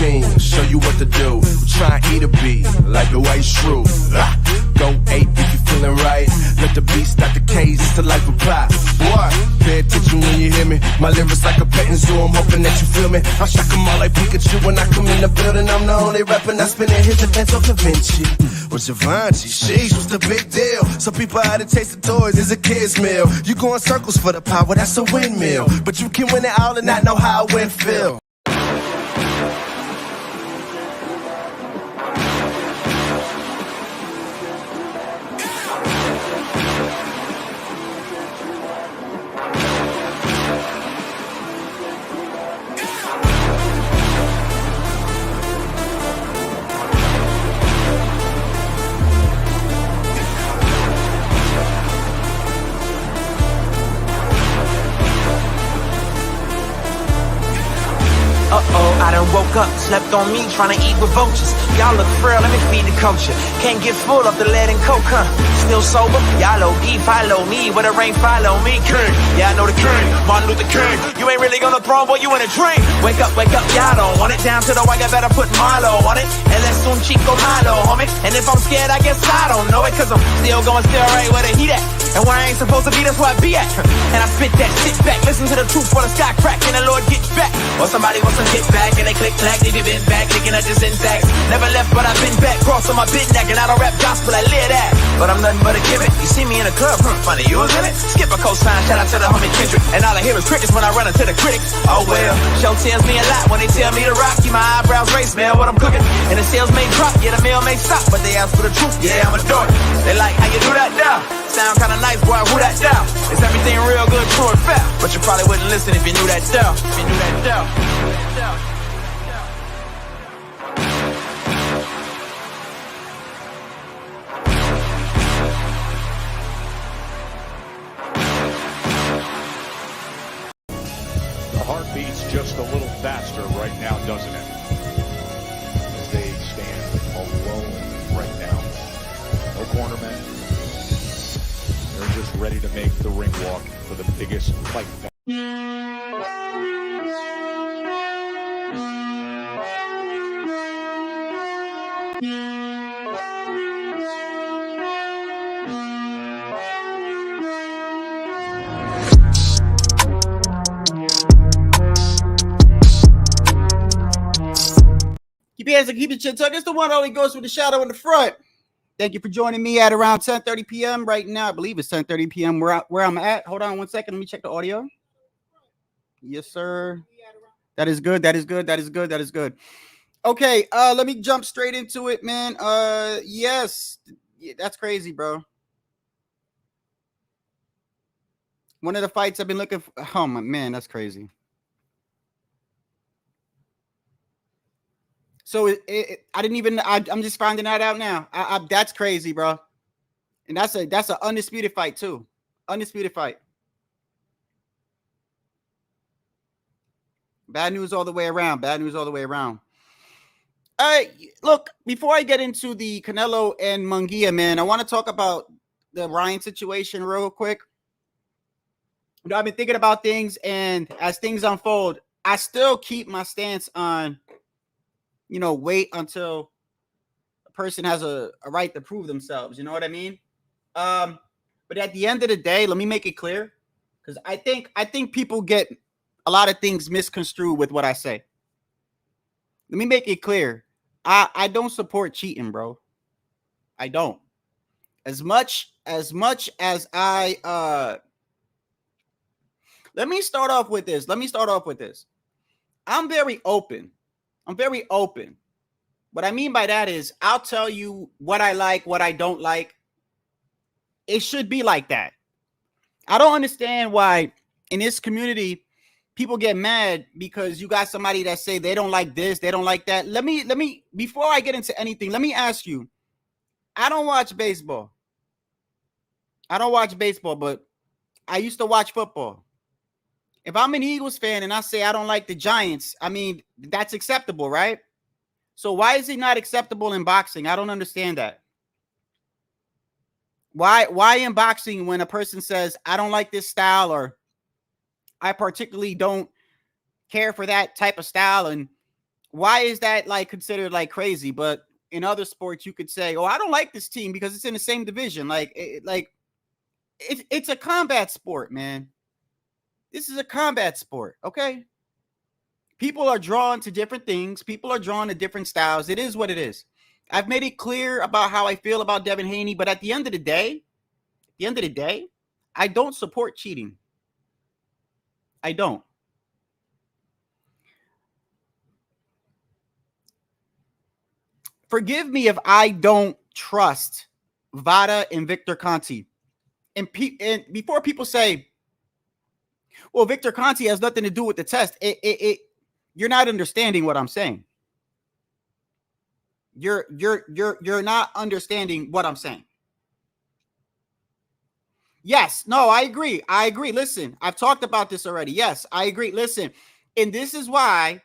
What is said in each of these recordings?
team, show you what to do. Try and eat a beat like the white shrew. Go 8 if you feeling right. Let the beat start the cage, it's the life of pop. What? Pay attention when you hear me. My lyrics like a petting zoo, I'm hoping that you feel me. I shock them all like Pikachu when I come in the building. I'm the only rapper not spinning his events on convention. With Givenchy, sheesh, what's the big deal? Some people had to taste the toys as a kid's meal. You go in circles for the power, that's a windmill. But you can win it all and not know how it went feel. I done woke up, slept on me, trying to eat with vultures. Y'all look frail, let me feed the culture. Can't get full of the lead and coke, huh? Still sober? Y'all OD, follow me. Where the rain follow me, king. Yeah, I know the king, Martin Luther King. You ain't really gonna throw, boy, you in a dream. Wake up, y'all don't want it. Down to the white, I better put Marlo on it. And let's soon chico malo, homie. And if I'm scared, I guess I don't know it. Cause I'm still going still right where the heat at. And where I ain't supposed to be, that's where I be at. And I spit that, sit back, listen to the truth while the sky crack. And the Lord get back. Or somebody wants to get back. And they click clack, leave you been back, looking at this intact. Never left, but I've been back. Cross on my bit neck, and I don't rap gospel, I live that. But I'm nothing but a gimmick. You see me in the club, funny, you was in it. Skip a cosign, shout out to the homie Kendrick. And all I hear is crickets when I run into the critics. Oh well, show tells me a lot when they tell me to rock. Keep my eyebrows raised, smell what I'm cooking. And the sales may drop, yeah, the mail may stop. But they ask for the truth, yeah, I'm a dork. They like, how you do that now? Sound kinda nice, boy, who that down? Is everything real good, true and fair? But you probably wouldn't listen if you knew that down. If you knew that down. The heart beats just a little faster right now, doesn't it? As they stand alone right now. No cornermen. They're just ready to make the ring walk for the biggest fight. Keep your hands and keep your chin tucked. It's the one that only goes with the shadow in the front. Thank you for joining me at around 10:30 p.m. right now. I believe it's 10:30 p.m. where I'm at. Hold on 1 second. Let me check the audio. Yes, sir. That is good. That is good. That is good. That is good. Okay, let me jump straight into it, man. Yes, that's crazy, bro. One of the fights I've been looking for. Oh my man, that's crazy. So I didn't even. I'm just finding that out now. That's crazy, bro. And that's an undisputed fight too. Undisputed fight. Bad news all the way around. Bad news all the way around. All right, look. Before I get into the Canelo and Mungia, man, I want to talk about the Ryan situation real quick. You know, I've been thinking about things, and as things unfold, I still keep my stance on. You know, wait until a person has a right to prove themselves. You know what I mean? But at the end of the day, let me make it clear, because I think people get a lot of things misconstrued with what I say. Let me make it clear. I don't support cheating, bro. I don't. As much as I let me start off with this. I'm very open. What I mean by that is I'll tell you what I like, what I don't like. It should be like that. I don't understand why in this community people get mad because you got somebody that say they don't like this, they don't like that. Let me before I get into anything, let me ask you. I don't watch baseball. But I used to watch football. If I'm an Eagles fan and I say I don't like the Giants, I mean, that's acceptable, right? So why is it not acceptable in boxing? I don't understand that. Why in boxing when a person says, I don't like this style, or I particularly don't care for that type of style, why is that like considered like crazy? But in other sports, you could say, "Oh, I don't like this team because it's in the same division." It's a combat sport, man. This is a combat sport, okay? People are drawn to different things. People are drawn to different styles. It is what it is. I've made it clear about how I feel about Devin Haney, but at the end of the day, I don't support cheating. I don't. Forgive me if I don't trust Vada and Victor Conti. And before people say, well, Victor Conti has nothing to do with the test, you're not understanding what I'm saying. You're not understanding what I'm saying. Yes, no, I agree. Listen, I've talked about this already. Yes, I agree. Listen, and this is why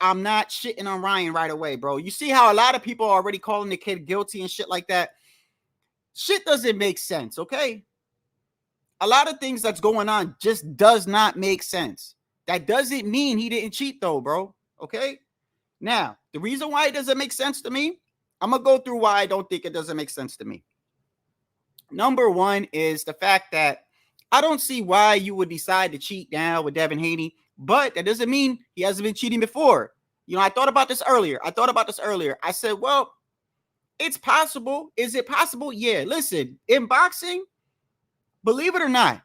I'm not shitting on Ryan right away, bro. You see how a lot of people are already calling the kid guilty and shit like that? Shit doesn't make sense, okay? A lot of things that's going on just does not make sense. That doesn't mean he didn't cheat though, bro, okay? Now, the reason why it doesn't make sense to me, I'm going to go through why I don't think it doesn't make sense to me. Number one is the fact that I don't see why you would decide to cheat now with Devin Haney, but that doesn't mean he hasn't been cheating before. You know, I thought about this earlier. I said, well, it's possible. Is it possible? Yeah. Listen, in boxing, believe it or not,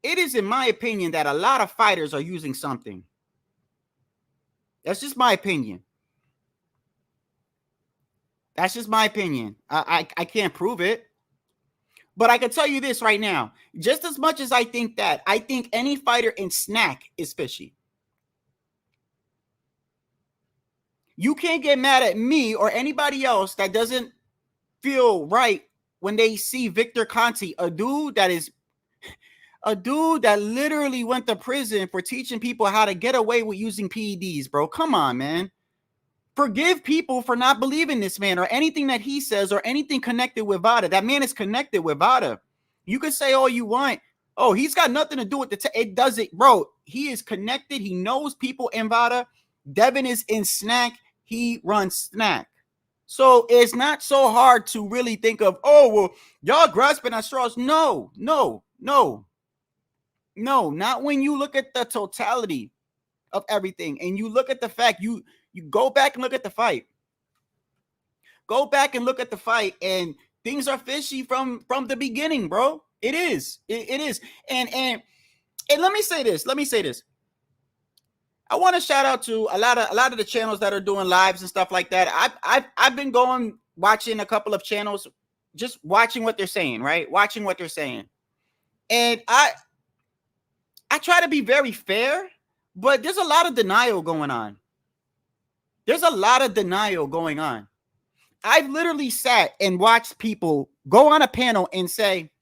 it is in my opinion that a lot of fighters are using something. That's just my opinion. That's just my opinion. I can't prove it. But I can tell you this right now. Just as much as I think that, I think any fighter in snack is fishy. You can't get mad at me or anybody else that doesn't feel right when they see Victor Conti, a dude that literally went to prison for teaching people how to get away with using PEDs, bro. Come on, man. Forgive people for not believing this man or anything that he says or anything connected with Vada. That man is connected with Vada. You can say all you want. Oh, he's got nothing to do with it doesn't, bro. He is connected. He knows people in Vada. Devin is in snack. He runs snack. So it's not so hard to really think of, oh, well, y'all grasping at straws. No, not when you look at the totality of everything and you look at the fact you go back and look at the fight. Go back and look at the fight, and things are fishy from the beginning, bro. It is. It is. And let me say this. I want to shout out to a lot of the channels that are doing lives and stuff like that. I've been watching a couple of channels, just watching what they're saying, right? Watching what they're saying. And I try to be very fair, but there's a lot of denial going on. I've literally sat and watched people go on a panel and say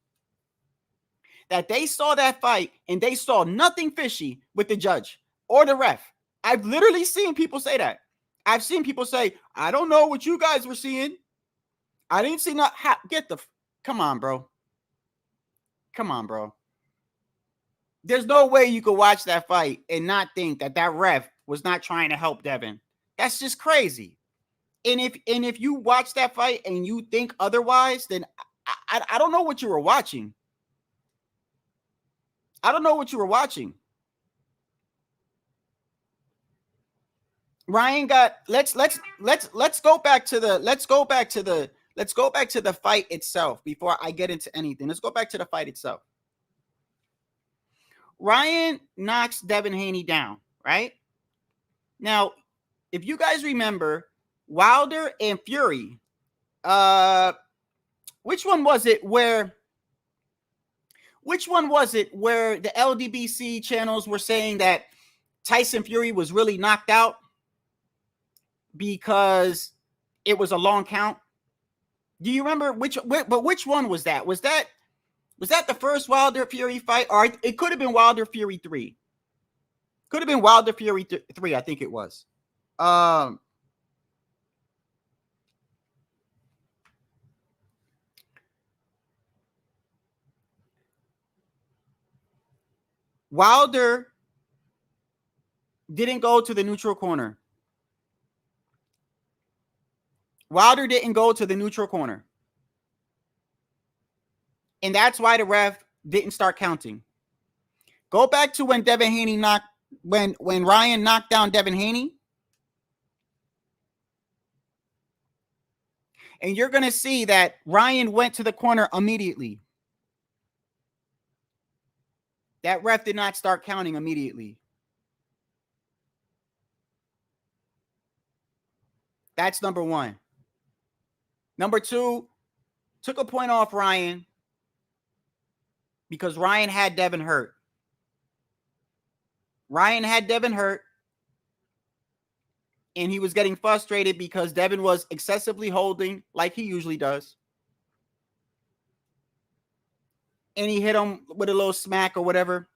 that they saw that fight and they saw nothing fishy with the judge or the ref. I've literally seen people say that. I've seen people say, I don't know what you guys were seeing. I didn't see come on, bro. There's no way you could watch that fight and not think that ref was not trying to help Devin. That's just crazy. And if you watch that fight and you think otherwise, then I don't know what you were watching. Ryan got let's go back to the fight itself before I get into anything. Let's go back to the fight itself. Ryan knocks Devin Haney down, right? Now, if you guys remember, Wilder and Fury, which one was it where the LDBC channels were saying that Tyson Fury was really knocked out because it was a long count? Do you remember which one was that? Was that the first Wilder Fury fight? Or it could have been Wilder Fury 3. Could have been Wilder Fury 3, I think it was. Wilder didn't go to the neutral corner. Wilder didn't go to the neutral corner. And that's why the ref didn't start counting. Go back to when Devin Haney when Ryan knocked down Devin Haney. And you're going to see that Ryan went to the corner immediately. That ref did not start counting immediately. That's number one. Number two, took a point off Ryan because Ryan had Devin hurt. Ryan had Devin hurt. And he was getting frustrated because Devin was excessively holding like he usually does. And he hit him with a little smack or whatever.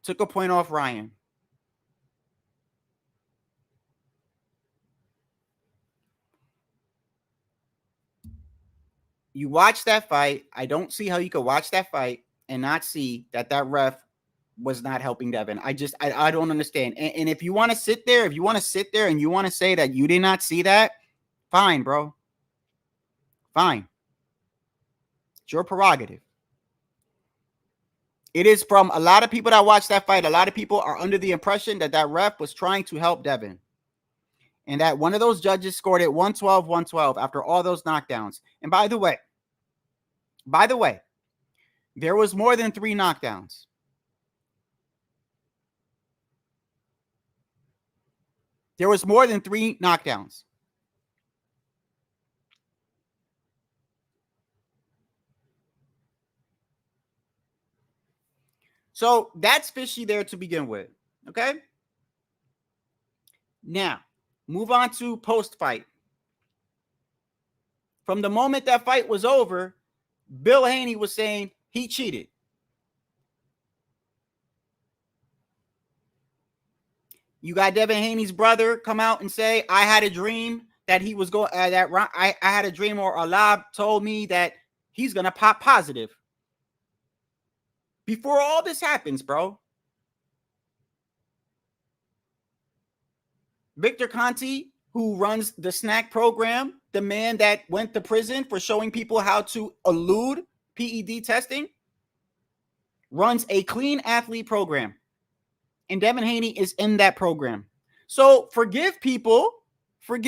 Took a point off Ryan. You watch that fight. I don't see how you could watch that fight and not see that ref was not helping Devin. I don't understand. And if you want to sit there, and you want to say that you did not see that, fine, bro. Fine. It's your prerogative. It is from a lot of people that watch that fight. A lot of people are under the impression that ref was trying to help Devin. And that one of those judges scored it 112 after all those knockdowns. And by the way, there was more than 3 knockdowns. There was more than 3 knockdowns. So that's fishy there to begin with. Okay. Now, move on to post-fight. From the moment that fight was over, Bill Haney was saying he cheated. You got Devin Haney's brother come out and say, I had a dream that he was going, I had a dream, or Allah told me that he's going to pop positive. Before all this happens, bro, Victor Conti, who runs the snack program, the man that went to prison for showing people how to elude PED testing, runs a clean athlete program. And Devin Haney is in that program. So forgive people for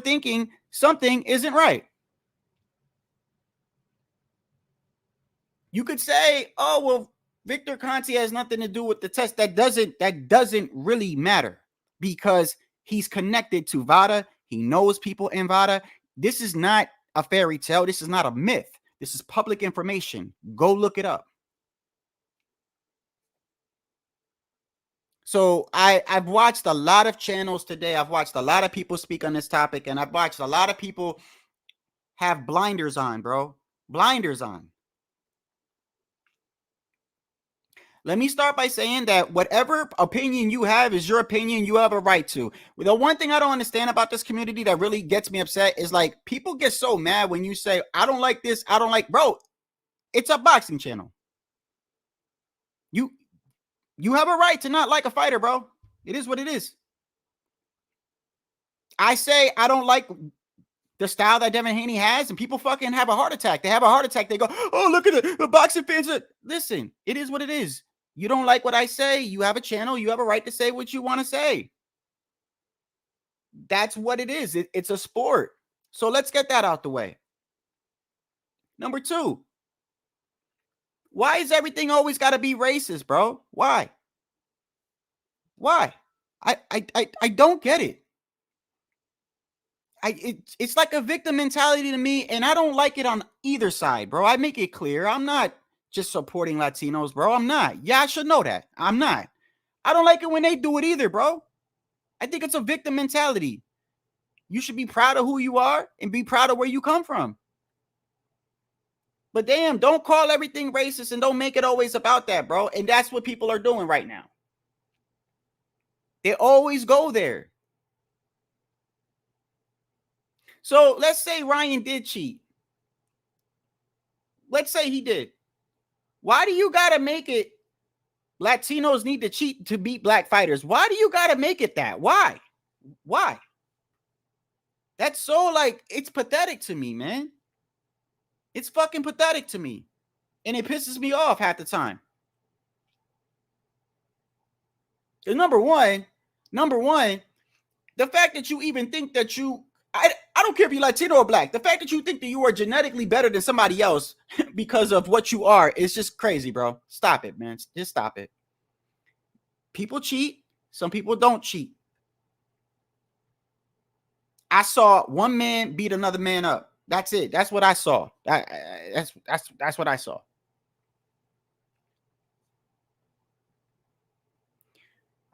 thinking something isn't right. You could say, oh, well, Victor Conti has nothing to do with the test. That doesn't really matter because he's connected to VADA. He knows people in VADA. This is not a fairy tale. This is not a myth. This is public information. Go look it up. So I've watched a lot of channels today. I've watched a lot of people speak on this topic, and I've watched a lot of people have blinders on, bro. Blinders on. Let me start by saying that whatever opinion you have is your opinion. You have a right to. The one thing I don't understand about this community that really gets me upset is like people get so mad when you say, I don't like this. I don't like, bro, it's a boxing channel. You have a right to not like a fighter, bro. It is what it is. I say I don't like the style that Devin Haney has, and people fucking have a heart attack. They have a heart attack. They go, oh, look at the boxing fans. Listen, it is what it is. You don't like what I say. You have a channel. You have a right to say what you want to say. That's what it is. It's a sport. So let's get that out the way. Number 2. Why is everything always got to be racist, bro? Why? I don't get it. It's like a victim mentality to me, and I don't like it on either side, bro. I make it clear. I'm not just supporting Latinos, bro. I'm not. Yeah, I should know that. I'm not. I don't like it when they do it either, bro. I think it's a victim mentality. You should be proud of who you are and be proud of where you come from. But damn, don't call everything racist and don't make it always about that, bro. And that's what people are doing right now. They always go there. So let's say Ryan did cheat. Let's say he did. Why do you got to make it Latinos need to cheat to beat black fighters? Why do you got to make it that? Why? Why? That's so like, it's pathetic to me, man. It's fucking pathetic to me. And it pisses me off half the time. Number one, the fact that you even think that I don't care if you're Latino or black. The fact that you think that you are genetically better than somebody else because of what you are is just crazy, bro. Stop it, man. Just stop it. People cheat. Some people don't cheat. I saw one man beat another man up. That's it. That's what I saw. That's what I saw.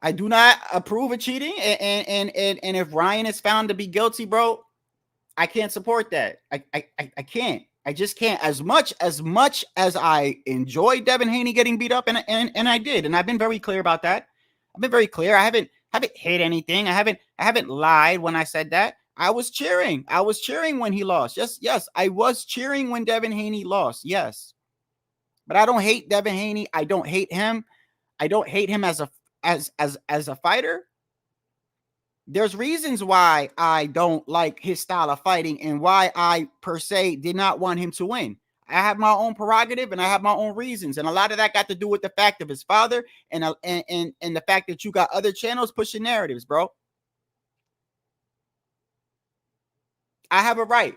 I do not approve of cheating, and if Ryan is found to be guilty, bro, I can't support that. I can't. I just can't. As much as I enjoy Devin Haney getting beat up, and I did, and I've been very clear about that. I've been very clear. I haven't hid anything. I haven't lied when I said that. I was cheering. I was cheering when he lost. Yes, I was cheering when Devin Haney lost. Yes, but I don't hate Devin Haney. I don't hate him. I don't hate him as a fighter. There's reasons why I don't like his style of fighting and why I per se did not want him to win. I have my own prerogative and I have my own reasons, and a lot of that got to do with the fact of his father and the fact that you got other channels pushing narratives, bro. I have a right.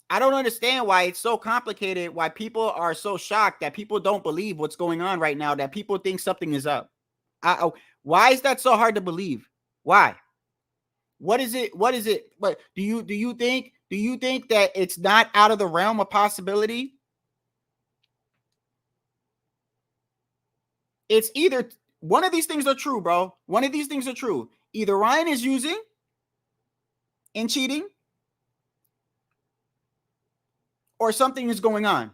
I don't understand why it's so complicated, why people are so shocked that people don't believe what's going on right now, that people think something is up. Why is that so hard to believe? Why? What is it? What do you think that it's not out of the realm of possibility? It's either one of these things are true, bro. One of these things are true. Either Ryan is using and cheating, or something is going on.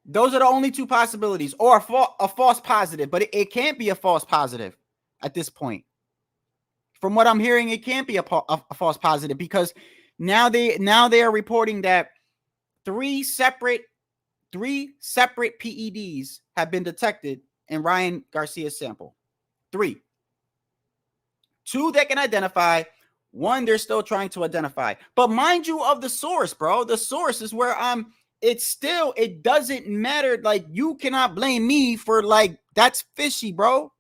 Those are the only two possibilities, or a false positive, but it can't be a false positive at this point. From what I'm hearing, it can't be a false positive, because now they are reporting that three separate PEDs have been detected in Ryan Garcia's sample. 3. 2 they can identify. 1 they're still trying to identify. But mind you of the source, bro. The source is where it doesn't matter. Like, you cannot blame me for, like, that's fishy, bro.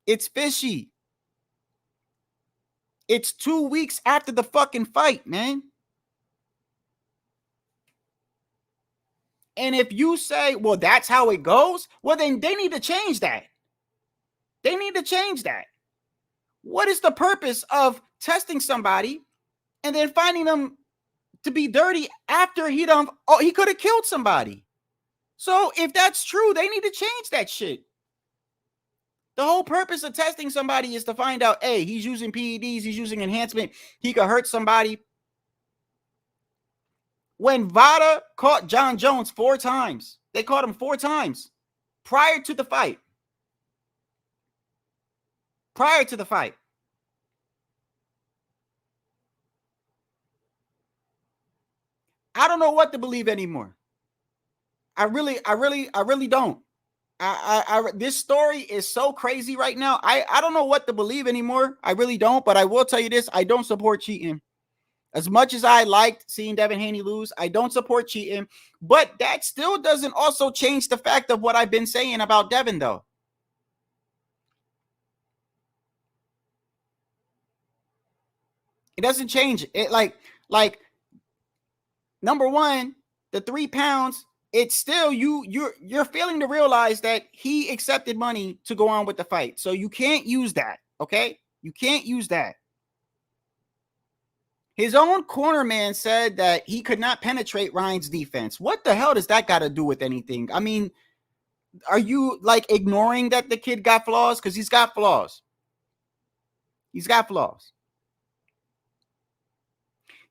It's fishy. It's 2 weeks after the fucking fight, man. And if you say, well, that's how it goes, well, then they need to change that. They need to change that. What is the purpose of testing somebody and then finding them to be dirty after he could have killed somebody? So if that's true, they need to change that shit. The whole purpose of testing somebody is to find out, hey, he's using PEDs, he's using enhancement, he could hurt somebody. When Vada caught John Jones 4 times, they caught him 4 times prior to the fight. Prior to the fight. I don't know what to believe anymore. I really don't. This story is so crazy right now. I don't know what to believe anymore. I really don't, but I will tell you this. I don't support cheating. As much as I liked seeing Devin Haney lose, I don't support cheating. But that still doesn't also change the fact of what I've been saying about Devin, though. It doesn't change it. Like number one, the 3 pounds, it's still you're failing to realize that he accepted money to go on with the fight. So you can't use that. Okay, you can't use that. His own corner man said that he could not penetrate Ryan's defense. What the hell does that got to do with anything? I mean, are you like ignoring that the kid got flaws? Because he's got flaws. He's got flaws.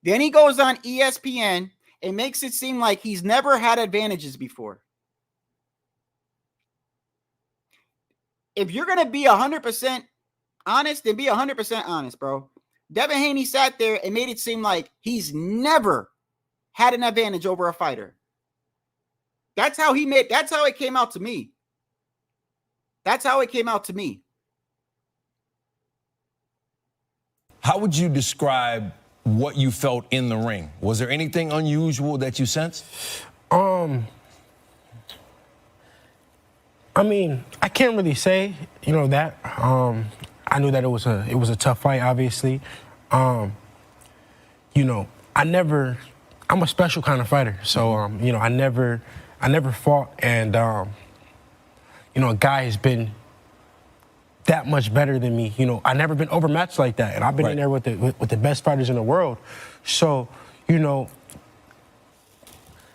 Then he goes on ESPN and makes it seem like he's never had advantages before. If you're going to be 100% honest, then be 100% honest, bro. Devin Haney sat there and made it seem like he's never had an advantage over a fighter. That's how it came out to me. That's how it came out to me. How would you describe what you felt in the ring? Was there anything unusual that you sensed? I mean, I can't really say, that. I knew that it was a tough fight, obviously. I'm a special kind of fighter. So, I never fought, and a guy has been that much better than me. I never been overmatched like that, and I've been in there with the best fighters in the world. So,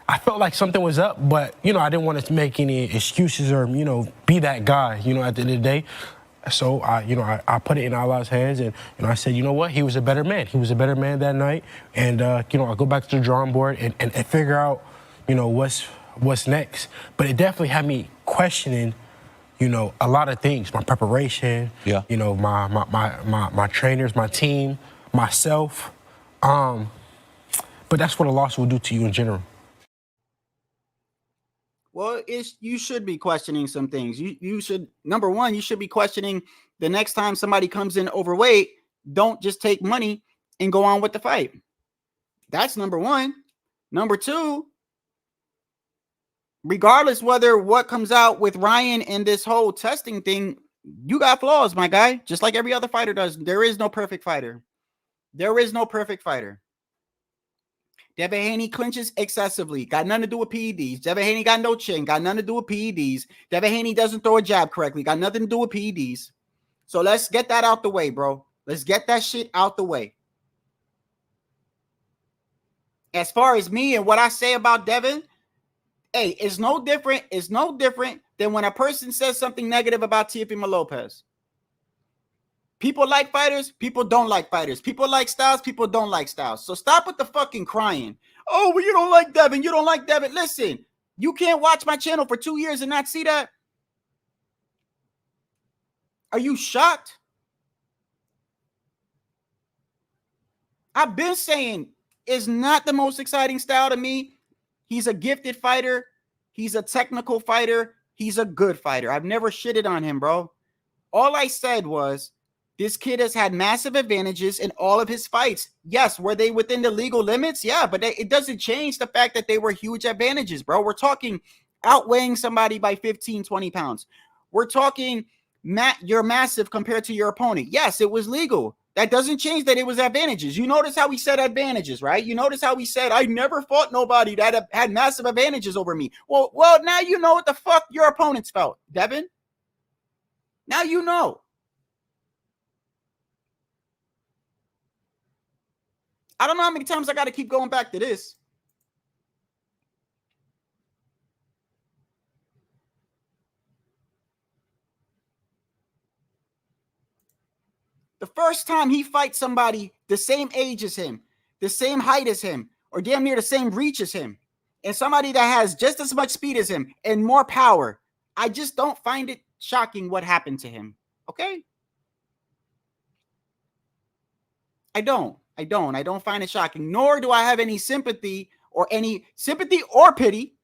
I felt like something was up, but I didn't want to make any excuses or be that guy. At the end of the day, so I put it in Allah's hands, and I said, you know what, he was a better man. He was a better man that night, and I go back to the drawing board and figure out what's next. But it definitely had me questioning a lot of things, my preparation, my trainers, my team, myself. But that's what a loss will do to you in general. Well, you should be questioning some things. You should, number one, you should be questioning the next time somebody comes in overweight, don't just take money and go on with the fight. That's number one. Number two, regardless whether what comes out with Ryan and this whole testing thing, you got flaws, my guy, just like every other fighter does. There is no perfect fighter. There is no perfect fighter. Devin Haney clinches excessively. Got nothing to do with PEDs. Devin Haney got no chin. Got nothing to do with PEDs. Devin Haney doesn't throw a jab correctly. Got nothing to do with PEDs. So let's get that out the way, bro. Let's get that shit out the way. As far as me and what I say about Devin, hey, it's no different. It's no different than when a person says something negative about Teofimo Lopez. People like fighters, people don't like fighters. People like styles, people don't like styles. So stop with the fucking crying. Oh, well, you don't like Devin. You don't like Devin. Listen, you can't watch my channel for 2 years and not see that. Are you shocked? I've been saying it's not the most exciting style to me. He's a gifted fighter. He's a technical fighter. He's a good fighter. I've never shitted on him, bro. All I said was, this kid has had massive advantages in all of his fights. Yes, were they within the legal limits? Yeah, but it doesn't change the fact that they were huge advantages, bro. We're talking outweighing somebody by 15, 20 pounds. We're talking you're massive compared to your opponent. Yes, it was legal. That doesn't change that it was advantages. You notice how he said advantages, right? You notice how he said, I never fought nobody that had massive advantages over me. Well, now you know what the fuck your opponents felt, Devin. Now you know. I don't know how many times I got to keep going back to this. The first time he fights somebody the same age as him, the same height as him, or damn near the same reach as him, and somebody that has just as much speed as him and more power, I just don't find it shocking what happened to him. Okay? I don't find it shocking, nor do I have any sympathy or pity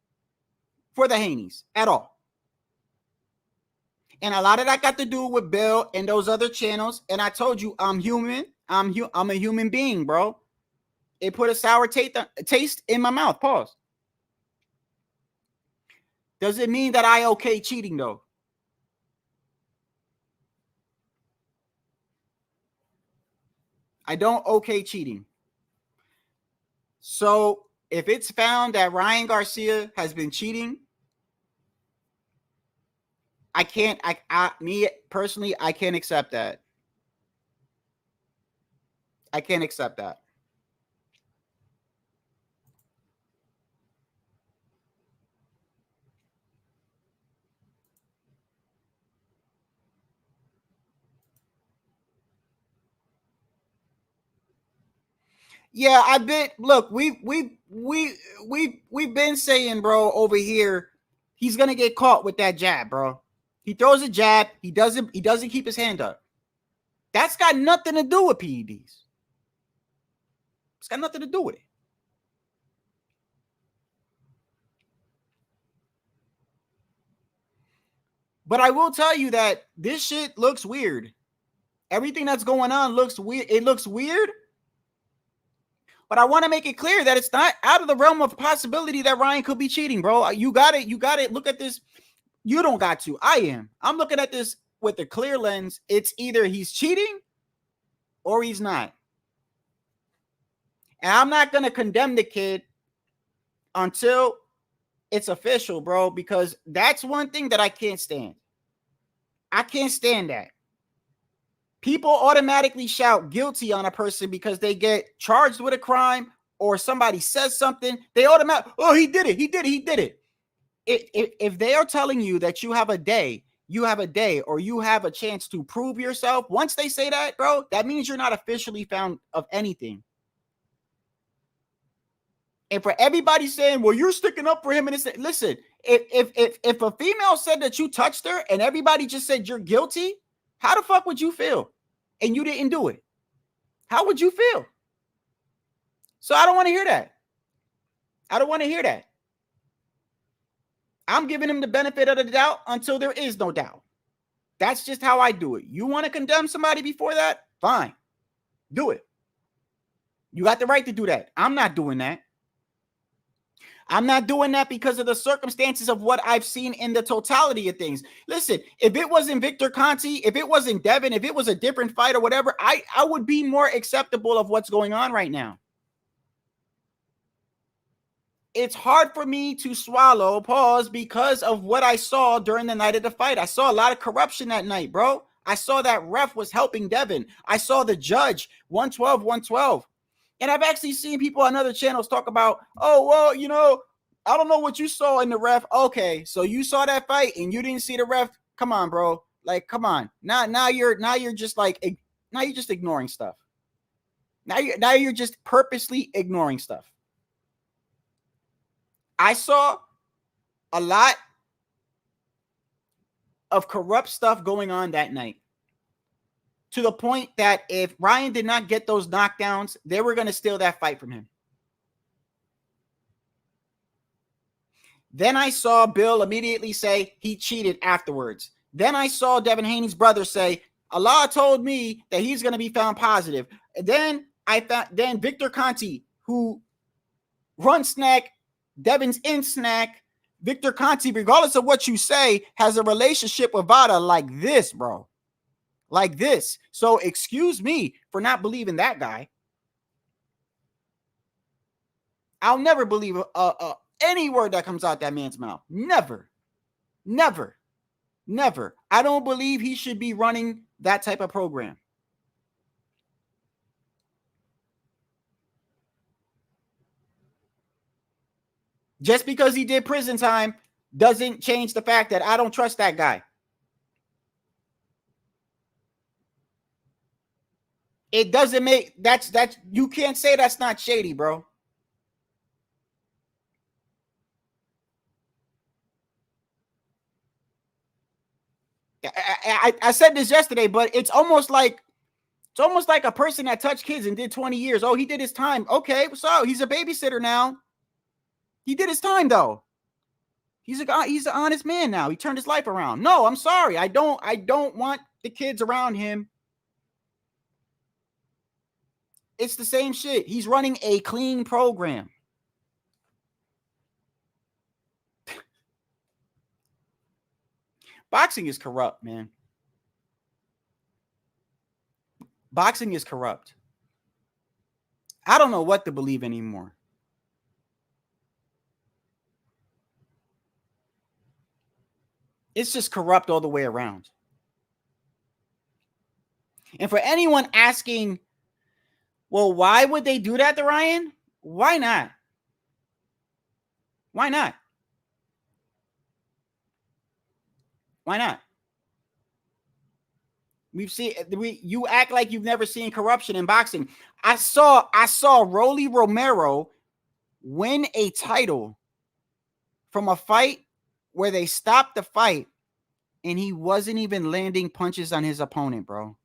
for the Haneys at all. And a lot of that got to do with Bill and those other channels. And I told you, I'm human. I'm a human being, bro. It put a sour taste in my mouth. Pause. Does it mean that I okay cheating, though? I don't okay cheating. So if it's found that Ryan Garcia has been cheating, me personally, I can't accept that. I can't accept that. Yeah, we've been saying, bro, over here, he's gonna get caught with that jab, bro. He throws a jab, he doesn't keep his hand up. That's got nothing to do with PEDs. It's got nothing to do with it. But I will tell you that this shit looks weird. Everything that's going on looks weird. It looks weird. But I want to make it clear that it's not out of the realm of possibility that Ryan could be cheating, bro. You got it. You got it. Look at this. You don't got to. I am. I'm looking at this with a clear lens. It's either he's cheating or he's not. And I'm not going to condemn the kid until it's official, bro, because that's one thing that I can't stand. I can't stand that. People automatically shout guilty on a person because they get charged with a crime or somebody says something. They automatically, oh, he did it. He did it. He did it. If they are telling you that you have a day, or you have a chance to prove yourself, once they say that, bro, that means you're not officially found of anything. And for everybody saying, well, you're sticking up for him, and it's, listen, if a female said that you touched her and everybody just said you're guilty, how the fuck would you feel? And you didn't do it. How would you feel? So I don't want to hear that. I don't want to hear that. I'm giving him the benefit of the doubt until there is no doubt. That's just how I do it. You want to condemn somebody before that? Fine. Do it. You got the right to do that. I'm not doing that. I'm not doing that because of the circumstances of what I've seen in the totality of things. Listen, if it wasn't Victor Conti, if it wasn't Devin, if it was a different fight or whatever, I would be more acceptable of what's going on right now. It's hard for me to swallow, pause, because of what I saw during the night of the fight. I saw a lot of corruption that night, bro. I saw that ref was helping Devin. I saw the judge, 112. And I've actually seen people on other channels talk about, oh, well, you know, I don't know what you saw in the ref. Okay, so you saw that fight and you didn't see the ref. Come on, bro. Like, come on. Now you're just like, now you're just ignoring stuff. Now you're just purposely ignoring stuff. I saw a lot of corrupt stuff going on that night, to the point that if Ryan did not get those knockdowns, they were going to steal that fight from him. Then I saw Bill immediately say he cheated afterwards. Then I saw Devin Haney's brother say, Allah told me that he's going to be found positive. And then Victor Conti, who runs Snack, Devin's in Snack, Victor Conti, regardless of what you say, has a relationship with Vada like this, bro. Like this. So excuse me for not believing that guy. I'll never believe any word that comes out that man's mouth. Never. Never. Never. I don't believe he should be running that type of program. Just because he did prison time doesn't change the fact that I don't trust that guy. It doesn't make that's you can't say that's not shady, bro. I said this yesterday, but it's almost like a person that touched kids and did 20 years. Oh, he did his time. Okay, so he's a babysitter now. He did his time though. He's an honest man now. He turned his life around. No, I'm sorry. I don't want the kids around him. It's the same shit. He's running a clean program. Boxing is corrupt, man. Boxing is corrupt. I don't know what to believe anymore. It's just corrupt all the way around. And for anyone asking, well, why would they do that to Ryan? Why not? Why not? Why not? You act like you've never seen corruption in boxing. I saw Rolly Romero win a title from a fight where they stopped the fight and he wasn't even landing punches on his opponent, bro.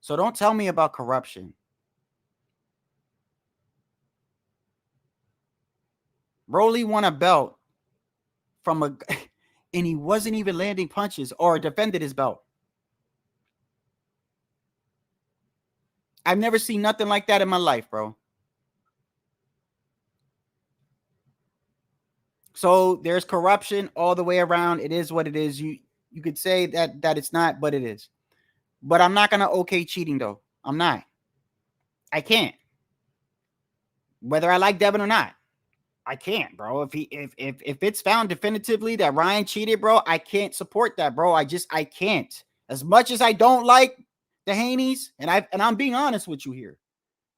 So don't tell me about corruption. Rolly won a belt from and he wasn't even landing punches or defended his belt. I've never seen nothing like that in my life, bro. So there's corruption all the way around. It is what it is. You could say that it's not, but it is. But I'm not gonna okay cheating though. I'm not. I can't. Whether I like Devin or not, I can't, bro. If it's found definitively that Ryan cheated, bro, I can't support that, bro. I can't. As much as I don't like the Haneys, and I'm being honest with you here.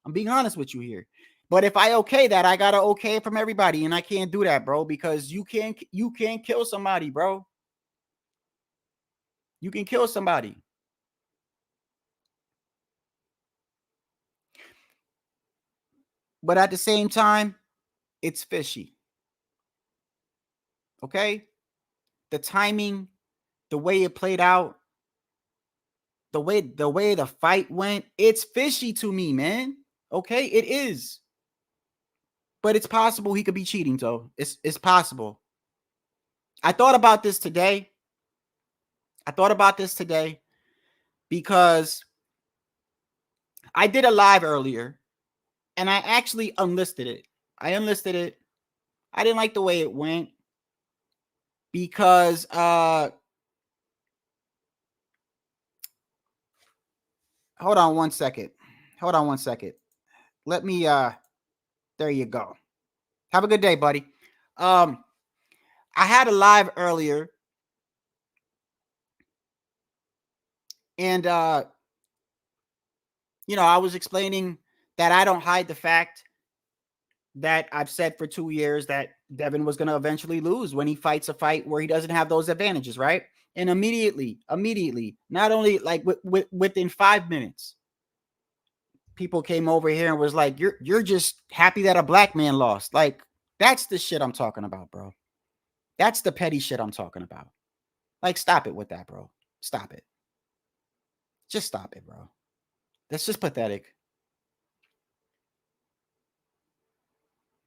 I'm being honest with you here. But if I okay that, I gotta okay it from everybody, and I can't do that, bro, because you can't kill somebody, bro. You can kill somebody. But at the same time, it's fishy. Okay? The timing, the way it played out, the way the fight went, it's fishy to me, man. Okay? It is. But it's possible he could be cheating, though. It's possible. I thought about this today. Because I did a live earlier and I actually unlisted it. I didn't like the way it went because hold on one second. Let me there you go. Have a good day, buddy. I had a live earlier and I was explaining that I don't hide the fact that I've said for 2 years that Devin was going to eventually lose when he fights a fight where he doesn't have those advantages, right? And immediately, not only like within 5 minutes, people came over here and was like, you're just happy that a black man lost. Like, that's the shit I'm talking about, bro. That's the petty shit I'm talking about. Like, stop it with that, bro. Stop it. Just stop it, bro. That's just pathetic.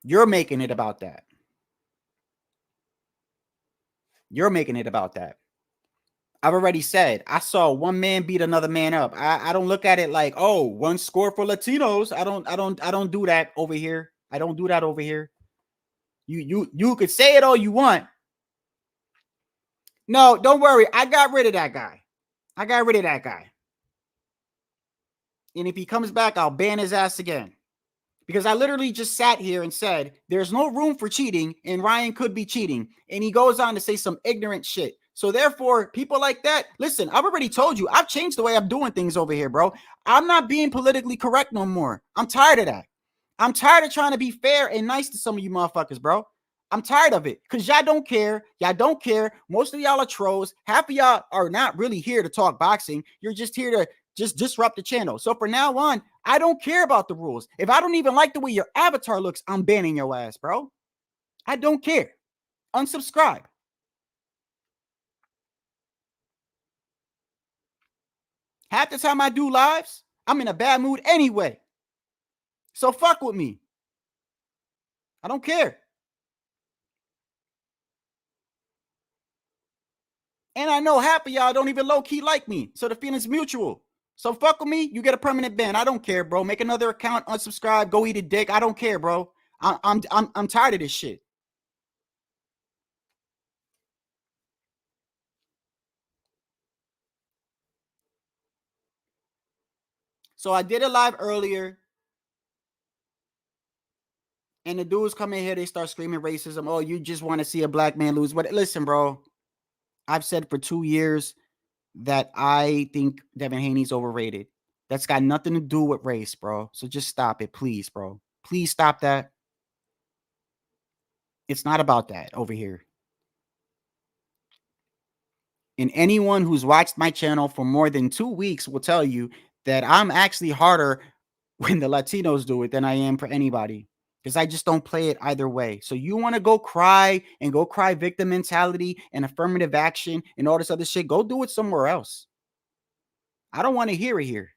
You're making it about that. I've already said, I saw one man beat another man up. I don't look at it like, oh, one score for Latinos. I don't do that over here. You could say it all you want. No, don't worry. I got rid of that guy. And if he comes back, I'll ban his ass again. Because I literally just sat here and said, there's no room for cheating and Ryan could be cheating. And he goes on to say some ignorant shit. So therefore, people like that, listen, I've already told you, I've changed the way I'm doing things over here, bro. I'm not being politically correct no more. I'm tired of that. I'm tired of trying to be fair and nice to some of you motherfuckers, bro. I'm tired of it because y'all don't care. Most of y'all are trolls. Half of y'all are not really here to talk boxing. You're just here to just disrupt the channel. So from now on, I don't care about the rules. If I don't even like the way your avatar looks, I'm banning your ass, bro. I don't care. Unsubscribe. Half the time I do lives, I'm in a bad mood anyway. So fuck with me. I don't care. And I know half of y'all don't even low-key like me. So the feeling's mutual. So fuck with me, you get a permanent ban. I don't care, bro. Make another account, unsubscribe, go eat a dick. I don't care, bro. I'm tired of this shit. So I did a live earlier. And the dudes come in here, they start screaming racism. Oh, you just want to see a black man lose. But listen, bro, I've said for 2 years that I think Devin Haney's overrated. That's got nothing to do with race, bro. So just stop it, please, bro. Please stop that. It's not about that over here. And anyone who's watched my channel for more than 2 weeks will tell you that I'm actually harder when the Latinos do it than I am for anybody. Because I just don't play it either way. So you want to go cry victim mentality and affirmative action and all this other shit, go do it somewhere else. I don't want to hear it here.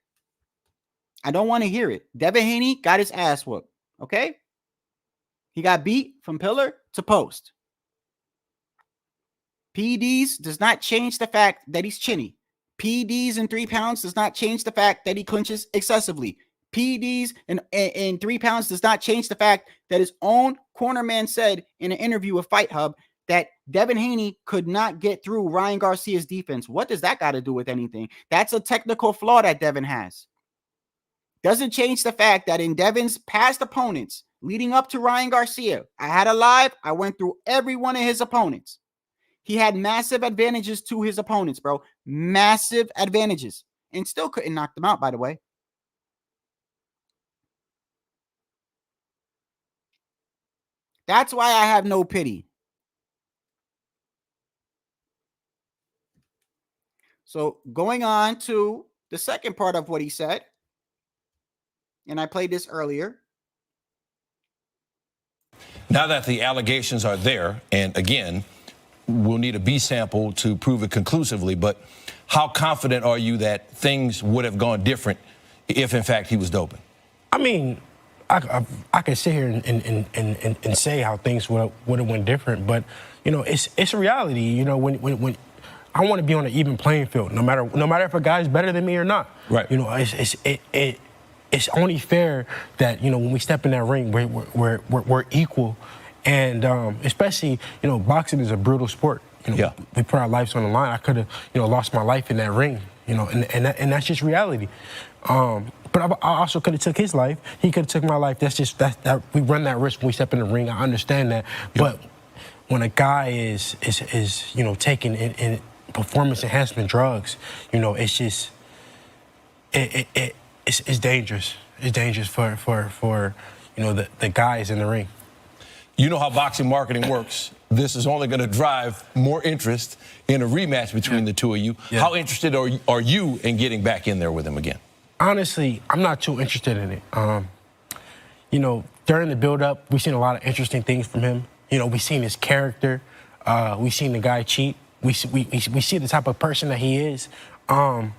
I don't want to hear it. Devin Haney got his ass whooped. Okay? He got beat from pillar to post. PEDs does not change the fact that he's chinny. PEDs in 3 pounds does not change the fact that he clinches excessively. PEDs in 3 pounds does not change the fact that his own cornerman said in an interview with Fight Hub that Devin Haney could not get through Ryan Garcia's defense. What does that got to do with anything? That's a technical flaw that Devin has. Doesn't change the fact that in Devin's past opponents leading up to Ryan Garcia, I had a live, I went through every one of his opponents. He had massive advantages to his opponents, bro. Massive advantages. And still couldn't knock them out, by the way. That's why I have no pity. So going on to the second part of what he said, and I played this earlier. Now that the allegations are there, and again, we'll need a B sample to prove it conclusively, but how confident are you that things would have gone different if, in fact, he was doping? I mean, I can sit here and say how things would have went different, but you know, it's a reality. You know, when I want to be on an even playing field, no matter if a guy's better than me or not. Right. You know, it's only fair that, you know, when we step in that ring, we're equal, and especially, you know, boxing is a brutal sport. You know, yeah. We put our lives on the line. I could have, you know, lost my life in that ring. You know, and that's just reality. But I also could have took his life. He could have took my life. That's just that we run that risk when we step in the ring. I understand that. Yep. But when a guy is you know, taking in performance enhancement drugs, you know, it's just it's dangerous. It's dangerous for you know, the guys in the ring. You know how boxing marketing works. This is only going to drive more interest in a rematch between the two of you. Yeah. How interested are you in getting back in there with him again? Honestly, I'm not too interested in it. You know, during the build-up, we've seen a lot of interesting things from him. You know, we've seen his character. We've seen the guy cheat. We see the type of person that he is. I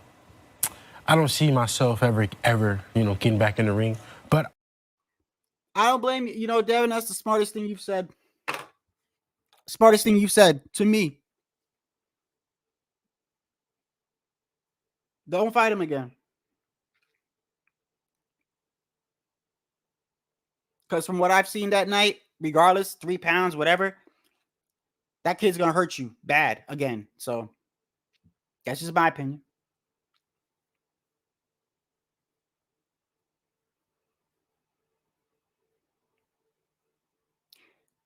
don't see myself ever, you know, getting back in the ring. But I don't blame you. You know, Devin, that's the smartest thing you've said. Smartest thing you've said to me. Don't fight him again. Because from what I've seen that night, regardless, 3 pounds, whatever, that kid's going to hurt you bad again. So that's just my opinion.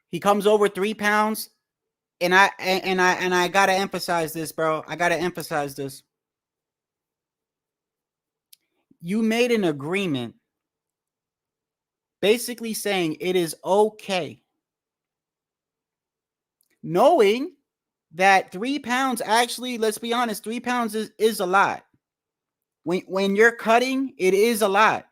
He comes over 3 pounds, and I gotta emphasize this, bro. I gotta emphasize this. You made an agreement basically saying it is okay, knowing that 3 pounds, actually, let's be honest, 3 pounds is a lot. When you're cutting, it is a lot.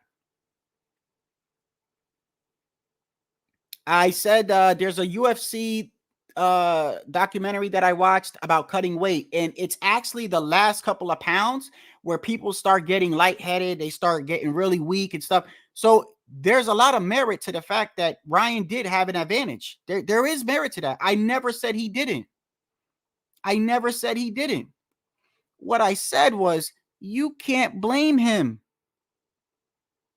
I said there's a UFC documentary that I watched about cutting weight, and it's actually the last couple of pounds where people start getting lightheaded, they start getting really weak and stuff. So there's a lot of merit to the fact that Ryan did have an advantage. There is merit to that. I never said he didn't. I never said he didn't. What I said was, you can't blame him.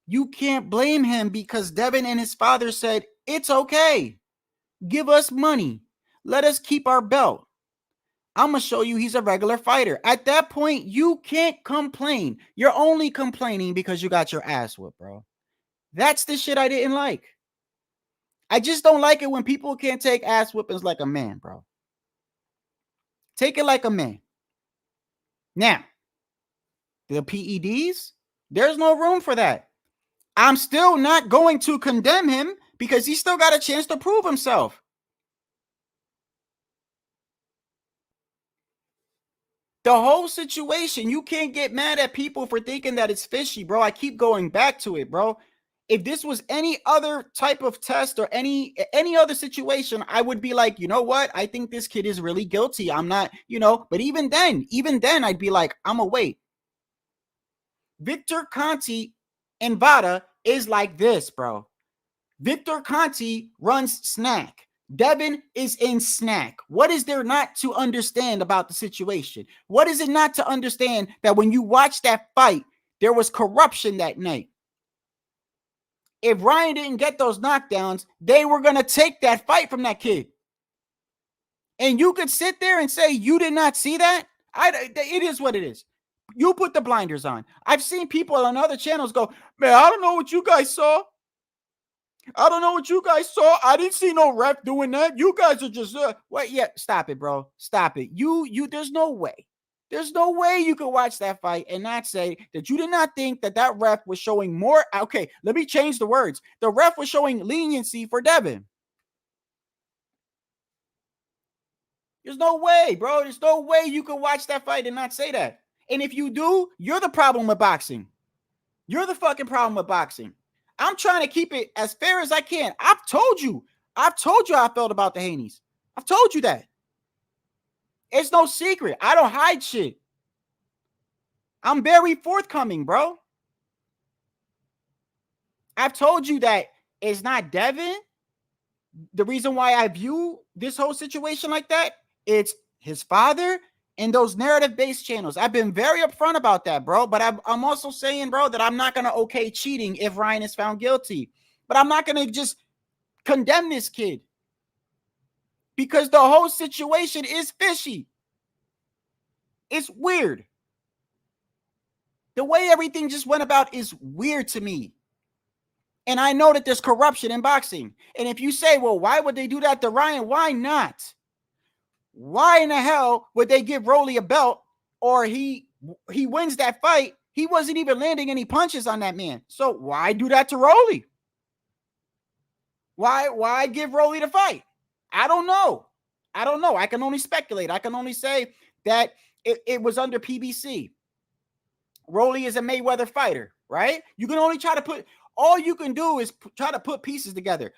You can't blame him because Devin and his father said, it's okay. Give us money. Let us keep our belt. I'm going to show you he's a regular fighter. At that point, you can't complain. You're only complaining because you got your ass whooped, bro. That's the shit I didn't like. I just don't like it when people can't take ass whoopings like a man, bro. Take it like a man. Now, the PEDs, there's no room for that. I'm still not going to condemn him because he still got a chance to prove himself. The whole situation, you can't get mad at people for thinking that it's fishy, bro. I keep going back to it, bro. If this was any other type of test or any other situation, I would be like, you know what? I think this kid is really guilty. I'm not, you know, but even then, I'd be like, I'm gonna wait. Victor Conti and Vada is like this, bro. Victor Conti runs snack. Devin is in snack. What is there not to understand about the situation? What is it not to understand that when you watch that fight, there was corruption that night? If Ryan didn't get those knockdowns, they were going to take that fight from that kid. And you could sit there and say you did not see that. It is what it is. You put the blinders on. I've seen people on other channels go, man, I don't know what you guys saw. I don't know what you guys saw. I didn't see no ref doing that. You guys are just wait, yeah, stop it, bro. Stop it. There's no way. There's no way you could watch that fight and not say that you did not think that that ref was showing more. Okay, let me change the words. The ref was showing leniency for Devin. There's no way, bro. There's no way you could watch that fight and not say that. And if you do, you're the problem with boxing. You're the fucking problem with boxing. I'm trying to keep it as fair as I can. I've told you how I felt about the Haneys. I've told you that. It's no secret. I don't hide shit. I'm very forthcoming, bro. I've told you that it's not Devin. The reason why I view this whole situation like that, it's his father and those narrative-based channels. I've been very upfront about that, bro. But I'm also saying, bro, that I'm not going to okay cheating if Ryan is found guilty. But I'm not going to just condemn this kid. Because the whole situation is fishy. It's weird. The way everything just went about is weird to me. And I know that there's corruption in boxing. And if you say, well, why would they do that to Ryan? Why not? Why in the hell would they give Rolly a belt or he wins that fight? He wasn't even landing any punches on that man. So why do that to Rolly? Why give Rolly the fight? I don't know. I can only speculate. I can only say that it was under PBC. Rolly is a Mayweather fighter, right? You can only try to put, all you can do is try to put pieces together.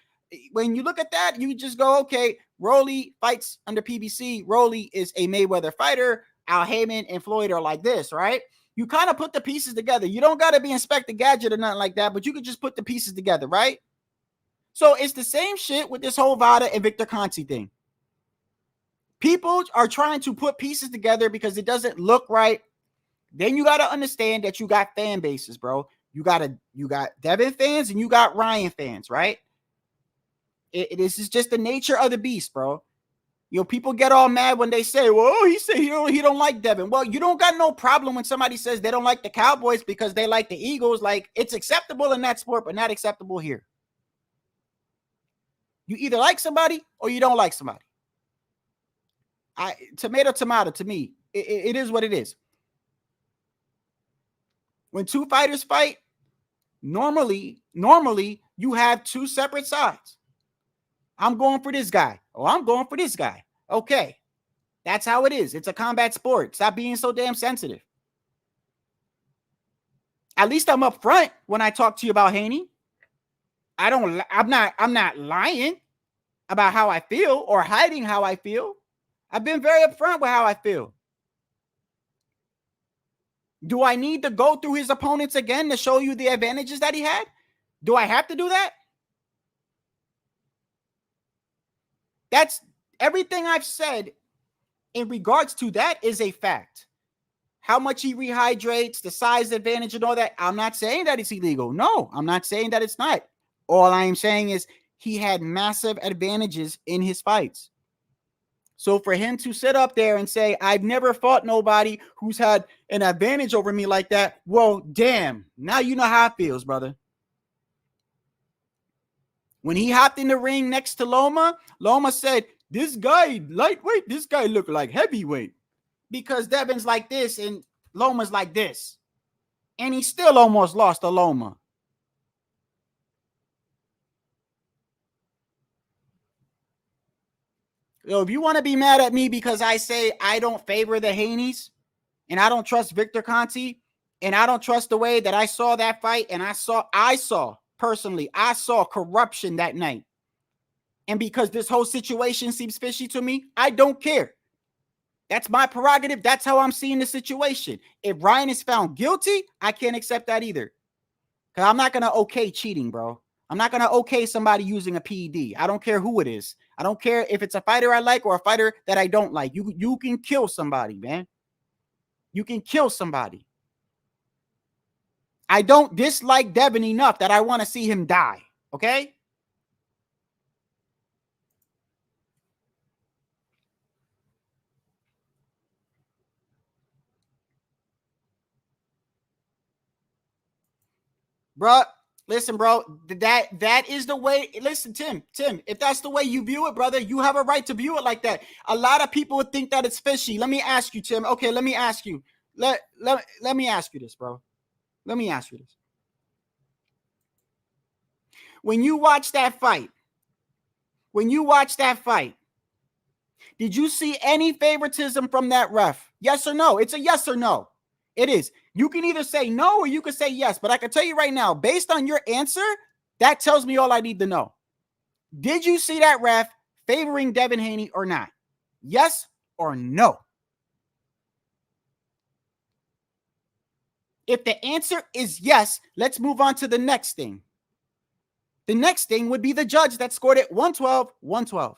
When you look at that, you just go, okay, Rolly fights under PBC. Rolly is a Mayweather fighter. Al Heyman and Floyd are like this, right? You kind of put the pieces together. You don't got to be Inspector Gadget or nothing like that, but you could just put the pieces together, right? So it's the same shit with this whole Vada and Victor Conti thing. People are trying to put pieces together because it doesn't look right. Then you got to understand that you got fan bases, bro. You got Devin fans and you got Ryan fans, right? This is just the nature of the beast, bro. You know, people get all mad when they say, well, he said he don't like Devin. Well, you don't got no problem when somebody says they don't like the Cowboys because they like the Eagles. Like, it's acceptable in that sport, but not acceptable here. You either like somebody or you don't like somebody. Tomato to me. It is what it is. When two fighters fight, normally you have two separate sides. I'm going for this guy. Oh, I'm going for this guy. Okay. That's how it is. It's a combat sport. Stop being so damn sensitive. At least I'm upfront when I talk to you about Haney. I'm not lying about how I feel or hiding how I feel. I've been very upfront with how I feel. Do I need to go through his opponents again to show you the advantages that he had? Do I have to do that? That's everything I've said in regards to that is a fact. How much he rehydrates, the size advantage and all that. I'm not saying that it's illegal. No, I'm not saying that it's not. All I am saying is he had massive advantages in his fights. So for him to sit up there and say, I've never fought nobody who's had an advantage over me like that. Well, damn. Now you know how it feels, brother. When he hopped in the ring next to Loma, Loma said, this guy lightweight, this guy look like heavyweight. Because Devin's like this and Loma's like this. And he still almost lost to Loma. Yo, if you want to be mad at me because I say I don't favor the Haneys and I don't trust Victor Conti and I don't trust the way that I saw that fight and I saw personally corruption that night. And because this whole situation seems fishy to me, I don't care. That's my prerogative. That's how I'm seeing the situation. If Ryan is found guilty, I can't accept that either. Because I'm not going to okay cheating, bro. I'm not going to okay somebody using a PED. I don't care who it is. I don't care if it's a fighter I like or a fighter that I don't like. You can kill somebody, man. You can kill somebody. I don't dislike Devin enough that I want to see him die, okay? Bro, listen, bro, that is the way. Listen, Tim, if that's the way you view it, brother, you have a right to view it like that. A lot of people would think that it's fishy. Let me ask you, Tim. Okay, let me ask you. Let me ask you this, bro. Let me ask you this. When you watch that fight, did you see any favoritism from that ref? Yes or no? It's a yes or no. It is. You can either say no or you can say yes. But I can tell you right now, based on your answer, that tells me all I need to know. Did you see that ref favoring Devin Haney or not? Yes or no? If the answer is yes, let's move on to the next thing. The next thing would be the judge that scored it 112-112.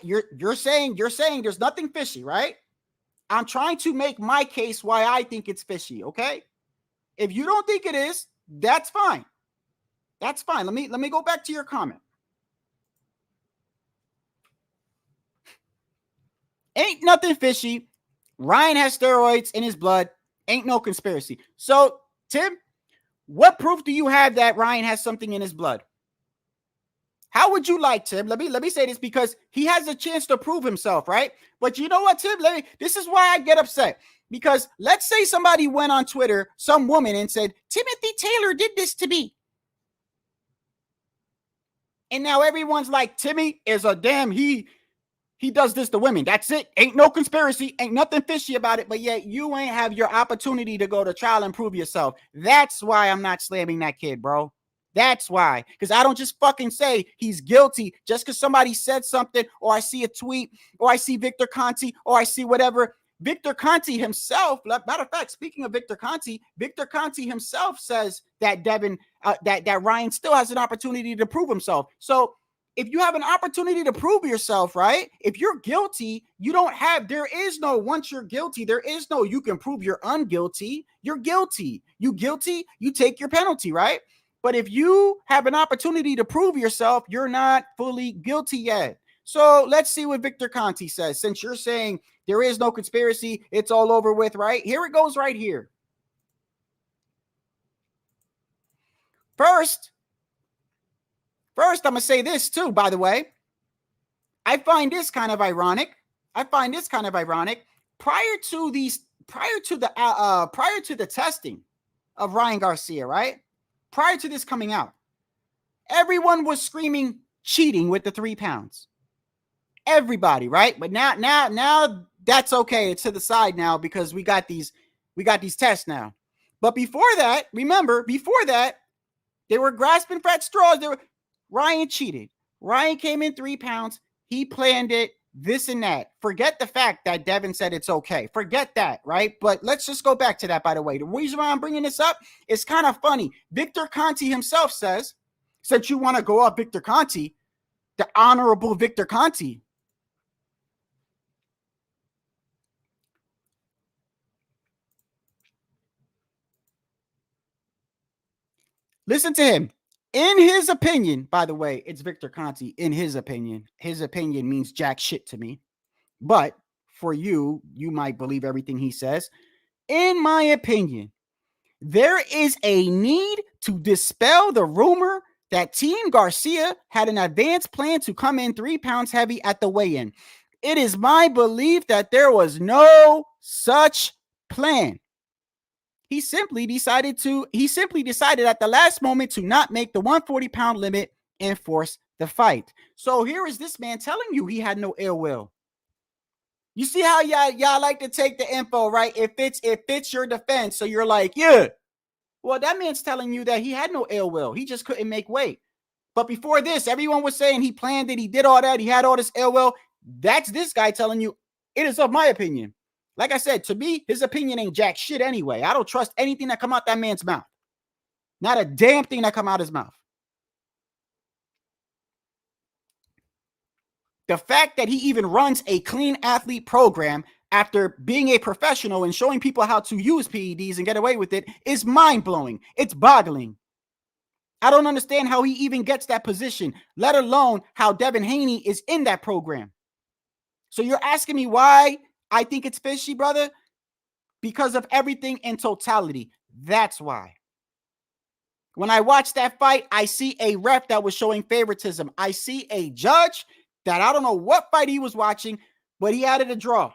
You're saying there's nothing fishy, right? I'm trying to make my case why I think it's fishy, okay? If you don't think it is, that's fine. That's fine. Let me go back to your comment. Ain't nothing fishy. Ryan has steroids in his blood. Ain't no conspiracy. So, Tim, what proof do you have that Ryan has something in his blood? How would you like, Tim? Let me say this because he has a chance to prove himself, right? But you know what, Tim? This is why I get upset. Because let's say somebody went on Twitter, some woman, and said, Timothy Taylor did this to me. And now everyone's like, Timmy is a damn, he does this to women. That's it. Ain't no conspiracy. Ain't nothing fishy about it. But yet you ain't have your opportunity to go to trial and prove yourself. That's why I'm not slamming that kid, bro. That's why. Because I don't just fucking say he's guilty just because somebody said something or I see a tweet or I see Victor Conti or I see whatever. Victor Conti himself, matter of fact, speaking of Victor Conti himself says that Devin, that Ryan still has an opportunity to prove himself. So if you have an opportunity to prove yourself, right? If you're guilty, there is no, once you're guilty, there is no, you can prove you're unguilty. You're guilty. You guilty, you take your penalty, right? But if you have an opportunity to prove yourself, you're not fully guilty yet. So let's see what Victor Conti says. Since you're saying there is no conspiracy, it's all over with, right? Here it goes right here. First, I'm going to say this too, by the way. I find this kind of ironic. Prior to the testing of Ryan Garcia, right? Prior to this coming out, everyone was screaming cheating with the 3 pounds. Everybody, right? But now that's okay. It's to the side now because we got these tests now. But before that, remember, they were grasping for at straws. Ryan cheated. Ryan came in 3 pounds. He planned it, this and that. Forget the fact that Devin said it's okay. Forget that, right? But let's just go back to that, by the way. The reason why I'm bringing this up is kind of funny. Victor Conti himself says, since you want to go up Victor Conti, the honorable Victor Conti, listen to him. In his opinion, by the way, it's Victor Conti. In his opinion means jack shit to me. But for you might believe everything he says. In my opinion, there is a need to dispel the rumor that Team Garcia had an advanced plan to come in 3 pounds heavy at the weigh-in. It is my belief that there was no such plan. He simply decided at the last moment to not make the 140-pound limit and force the fight. So here is this man telling you he had no ill will. You see how y'all like to take the info, right? If it's your defense, so you're like, yeah. Well, that man's telling you that he had no ill will. He just couldn't make weight. But before this, everyone was saying he planned it, he did all that, he had all this ill will. That's this guy telling you, it is of my opinion. Like I said, to me, his opinion ain't jack shit anyway. I don't trust anything that come out that man's mouth. Not a damn thing that come out his mouth. The fact that he even runs a clean athlete program after being a professional and showing people how to use PEDs and get away with it is mind-blowing. It's boggling. I don't understand how he even gets that position, let alone how Devin Haney is in that program. So you're asking me why I think it's fishy, brother? Because of everything in totality. That's why. When I watch that fight, I see a ref that was showing favoritism. I see a judge that I don't know what fight he was watching, but he had it a draw.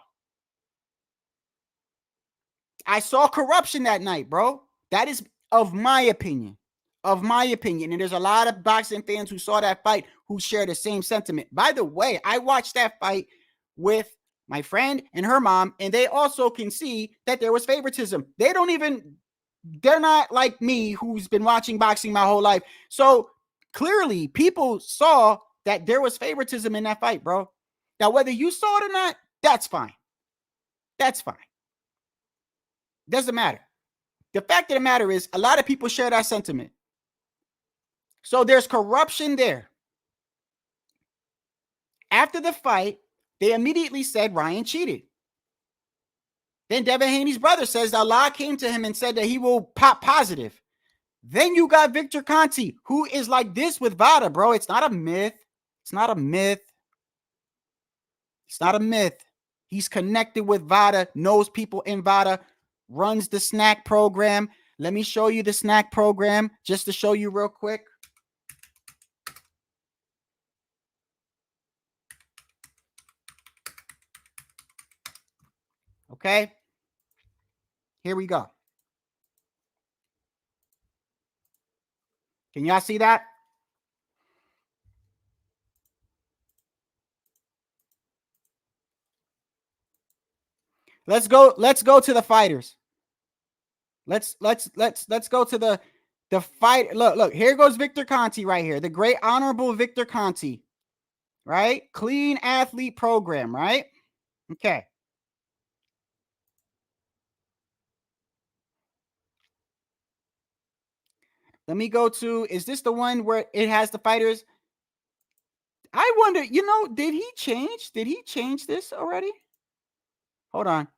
I saw corruption that night, bro. That is of my opinion. Of my opinion. And there's a lot of boxing fans who saw that fight who share the same sentiment. By the way, I watched that fight with my friend and her mom, and they also can see that there was favoritism. They're not like me who's been watching boxing my whole life. So clearly people saw that there was favoritism in that fight, bro. Now, whether you saw it or not, that's fine. That's fine. Doesn't matter. The fact of the matter is a lot of people share that sentiment. So there's corruption there. After the fight, they immediately said Ryan cheated. Then Devin Haney's brother says Allah came to him and said that he will pop positive. Then you got Victor Conti, who is like this with VADA, bro. It's not a myth. It's not a myth. It's not a myth. He's connected with VADA, knows people in VADA, runs the snack program. Let me show you the snack program just to show you real quick. Okay. Here we go. Can y'all see that? Let's go to the fighters. Let's go to the fight. Look, here goes Victor Conti right here. The great honorable Victor Conti. Right? Clean athlete program, right? Okay. Let me go to, is this the one where it has the fighters? I wonder, did he change? Did he change this already? Hold on.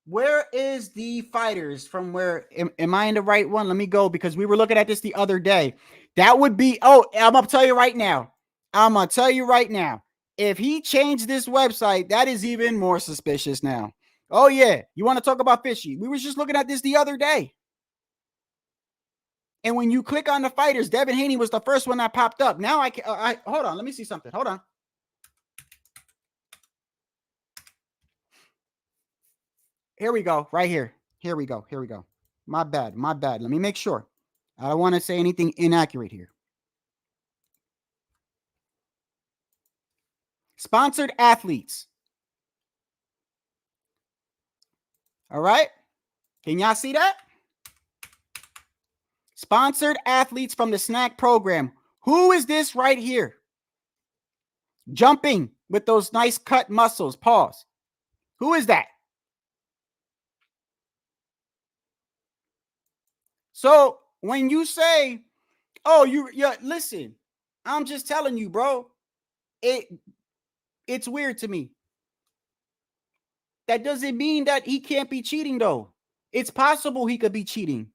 Where is the fighters from where, am I in the right one? Let me go because we were looking at this the other day. That would be, I'm going to tell you right now. If he changed this website, that is even more suspicious now. Oh, yeah. You want to talk about fishy? We were just looking at this the other day. And when you click on the fighters, Devin Haney was the first one that popped up. Now I hold on. Let me see something. Hold on. Here we go. Right here. Here we go. My bad. Let me make sure. I don't want to say anything inaccurate here. Sponsored athletes. All right. Can y'all see that? Sponsored athletes from the snack program. Who is this right here? Jumping with those nice cut muscles. Pause. Who is that? So when you say, oh, listen, I'm just telling you, bro, it's weird to me. That doesn't mean that he can't be cheating, though. It's possible he could be cheating.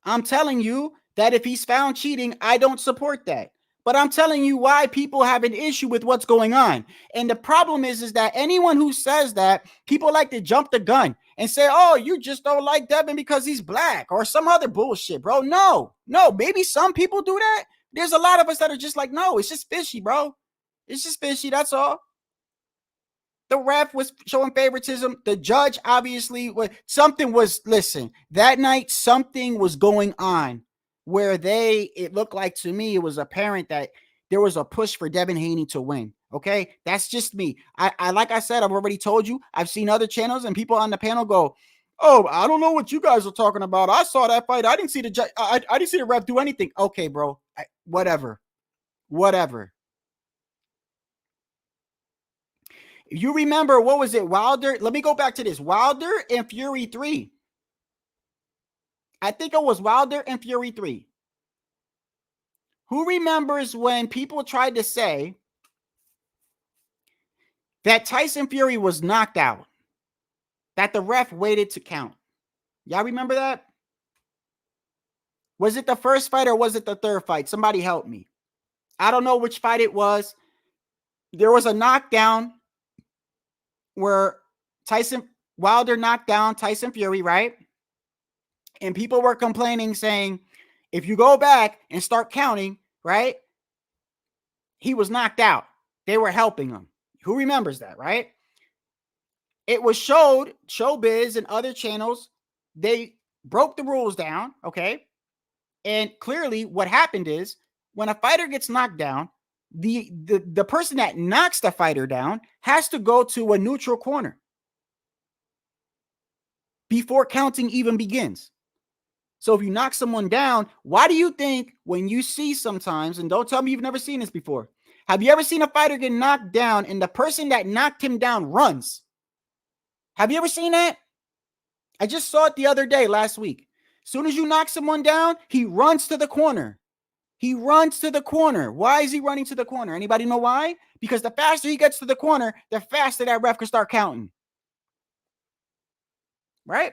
I'm telling you that if he's found cheating, I don't support that. But I'm telling you why people have an issue with what's going on. And the problem is that anyone who says that, people like to jump the gun and say, oh, you just don't like Devin because he's black or some other bullshit, bro. No, maybe some people do that. There's a lot of us that are just like, no, it's just fishy, bro. It's just fishy. That's all. The ref was showing favoritism. The judge, obviously, listen, that night, something was going on where it looked like to me, it was apparent that there was a push for Devin Haney to win. Okay. That's just me. Like I said, I've already told you, I've seen other channels and people on the panel go, oh, I don't know what you guys are talking about. I saw that fight. I didn't see the judge. I didn't see the ref do anything. Okay, bro. Whatever. You remember, what was it? Wilder. Let me go back to this. Wilder and Fury 3. I think it was Wilder and Fury 3. Who remembers when people tried to say that Tyson Fury was knocked out, that the ref waited to count? Y'all remember that? Was it the first fight or was it the third fight? Somebody help me. I don't know which fight it was. There was a knockdown where Wilder knocked down Tyson Fury, right? And people were complaining, saying, if you go back and start counting, right, he was knocked out. They were helping him. Who remembers that, right? It was showed, Showbiz and other channels, they broke the rules down, okay? And clearly what happened is, when a fighter gets knocked down, the person that knocks the fighter down has to go to a neutral corner before counting even begins. So if you knock someone down, why do you think when you see sometimes, and don't tell me you've never seen this before, have you ever seen a fighter get knocked down and the person that knocked him down runs? Have you ever seen that? I just saw it the other day, last week. As soon as you knock someone down, he runs to the corner. He runs to the corner. Why is he running to the corner? Anybody know why? Because the faster he gets to the corner, the faster that ref can start counting. Right?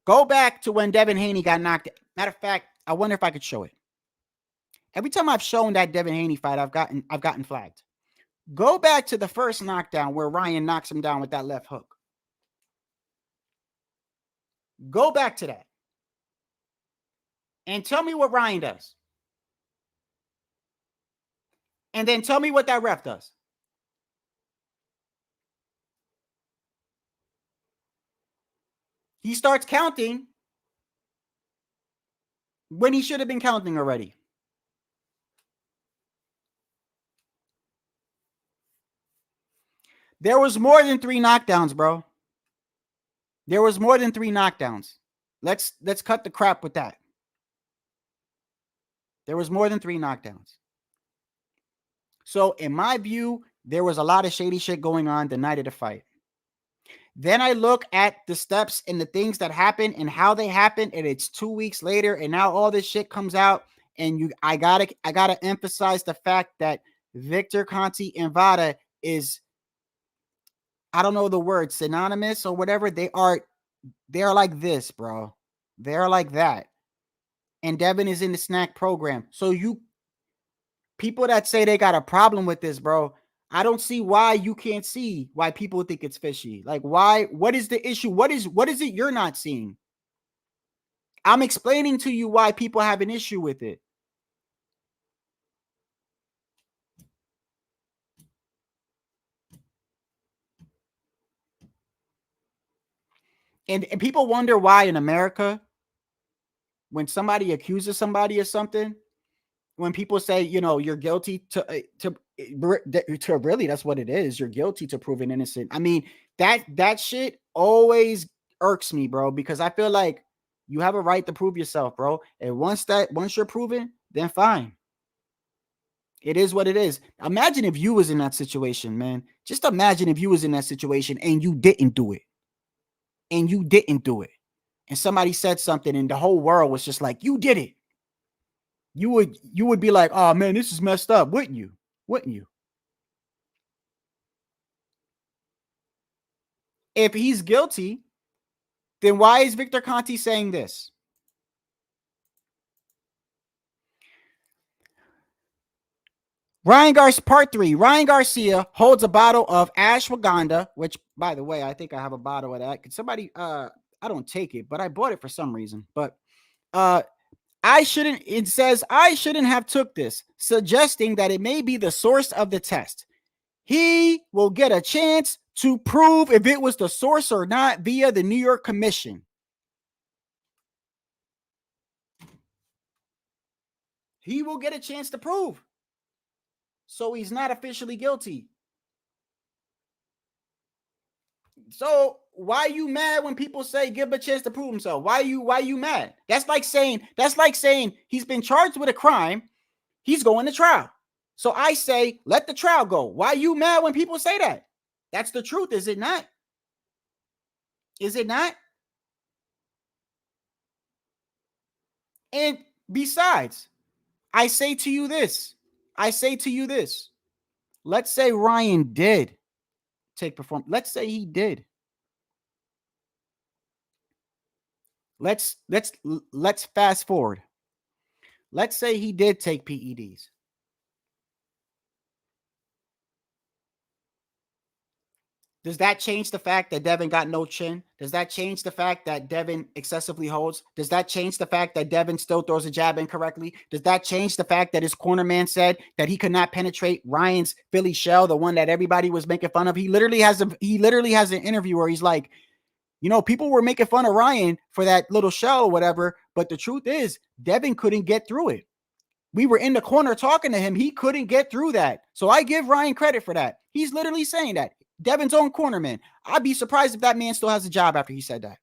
Go back to when Devin Haney got knocked out. Matter of fact, I wonder if I could show it. Every time I've shown that Devin Haney fight, I've gotten flagged. Go back to the first knockdown where Ryan knocks him down with that left hook. Go back to that. And tell me what Ryan does. And then tell me what that ref does. He starts counting when he should have been counting already. There was more than 3 knockdowns, bro. There was more than 3 knockdowns. Let's cut the crap with that. There was more than 3 knockdowns. So in my view, there was a lot of shady shit going on the night of the fight. Then I look at the steps and the things that happened and how they happened, and it's 2 weeks later, and now all this shit comes out. And I gotta emphasize the fact that Victor Conti and Vada is, I don't know the word, synonymous or whatever. They're like this, bro. They're like that. And Devin is in the snack program. So people that say they got a problem with this, bro, I don't see why you can't see why people think it's fishy. Like, why? What is the issue? What is it you're not seeing? I'm explaining to you why people have an issue with it. And people wonder why in America, when somebody accuses somebody of something, when people say, you know, you're guilty to really, that's what it is. You're guilty to proven innocent. I mean, that shit always irks me, bro, because I feel like you have a right to prove yourself, bro. And once you're proven, then fine. It is what it is. Imagine if you was in that situation, man. Just imagine if you was in that situation and you didn't do it. And you didn't do it. And somebody said something and the whole world was just like, you did it. You would be like, oh man, this is messed up, wouldn't you? Wouldn't you? If he's guilty, then why is Victor Conti saying this? Part 3. Ryan Garcia holds a bottle of ashwagandha, which, by the way, I think I have a bottle of that. Could somebody, I don't take it, but I bought it for some reason. But it says I shouldn't have took this, suggesting that it may be the source of the test. He will get a chance to prove if it was the source or not via the New York Commission. He will get a chance to prove. So he's not officially guilty. So why are you mad when people say give him a chance to prove himself? Why are you mad? That's like saying he's been charged with a crime. He's going to trial. So I say, let the trial go. Why are you mad when people say that? That's the truth, is it not? Is it not? And besides, I say to you this. Let's say Ryan did take performance. Let's say he did. Let's fast forward. Let's say he did take PEDs. Does that change the fact that Devin got no chin? Does that change the fact that Devin excessively holds? Does that change the fact that Devin still throws a jab incorrectly? Does that change the fact that his corner man said that he could not penetrate Ryan's Philly shell, the one that everybody was making fun of? He literally has an interview where he's like, you know, people were making fun of Ryan for that little shell or whatever, but the truth is Devin couldn't get through it. We were in the corner talking to him. He couldn't get through that. So I give Ryan credit for that. He's literally saying that. Devin's own cornerman. I'd be surprised if that man still has a job after he said that.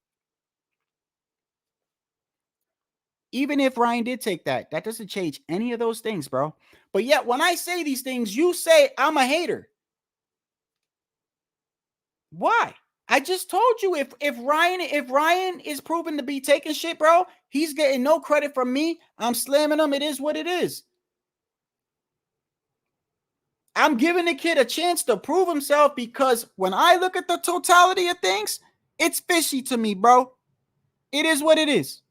Even if Ryan did take that, that doesn't change any of those things, bro. But yet, when I say these things, you say I'm a hater. Why? I just told you if Ryan is proven to be taking shit, bro, he's getting no credit from me. I'm slamming him. It is what it is. I'm giving the kid a chance to prove himself because when I look at the totality of things, it's fishy to me, bro. It is what it is.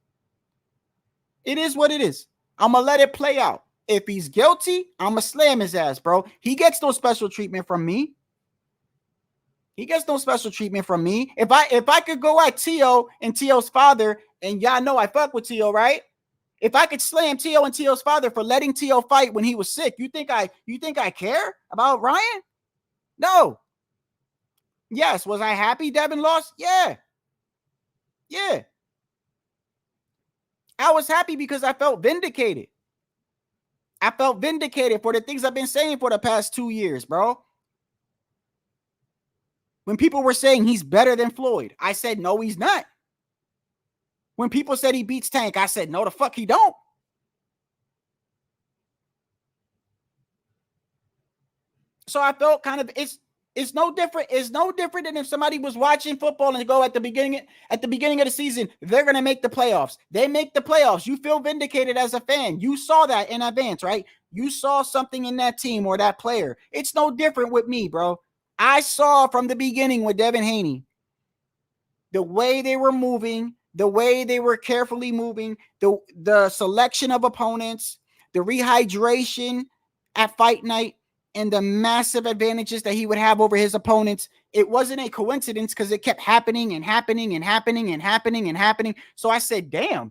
It is what it is. I'm going to let it play out. If he's guilty, I'm going to slam his ass, bro. He gets no special treatment from me. If I could go at T.O. and T.O.'s father, and y'all know I fuck with T.O., right? If I could slam T.O. and T.O.'s father for letting T.O. fight when he was sick, you think I care about Ryan? No. Yes. Was I happy Devin lost? Yeah. I was happy because I felt vindicated. I felt vindicated for the things I've been saying for the past 2 years, bro. When people were saying he's better than Floyd, I said, no, he's not. When people said he beats Tank, I said, no, the fuck he don't. So I felt kind of it's no different. It's no different than if somebody was watching football and go at the beginning of the season, they're gonna make the playoffs. They make the playoffs. You feel vindicated as a fan. You saw that in advance, right? You saw something in that team or that player. It's no different with me, bro. I saw from the beginning with Devin Haney, the way they were moving, the way they were carefully moving, the selection of opponents, the rehydration at fight night, and the massive advantages that he would have over his opponents. It wasn't a coincidence because it kept happening and happening and happening and happening and happening. So I said, damn,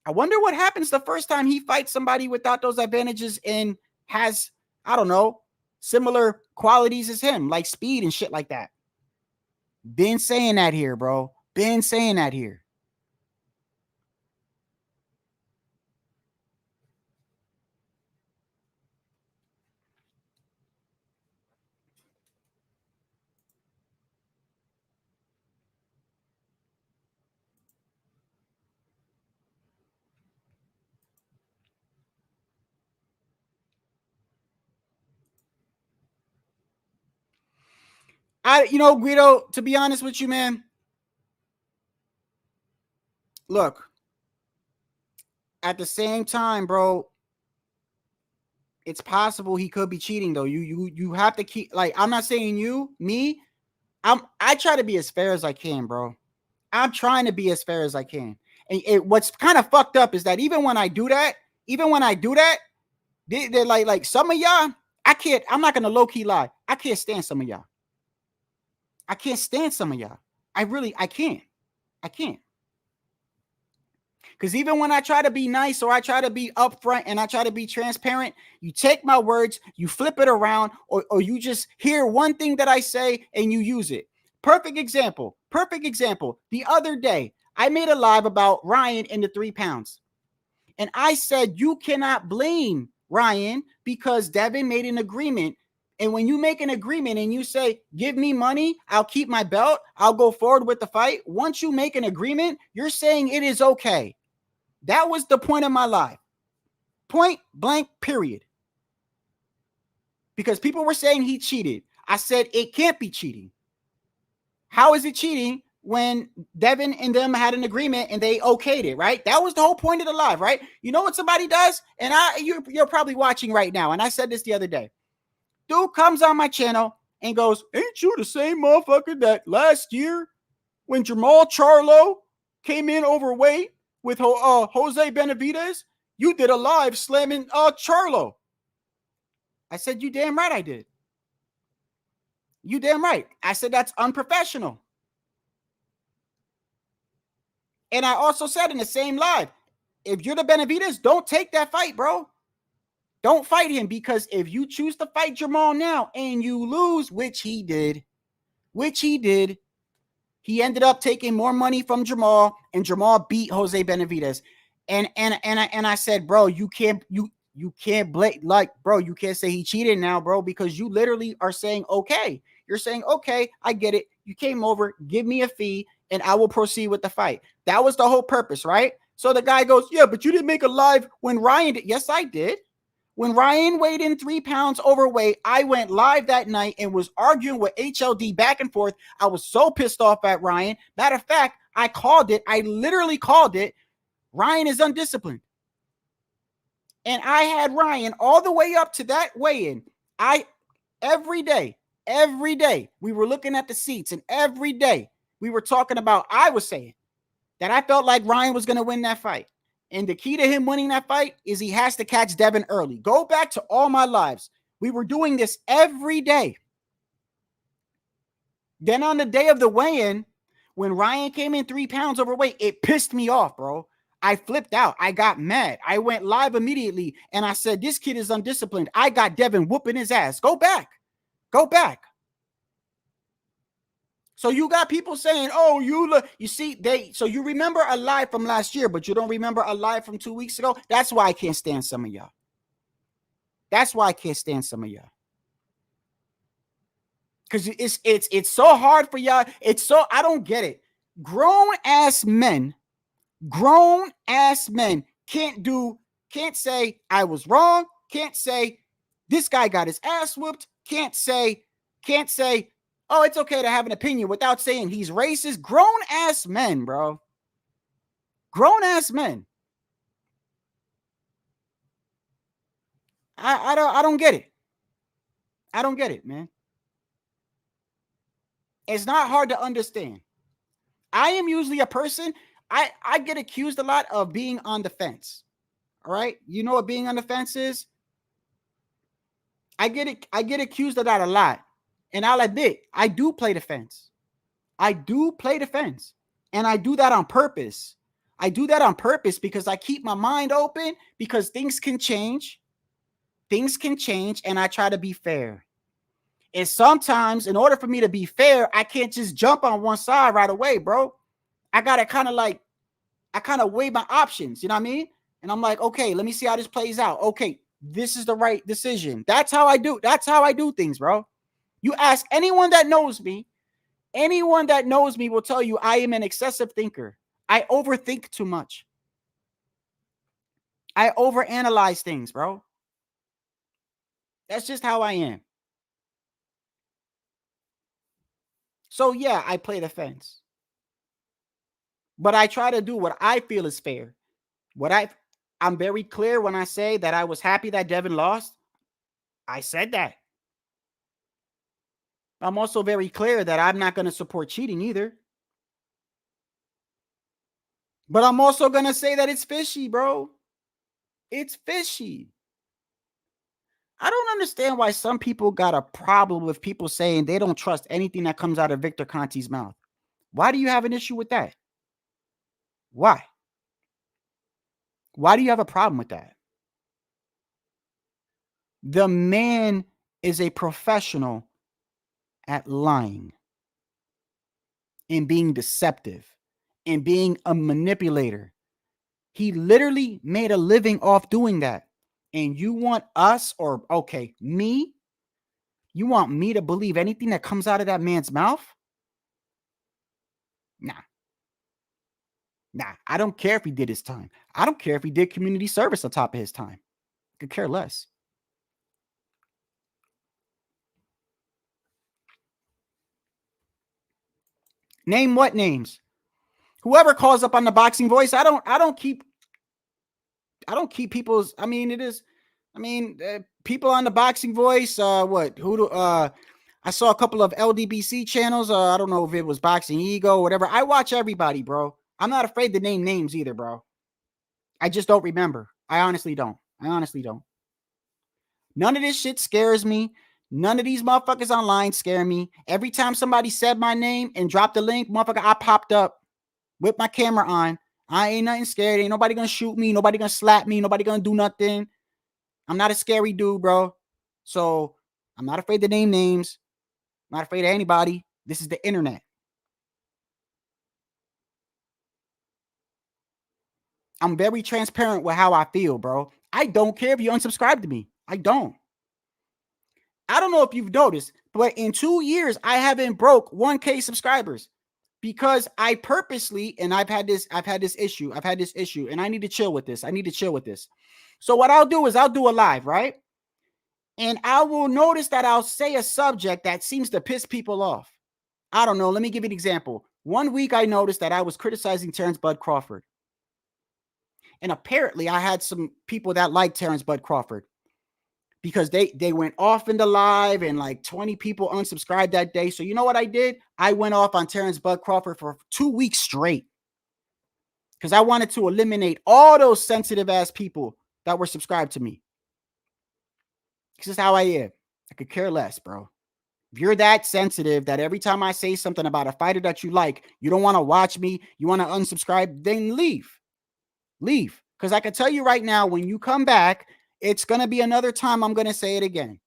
I wonder what happens the first time he fights somebody without those advantages and has, I don't know, similar qualities as him, like speed and shit like that. Been saying that here, bro. Been saying that here. Guido, to be honest with you, man, look, at the same time, bro, it's possible he could be cheating though. You have to keep, like, I'm not saying me. I try to be as fair as I can, bro. I'm trying to be as fair as I can. And what's kind of fucked up is that even when I do that, they're like some of y'all, I'm not gonna low key lie. I can't stand some of y'all. I can't stand some of y'all. I can't. Because even when I try to be nice or I try to be upfront and I try to be transparent, you take my words, you flip it around, or you just hear one thing that I say and you use it. Perfect example. The other day, I made a live about Ryan and the 3 pounds. And I said, you cannot blame Ryan because Devin made an agreement And when you make an agreement and you say, give me money, I'll keep my belt, I'll go forward with the fight. Once you make an agreement, you're saying it is okay. That was the point of my life. Point blank, period. Because people were saying he cheated. I said it can't be cheating. How is it cheating when Devin and them had an agreement and they okayed it, right? That was the whole point of the live, right? You know what somebody does? And you're probably watching right now. And I said this the other day. Dude comes on my channel and goes, ain't you the same motherfucker that last year when Jamal Charlo came in overweight with Jose Benavidez, you did a live slamming Charlo. I said, you damn right I did. You damn right. I said, that's unprofessional. And I also said in the same live, if you're the Benavidez, don't take that fight, bro. Don't fight him, because if you choose to fight Jamal now and you lose, which he did, he ended up taking more money from Jamal, and Jamal beat Jose Benavidez. And I said, bro, you can't blame, like, bro, you can't say he cheated now, bro, because you literally are saying, okay, you're saying, okay, I get it. You came over, give me a fee, and I will proceed with the fight. That was the whole purpose, right? So the guy goes, yeah, but you didn't make a live when Ryan did. Yes, I did. When Ryan weighed in 3 pounds overweight, I went live that night and was arguing with HLD back and forth. I was so pissed off at Ryan. Matter of fact, I called it. I literally called it. Ryan is undisciplined. And I had Ryan all the way up to that weigh-in. Every day, we were looking at the seats, and every day we were talking about, I was saying that I felt like Ryan was going to win that fight. And the key to him winning that fight is he has to catch Devin early. Go back to all my lives. We were doing this every day. Then on the day of the weigh-in, when Ryan came in 3 pounds overweight, it pissed me off, bro. I flipped out. I got mad. I went live immediately, and I said, this kid is undisciplined. I got Devin whooping his ass. Go back. Go back. So you got people saying, oh, you see, so you remember a live from last year, but you don't remember a live from 2 weeks ago. That's why I can't stand some of y'all. That's why I can't stand some of y'all. Because it's so hard for y'all. I don't get it. Grown ass men can't say I was wrong. Can't say this guy got his ass whooped. Can't say, oh, it's okay to have an opinion without saying he's racist. Grown ass men, bro. Grown ass men. I don't get it. I don't get it, man. It's not hard to understand. I am usually a person, I get accused a lot of being on the fence. All right? You know what being on the fence is? I get accused of that a lot. And I'll admit, I do play the fence. I do play the fence. And I do that on purpose. I do that on purpose because I keep my mind open, because things can change. Things can change, and I try to be fair. And sometimes, in order for me to be fair, I can't just jump on one side right away, bro. I got to kind of weigh my options, you know what I mean? And I'm like, okay, let me see how this plays out. Okay, this is the right decision. That's how I do things, bro. You ask anyone that knows me will tell you I am an excessive thinker. I overthink too much. I overanalyze things, bro. That's just how I am. So yeah, I play the fence. But I try to do what I feel is fair. I'm very clear when I say that I was happy that Devin lost. I said that. I'm also very clear that I'm not going to support cheating either. But I'm also going to say that it's fishy, bro. It's fishy. I don't understand why some people got a problem with people saying they don't trust anything that comes out of Victor Conti's mouth. Why do you have an issue with that? Why? Why do you have a problem with that? The man is a professional at lying and being deceptive and being a manipulator. He literally made a living off doing that. And you want us, or okay, me, You want me to believe anything that comes out of that man's mouth? Nah. Nah, I don't care if he did his time. I don't care if he did community service on top of his time. I could care less. Name what names? Whoever calls up on the Boxing Voice, I don't keep people's, people on the Boxing Voice, I saw a couple of LDBC channels. I don't know if it was Boxing Ego or whatever. I watch everybody, bro. I'm not afraid to name names either, bro. I just don't remember. I honestly don't. None of this shit scares me. None of these motherfuckers online scare me. Every time somebody said my name and dropped the link, motherfucker, I popped up with my camera on. I ain't nothing scared. Ain't nobody gonna shoot me. Nobody gonna slap me. Nobody gonna do nothing. I'm not a scary dude, bro. So I'm not afraid to name names. I'm not afraid of anybody. This is the internet. I'm very transparent with how I feel, bro. I don't care if you unsubscribe to me. I don't know if you've noticed, but in 2 years, I haven't broke 1K subscribers because I purposely, and I've had this issue, and I need to chill with this. So what I'll do is I'll do a live, right? And I will notice that I'll say a subject that seems to piss people off. I don't know. Let me give you an example. One week I noticed that I was criticizing Terrence Bud Crawford. And apparently I had some people that liked Terrence Bud Crawford because they went off in the live and like 20 people unsubscribed that day. So you know what I did? I went off on Terrence Bud Crawford for 2 weeks straight because I wanted to eliminate all those sensitive ass people that were subscribed to me. This is how I am. I could care less, bro. If you're that sensitive that every time I say something about a fighter that you like, you don't want to watch me, you want to unsubscribe, then leave. Leave. Because I can tell you right now, when you come back, it's going to be another time I'm going to say it again.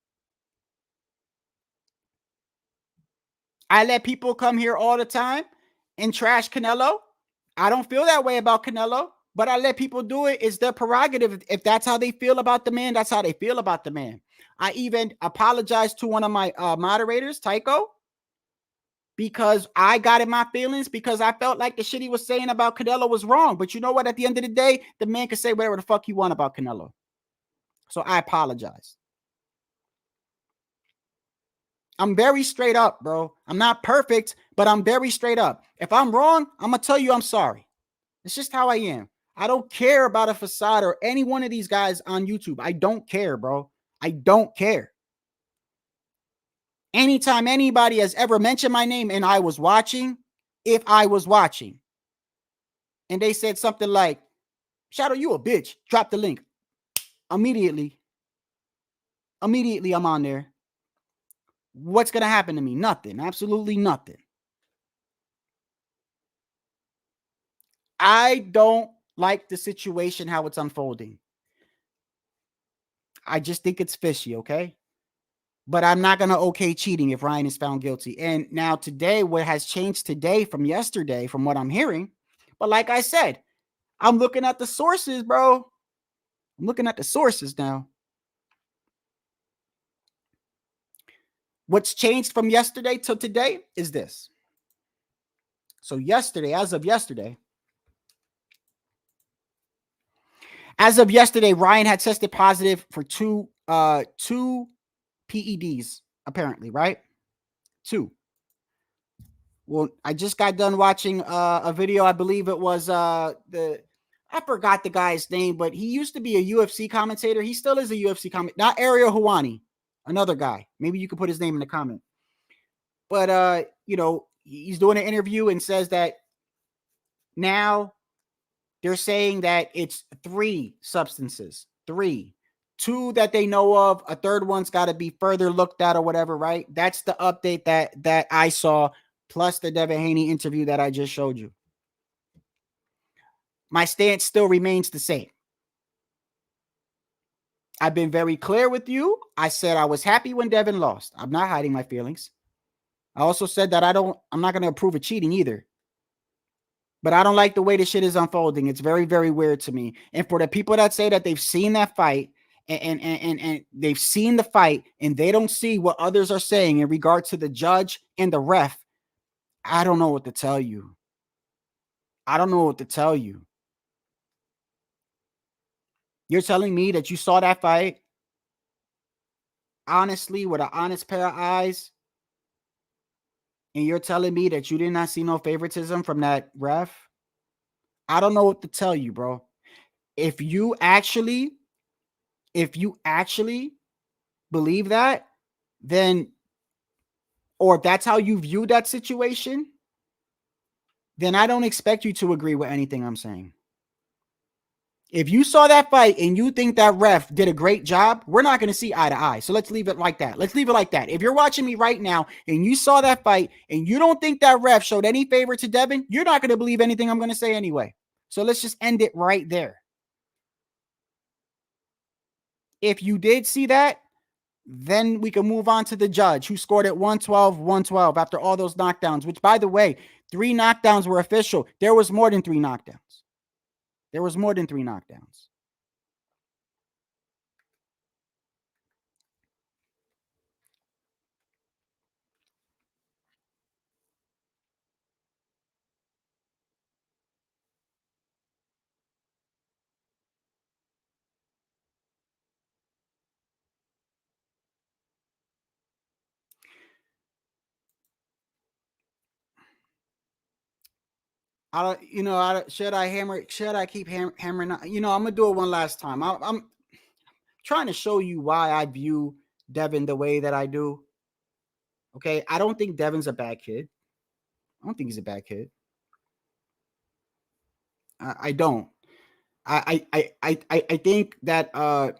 I let people come here all the time and trash Canelo. I don't feel that way about Canelo, but I let people do it. It's their prerogative. If that's how they feel about the man, that's how they feel about the man. I even apologized to one of my moderators, Tycho, because I got in my feelings because I felt like the shit he was saying about Canelo was wrong. But you know what? At the end of the day, the man can say whatever the fuck he want about Canelo. So I apologize. I'm very straight up, bro. I'm not perfect, but I'm very straight up. If I'm wrong, I'm going to tell you I'm sorry. It's just how I am. I don't care about a facade or any one of these guys on YouTube. I don't care, bro. I don't care. Anytime anybody has ever mentioned my name and I was watching, if I was watching, and they said something like, Shadow, you a bitch, drop the link. Immediately, I'm on there. What's going to happen to me? Nothing. Absolutely nothing. I don't like the situation, how it's unfolding. I just think it's fishy, okay? But I'm not going to okay cheating if Ryan is found guilty. And now today, what has changed today from yesterday, from what I'm hearing, but like I said, I'm looking at the sources, bro. I'm looking at the sources now. What's changed from yesterday till today is this. So yesterday, as of yesterday, Ryan had tested positive for two PEDs, apparently, right? 2. Well, I just got done watching a video. I believe it was I forgot the guy's name, but he used to be a UFC commentator. He still is a UFC commentator. Not Ariel Helwani, another guy. Maybe you could put his name in the comment. But he's doing an interview and says that now they're saying that it's 3 substances. 3. 2 that they know of. A third one's got to be further looked at or whatever, right? That's the update that I saw, plus the Devin Haney interview that I just showed you. My stance still remains the same. I've been very clear with you. I said I was happy when Devin lost. I'm not hiding my feelings. I also said that I'm not going to approve of cheating either. But I don't like the way this shit is unfolding. It's very, very weird to me. And for the people that say that they've seen that fight and they've seen the fight and they don't see what others are saying in regard to the judge and the ref, I don't know what to tell you. I don't know what to tell you. You're telling me that you saw that fight honestly with an honest pair of eyes, and you're telling me that you did not see no favoritism from that ref? I don't know what to tell you, bro. If you actually believe that, then, or if that's how you view that situation, then I don't expect you to agree with anything I'm saying. If you saw that fight and you think that ref did a great job, we're not going to see eye to eye. So let's leave it like that. Let's leave it like that. If you're watching me right now and you saw that fight and you don't think that ref showed any favor to Devin, you're not going to believe anything I'm going to say anyway. So let's just end it right there. If you did see that, then we can move on to the judge who scored it 112 after all those knockdowns, which, by the way, 3 knockdowns were official. There was more than 3 knockdowns. There was more than 3 knockdowns. Should I keep hammering? I'm gonna do it one last time. I'm trying to show you why I view Devin the way that I do. Okay, I don't think Devin's a bad kid. I don't think he's a bad kid. I don't. I think that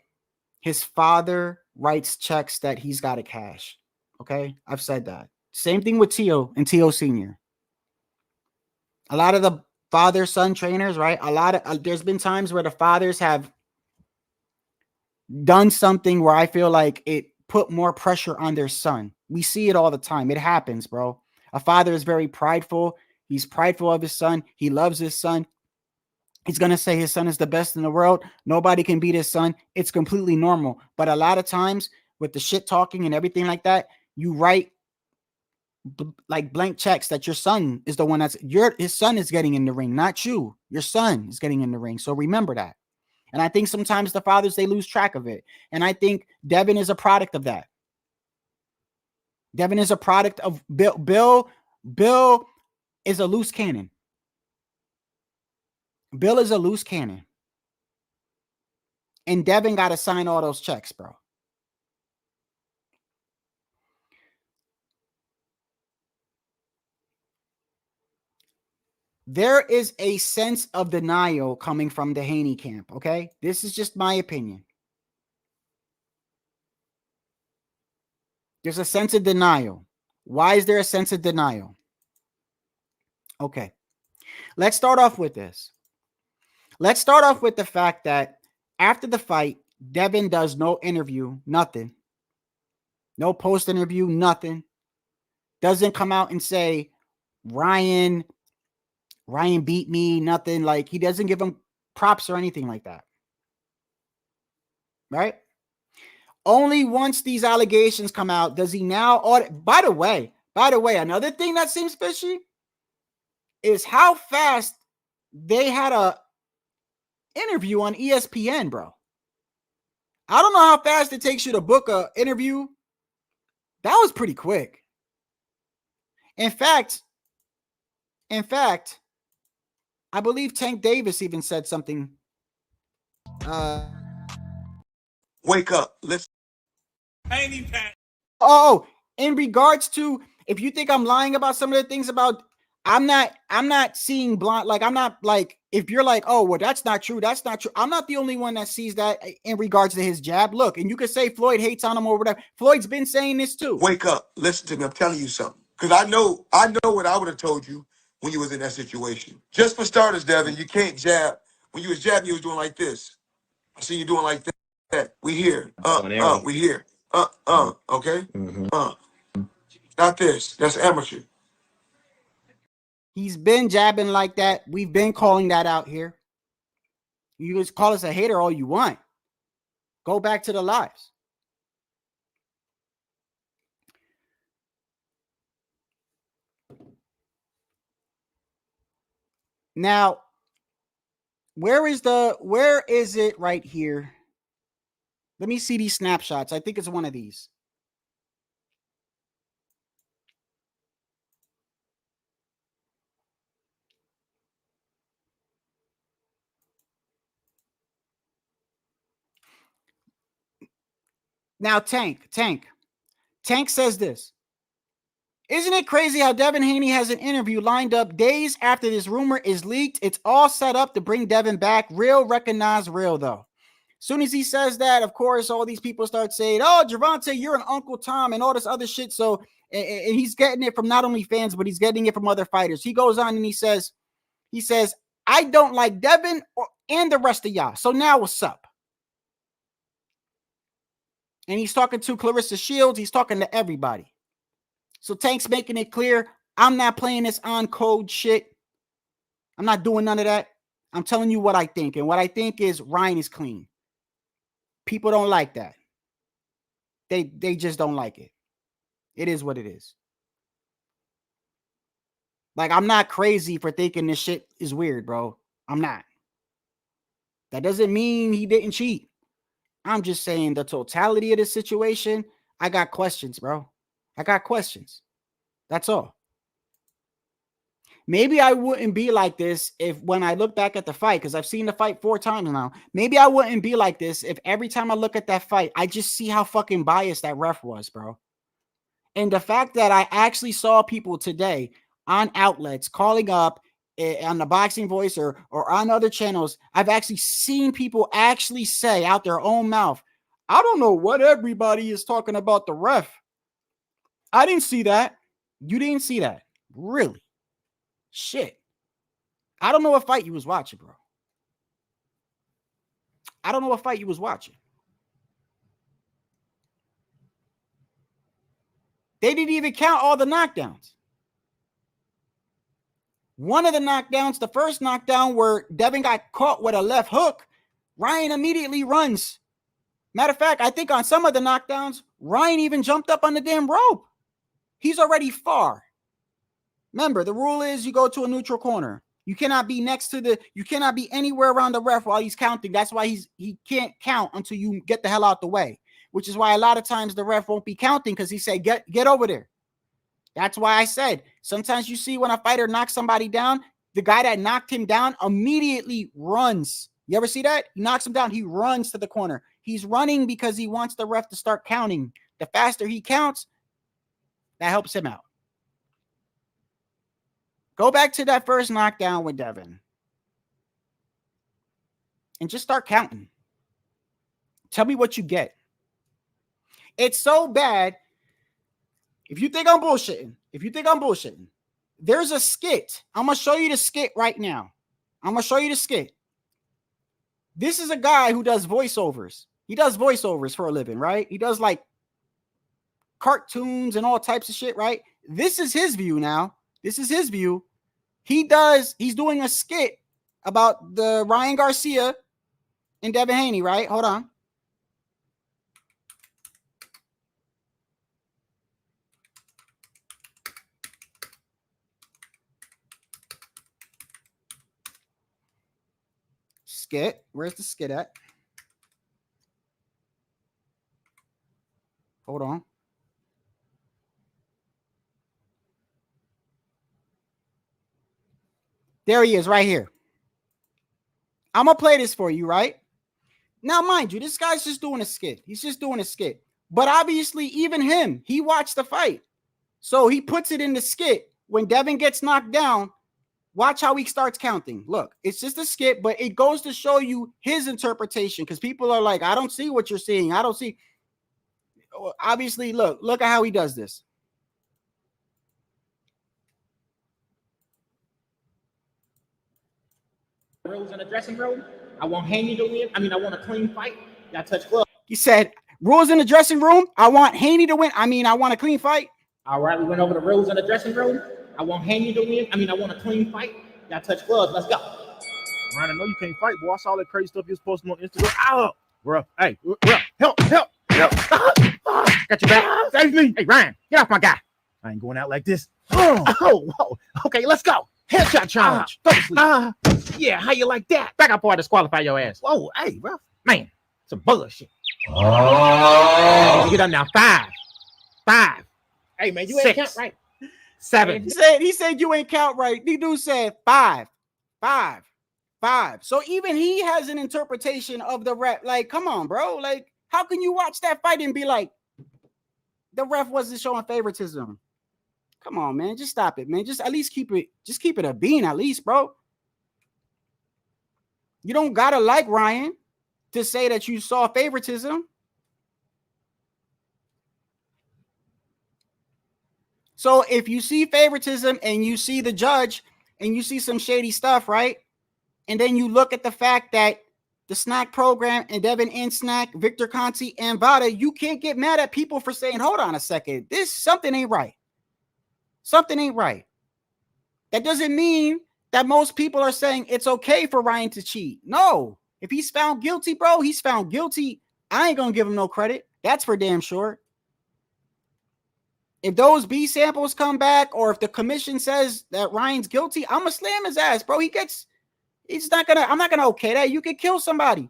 his father writes checks that he's got to cash. Okay, I've said that. Same thing with Tio and Tio Senior. A lot of the father-son trainers, right? There's been times where the fathers have done something where I feel like it put more pressure on their son. We see it all the time. It happens, bro. A father is very prideful. He's prideful of his son. He loves his son. He's going to say his son is the best in the world. Nobody can beat his son. It's completely normal. But a lot of times with the shit talking and everything like that, you write like blank checks that your son is the one his son is getting in the ring, not you. Your son is getting in the ring. So remember that. And I think sometimes the fathers, they lose track of it. And I think Devin is a product of that. Devin is a product of Bill is a loose cannon. Bill is a loose cannon. And Devin got to sign all those checks, bro. There is a sense of denial coming from the Haney camp, okay? This is just my opinion. There's a sense of denial. Why is there a sense of denial? Okay. Let's start off with this. Let's start off with the fact that after the fight, Devin does no interview, nothing. No post-interview, nothing. Doesn't come out and say, Ryan beat me, nothing. Like, he doesn't give him props or anything like that. Right? Only once these allegations come out does he now audit. By the way, another thing that seems fishy is how fast they had a interview on ESPN, bro. I don't know how fast it takes you to book a interview. That was pretty quick. In fact, I believe Tank Davis even said something. Wake up. Let's. Oh, in regards to, if you think I'm lying about some of the things about, I'm not seeing blind. Like, I'm not like, if you're like, oh, well, that's not true. That's not true. I'm not the only one that sees that in regards to his jab. Look, and you could say Floyd hates on him or whatever. Floyd's been saying this too. Wake up. Listen to me. I'm telling you something. Because I know what I would have told you when you was in that situation. Just for starters, Devin, you can't jab. When you was jabbing, you was doing like this. I see you doing like that. We here. We here. Okay? Not this. That's amateur. He's been jabbing like that. We've been calling that out here. You just call us a hater all you want. Go back to the lives. Now, where is it right here? Let me see these snapshots. I think it's one of these. Now, Tank says this. Isn't it crazy how Devin Haney has an interview lined up days after this rumor is leaked? It's all set up to bring Devin back. Real recognize real, though. As soon as he says that, of course, all these people start saying, oh, Gervonta, you're an Uncle Tom and all this other shit. So, and he's getting it from not only fans, but he's getting it from other fighters. He goes on and he says, I don't like Devin and the rest of y'all. So now what's up? And he's talking to Clarissa Shields. He's talking to everybody. So Tank's making it clear, I'm not playing this on code shit. I'm not doing none of that. I'm telling you what I think. And what I think is Ryan is clean. People don't like that. They just don't like it. It is what it is. Like, I'm not crazy for thinking this shit is weird, bro. I'm not. That doesn't mean he didn't cheat. I'm just saying the totality of the situation, I got questions, bro. I got questions. That's all. Maybe I wouldn't be like this if when I look back at the fight, because I've seen the fight 4 times now. Maybe I wouldn't be like this if every time I look at that fight, I just see how fucking biased that ref was, bro. And the fact that I actually saw people today on outlets calling up on the Boxing Voice or on other channels, I've actually seen people actually say out their own mouth, I don't know what everybody is talking about the ref. I didn't see that. You didn't see that. Really? Shit. I don't know what fight you was watching, bro. I don't know what fight you was watching. They didn't even count all the knockdowns. One of the knockdowns, the first knockdown where Devin got caught with a left hook, Ryan immediately runs. Matter of fact, I think on some of the knockdowns, Ryan even jumped up on the damn rope. He's already far. Remember, the rule is you go to a neutral corner. You cannot be you cannot be anywhere around the ref while he's counting. That's why he can't count until you get the hell out the way, which is why a lot of times the ref won't be counting because he said, get over there. That's why I said, sometimes you see when a fighter knocks somebody down, the guy that knocked him down immediately runs. You ever see that? He knocks him down. He runs to the corner. He's running because he wants the ref to start counting. The faster he counts, that helps him out. Go back to that first knockdown with Devin and just start counting. Tell me what you get. It's so bad. If you think I'm bullshitting, there's a skit. I'm going to show you the skit right now. This is a guy who does voiceovers. He does voiceovers for a living, right? He does like cartoons and all types of shit, right? This is his view now. He's doing a skit about the Ryan Garcia and Devin Haney, right? Hold on. Skit. Where's the skit at? Hold on. There he is right here. I'm going to play this for you, right? Now, mind you, this guy's just doing a skit. He's just doing a skit. But obviously, even him, he watched the fight. So he puts it in the skit. When Devin gets knocked down, watch how he starts counting. Look, it's just a skit, but it goes to show you his interpretation because people are like, I don't see what you're seeing. I don't see. Obviously, look at how he does this. Rules in the dressing room. I want Haney to win. I want a clean fight. Got touch gloves. He said, rules in the dressing room. I want Haney to win. I want a clean fight. All right, we went over the rules in the dressing room. I want Haney to win. I want a clean fight. Got touch gloves. Let's go. Ryan, I know you can't fight, boy. I saw all that crazy stuff you're posting on Instagram. Ow! bro. Hey, bro, help. Got your back. Save me. Hey, Ryan, get off my guy. I ain't going out like this. Oh, whoa. Okay, let's go. Headshot challenge. Go to sleep. Yeah, how you like that? Back up before I disqualify your ass. Whoa, hey, bro. Man, some bullshit. You get up now. 5. Hey, man, you ain't count right. 7. He said you ain't count right. The dude said 5. So even he has an interpretation of the ref. Like, come on, bro. Like, how can you watch that fight and be like, the ref wasn't showing favoritism? Come on, man. Just stop it, man. Just at least keep it a bean, at least, bro. You don't gotta like Ryan to say that you saw favoritism. So if you see favoritism and you see the judge and you see some shady stuff, right? And then you look at the fact that the snack program and Devin and Snack, Victor Conti and Vada, you can't get mad at people for saying, hold on a second, something ain't right. Something ain't right. That doesn't mean that most people are saying it's okay for Ryan to cheat. No, if he's found guilty, bro, he's found guilty. I ain't gonna give him no credit. That's for damn sure. If those B samples come back, or if the commission says that Ryan's guilty, I'm gonna slam his ass, bro. I'm not gonna okay that. You could kill somebody.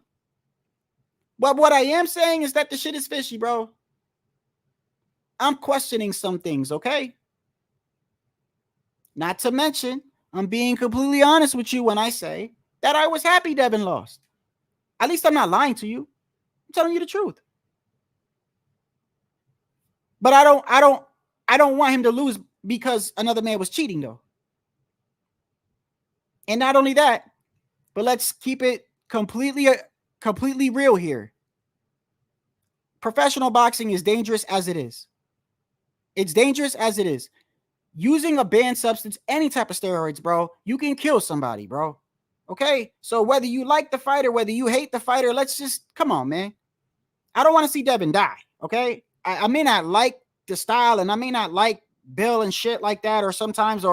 But what I am saying is that the shit is fishy, bro. I'm questioning some things, okay? Not to mention, I'm being completely honest with you when I say that I was happy Devin lost. At least I'm not lying to you. I'm telling you the truth. But I don't want him to lose because another man was cheating, though. And not only that, but let's keep it completely real here. Professional boxing is dangerous as it is. It's dangerous as it is. Using a banned substance, any type of steroids, bro, you can kill somebody, bro. Okay? So whether you like the fighter, whether you hate the fighter, come on, man. I don't want to see Devin die, okay? I may not like the style, and I may not like Bill and shit like that, or sometimes,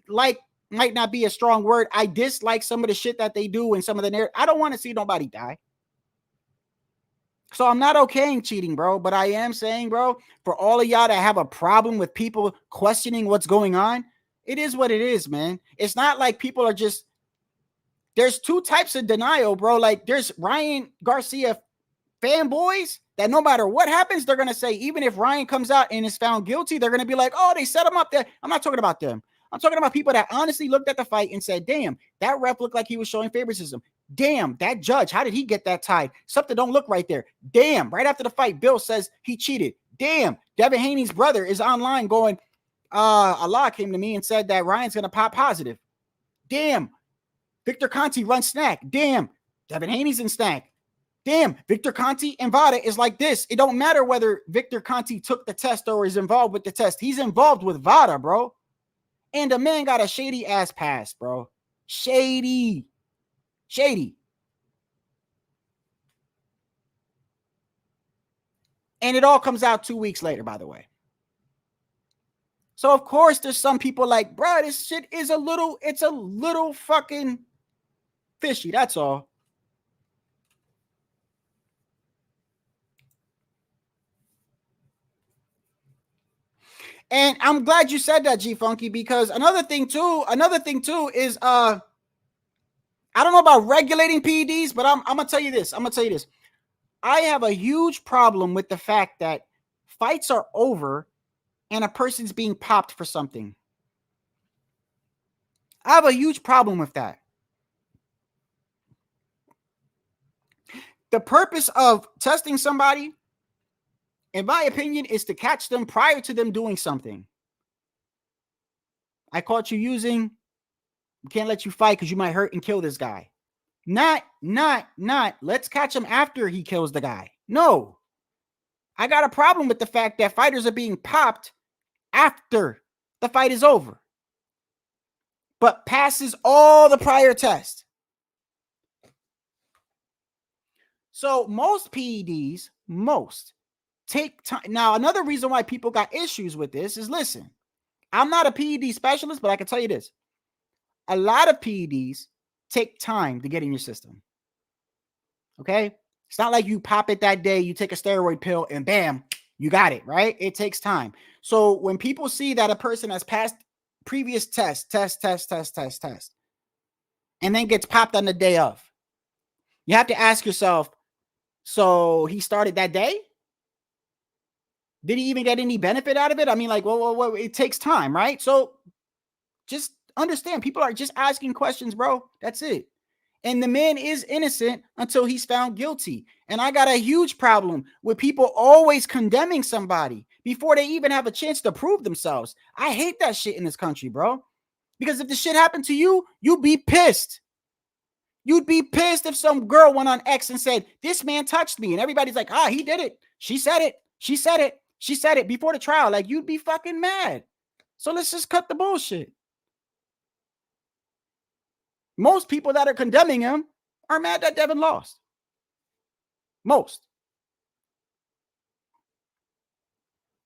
like might not be a strong word. I dislike some of the shit that they do and some of the narrative. I don't want to see nobody die. So I'm not okaying cheating, bro, but I am saying, bro, for all of y'all that have a problem with people questioning what's going on, it is what it is, man. It's not like people are just, there's two types of denial, bro. Like there's Ryan Garcia fanboys that no matter what happens, they're going to say, even if Ryan comes out and is found guilty, they're going to be like, oh, they set him up there. I'm not talking about them. I'm talking about people that honestly looked at the fight and said, damn, that ref looked like he was showing favoritism. Damn, that judge, how did he get that tied? Something don't look right there. Damn, right after the fight, Bill says he cheated. Damn, Devin Haney's brother is online going, Allah came to me and said that Ryan's going to pop positive. Damn, Victor Conti runs Snack. Damn, Devin Haney's in Snack. Damn, Victor Conti and Vada is like this. It don't matter whether Victor Conti took the test or is involved with the test. He's involved with Vada, bro. And the man got a shady ass pass, bro. Shady. And it all comes out 2 weeks later, by the way. So, of course, there's some people like, bro, this shit is a little fucking fishy. That's all. And I'm glad you said that, G Funky, because another thing too is I don't know about regulating PEDs, but I'm gonna tell you this. I have a huge problem with the fact that fights are over and a person's being popped for something. I have a huge problem with that. The purpose of testing somebody, in my opinion, is to catch them prior to them doing something. I caught you using, we can't let you fight because you might hurt and kill this guy. Not, let's catch him after he kills the guy. No. I got a problem with the fact that fighters are being popped after the fight is over, but passes all the prior tests. So most PEDs, take time. Now, another reason why people got issues with this is, listen, I'm not a PED specialist, but I can tell you this. A lot of PEDs take time to get in your system. Okay? It's not like you pop it that day, you take a steroid pill, and bam, you got it, right? It takes time. So when people see that a person has passed previous test, and then gets popped on the day of, you have to ask yourself, so he started that day? Did he even get any benefit out of it? I mean, like, well, it takes time, right? So just understand, people are just asking questions, bro. That's it. And the man is innocent until he's found guilty. And I got a huge problem with people always condemning somebody before they even have a chance to prove themselves. I hate that shit in this country, bro. Because if the shit happened to you, you'd be pissed. You'd be pissed if some girl went on X and said, this man touched me. And everybody's like, he did it. She said it. She said it. She said it before the trial. Like, you'd be fucking mad. So let's just cut the bullshit. Most people that are condemning him are mad that Devin lost. Most.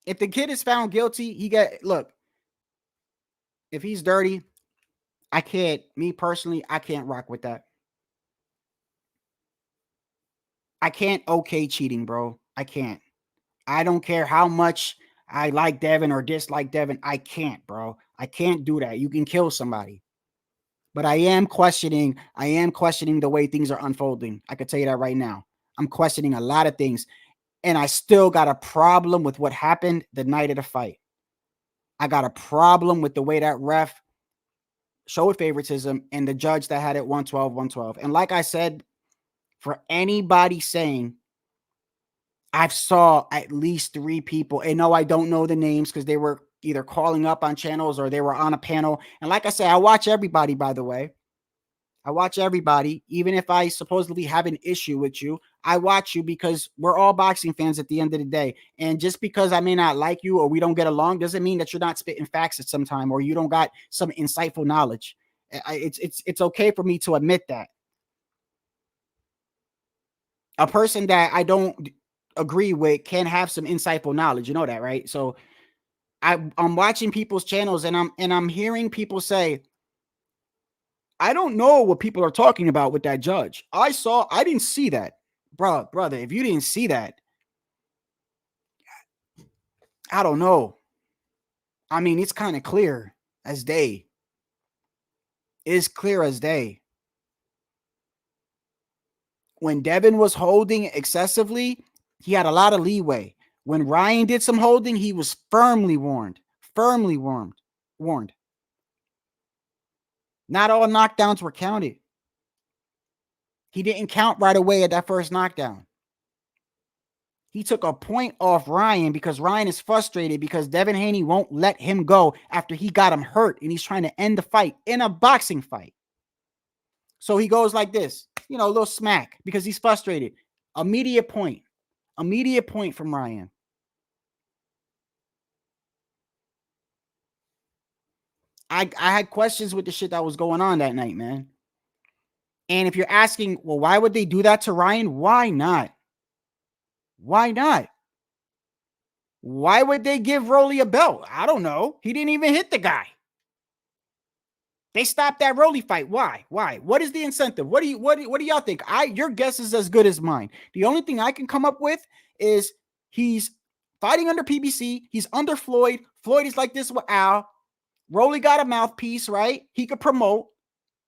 If the kid is found guilty, look, if he's dirty, me personally, I can't rock with that. I can't okay cheating, bro. I can't. I don't care how much I like Devin or dislike Devin. I can't, bro. I can't do that. You can kill somebody. But I am questioning the way things are unfolding. I could tell you that right now. I'm questioning a lot of things. And I still got a problem with what happened the night of the fight. I got a problem with the way that ref showed favoritism and the judge that had it 112. And like I said, for anybody saying I've saw at least 3 people, and no, I don't know the names because they were either calling up on channels or they were on a panel. And like I said, I watch everybody, by the way. I watch everybody. Even if I supposedly have an issue with you, I watch you because we're all boxing fans at the end of the day. And just because I may not like you or we don't get along doesn't mean that you're not spitting facts at some time or you don't got some insightful knowledge. It's okay for me to admit that. A person that I don't agree with can have some insightful knowledge. You know that, right? So I'm watching people's channels and I'm hearing people say, I don't know what people are talking about with that judge. I didn't see that. Brother, if you didn't see that, I don't know. I mean, it's kind of clear as day. It's clear as day. When Devin was holding excessively, he had a lot of leeway. When Ryan did some holding, he was firmly warned. Warned. Not all knockdowns were counted. He didn't count right away at that first knockdown. He took a point off Ryan because Ryan is frustrated because Devin Haney won't let him go after he got him hurt and he's trying to end the fight in a boxing fight. So he goes like this, a little smack because he's frustrated. Immediate point from Ryan. I had questions with the shit that was going on that night, man. And if you're asking, well, why would they do that to Ryan? Why not? Why not? Why would they give Rolly a belt? I don't know. He didn't even hit the guy. They stopped that Rolly fight. Why? What is the incentive? What do y'all think? Your guess is as good as mine. The only thing I can come up with is he's fighting under PBC. He's under Floyd. Floyd is like this with Al. Rolly got a mouthpiece, right? He could promote,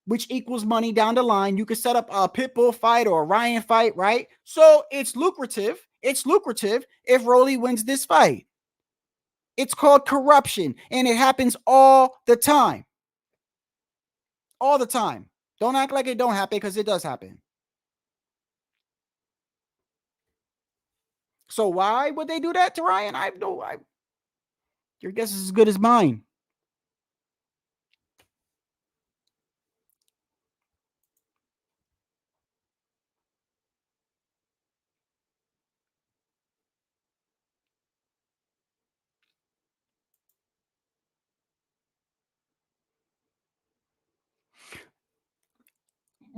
which equals money down the line. You could set up a Pitbull fight or a Ryan fight, right? So it's lucrative. It's lucrative if Rolly wins this fight. It's called corruption, and it happens all the time. All the time. Don't act like it don't happen because it does happen. So why would they do that to Ryan? Your guess is as good as mine.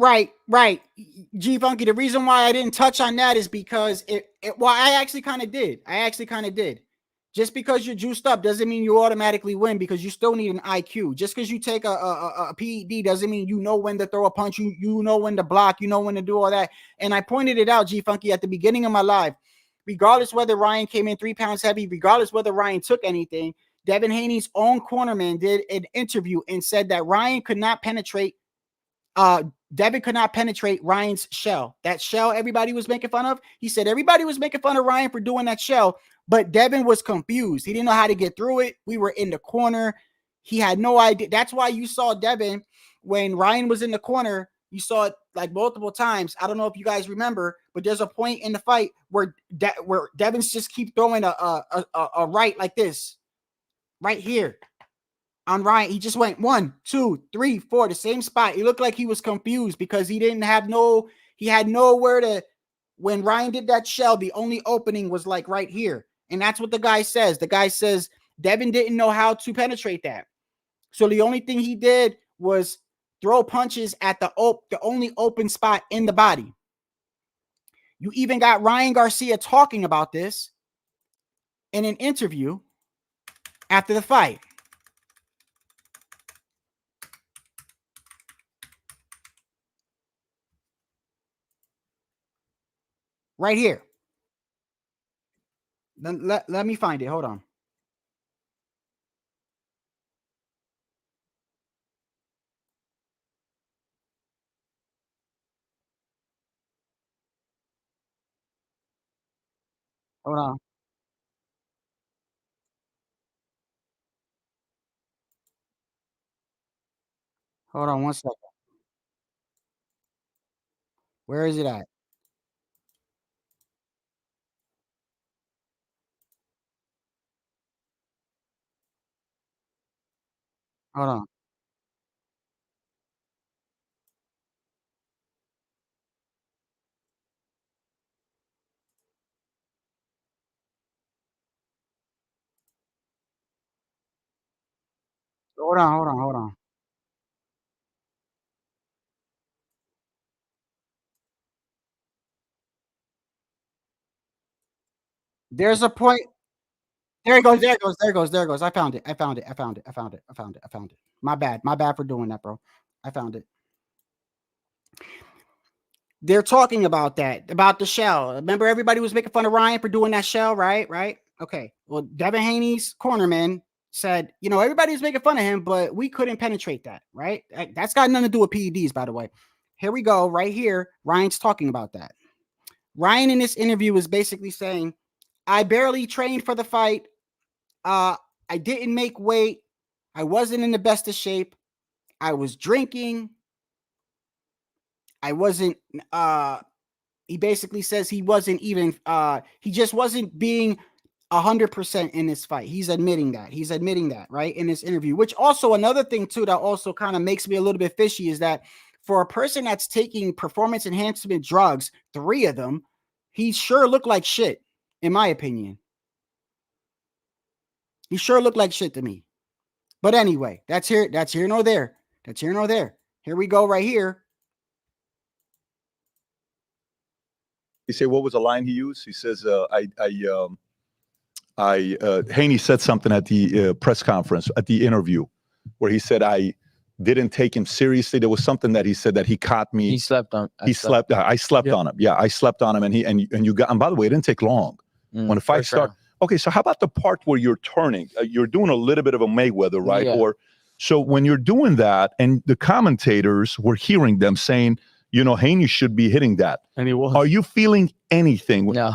Right. G Funky, the reason why I didn't touch on that is because I actually kind of did. Just because you're juiced up doesn't mean you automatically win, because you still need an IQ. Just because you take a PED doesn't mean you know when to throw a punch, you know when to block, you know when to do all that. And I pointed it out, G Funky, at the beginning of my live. Regardless whether Ryan came in 3 pounds heavy, regardless whether Ryan took anything, Devin Haney's own cornerman did an interview and said that Ryan could not penetrate Devin could not penetrate Ryan's shell. That shell everybody was making fun of. He said everybody was making fun of Ryan for doing that shell, but Devin was confused. He didn't know how to get through it. We were in the corner. He had no idea. That's why you saw Devin when Ryan was in the corner. You saw it like multiple times. I don't know if you guys remember, but there's a point in the fight where Devin's just keep throwing a right like this, right here. On Ryan, he just went 1, 2, 3, 4, the same spot. He looked like he was confused because he had nowhere to. When Ryan did that shell, the only opening was like right here. And that's what the guy says. The guy says Devin didn't know how to penetrate that. So the only thing he did was throw punches at the only open spot in the body. You even got Ryan Garcia talking about this in an interview after the fight. Right here. Then let me find it. Hold on. Hold on. Hold on 1 second. Where is it at? Hold on. Hold on. There's a point. There it goes. I found it. My bad for doing that, bro. I found it. They're talking about that, about the shell. Remember, everybody was making fun of Ryan for doing that shell, right? Right? Okay. Well, Devin Haney's cornerman said, everybody was making fun of him, but we couldn't penetrate that, right? That's got nothing to do with PEDs, by the way. Here we go. Right here, Ryan's talking about that. Ryan in this interview is basically saying, I barely trained for the fight. I didn't make weight. I wasn't in the best of shape. I was drinking. I wasn't, he basically says he wasn't even, he just wasn't being 100% in this fight. He's admitting that, right? In this interview, which also another thing too, that also kind of makes me a little bit fishy is that for a person that's taking performance enhancement drugs, 3 of them, he sure looked like shit, in my opinion. He sure looked like shit to me. But anyway, that's here nor there. Here we go right here. He said, what was the line he used? He says, Haney said something at the press conference, at the interview, where he said, I didn't take him seriously. There was something that he said that he caught me. He slept on. I slept on him. Yeah, I slept on him. And you got, and by the way, it didn't take long. When the fight started. Okay, so how about the part where you're turning? You're doing a little bit of a Mayweather, right? Yeah. Or so when you're doing that, and the commentators were hearing them saying, Haney should be hitting that. And he was. Are you feeling anything? No.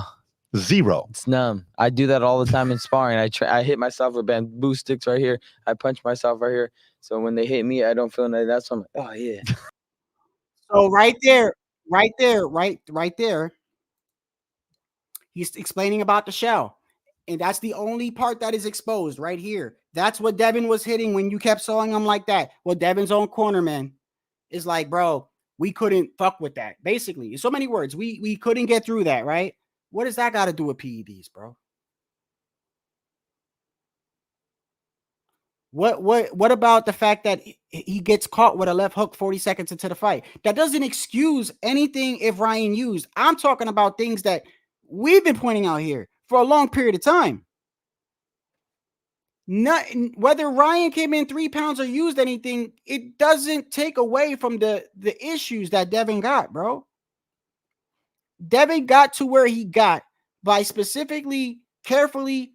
0. It's numb. I do that all the time in sparring. I hit myself with bamboo sticks right here. I punch myself right here. So when they hit me, I don't feel nothing. That's when I'm like, oh yeah. So right there, he's explaining about the shell. And that's the only part that is exposed right here. That's what Devin was hitting when you kept sawing him like that. Well, Devin's own cornerman is like, bro, we couldn't fuck with that. Basically, in so many words, we couldn't get through that, right? What does that got to do with PEDs, bro? What about the fact that he gets caught with a left hook 40 seconds into the fight? That doesn't excuse anything if Ryan used. I'm talking about things that we've been pointing out here for a long period of time. Not whether Ryan came in 3 pounds or used anything, it doesn't take away from the issues that Devin got, bro. Devin got to where he got by specifically, carefully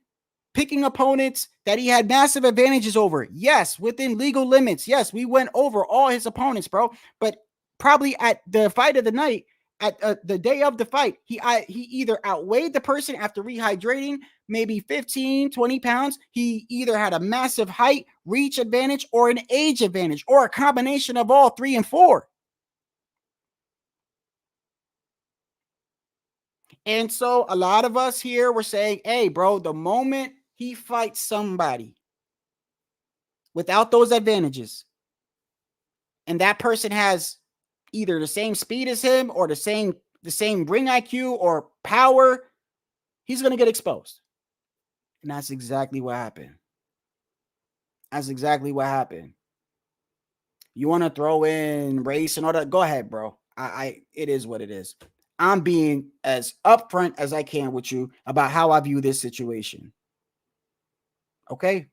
picking opponents that he had massive advantages over. Yes, within legal limits. Yes, we went over all his opponents, bro. But probably at the fight of the night, at the day of the fight, he either outweighed the person after rehydrating, maybe 15, 20 pounds. He either had a massive height, reach advantage, or an age advantage, or a combination of all 3 and 4. And so a lot of us here were saying, hey, bro, the moment he fights somebody without those advantages, and that person has either the same speed as him or the same ring IQ or power, he's going to get exposed. And that's exactly what happened. That's exactly what happened. You want to throw in race and all that? Go ahead, bro. It is what it is. I'm being as upfront as I can with you about how I view this situation. Okay?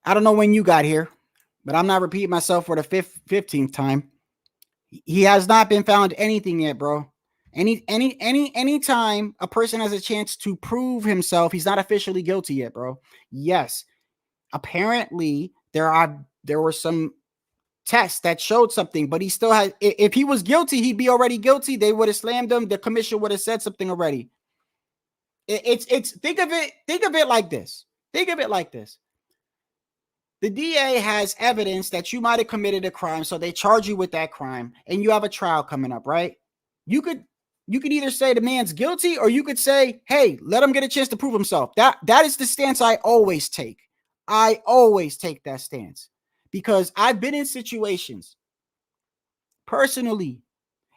I don't know when you got here, but I'm not repeating myself for the 15th time. He has not been found anything yet, bro. Any time a person has a chance to prove himself, he's not officially guilty yet, bro. Yes, apparently there were some tests that showed something, but he still has. If he was guilty, he'd be already guilty. They would have slammed him. The commission would have said something already. It's think of it like this. Think of it like this. The DA has evidence that you might have committed a crime, so they charge you with that crime, and you have a trial coming up, right? You could either say the man's guilty, or you could say, hey, let him get a chance to prove himself. That is the stance I always take. I always take that stance because I've been in situations personally,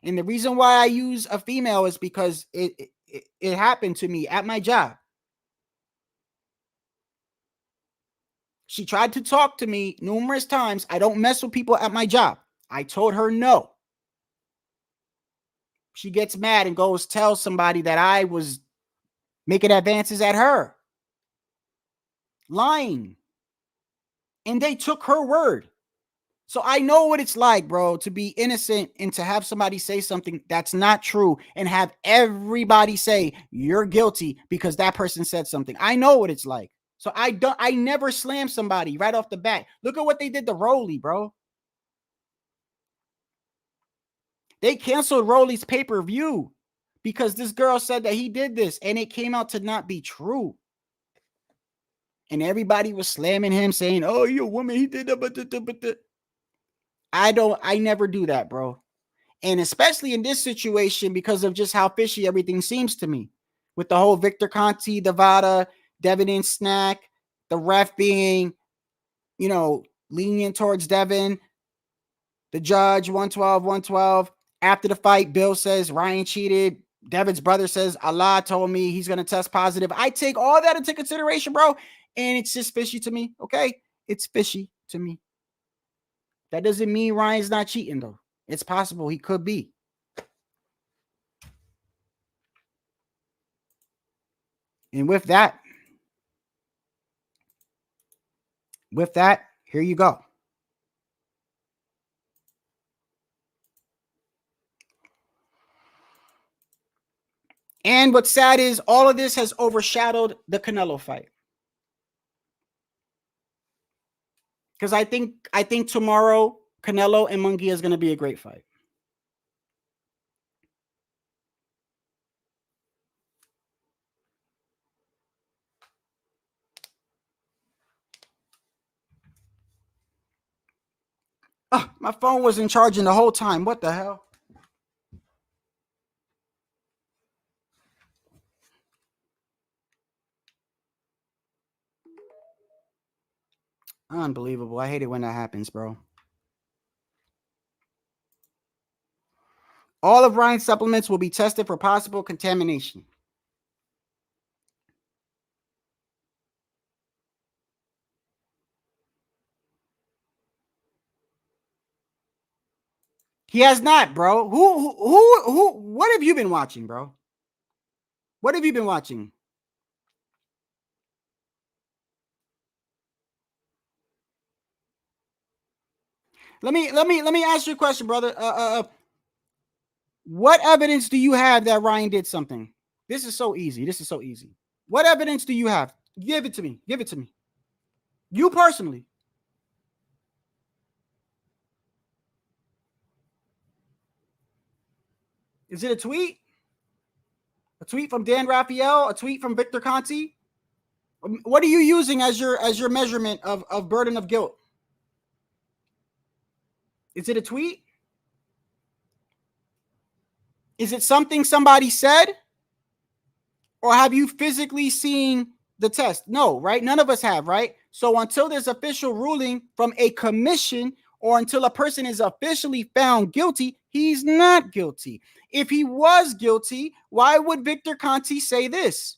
and the reason why I use a female is because it happened to me at my job. She tried to talk to me numerous times. I don't mess with people at my job. I told her no. She gets mad and goes tell somebody that I was making advances at her. Lying. And they took her word. So I know what it's like, bro, to be innocent and to have somebody say something that's not true and have everybody say you're guilty because that person said something. I know what it's like. So I never slam somebody right off the bat. Look at what they did to Rolly, bro. They canceled Rolly's pay-per-view because this girl said that he did this and it came out to not be true. And everybody was slamming him saying, oh, you're a woman. He did that. I never do that, bro. And especially in this situation because of just how fishy everything seems to me. With the whole Victor Conti, Devada, Devin and Snack, the ref being, lenient towards Devin, the judge, 112. After the fight, Bill says Ryan cheated. Devin's brother says Allah told me he's going to test positive. I take all that into consideration, bro. And it's just fishy to me, okay? It's fishy to me. That doesn't mean Ryan's not cheating, though. It's possible he could be. And with that, here you go. And what's sad is all of this has overshadowed the Canelo fight. Because I think tomorrow Canelo and Mungia is going to be a great fight. Oh, my phone wasn't charging the whole time. What the hell? Unbelievable. I hate it when that happens, bro. All of Ryan's supplements will be tested for possible contamination. He has not, bro. Who? What have you been watching, bro? What have you been watching? Let me ask you a question, brother. What evidence do you have that Ryan did something? This is so easy. This is so easy. What evidence do you have? Give it to me. Give it to me. You personally. Is it a tweet? A tweet from Dan Raphael? A tweet from Victor Conti? What are you using as your measurement of burden of guilt? Is it a tweet? Is it something somebody said? Or have you physically seen the test? No, right? None of us have, right? So until there's official ruling from a commission or until a person is officially found guilty, he's not guilty. If he was guilty, why would Victor Conti say this?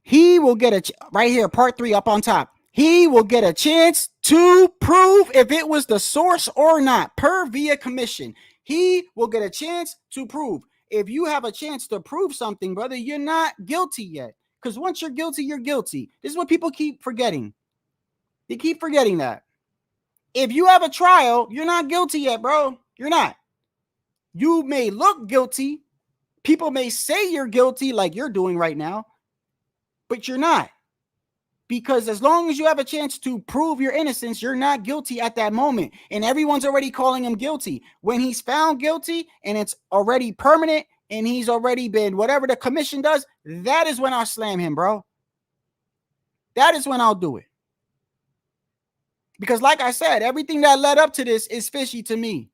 He will get right here, part 3 up on top. He will get a chance to prove if it was the source or not, per via commission. He will get a chance to prove. If you have a chance to prove something, brother, you're not guilty yet. Because once you're guilty, you're guilty. This is what people keep forgetting. They keep forgetting that. If you have a trial, you're not guilty yet, bro. You're not. You may look guilty. People may say you're guilty like you're doing right now, but you're not. Because as long as you have a chance to prove your innocence, you're not guilty at that moment. And everyone's already calling him guilty. When he's found guilty and it's already permanent and he's already been whatever the commission does, that is when I'll slam him, bro. That is when I'll do it. Because like I said, everything that led up to this is fishy to me.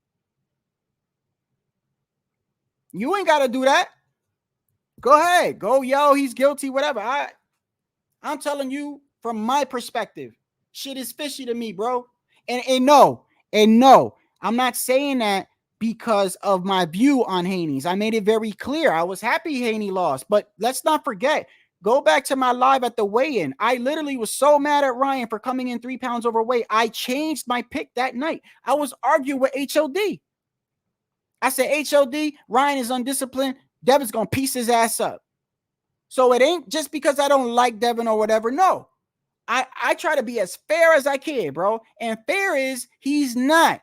You ain't got to do that. Go ahead. Go, yo, he's guilty, whatever. I'm telling you from my perspective, shit is fishy to me, bro. And no, I'm not saying that because of my view on Haney's. I made it very clear. I was happy Haney lost, but let's not forget, go back to my live at the weigh-in. I literally was so mad at Ryan for coming in 3 pounds overweight. I changed my pick that night. I was arguing with HOD. I said, HOD, Ryan is undisciplined. Devin's going to piece his ass up. So it ain't just because I don't like Devin or whatever. No, I try to be as fair as I can, bro. And fair is he's not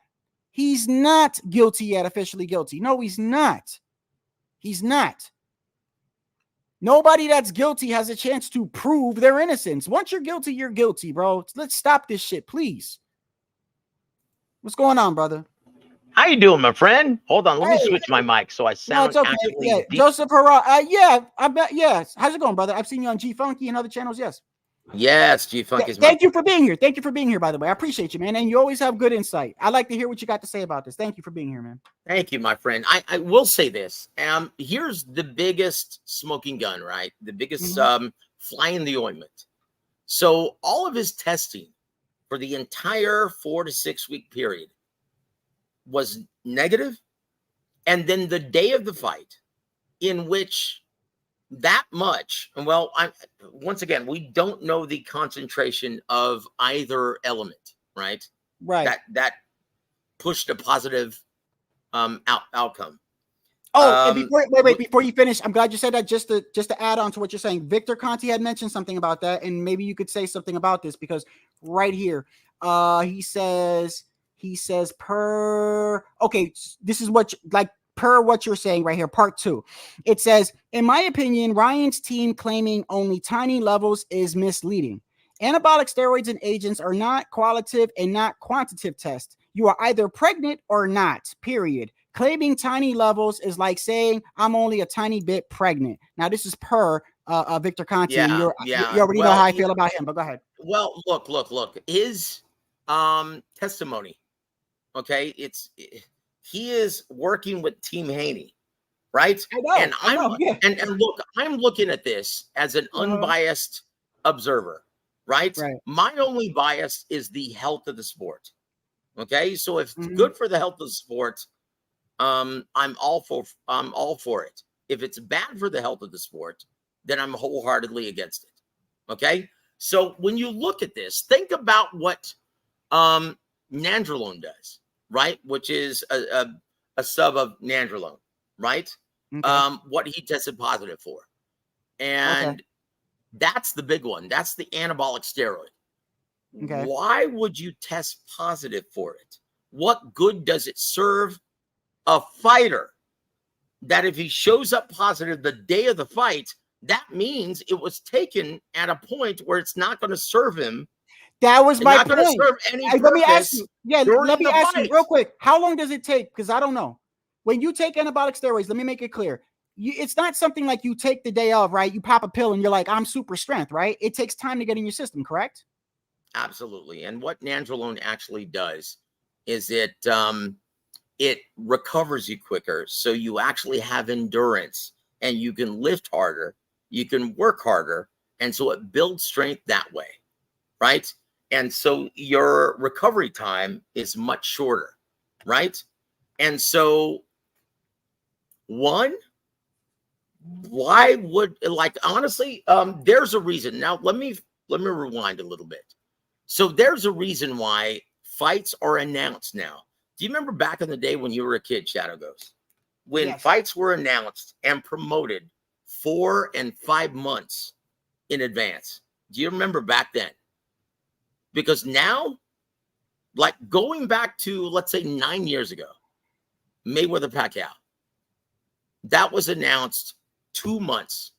guilty yet, officially guilty. No, he's not. He's not. Nobody that's guilty has a chance to prove their innocence. Once you're guilty, you're guilty, bro. Let's stop this shit, please. What's going on, brother? How you doing, my friend? Hold on, let me switch my mic so I sound no, it's okay. Yeah, Joseph Hurrah. Yeah, I bet. Yes. How's it going, brother? I've seen you on G Funky and other channels. Yes. Yes, G Funky. Thank you for being here. Thank you for being here, by the way. I appreciate you, man. And you always have good insight. I like to hear what you got to say about this. Thank you for being here, man. Thank you, my friend. I will say this. Here's the biggest smoking gun, right? The biggest fly in the ointment. So all of his testing for the entire 4 to 6 week period was negative. And then the day of the fight, in which that much, and well, once again, we don't know the concentration of either element, right? Right. That pushed a positive outcome. Oh, and before you finish, I'm glad you said that. Just to add on to what you're saying, Victor Conti had mentioned something about that, and maybe you could say something about this, because right here, he says per. Okay, this is what per what you're saying right here, part 2. It says, in my opinion, Ryan's team claiming only tiny levels is misleading. Anabolic steroids and agents are not qualitative and not quantitative tests. You are either pregnant or not, period. Claiming tiny levels is like saying I'm only a tiny bit pregnant. Now, this is per Victor Conti. Yeah, you already know how I feel about him, but go ahead. Well, look. His testimony, okay, he is working with Team Haney, right? I know. And look, I'm looking at this as an unbiased observer, right? My only bias is the health of the sport. Okay, so if it's good for the health of the sport, I'm all for it. If it's bad for the health of the sport, then I'm wholeheartedly against it. Okay, So when you look at this, think about what nandrolone does, right? Which is a sub of nandrolone, right? Okay. What he tested positive for. And that's the big one. That's the anabolic steroid. Okay. Why would you test positive for it? What good does it serve a fighter that if he shows up positive the day of the fight, that means it was taken at a point where it's not going to serve him. That was my not going to point. serve any Let me ask purpose you. Yeah, during let me the ask you fight. real quick. How long does it take? Because I don't know. When you take anabolic steroids, let me make it clear. It's not something like you take the day of, right? You pop a pill and you're like, I'm super strength, right? It takes time to get in your system, correct? Absolutely. And what nandrolone actually does is it recovers you quicker. So you actually have endurance and you can lift harder, you can work harder. And so it builds strength that way, right? And so your recovery time is much shorter, right? And so why would, like, honestly, there's a reason. Now let me rewind a little bit. So there's a reason why fights are announced now. Do you remember back in the day when you were a kid, Shadow Ghost, when fights were announced and promoted 4 and 5 months in advance? Do you remember back then? Because now, like going back to, let's say 9 years ago, Mayweather Pacquiao, that was announced 2 months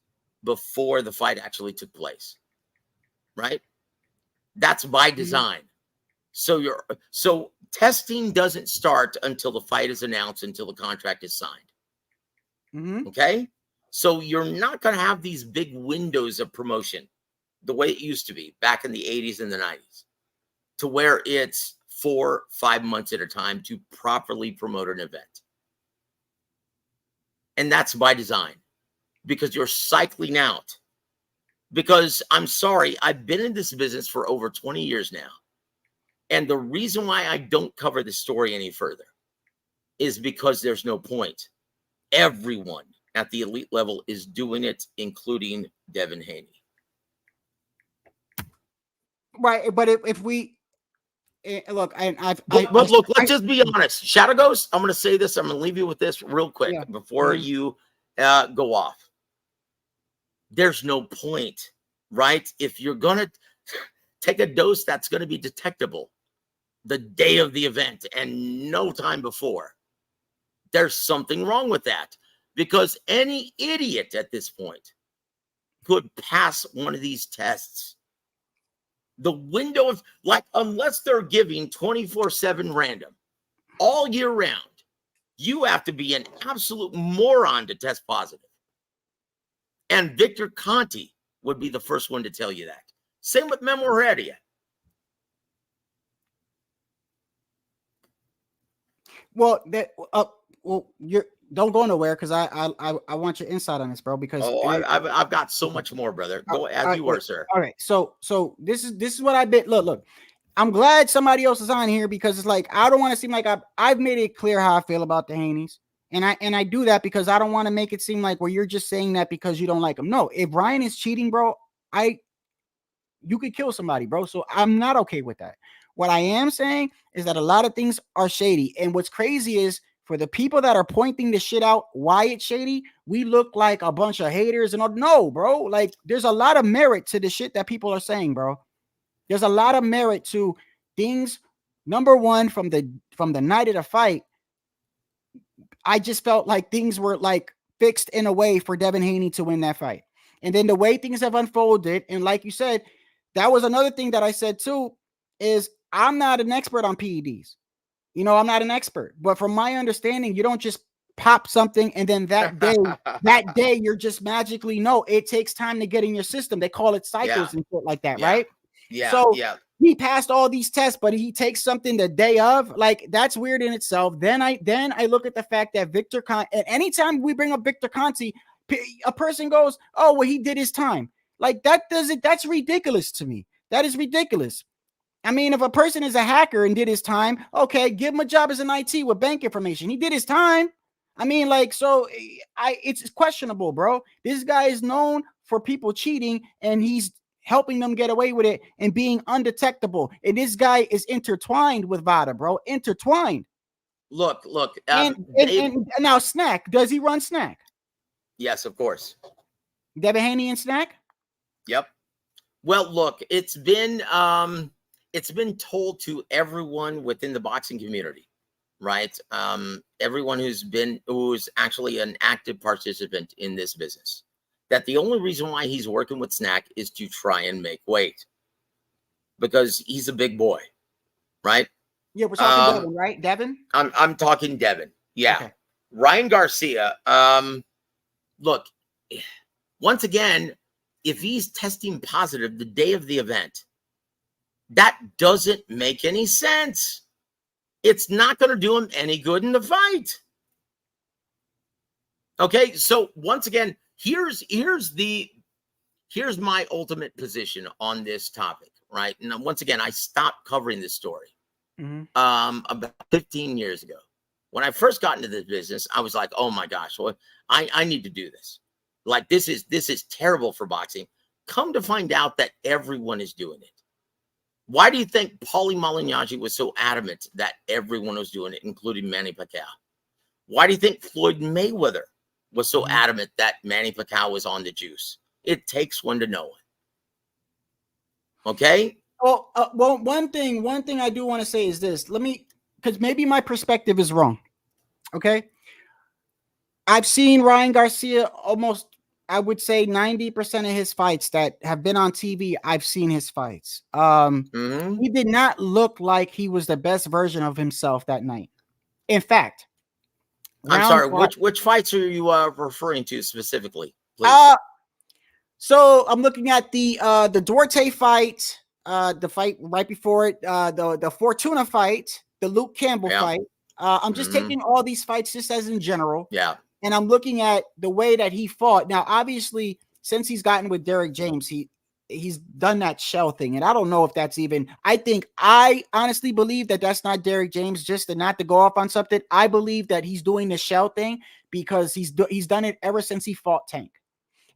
before the fight actually took place, right? That's by design. So testing doesn't start until the fight is announced, until the contract is signed. Okay? So you're not going to have these big windows of promotion the way it used to be back in the 80s and the 90s, to where it's 4, 5 months at a time to properly promote an event. And that's by design, because you're cycling out. Because I'm sorry, I've been in this business for over 20 years now. And the reason why I don't cover the story any further is because there's no point. Everyone at the elite level is doing it, including Devin Haney. Right. But if we look, but look, let's just be honest. Shadow Ghost, I'm going to say this. I'm going to leave you with this real quick before you go off. There's no point, right? If you're going to take a dose that's going to be detectable the day of the event and no time before, there's something wrong with that, because any idiot at this point could pass one of these tests. The window of, like, unless they're giving 24/7 random all year round, you have to be an absolute moron to test positive. And Victor Conti would be the first one to tell you that. Same with Memo Heredia. Well, you don't go nowhere, because I want your insight on this, bro. Because I've got so much more, brother. Go as you were, sir. All right, so this is what I've been. Look. I'm glad somebody else is on here, because it's like I don't want to seem like I've made it clear how I feel about the Haneys. And I do that because I don't want to make it seem like, well, you're just saying that because you don't like him. No, if Ryan is cheating, bro, you could kill somebody, bro. So I'm not okay with that. What I am saying is that a lot of things are shady. And what's crazy is, for the people that are pointing the shit out, why it's shady, we look like a bunch of haters and all. No, bro. Like, there's a lot of merit to the shit that people are saying, bro. There's a lot of merit to things. Number one, from the night of the fight, I just felt like things were like fixed in a way for Devin Haney to win that fight. And then the way things have unfolded, and like you said, that was another thing that I said too, is I'm not an expert on PEDs. You know, I'm not an expert, but from my understanding, you don't just pop something and then that day you're just magically, no, it takes time to get in your system. They call it cycles and shit like that, right? Yeah. So he passed all these tests, but he takes something the day of. Like, that's weird in itself. Then I look at the fact that Victor Conti, and anytime we bring up Victor Conti, a person goes, oh, well, he did his time. Like, that's ridiculous to me. That is ridiculous. I mean, if a person is a hacker and did his time, okay, give him a job as an IT with bank information. He did his time. I mean, like, so it's questionable, bro. This guy is known for people cheating, and he's helping them get away with it and being undetectable. And this guy is intertwined with Vada, bro. Intertwined. Look. And now Snack, does he run Snack? Yes, of course. Devin Haney and Snack? Yep. Well, look, it's been told to everyone within the boxing community, right? Everyone who's actually an active participant in this business, that the only reason why he's working with Snack is to try and make weight, because he's a big boy, right? Yeah, we're talking Devin, right? Devin? I'm talking Devin. Yeah. Okay. Ryan Garcia. Look, once again, if he's testing positive the day of the event, that doesn't make any sense. It's not going to do him any good in the fight. Okay, so once again, here's my ultimate position on this topic, right? And once again, I stopped covering this story about 15 years ago. When I first got into this business, I was like, oh my gosh, well, I need to do this. Like, this is terrible for boxing. Come to find out that everyone is doing it. Why do you think Paulie Malignaggi was so adamant that everyone was doing it, including Manny Pacquiao? Why do you think Floyd Mayweather was so adamant that Manny Pacquiao was on the juice? It takes one to know it. Okay? Well, one thing I do want to say is this. Because maybe my perspective is wrong. Okay? I've seen Ryan Garcia almost, I would say 90% of his fights that have been on TV, I've seen his fights. He did not look like he was the best version of himself that night. In fact, I'm sorry, which fights are you referring to specifically, please? So I'm looking at the Duarte fight, the fight right before it, the Fortuna fight, the Luke Campbell fight. I'm just taking all these fights just as in general. Yeah. And I'm looking at the way that he fought. Now, obviously, since he's gotten with Derek James, he's done that shell thing. And I don't know if that's even, I honestly believe that that's not Derek James, just not to go off on something. I believe that he's doing the shell thing because he's done it ever since he fought Tank.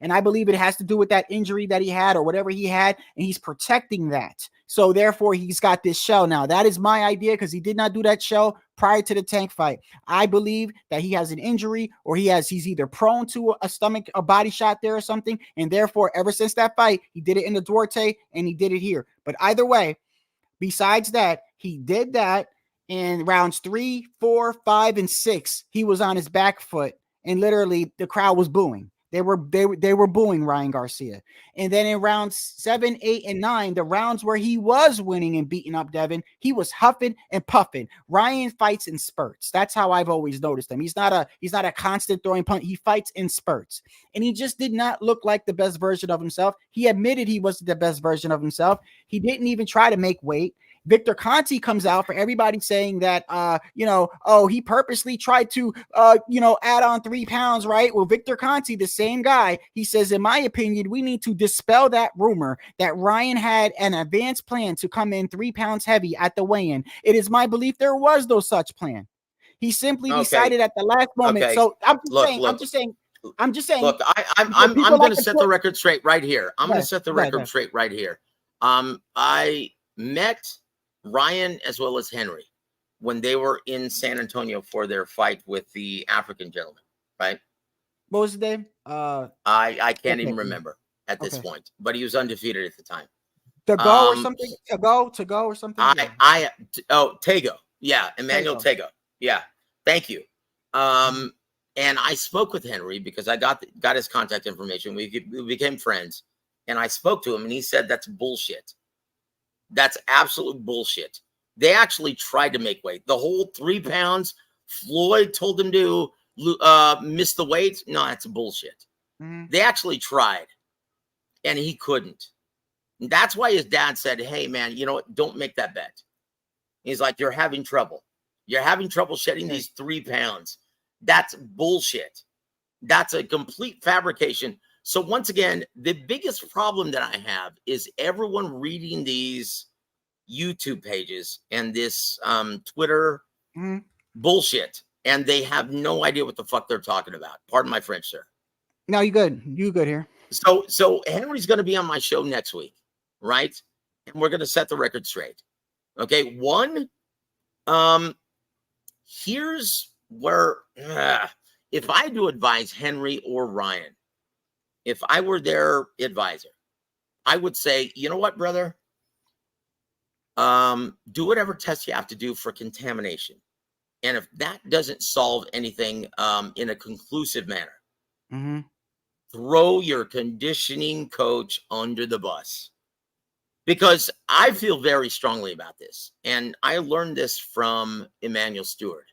And I believe it has to do with that injury that he had or whatever he had, and he's protecting that. So therefore, he's got this shell now. That is my idea because he did not do that shell prior to the Tank fight. I believe that he has an injury or he's either prone to a body shot there or something. And therefore, ever since that fight, he did it in the Duarte and he did it here. But either way, besides that, he did that in rounds 3, 4, 5, and 6. He was on his back foot and literally the crowd was booing. They were booing Ryan Garcia. And then in rounds 7, 8, and 9, the rounds where he was winning and beating up Devin, he was huffing and puffing. Ryan fights in spurts. That's how I've always noticed him. He's not a constant throwing punch. He fights in spurts. And he just did not look like the best version of himself. He admitted he wasn't the best version of himself. He didn't even try to make weight. Victor Conti comes out for everybody saying that, he purposely tried to, add on 3 pounds, right? Well, Victor Conti, the same guy, he says, in my opinion, we need to dispel that rumor that Ryan had an advanced plan to come in 3 pounds heavy at the weigh-in. It is my belief there was no such plan. He simply decided at the last moment. Okay. So I'm just saying. Look, I'm going to set the record straight right here. I'm going to set the record straight right here. I met Ryan as well as Henry when they were in San Antonio for their fight with the African gentleman, right? What was his name? I can't even remember at this point, but he was undefeated at the time. Tago or something? Tago or something? Tego. Yeah, Emmanuel Tego. Yeah, thank you. And I spoke with Henry because I got his contact information. We became friends, and I spoke to him, and he said that's bullshit. That's absolute bullshit. They actually tried to make weight. The whole 3 pounds, Floyd told them to miss the weight. No, that's bullshit. They actually tried, and he couldn't. And that's why his dad said, hey, man, you know what? Don't make that bet. He's like, you're having trouble. You're having trouble shedding these 3 pounds. That's bullshit. That's a complete fabrication. So once again, the biggest problem that I have is everyone reading these YouTube pages and this Twitter bullshit, and they have no idea what the fuck they're talking about. Pardon my French, sir. No, you good. You good here. So Henry's going to be on my show next week. right? And we're going to set the record straight. Okay. One, here's where, if I do advise Henry or Ryan, if I were their advisor, I would say, you know what, brother? Do whatever test you have to do for contamination. And if that doesn't solve anything in a conclusive manner, throw your conditioning coach under the bus. Because I feel very strongly about this. And I learned this from Emmanuel Stewart.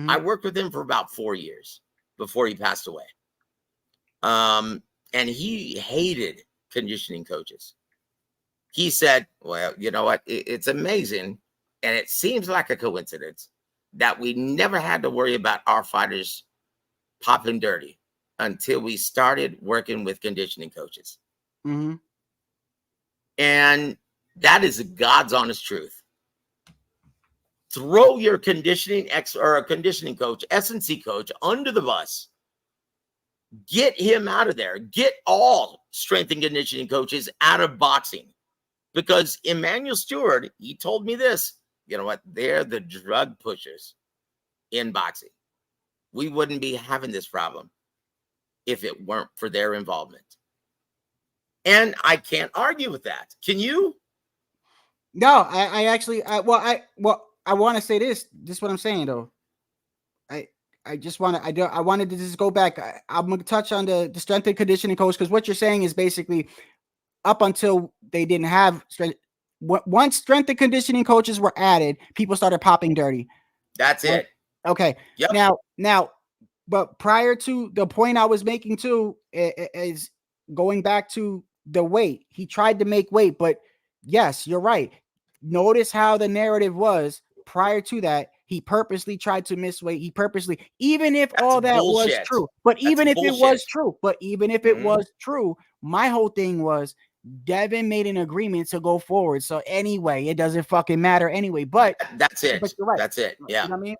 I worked with him for about 4 years before he passed away. And he hated conditioning coaches. He said, well, you know what? It's amazing. And it seems like a coincidence that we never had to worry about our fighters popping dirty until we started working with conditioning coaches. And that is God's honest truth. Throw your conditioning conditioning coach, S&C coach, under the bus. Get him out of there. Get all strength and conditioning coaches out of boxing. Because Emmanuel Stewart, he told me this, you know what? They're the drug pushers in boxing. We wouldn't be having this problem if it weren't for their involvement. And I can't argue with that. Can you? No, I actually, I want to say this. This is what I'm saying though. I just want to, I wanted to just go back. I'm going to touch on the strength and conditioning coach, because what you're saying is basically up until they didn't have strength. Once strength and conditioning coaches were added, people started popping dirty. That's it. Okay. Yep. Now, but prior to the point I was making too, is going back to the weight. He tried to make weight, but yes, you're right. Notice how the narrative was prior to that. He purposely tried to miss weight. He purposely, even if all that was true, but even if it was true, it was true, my whole thing was Devin made an agreement to go forward. So anyway, it doesn't fucking matter anyway, but that's it. But you're right. That's it. Yeah. You know what I mean?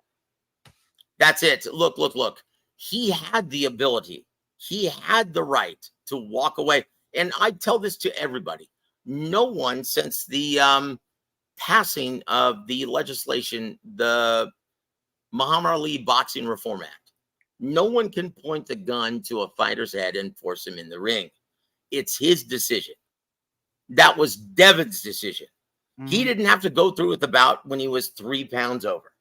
That's it. Look. He had the ability. He had the right to walk away. And I tell this to everybody. No one since the passing of the legislation, the Muhammad Ali Boxing Reform Act, no one can point the gun to a fighter's head and force him in the ring. It's his decision. That was Devin's decision. He didn't have to go through with the bout when he was 3 pounds over.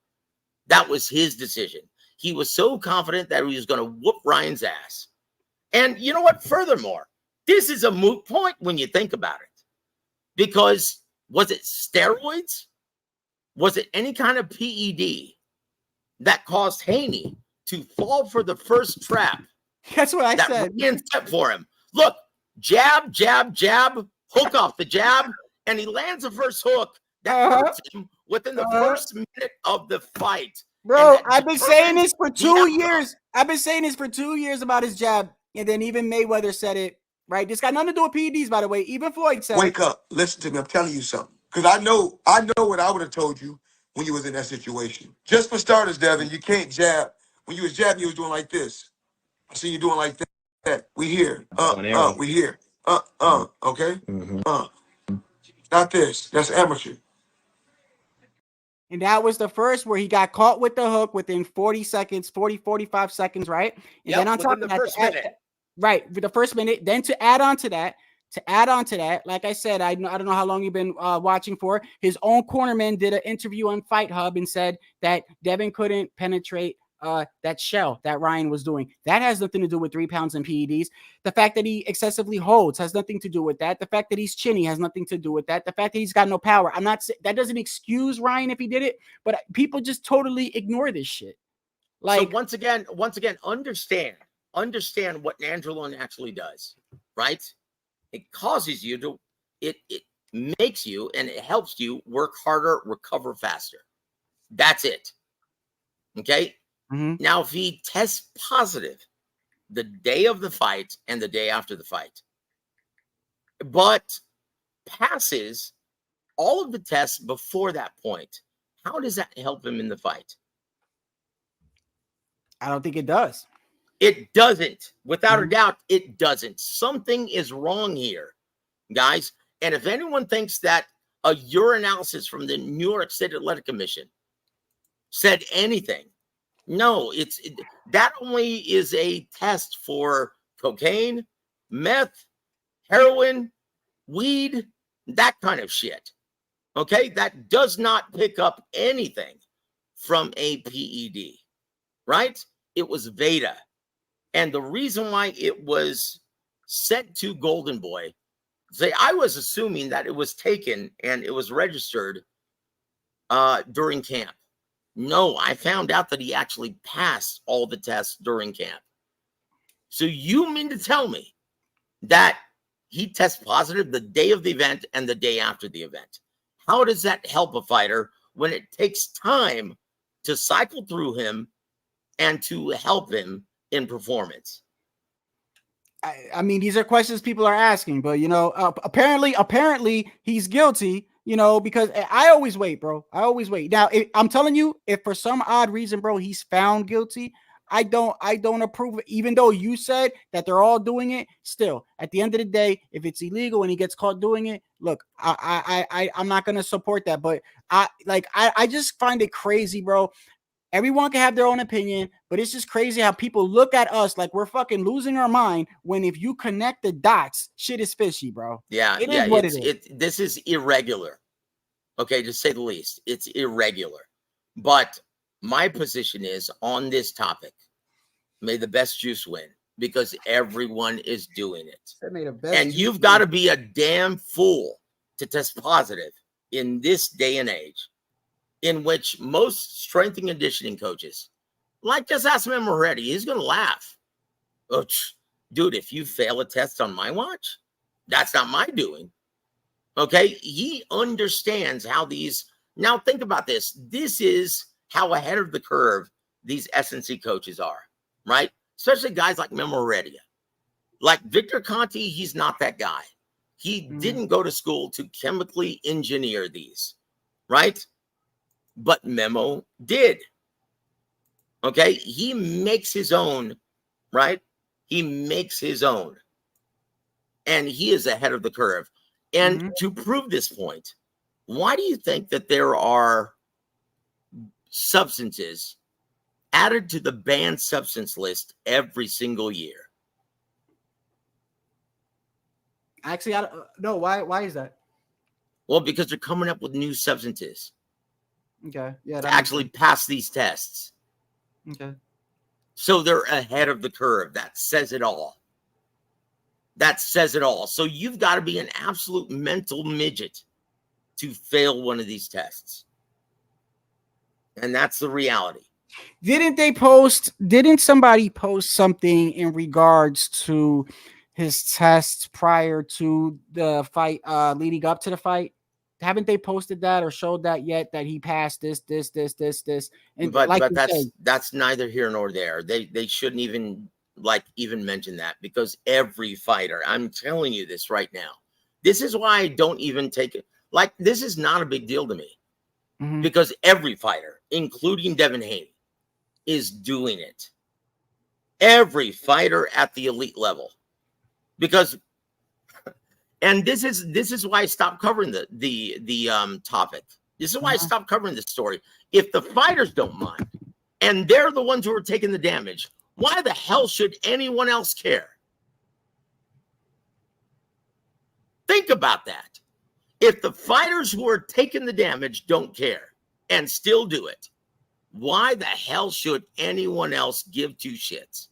That was his decision. He was so confident that he was going to whoop Ryan's ass. And you know what? Furthermore, this is a moot point when you think about it. Because was it steroids? Was it any kind of PED that caused Haney to fall for the first trap? That's what I said. Ryan set for him. Look, jab, jab, jab, hook off the jab, and he lands the first hook that hurts him within the first minute of the fight. Bro, I've been saying this for 2 years. I've been saying this for 2 years about his jab, and then even Mayweather said it. Right? This got nothing to do with PEDs, by the way. Even Floyd said, "Wake up, listen to me. I'm telling you something, because I know what I would have told you when you was in that situation. Just for starters, Devin, you can't jab. When you was jabbing, you was doing like this. I see you doing like that. We here. We here. Okay. Not this. That's amateur." And that was the first where he got caught with the hook within 40 seconds, 45 seconds, right? And then on top of that, first minute. Right, for the first minute. Then to add on to that, like I said, I don't know how long you've been watching for. His own cornerman did an interview on Fight Hub and said that Devin couldn't penetrate that shell that Ryan was doing. That has nothing to do with 3 pounds in PEDs. The fact that he excessively holds has nothing to do with that. The fact that he's chinny has nothing to do with that. The fact that he's got no power. I'm not saying that doesn't excuse Ryan if he did it, but people just totally ignore this shit. Like, so once again, understand what nandrolone actually does, right? It causes you to, it makes you, and it helps you work harder, recover faster. That's it. Okay. Now, if he tests positive the day of the fight and the day after the fight, but passes all of the tests before that point, how does that help him in the fight? I don't think it does. It doesn't. Without a doubt, it doesn't. Something is wrong here, guys. And if anyone thinks that a urinalysis from the New York State Athletic Commission said anything, no, that only is a test for cocaine, meth, heroin, weed, that kind of shit. Okay, that does not pick up anything from a PED, right? It was Veda. And the reason why it was sent to Golden Boy, say, I was assuming that it was taken and it was registered during camp. No, I found out that he actually passed all the tests during camp. So you mean to tell me that he tests positive the day of the event and the day after the event? How does that help a fighter when it takes time to cycle through him and to help him in performance? I mean, these are questions people are asking, but apparently he's guilty. Because I always wait, bro. I always wait. Now, I'm telling you, if for some odd reason, bro, he's found guilty, I don't approve it. Even though you said that they're all doing it, still, at the end of the day, if it's illegal and he gets caught doing it, look, I'm not gonna support that. But I just find it crazy, bro. Everyone can have their own opinion, but it's just crazy how people look at us like we're fucking losing our mind when if you connect the dots, shit is fishy, bro. Yeah, it is what it is. This is irregular. Okay, to say the least, it's irregular. But my position is on this topic, may the best juice win, because everyone is doing it. And you've got to be a damn fool to test positive in this day and age, in which most strength and conditioning coaches, like just ask him already, he's going to laugh. Oh, dude, if you fail a test on my watch, that's not my doing. Okay, he understands how these. Now think about this. This is how ahead of the curve these S&C coaches are, right? Especially guys like Memo Heredia. Like Victor Conti, he's not that guy. He didn't go to school to chemically engineer these, right? But Memo did. Okay, he makes his own, right? He makes his own. And he is ahead of the curve. And to prove this point, why do you think that there are substances added to the banned substance list every single year? Actually, I don't know. Why is that? Well, because they're coming up with new substances. Okay. Yeah. To actually pass these tests. Okay. So they're ahead of the curve. That says it all. That says it all. So you've got to be an absolute mental midget to fail one of these tests. And that's the reality. Didn't somebody post something in regards to his tests prior to the fight, leading up to the fight? Haven't they posted that or showed that yet, that he passed this? And but that's neither here nor there. They shouldn't even mention that, because every fighter, I'm telling you this right now, this is why I don't even take it. Like, this is not a big deal to me, because every fighter, including Devin Haney, is doing it. Every fighter at the elite level, because, and this is why I stopped covering the topic. This is why I stopped covering this story. If the fighters don't mind, and they're the ones who are taking the damage, why the hell should anyone else care? Think about that. If the fighters who are taking the damage don't care and still do it, why the hell should anyone else give two shits?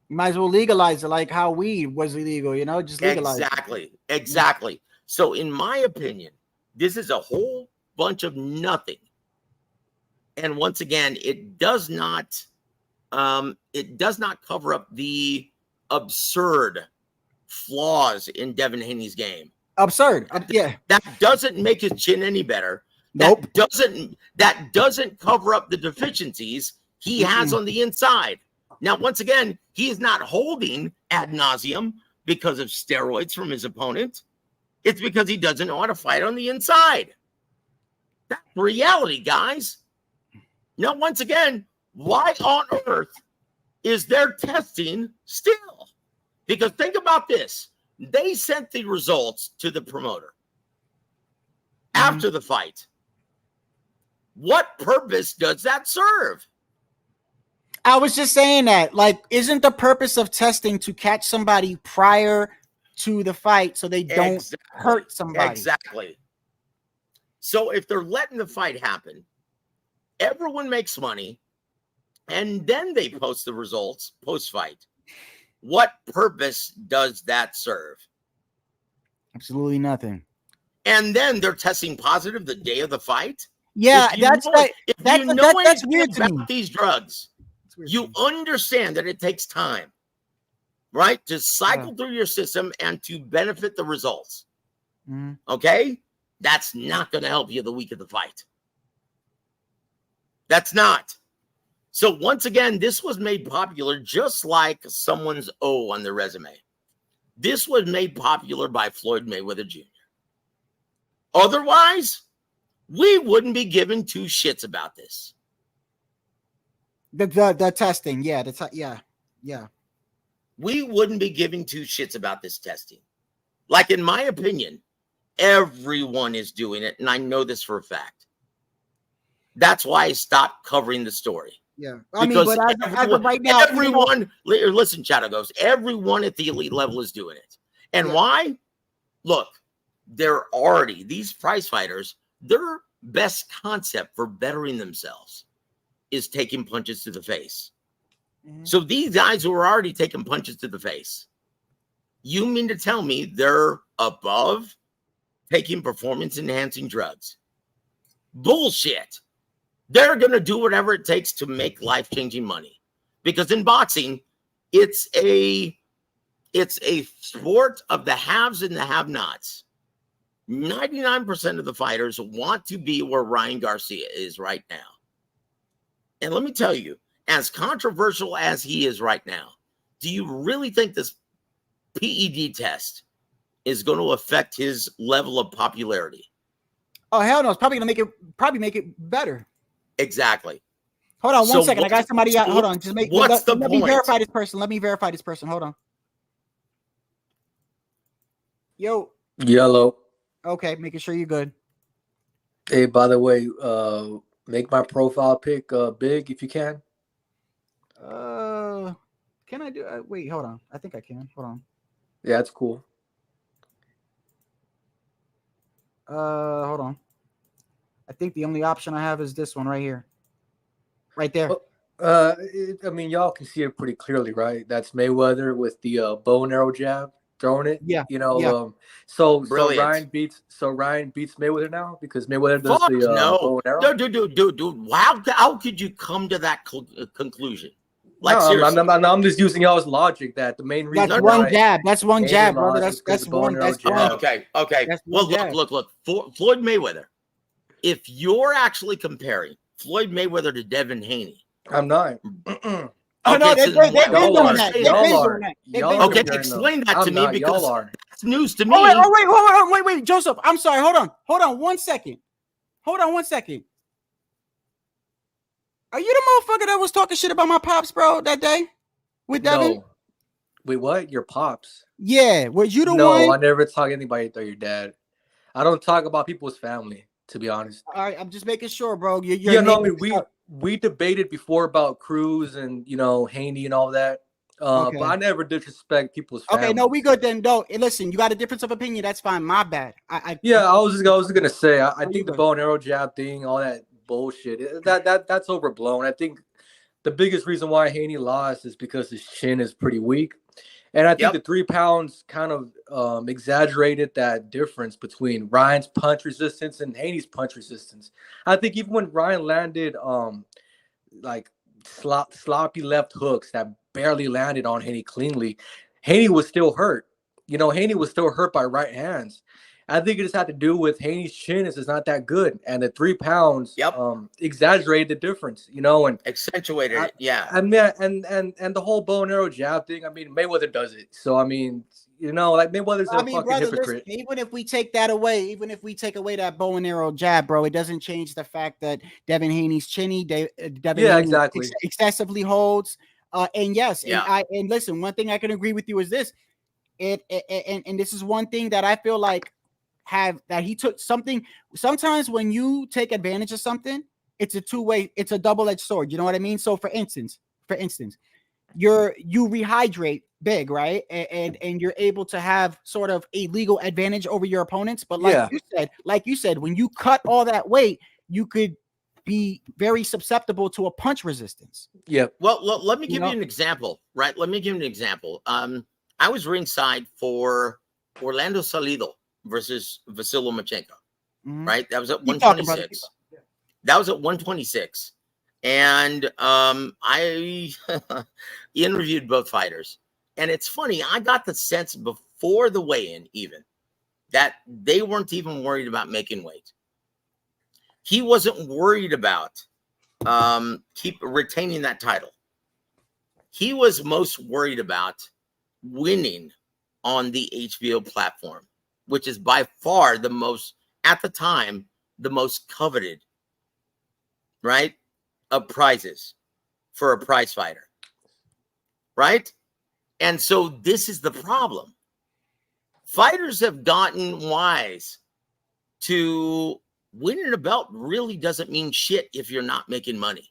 You might as well legalize it, like how weed was illegal, just legalize it. Exactly. So in my opinion, this is a whole bunch of nothing. And once again, it does not cover up the absurd flaws in Devin Haney's game. Absurd. Yeah. That doesn't make his chin any better. Nope. That doesn't cover up the deficiencies he has on the inside. Now, once again, he is not holding ad nauseum because of steroids from his opponent. It's because he doesn't know how to fight on the inside. That's reality, guys. Now, once again, why on earth is there testing still? Because think about this. They sent the results to the promoter after the fight. What purpose does that serve? I was just saying that. Like, isn't the purpose of testing to catch somebody prior to the fight so they don't hurt somebody? Exactly. So if they're letting the fight happen, everyone makes money, and then they post the results post-fight. What purpose does that serve? Absolutely nothing. And then they're testing positive the day of the fight. Yeah, that's right. If you know that's anything weird to me. about these drugs, you understand that it takes time, right, to cycle through your system and to benefit the results. Okay? That's not going to help you the week of the fight. That's not. So once again, this was made popular just like someone's O on their resume. This was made popular by Floyd Mayweather Jr. Otherwise, we wouldn't be giving two shits about this. The testing, yeah. We wouldn't be giving two shits about this testing. Like, in my opinion, everyone is doing it, and I know this for a fact. That's why I stopped covering the story. Yeah, Because as of right now, everyone, listen, Shadow Ghost, everyone at the elite level is doing it. And why? Look, they're already, these prize fighters, their best concept for bettering themselves is taking punches to the face. So these guys who are already taking punches to the face, you mean to tell me they're above taking performance-enhancing drugs? Bullshit. They're going to do whatever it takes to make life-changing money. Because in boxing, it's a sport of the haves and the have-nots. 99% of the fighters want to be where Ryan Garcia is right now. And let me tell you, as controversial as he is right now, do you really think this PED test is going to affect his level of popularity? Oh, hell no. It's probably going to make it better. Exactly. Hold on one second. I got somebody out. Hold on. Let me verify this person. Let me verify this person. Hold on. Yo. Yellow. Okay, making sure you're good. Hey, by the way, make my profile pic big if you can. Can I do? Wait, hold on. I think I can. Hold on. Yeah, that's cool. Hold on. I think the only option I have is this one right here. Right there. I mean, y'all can see it pretty clearly, right? That's Mayweather with the bow and arrow jab, throwing it. Yeah. You know, so Ryan beats Mayweather now because Mayweather does bow and arrow. No, dude. How could you come to that conclusion? Like, no, seriously. I'm just using y'all's logic that the main reason. That's one jab. That's one jab, brother. That's one. Okay. Well, look. Floyd Mayweather. If you're actually comparing Floyd Mayweather to Devin Haney, I'm not. Oh no, they've been doing that. Okay, explain that to me because that's news to me. Wait, Joseph. I'm sorry. Hold on 1 second. Are you the motherfucker that was talking shit about my pops, bro, that day with Devin? No. Wait, what? Your pops? Yeah. Was you the one? No, I never talk to anybody about your dad. I don't talk about people's family, to be honest. All right, I'm just making sure, bro. We debated before about Cruz and Haney and all that. But I never disrespect people's family. Okay, no, we good then. No, listen, you got a difference of opinion. That's fine. My bad. I was just gonna say I think the bow and arrow jab thing, all that bullshit, that's overblown. I think the biggest reason why Haney lost is because his chin is pretty weak. And I think the 3 pounds kind of exaggerated that difference between Ryan's punch resistance and Haney's punch resistance. I think even when Ryan landed like sloppy left hooks that barely landed on Haney cleanly, Haney was still hurt. Haney was still hurt by right hands. I think it just had to do with Haney's chin is not that good, and the 3 pounds exaggerated the difference, and accentuated it. Yeah, and the whole bow and arrow jab thing. I mean, Mayweather does it, so I mean, like Mayweather's a fucking hypocrite. Listen, even if we take that away, even if we take away that bow and arrow jab, bro, it doesn't change the fact that Devin Haney's chinny, Devin Haney excessively holds. And yes, and listen, one thing I can agree with you is this. and this is one thing that I feel like he took something. Sometimes when you take advantage of something, it's a two-way, it's a double-edged sword. You know what I mean? So for instance, you rehydrate big, right? And you're able to have sort of a legal advantage over your opponents. But like you said, when you cut all that weight, you could be very susceptible to a punch resistance. Yep. Well, let me give you an example, right? Let me give you an example. I was ringside for Orlando Salido versus Vasyl Lomachenko, right? That was at 126. That was at 126. And I interviewed both fighters. And it's funny, I got the sense before the weigh-in even that they weren't even worried about making weight. He wasn't worried about keep retaining that title. He was most worried about winning on the HBO platform, which is by far the most, at the time, the most coveted, right, of prizes for a prize fighter, right? And so this is the problem. Fighters have gotten wise to winning a belt really doesn't mean shit if you're not making money.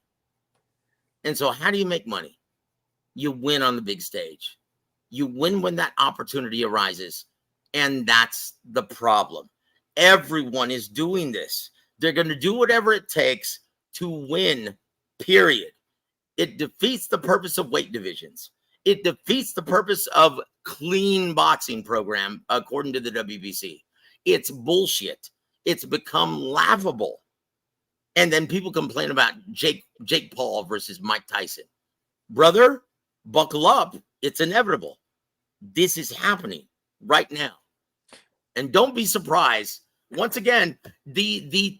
And so how do you make money? You win on the big stage. You win when that opportunity arises. And that's the problem. Everyone is doing this. They're going to do whatever it takes to win, period. It defeats the purpose of weight divisions. It defeats the purpose of clean boxing program, according to the WBC. It's bullshit. It's become laughable. And then people complain about Jake Paul versus Mike Tyson. Brother, buckle up. It's inevitable. This is happening right now. And don't be surprised. Once again, the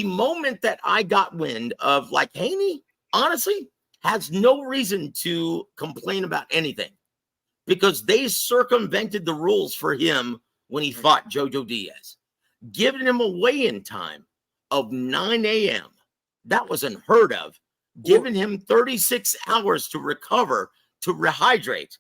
moment that I got wind of, like, Haney, honestly, has no reason to complain about anything because they circumvented the rules for him when he fought Jojo Diaz, giving him a weigh-in time of 9 a.m. That was unheard of. Giving him 36 hours to recover, to rehydrate.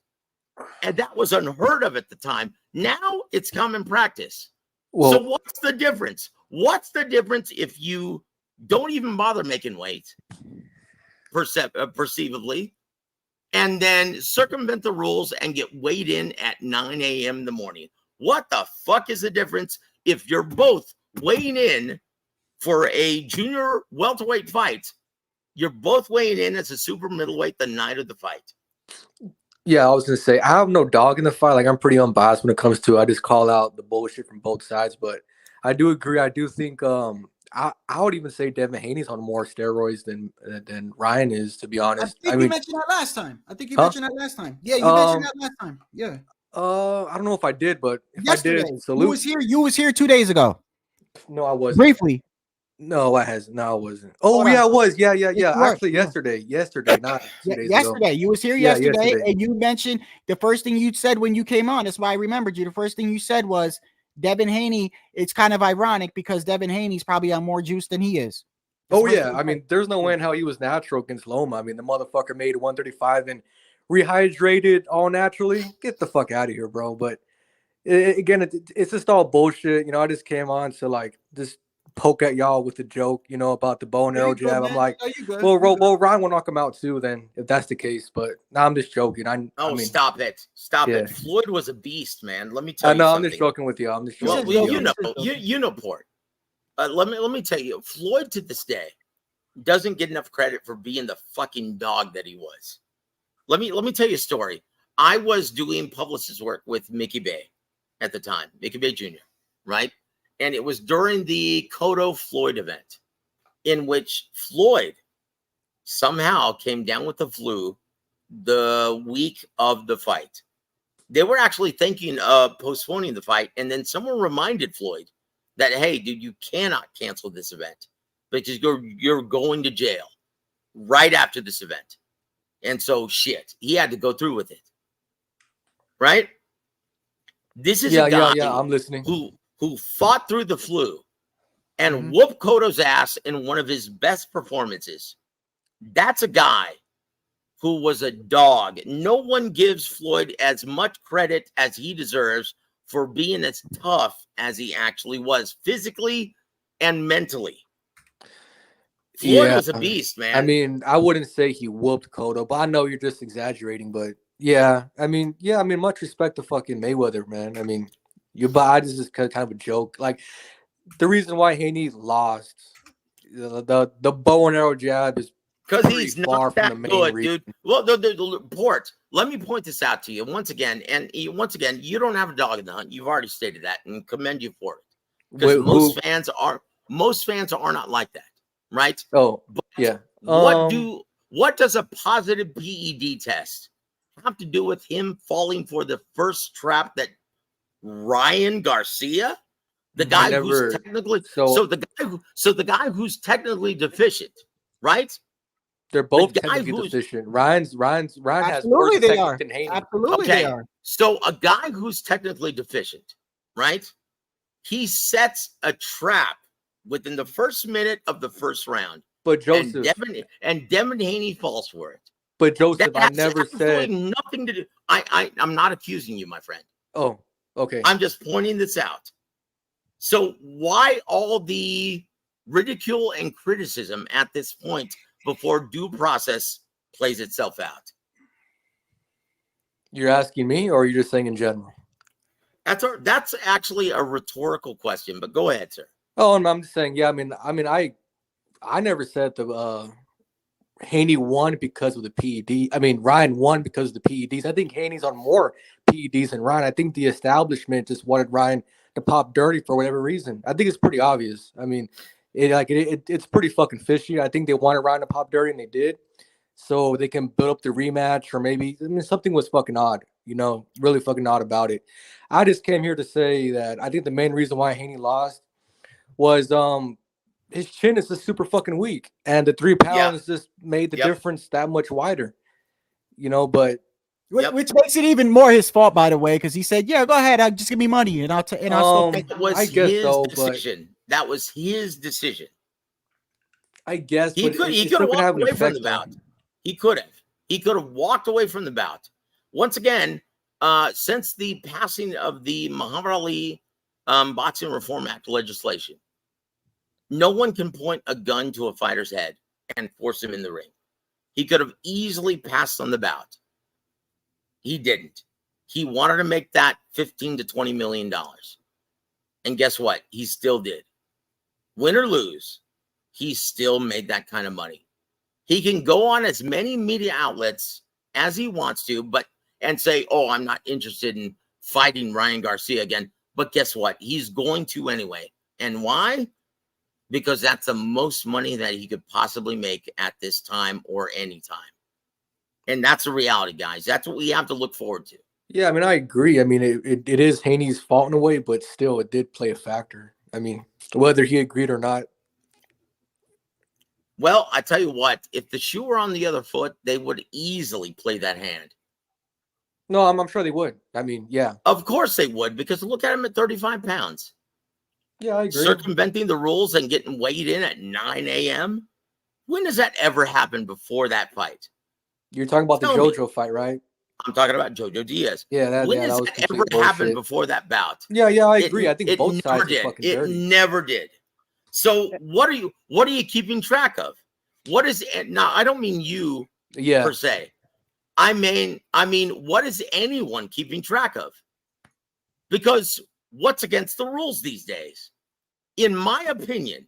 And that was unheard of at the time. Now it's common practice. So what's the difference? What's the difference if you don't even bother making weight, perceivably, and then circumvent the rules and get weighed in at 9 a.m. in the morning? What the fuck is the difference if you're both weighing in for a junior welterweight fight? You're both weighing in as a super middleweight the night of the fight. Yeah, I was going to say, I have no dog in the fight. Like, I'm pretty unbiased when it comes to, I just call out the bullshit from both sides. But I do agree. I do think I would even say Devin Haney's on more steroids than Ryan is, to be honest. I think you mentioned that last time. Yeah, you mentioned that last time. Yeah. I don't know if I did, but if yesterday, I did, salute. You was here 2 days ago. No, I wasn't. Briefly. No, I wasn't. Oh, yeah, I was. Yeah. Actually, yesterday, not 2 days ago. You was here yesterday, and you mentioned the first thing you said when you came on. That's why I remembered you. The first thing you said was Devin Haney. It's kind of ironic because Devin Haney's probably on more juice than he is. Oh, yeah. I mean, there's no way in how he was natural against Loma. I mean, the motherfucker made 135 and rehydrated all naturally. Get the fuck out of here, bro. But again, it's just all bullshit. You know, I just came on to like just poke at y'all with the joke, you know, about the bow and arrow jab. I'm like, well, Ryan will knock him out too, then, if that's the case. But now I'm just joking. I mean, stop it. Floyd was a beast, man. Let me tell you. I know. Something. I'm just joking with you. I'm just joking. Well, you know, Port. Let me tell you, Floyd to this day doesn't get enough credit for being the fucking dog that he was. Let me tell you a story. I was doing publicist work with Mickey Bay at the time, Mickey Bay Jr., right? And it was during the Cotto Floyd event in which Floyd somehow came down with the flu the week of the fight. They were actually thinking of postponing the fight. And then someone reminded Floyd that, hey, dude, you cannot cancel this event because you're going to jail right after this event. And so shit, he had to go through with it. Right? This is a guy I'm listening. Who fought through the flu and whooped Cotto's ass in one of his best performances. That's a guy who was a dog. No one gives Floyd as much credit as he deserves for being as tough as he actually was, physically and mentally. Floyd was a beast, man. I mean, I wouldn't say he whooped Cotto, but I know you're just exaggerating. But yeah, I mean, much respect to fucking Mayweather, man. I mean, but this is kind of a joke. Like, the reason why Haney lost, the bow and arrow jab is because he's not that good, reason. dude. Well, the Port, let me point this out to you once again. And once again, you don't have a dog in the hunt. You've already stated that, and commend you for it. Because most fans are not like that, right? Oh, but yeah. What does a positive PED test have to do with him falling for the first trap that Ryan Garcia, the guy who's technically the guy who's technically deficient, right? They're both technically deficient. Ryan has worse technique than Haney. Absolutely, they are. So a guy who's technically deficient, right? He sets a trap within the first minute of the first round. But Joseph and Devin Haney falls for it. But Joseph, I never said nothing to do. I'm not accusing you, my friend. Oh, okay. I'm just pointing this out. So why all the ridicule and criticism at this point before due process plays itself out? You're asking me, or you're just saying in general? That's actually a rhetorical question, but go ahead, sir. Oh, I'm just saying. Yeah, I never said the Haney won because of the PED. I mean, Ryan won because of the PEDs. I think Haney's on more PEDs than Ryan. I think the establishment just wanted Ryan to pop dirty for whatever reason. I think it's pretty obvious. I mean, it's pretty fucking fishy. I think they wanted Ryan to pop dirty, and they did, so they can build up the rematch, or maybe something was fucking odd. Really fucking odd about it. I just came here to say that I think the main reason why Haney lost was his chin is just super fucking weak, and the 3 pounds just made the difference that much wider. But which makes it even more his fault, by the way, because he said, "Yeah, go ahead, just give me money, and I'll That was his decision. That was his decision. I guess he could have walked away from the bout. He could have walked away from the bout. Once again, since the passing of the Muhammad Ali Boxing Reform Act legislation, no one can point a gun to a fighter's head and force him in the ring. He could have easily passed on the bout. He didn't. He wanted to make that $15 to $20 million. And guess what? He still did. Win or lose, he still made that kind of money. He can go on as many media outlets as he wants to, and say, "Oh, I'm not interested in fighting Ryan Garcia again." But guess what? He's going to anyway. And why? Because that's the most money that he could possibly make at this time or any time. And that's the reality, guys. That's what we have to look forward to. Yeah, I agree. It is Haney's fault in a way, but still, it did play a factor. Whether he agreed or not. Well, I tell you what, if the shoe were on the other foot, they would easily play that hand. No, I'm sure they would. Yeah. Of course they would, because look at him at 35 pounds. Yeah, I agree. Circumventing the rules and getting weighed in at 9 a.m. When does that ever happen before that fight? You're talking about the JoJo fight, right? I'm talking about Jojo Diaz. Yeah, that when was that ever happened before that bout? Yeah, I agree. I think both sides are fucking dirty. It never did. So what are you keeping track of? What is now? I don't mean you per se. I mean, what is anyone keeping track of? Because what's against the rules these days? In my opinion,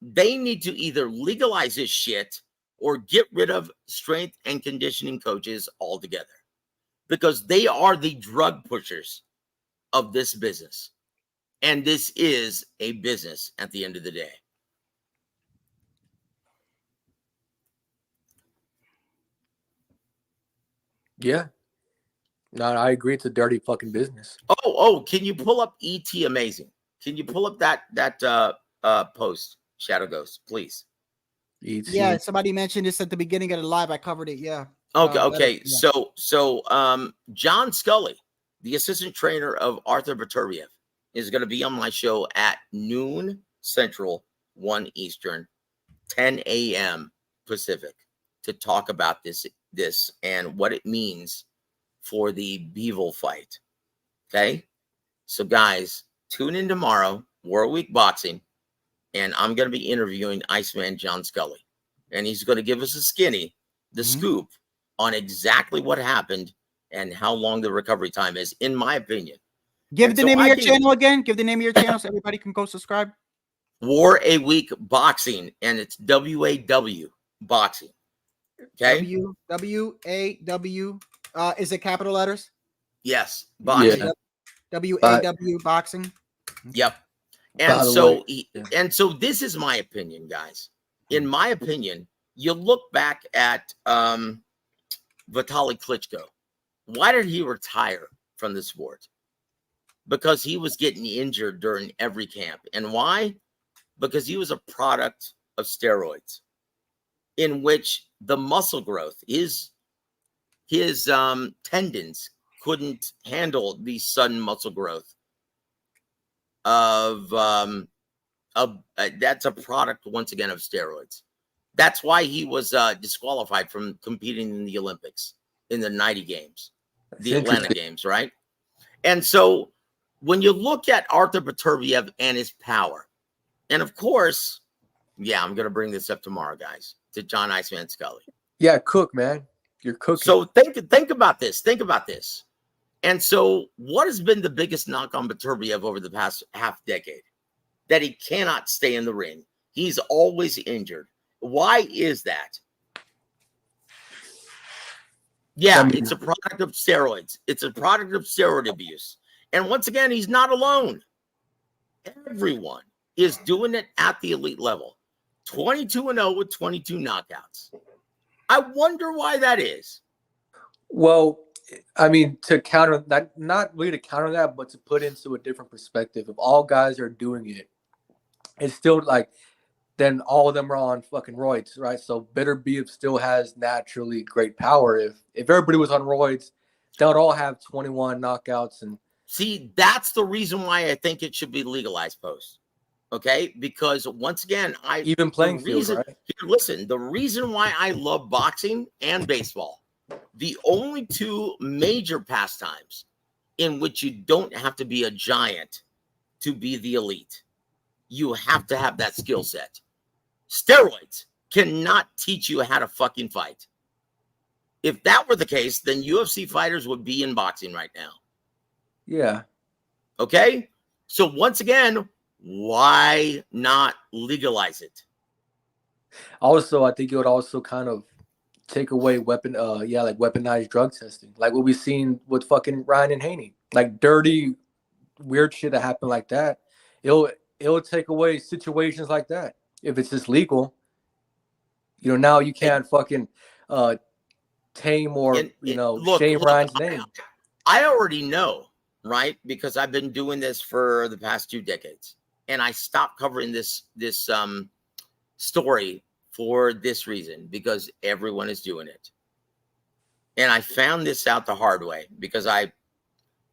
they need to either legalize this shit or get rid of strength and conditioning coaches altogether, because they are the drug pushers of this business. And this is a business at the end of the day. Yeah. No, I agree. It's a dirty fucking business. Oh, can you pull up ET Amazing? Can you pull up that post, Shadow Ghost, please? ET. Yeah, somebody mentioned this at the beginning of the live. I covered it. Yeah. Okay. Yeah. So John Scully, the assistant trainer of Arthur Beterbiev, is going to be on my show at noon Central, 1 Eastern, 10 a.m. Pacific, to talk about this this and what it means for the Beevil fight. Okay? So, guys, tune in tomorrow, War Week Boxing, and I'm going to be interviewing Iceman John Scully. And he's going to give us the scoop on exactly what happened and how long the recovery time is, in my opinion. Give And the so name of I your think channel again. Give the name of your channel so everybody can go subscribe. War a Week Boxing, and it's WAW Boxing. Okay? WAW. Is it capital letters? Yes, boxing. WAW boxing. Yep. By And the so, way, yeah. and so this is my opinion, guys. In my opinion, you look back at Vitaly Klitschko. Why did he retire from the sport? Because he was getting injured during every camp. And why? Because he was a product of steroids, in which the muscle growth, his tendons couldn't handle the sudden muscle growth of that's a product, once again, of steroids. That's why he was disqualified from competing in the Olympics, in the 90 games, the Atlanta games, right? And so when you look at Arthur Beterbiev and his power, and of course, yeah, I'm going to bring this up tomorrow, guys, to John Iceman Scully. Yeah, cook, man. You're cooking. So think about this. Think about this. And so what has been the biggest knock on Beterbiev over the past half decade? That he cannot stay in the ring. He's always injured. Why is that? Yeah, it's a product of steroids. It's a product of steroid abuse. And once again, he's not alone. Everyone is doing it at the elite level. 22-0 with 22 knockouts. I wonder why that is. Well, I mean, to counter that, not really to counter that, but to put into a different perspective. If all guys are doing it, it's still like, then all of them are on fucking roids, right? So Beterbiev still has naturally great power. If everybody was on roids, they would all have 21 knockouts. And see, that's the reason why I think it should be legalized, post. Okay, because once again, even playing field, right? Here, listen, the reason why I love boxing and baseball, the only two major pastimes in which you don't have to be a giant to be the elite. You have to have that skill set. Steroids cannot teach you how to fucking fight. If that were the case, then UFC fighters would be in boxing right now. Yeah. Okay? So once again, why not legalize it? Also, I think it would also kind of take away weaponized drug testing. Like what we've seen with fucking Ryan and Haney. Like dirty, weird shit that happened like that. It'll take away situations like that. If it's just legal, now you can't fucking tame or, shame Ryan's name. I already know, right? Because I've been doing this for the past 2 decades. And I stopped covering this story for this reason, because everyone is doing it. And I found this out the hard way because I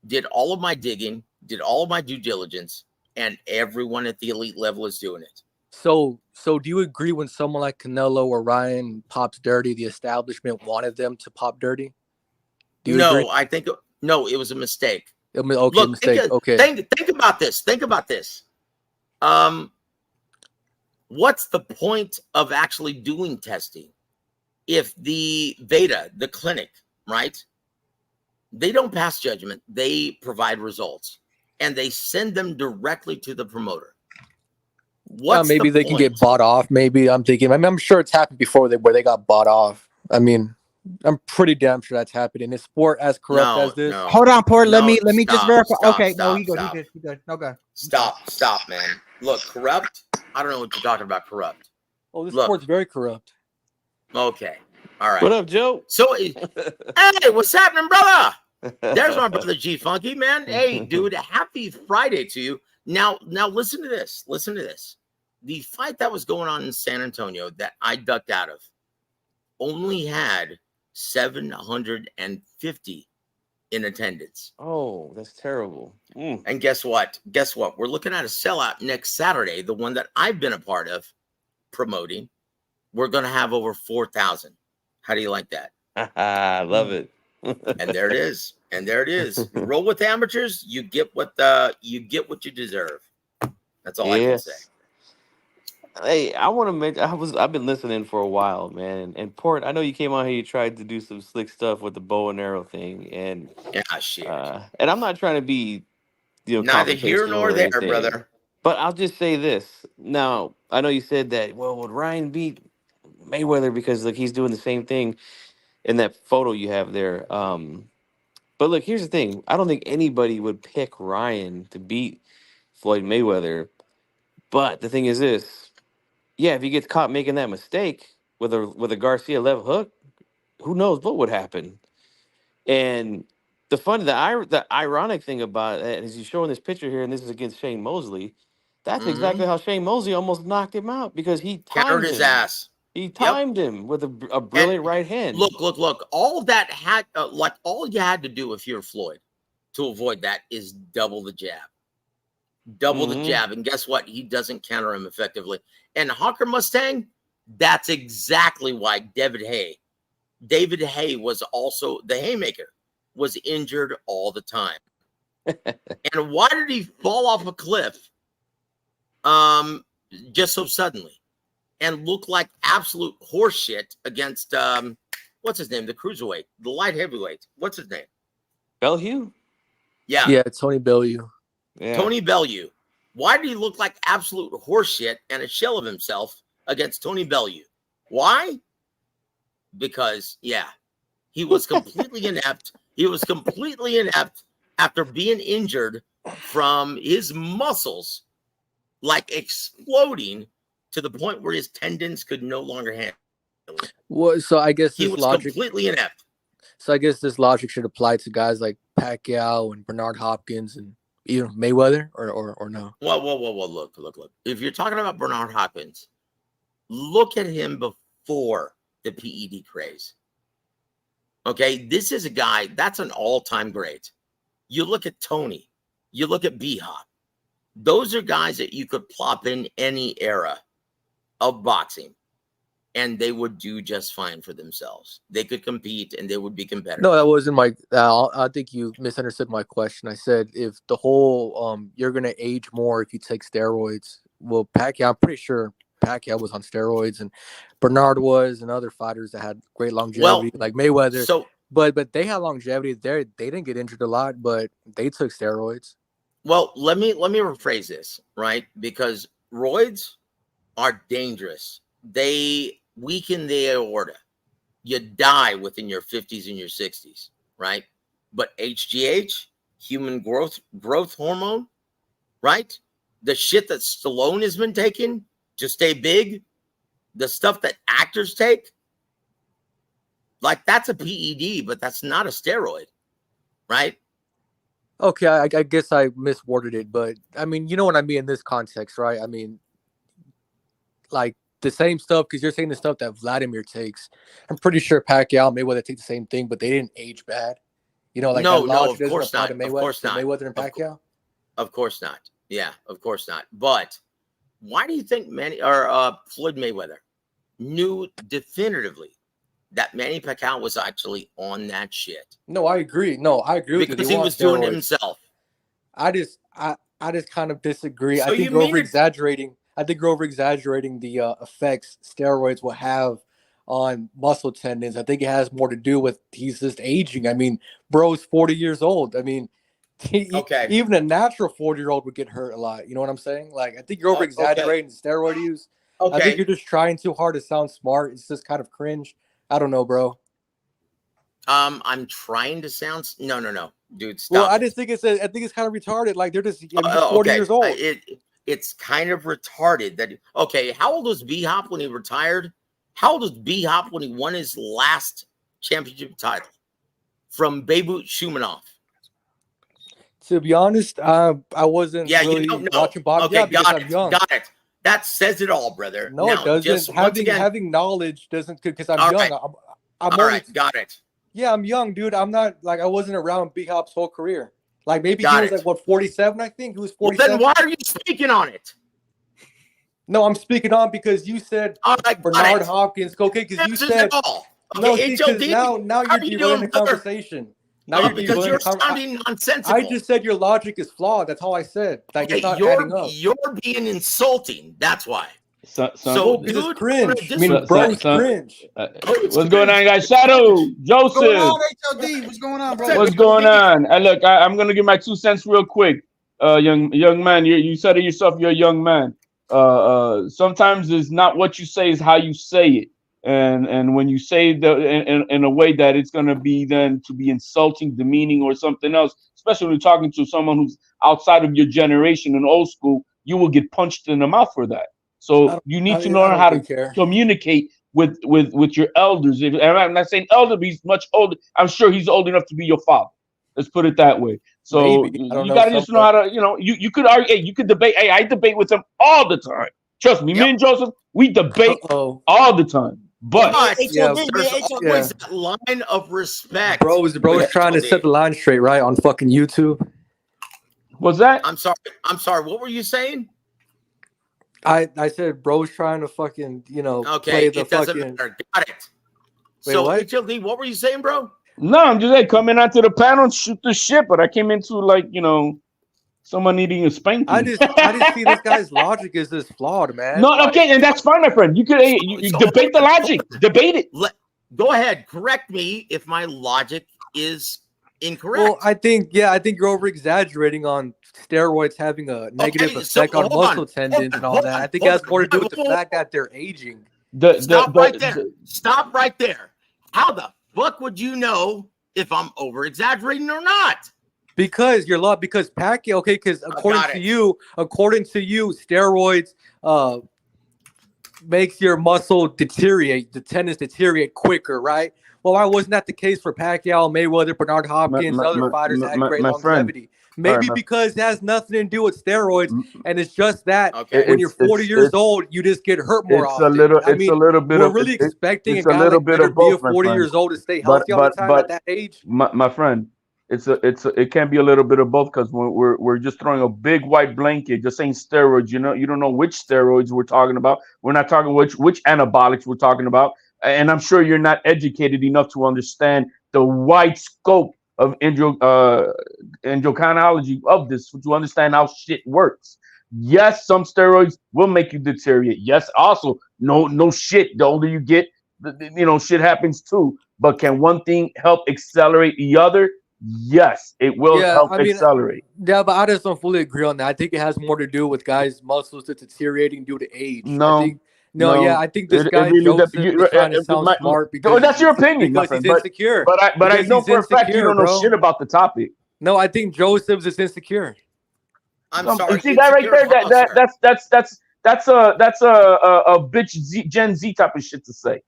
did all of my digging, did all of my due diligence, and everyone at the elite level is doing it. So do you agree when someone like Canelo or Ryan pops dirty, the establishment wanted them to pop dirty? No, I think no, it was a mistake. Okay, look, mistake. Think about this. Think about this. What's the point of actually doing testing if the Veda, the clinic, right? They don't pass judgment. They provide results, and they send them directly to the promoter. Maybe they can get bought off. Maybe I'm thinking. I'm sure it's happened before where they got bought off. I mean, I'm pretty damn sure that's happened in a sport as corrupt as this. No, hold on, Port. Let me stop, just verify. Okay, stop, he good. No, go. Stop, man. Look, corrupt. I don't know what you're talking about. Corrupt. Oh, this sport's very corrupt. Okay, all right. What up, Joe? So, hey, what's happening, brother? There's my brother G Funky, man. Hey, dude, happy Friday to you. Now, listen to this. Listen to this. The fight that was going on in San Antonio that I ducked out of only had 750 in attendance. Oh, that's terrible. And guess what? We're looking at a sellout next Saturday, the one that I've been a part of promoting. We're going to have over 4,000. How do you like that? I love it. And there it is. And there it is. You roll with amateurs, you get what you deserve. That's all I can say. Hey, I want to mention. I've been listening for a while, man. And Port, I know you came out here. You tried to do some slick stuff with the bow and arrow thing, and shit. And I'm not trying to be, Neither here confrontational nor or there, anything, brother. But I'll just say this. Now, I know you said that. Well, would Ryan beat Mayweather because he's doing the same thing in that photo you have there? But look, here's the thing. I don't think anybody would pick Ryan to beat Floyd Mayweather. But the thing is this. Yeah, if he gets caught making that mistake with a Garcia left hook, who knows what would happen? And the ironic thing about it is he's showing this picture here, and this is against Shane Mosley. That's exactly how Shane Mosley almost knocked him out because he countered his ass. He timed him with a brilliant right hand. Look. All that had all you had to do if you're Floyd to avoid that is double the jab. Double the jab, and guess what? He doesn't counter him effectively. And Hawker Mustang, that's exactly why David Hay was also the haymaker, was injured all the time. And why did he fall off a cliff just so suddenly and look like absolute horseshit against what's his name, the cruiserweight, the light heavyweight, what's his name, Bellew? Yeah, Tony Bellew. Yeah. Tony Bellew. Why did he look like absolute horseshit and a shell of himself against Tony Bellew? Why? Because, he was completely inept. He was completely inept after being injured from his muscles, like exploding to the point where his tendons could no longer handle it. Well, so I guess he was completely inept. So I guess this logic should apply to guys like Pacquiao and Bernard Hopkins and even Mayweather, or no? Whoa. Look. If you're talking about Bernard Hopkins, look at him before the PED craze. Okay, this is a guy that's an all-time great. You look at Tony, you look at B-Hop. Those are guys that you could plop in any era of boxing, and they would do just fine for themselves. They could compete, and they would be competitive. No, that wasn't my. I think you misunderstood my question. I said if the whole you're gonna age more if you take steroids. Well, Pacquiao, I'm pretty sure Pacquiao was on steroids, and Bernard was, and other fighters that had great longevity, like Mayweather. So, but they had longevity. They didn't get injured a lot, but they took steroids. Well, let me rephrase this, right? Because roids are dangerous. They weaken the aorta. You die within your 50s and your 60s, right? But HGH, human growth hormone, right? The shit that Stallone has been taking to stay big, the stuff that actors take, like that's a PED, but that's not a steroid, right? Okay, I guess I misworded it, but I mean, you know what I mean in this context, right? I mean, like the same stuff, because you're saying the stuff that Vladimir takes. I'm pretty sure Pacquiao, Mayweather take the same thing, but they didn't age bad. You know, like no, of course not. Of course not. Mayweather and Pacquiao. Of course not. Yeah, of course not. But why do you think Floyd Mayweather knew definitively that Manny Pacquiao was actually on that shit? No, I agree. Because he was doing it himself. I just kind of disagree. So I think you're over exaggerating. I think you're over exaggerating the effects steroids will have on muscle tendons. I think it has more to do with he's just aging. I mean, bro's 40 years old. I mean, even a natural 40-year-old would get hurt a lot. You know what I'm saying? Like, I think you're over exaggerating steroid use. I think you're just trying too hard to sound smart. It's just kind of cringe. I don't know, bro. I'm trying to sound no, dude. Stop. Well, I just think I think it's kind of retarded. Like they're just 40 years old. It's kind of retarded that. Okay, how old was B-Hop when he retired? How old was B-Hop when he won his last championship title from Beirut Shumanov? To be honest, I wasn't really watching boxing. Okay, got it. That says it all, brother. No, it doesn't. Having knowledge doesn't, because I'm young. Right. I'm all right, got it. Yeah, I'm young, dude. I'm not like I wasn't around B-Hop's whole career. Like maybe he was like what 47, I think. He was 47. Well, then why are you speaking on it? No, I'm speaking on because you said Bernard Hopkins. Okay, because you said No, Okay, see, because HLD, now how you're are you derailing the doing, brother? conversation. Now you're Because derailing you're the conversation. sounding nonsensical. I just said your logic is flawed. That's all I said. Like, it's Okay, not adding up. you're being insulting. That's why. No, So, because dude, it's cringe. I mean, Son- bro, it's cringe. What's going on, guys? Shadow, What's going Joseph. on, HLD? What's going on, bro? What's going on? Look, I'm gonna give my 2 cents real quick. Young man, you said it yourself. You're a young man. Sometimes it's not what you say, is how you say it. And when you say in a way that it's gonna be then to be insulting, demeaning, or something else, especially when you're talking to someone who's outside of your generation and old school, you will get punched in the mouth for that. So you need to learn how to communicate with your elders. And I'm not saying elder, but he's much older. I'm sure he's old enough to be your father. Let's put it that way. So you gotta just know how to, you could argue, hey, you could debate. Hey, I debate with him all the time. Trust me, me and Joseph, we debate all the time. But there's always that line of respect. Bro is trying to set the line straight, right, on fucking YouTube. What's that? I'm sorry. What were you saying? I said bro's trying to fucking, play the it doesn't fucking. matter. Got it. Wait, So what? HLD, what were you saying, bro? no, I'm just like coming onto the panel and shoot the shit, but I came into like, someone needing a spanking. I just see this guy's logic is just flawed, man. No, okay, and that's fine, my friend. You could you debate the logic, debate it. Go ahead, correct me if my logic is incorrect. Well, I think you're over exaggerating on steroids having a negative effect on muscle tendons and all that. I think it has more to do with the fact that they're aging. Stop right there. Stop right there. How the fuck would you know if I'm over exaggerating or not? Because Pacquiao, okay, because according to you, steroids makes your muscle deteriorate, the tendons deteriorate quicker, right? Well, why wasn't that the case for Pacquiao, Mayweather, Bernard Hopkins, other fighters that had great longevity? Maybe because it has nothing to do with steroids, and it's just that when you're 40 years old, you just get hurt more often. We're really expecting a guy like better be 40 years old to stay healthy all the time at that age. My friend, it can be a little bit of both, because we're just throwing a big white blanket, just saying steroids. You don't know which steroids we're talking about. We're not talking which anabolics we're talking about, and I'm sure you're not educated enough to understand the wide scope of endocrinology of this, to understand how shit works. Yes, some steroids will make you deteriorate. Yes, also no shit. The older you get, shit happens too. But can one thing help accelerate the other? Yes, it will help accelerate. Yeah, but I just don't fully agree on that. I think it has more to do with guys' muscles deteriorating due to age. I think this guy really Joseph is trying to sound smart because that's your opinion, because he's insecure. But I know for a fact you don't know shit about the topic. No, I think Joseph's is insecure. I'm sorry. You see that right there? That's a bitch Gen Z type of shit to say.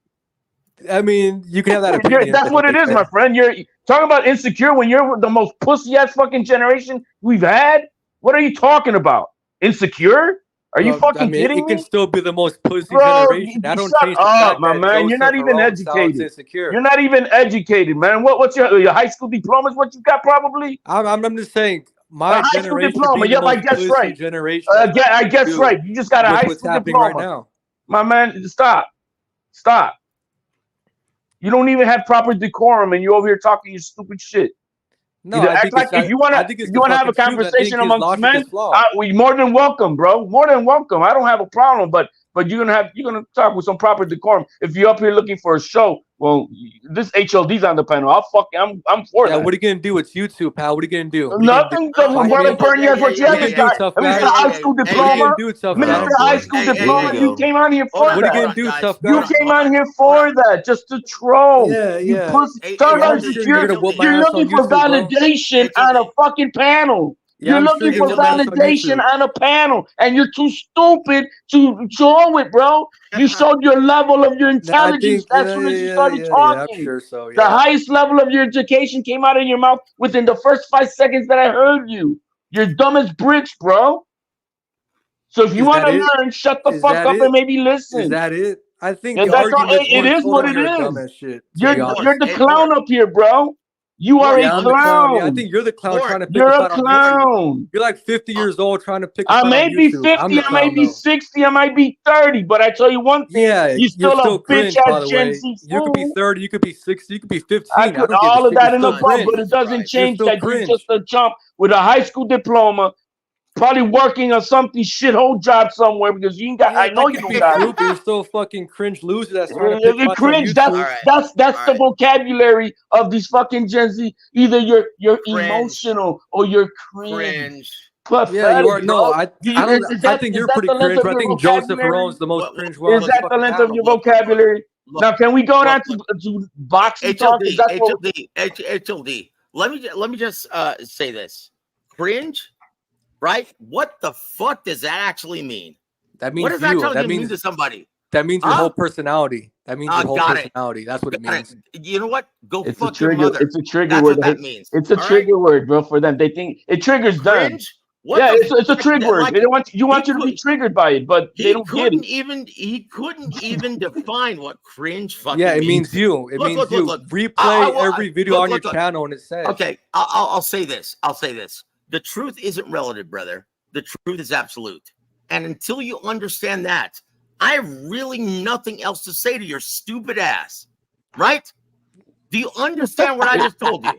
I mean, you can have that opinion. That's what it is, my friend. You're talking about insecure when you're the most pussy ass fucking generation we've had. What are you talking about? Insecure? Are you fucking kidding me? It can still be the most pussy generation. I don't change the fact my that man. You're not even educated. You're not even educated, man. What's your high school diploma? Is what you got probably? I'm just saying. My high school generation diploma. Yep, I guess right. I guess right. You just got a high school diploma. Right now. My man, stop. You don't even have proper decorum, and you're over here talking your stupid shit. No, if you want to have a conversation amongst men, we more than welcome, bro. More than welcome. I don't have a problem, but you're gonna talk with some proper decorum. If you're up here looking for a show, well, this HLD's on the panel. I'm for that. What are you gonna do? It's YouTube, pal. What are you gonna do? Nothing. Brother Bernie, that's what you haven't got. Mr. High School Diploma. Mr. High School Diploma. You came on here for that. What are you gonna do, tough guy? You came on here for that, just to troll. Yeah. You're looking for validation on a fucking panel. You're looking for validation on a panel, and you're too stupid to show it, bro. You showed your level of your intelligence as soon as you started talking. I'm sure so, The highest level of your education came out of your mouth within the first 5 seconds that I heard you. You're dumb as bricks, bro. So if you want to learn, shut the fuck up and maybe listen. Is that it? I think it is what it is. You're the clown up here, bro. You are Yeah, a I'm the clown. Yeah, I clown. think you're the clown Lauren, trying to pick You're a a fight on YouTube. clown. You're like 50 years old trying to pick a I fight on may be YouTube. I'm 50, the I may clown be though. 60, I might be 30, but I tell you one thing, Yeah, you're you're still a still bitch cringe, by ass the Gen way. Z You could be fool. 30, you could be 60, you could be I 15. I could don't give a all of shit. that You're and still above, but cringe. it doesn't You're change still that you're just cringe. a chump with a high school diploma, probably working on something shithole job somewhere because you ain't got. Yeah, I know that you could don't be got true, it. but you're still a fucking cringe loser that's trying to pick You fights on cringe. All YouTube. right. That's All the right. vocabulary of these fucking Gen Z. Either you're Cringe. emotional or you're cringe. Cringe. Yeah, you are. Pathetic, No, bro. I don't. I think Is you're that pretty the length cringe, of but I your think Joseph vocabulary? Rome's the most Look, cringe one Is on look, this that the fucking length of panel. your vocabulary? look, Now, can we go down look. to boxing talk? Is HLD, that what? HLD. Let me just say this. Cringe, right? What the fuck does that actually mean? That What means does that you. actually mean to somebody? That means your Huh? whole personality. That means your whole Got it. personality. That's what it Got means. it. You know what? Go It's a fuck your trigger. mother. It's a trigger That's word. what that means. It's a All right? trigger word, bro. For them, they think it triggers them. Cringe. What Yeah, the it's a trigger word. like, They want you he to be could- triggered by it, but they he don't get it. couldn't even define what cringe fucking Yeah, it means. means you. It means you. Look. Replay every video on your channel and it says. Okay, I'll say this. I'll say this. The truth isn't relative, brother. The truth is absolute. And until you understand that, I have really nothing else to say to your stupid ass. Right? Do you understand what I just told you?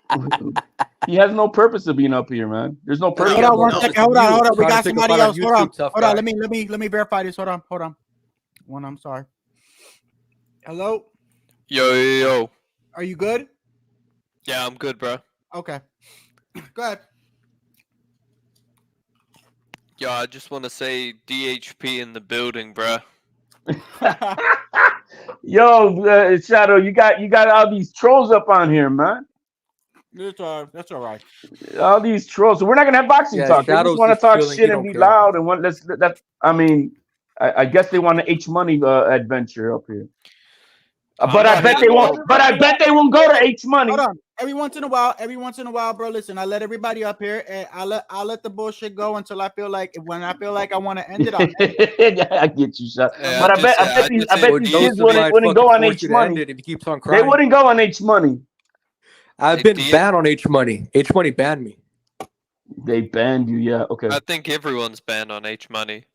He has no purpose of being up here, man. There's no purpose. Hold on one second. Hold on. We Trying to got pick a somebody fight on else. Hold YouTube, on. tough Hold on. guy. Let me verify this. Hold on. I'm sorry. Hello. Yo. Are you good? Yeah, I'm good, bro. Okay. Go ahead. Yo, I just want to say DHP in the building, bro. Yo, Shadow, you got all these trolls up on here, man. That's all right. All these trolls. So we're not gonna have boxing Yeah, talk. They Shadow's just want to just talk chilling. shit He and don't be care. loud and want. I guess they want an H Money adventure up here. But I bet they won't. But I bet they won't go to H Money. Hold on. Every once in a while, bro. Listen, I let everybody up here, and I'll let the bullshit go until I feel like when I feel like I want to end it. I'll end it. Yeah, I get you, shot. Yeah, But I bet these kids wouldn't go on H Money. If he keeps on They crying, wouldn't go on H Money. I've been banned on H Money. H Money banned me. They banned you, yeah. Okay. I think everyone's banned on H Money.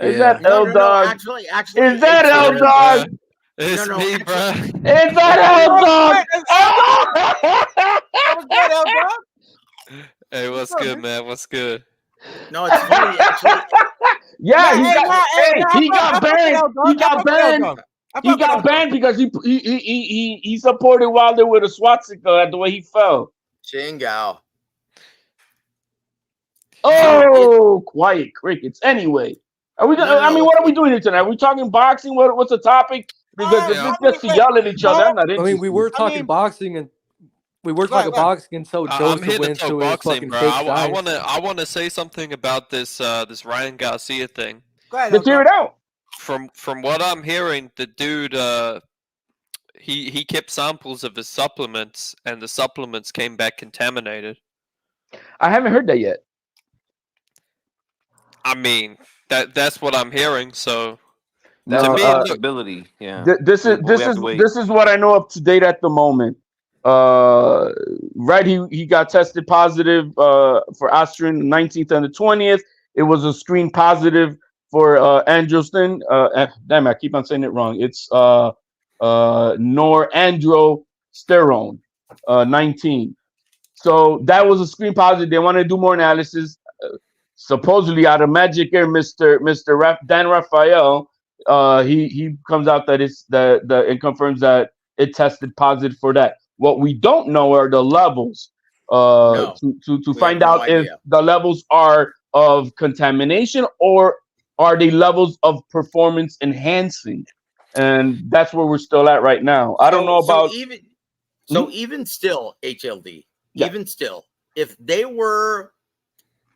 Is that L Dog? No, actually, Is that L Dog? It's me, bro. Is that L Dog? Hey, what's good, man? What's good? No, it's funny, actually. Yeah, he got banned. He got banned. He got banned because he supported Wilder with a swastika at the way he fell. Chingao. Oh, quiet crickets. Anyway, are we gonna? I mean, what are we doing here tonight? Are we talking boxing? What's the topic? Because if it's just to yell at each other, I'm not interested. I mean, we were talking boxing and boxing until I'm Joseph here to went talk to his boxing, fucking bro. fake I diet. wanna say something about this Ryan Garcia thing. Let's hear it out. From what I'm hearing, the dude he kept samples of his supplements, and the supplements came back contaminated. I haven't heard that yet. I mean, that's what I'm hearing. So That's to a me, possibility. Yeah. This is what I know up to date at the moment. Right, he got tested positive for Austrin 19th and the 20th. It was a screen positive for androsten. Damn, I keep on saying it wrong. It's norandrosterone 19. So that was a screen positive. They want to do more analysis. Supposedly out of Magic Air, Mr. Dan Raphael, he comes out that it's it confirms that it tested positive for that. What we don't know are the levels to find out if the levels are of contamination or are they levels of performance enhancing, and that's where we're still at right now. I don't know about even still, HLD, even still, if they were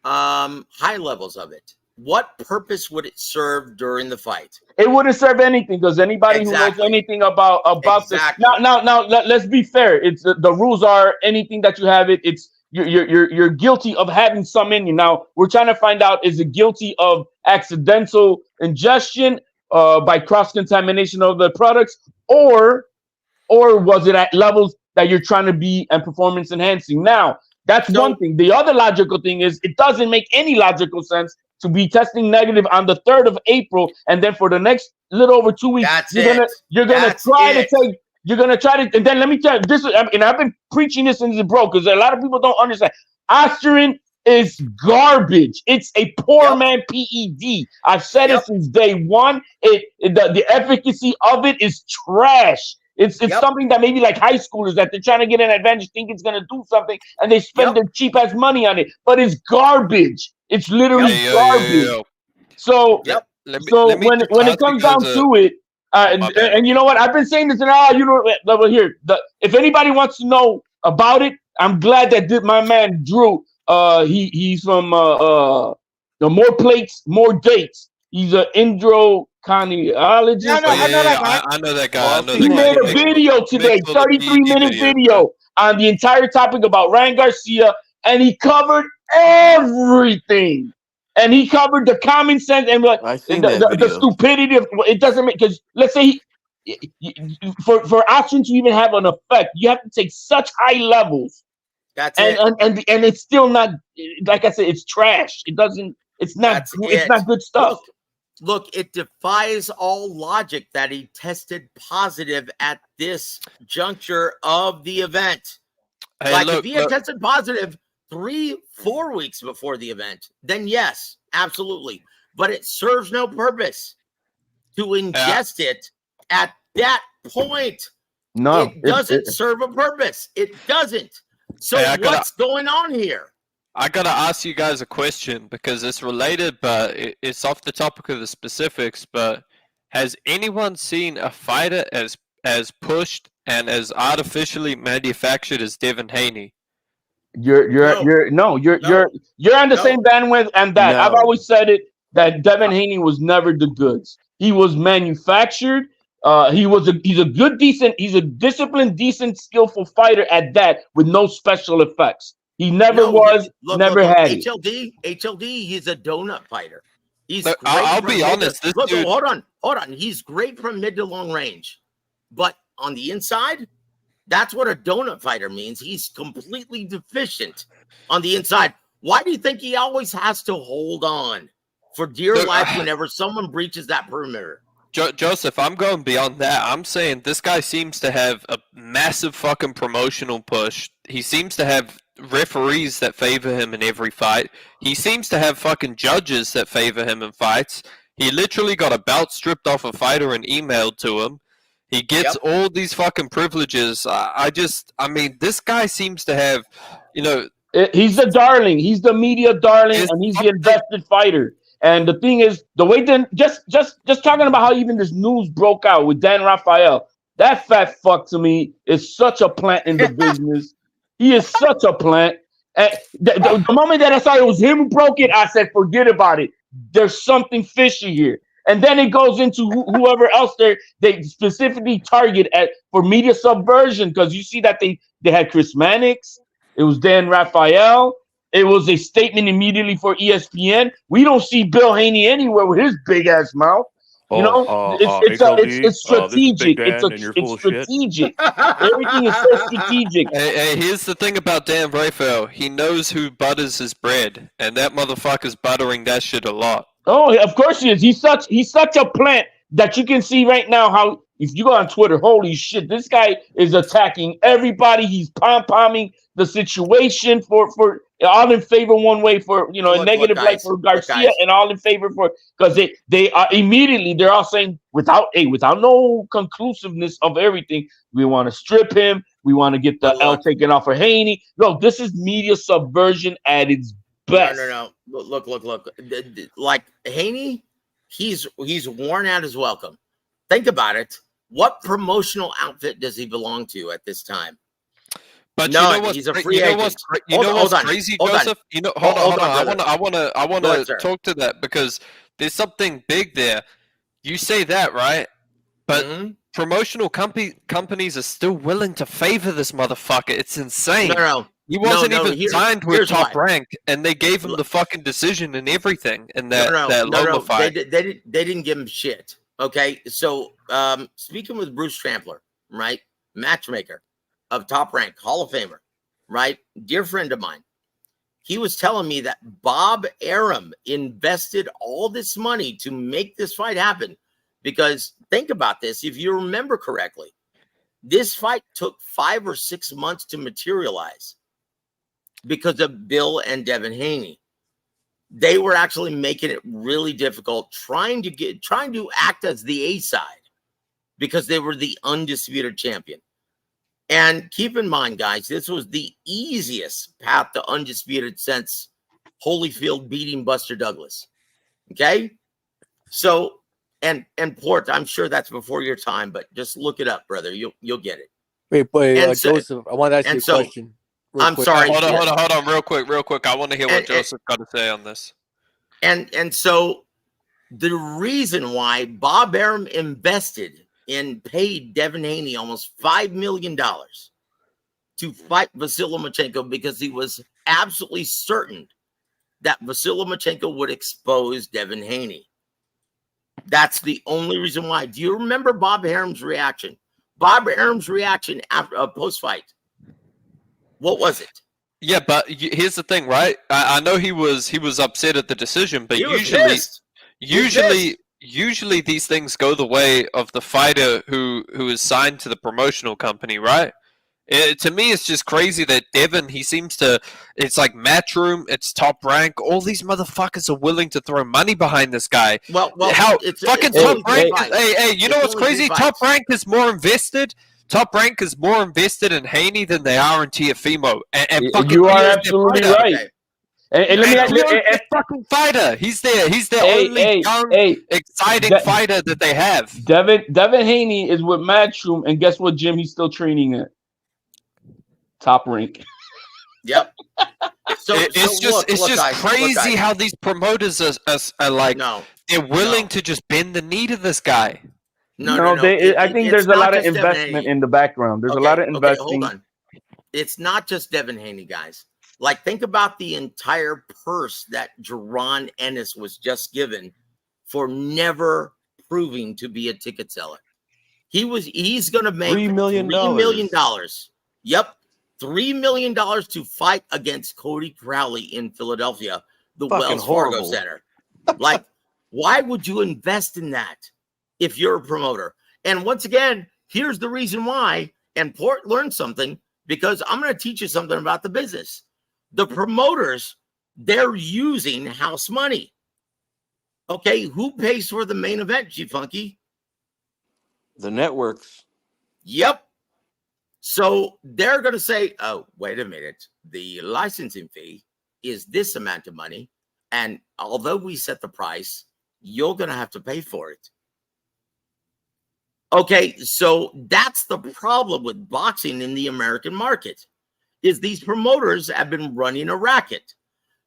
high levels of it, what purpose would it serve during the fight? It wouldn't serve anything because anybody who knows anything about this. Now, let's be fair. It's the rules are anything that you have it's you're guilty of having some in you. Now we're trying to find out, is it guilty of accidental ingestion by cross contamination of the products, or was it at levels that you're trying to be and performance enhancing. Now, that's one thing. The other logical thing is it doesn't make any logical sense to be testing negative on the 3rd of April, and then for the next little over 2 weeks, you're gonna try to take. You're gonna try to, and then let me tell you this. And I've been preaching this since it broke because a lot of people don't understand. Aspirin is garbage. It's a poor man PED. I've said it since day one. The efficacy of it is trash. It's something that maybe like high schoolers that they're trying to get an advantage, think it's gonna do something, and they spend their cheap ass money on it. But it's garbage. It's literally garbage. So when it comes down to it, and you know what? I've been saying this, and here. If anybody wants to know about it, I'm glad that my man Drew. He's from the More Plates, More Dates. He's an endocrinologist. I know that guy. He made a video today, 33-minute video on the entire topic about Ryan Garcia, and he covered everything. And he covered the common sense and the stupidity of it doesn't make, because let's say for aspirin to even have an effect, you have to take such high levels. That's and it's still not, like I said, it's trash. It's not good stuff. Look, it defies all logic that he tested positive at this juncture of the event. If he had tested positive 3-4 weeks before the event, then yes, absolutely. But it serves no purpose to ingest it at that point. No, it doesn't serve a purpose. It doesn't. So what's going on here? I gotta ask you guys a question because it's related, but it's off the topic of the specifics. But has anyone seen a fighter as pushed and as artificially manufactured as Devin Haney? You're on the same bandwidth and that. I've always said it that Devin Haney was never the goods. He was manufactured. He's a disciplined, decent, skillful fighter at that with no special effects. He never had it. HLD, he's a donut fighter. I'll be honest. Hold on. He's great from mid to long range, but on the inside, that's what a donut fighter means. He's completely deficient on the inside. Why do you think he always has to hold on for dear life whenever someone breaches that perimeter? Joseph, I'm going beyond that. I'm saying this guy seems to have a massive fucking promotional push. He seems to have referees that favor him in every fight. He seems to have fucking judges that favor him in fights. He literally got a belt stripped off a fighter and emailed to him. He gets all these fucking privileges. I mean, this guy seems to have, he's the darling. He's the media darling, and he's the invested fighter. And the thing is, the way just talking about how even this news broke out with Dan Rafael, that fat fuck to me is such a plant in the business. He is such a plant. And the moment that I saw it was him who broke it, I said, forget about it. There's something fishy here. And then it goes into whoever else they specifically target for media subversion, because you see that they had Chris Mannix. It was Dan Rafael. It was a statement immediately for ESPN. We don't see Bill Haney anywhere with his big ass mouth. It's strategic. It's strategic. Everything is so strategic. Hey, here's the thing about Dan Rafael. He knows who butters his bread, and that motherfucker's buttering that shit a lot. Oh, of course he is. He's such a plant that you can see right now how, if you go on Twitter, holy shit, this guy is attacking everybody. He's pom-pomming the situation for all in favor one way for, a negative light for Garcia, and all in favor for, because they are immediately, they're all saying without no conclusiveness of everything, we want to strip him. We want to get the L taken off for Haney. Look, this is media subversion at its best. No. Look. Like Haney, he's worn out his welcome. Think about it. What promotional outfit does he belong to at this time? But he's a free agent. You know what's crazy, Joseph? Hold on. I want to talk to that because there's something big there. You say that, right? But promotional companies are still willing to favor this motherfucker. It's insane. No. He wasn't even signed with Top Rank, and they gave him the fucking decision and everything in that Loma fight. They didn't give him shit. Okay, so speaking with Bruce Trampler, right, matchmaker, of Top Rank, Hall of Famer, right? Dear friend of mine. He was telling me that Bob Arum invested all this money to make this fight happen. Because think about this, if you remember correctly, this fight took 5 or 6 months to materialize because of Bill and Devin Haney. They were actually making it really difficult, trying to act as the A side because they were the undisputed champion. And keep in mind, guys, this was the easiest path to undisputed since Holyfield beating Buster Douglas. Okay? So, and Port, I'm sure that's before your time, but just look it up, brother. You'll get it. Wait, Joseph, I want to ask you a question. I'm sorry. Hold on, real quick. I want to hear what Joseph got to say on this. And so the reason why Bob Arum invested and paid Devin Haney almost $5 million to fight Vasily Lomachenko because he was absolutely certain that Vasily Lomachenko would expose Devin Haney. That's the only reason why. Do you remember Bob Arum's reaction? Bob Arum's reaction after a post-fight. What was it? Yeah, but here's the thing, right? I know he was upset at the decision, but usually these things go the way of the fighter who is signed to the promotional company, right? To me, it's just crazy that Devin, he seems to, it's like Matchroom, it's Top Rank, all these motherfuckers are willing to throw money behind this guy. Well, it's Top Rank, hey, you know what's crazy? Top Rank is more invested. Top Rank is more invested in Haney than they are in Tiafimo. And you are absolutely right. And let me ask you, a fucking fighter. He's the only young, exciting fighter that they have. Devin Haney is with Matchroom, and guess what, Jim? He's still training at Top Rank. Yep. It's just crazy how these promoters are like, they're willing to just bend the knee to this guy. No. I think there's a lot of investment in the background. There's a lot of investing. Hold on. It's not just Devin Haney, guys. Like, think about the entire purse that Jerron Ennis was just given for never proving to be a ticket seller. He's going to make $3 million. $3 million. Yep. $3 million to fight against Cody Crowley in Philadelphia, the Wells Fargo Center. Like, why would you invest in that if you're a promoter? And once again, here's the reason why. And Port learned something, because I'm going to teach you something about the business. The promoters, they're using house money. Okay, who pays for the main event, G-Funky? The networks. Yep. So they're going to say, oh, wait a minute. The licensing fee is this amount of money. And although we set the price, you're going to have to pay for it. Okay, so that's the problem with boxing in the American market, is these promoters have been running a racket.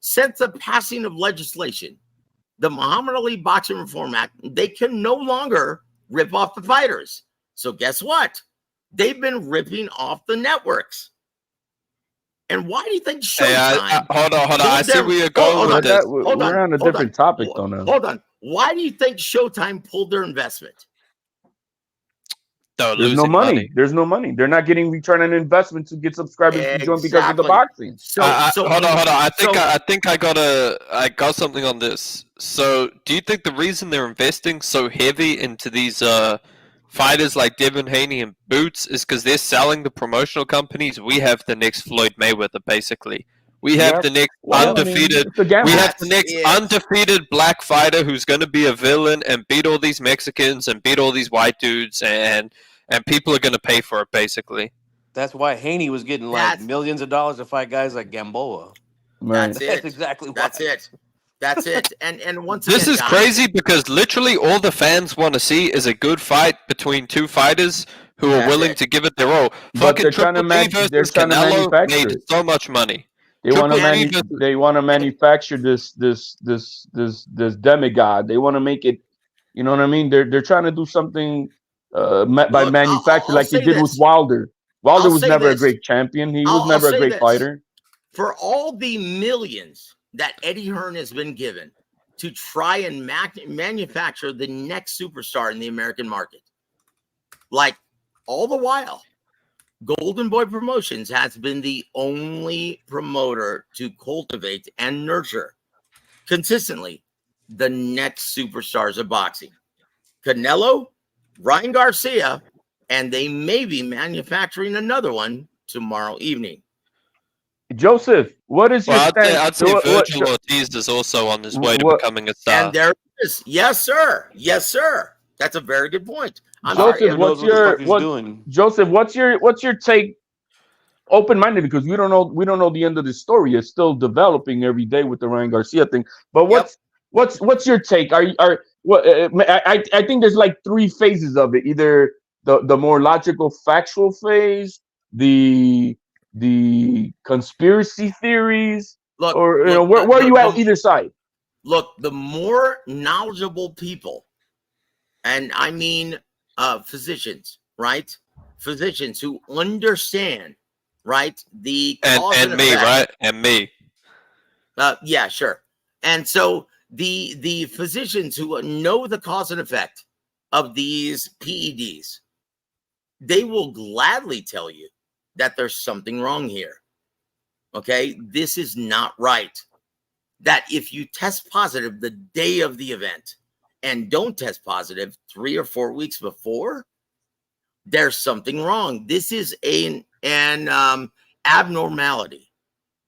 Since the passing of legislation, the Muhammad Ali Boxing Reform Act, they can no longer rip off the fighters. So guess what? They've been ripping off the networks. And why do you think Showtime? Hold on. I see where you're going with this. We're on a different topic, though, now. Hold on. Why do you think Showtime pulled their investment? There's no money. There's no money. They're not getting return on investment to get subscribers to join because of the boxing. Hold on. I think I got something on this. So, do you think the reason they're investing so heavy into these fighters like Devin Haney and Boots is because they're selling the promotional companies? We have the next Floyd Mayweather, basically. We have the next undefeated. We have the next undefeated black fighter who's going to be a villain and beat all these Mexicans and beat all these white dudes, and people are going to pay for it, basically. That's why Haney was getting like millions of dollars to fight guys like Gamboa. That's That's exactly why. That's it. And once this again, is crazy because literally all the fans want to see is a good fight between two fighters who are willing to give it their all. But they're trying to Canelo manufacture made so much money. They want to manufacture this demigod. They want to make it. You know what I mean? They're trying to do something by manufacture, like they did with Wilder. Wilder was never a great champion. He was never a great fighter. For all the millions that Eddie Hearn has been given to try and manufacture the next superstar in the American market, like all the while, Golden Boy Promotions has been the only promoter to cultivate and nurture consistently the next superstars of boxing. Canelo, Ryan Garcia, and they may be manufacturing another one tomorrow evening. Joseph, what is your stance? I'd say Virgil Ortiz is also on his way to becoming a star. And there it is. Yes, sir. Yes, sir. That's a very good point. Joseph, what's your take? Open-minded, because we don't know the end of the story. It's still developing every day with the Ryan Garcia thing. But what's your take? I think there's like 3 phases of it. Either the more logical, factual phase, the conspiracy theories, where are you at either side? Look, the more knowledgeable people, and I mean physicians, right? Physicians who understand, right, the cause and me, effect. right? And me. Yeah, sure. And so the physicians who know the cause and effect of these PEDs, they will gladly tell you that there's something wrong here. Okay, this is not right. That if you test positive the day of the event and don't test positive 3 or 4 weeks before, there's something wrong. This is an abnormality,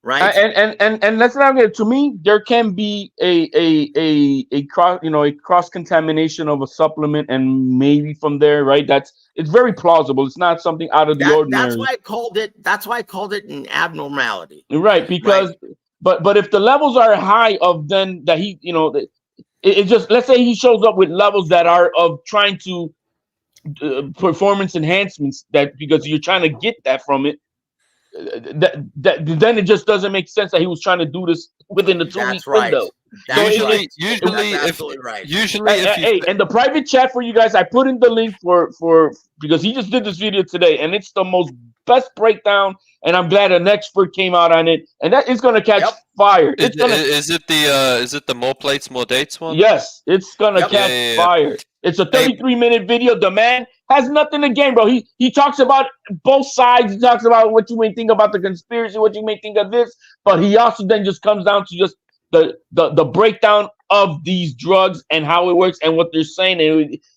right? And let's not get, to me, there can be a cross contamination of a supplement, and maybe from there, right? It's very plausible. It's not something out of the ordinary. That's why I called it an abnormality. Right, because but if the levels are high of then that he, it just, let's say he shows up with levels that are of trying to performance enhancements, that because you're trying to get that from it, then it just doesn't make sense that he was trying to do this within the 2-week window. Usually, and the private chat for you guys, I put in the link for because he just did this video today, and it's the most best breakdown, and I'm glad an expert came out on it, and that is going to catch fire. Is it the more plates, more dates one? Yes, it's gonna catch fire. It's a 33-minute video. The man has nothing to gain, bro. He talks about both sides. He talks about what you may think about the conspiracy, what you may think of this, but he also then just comes down to just the breakdown of these drugs and how it works and what they're saying.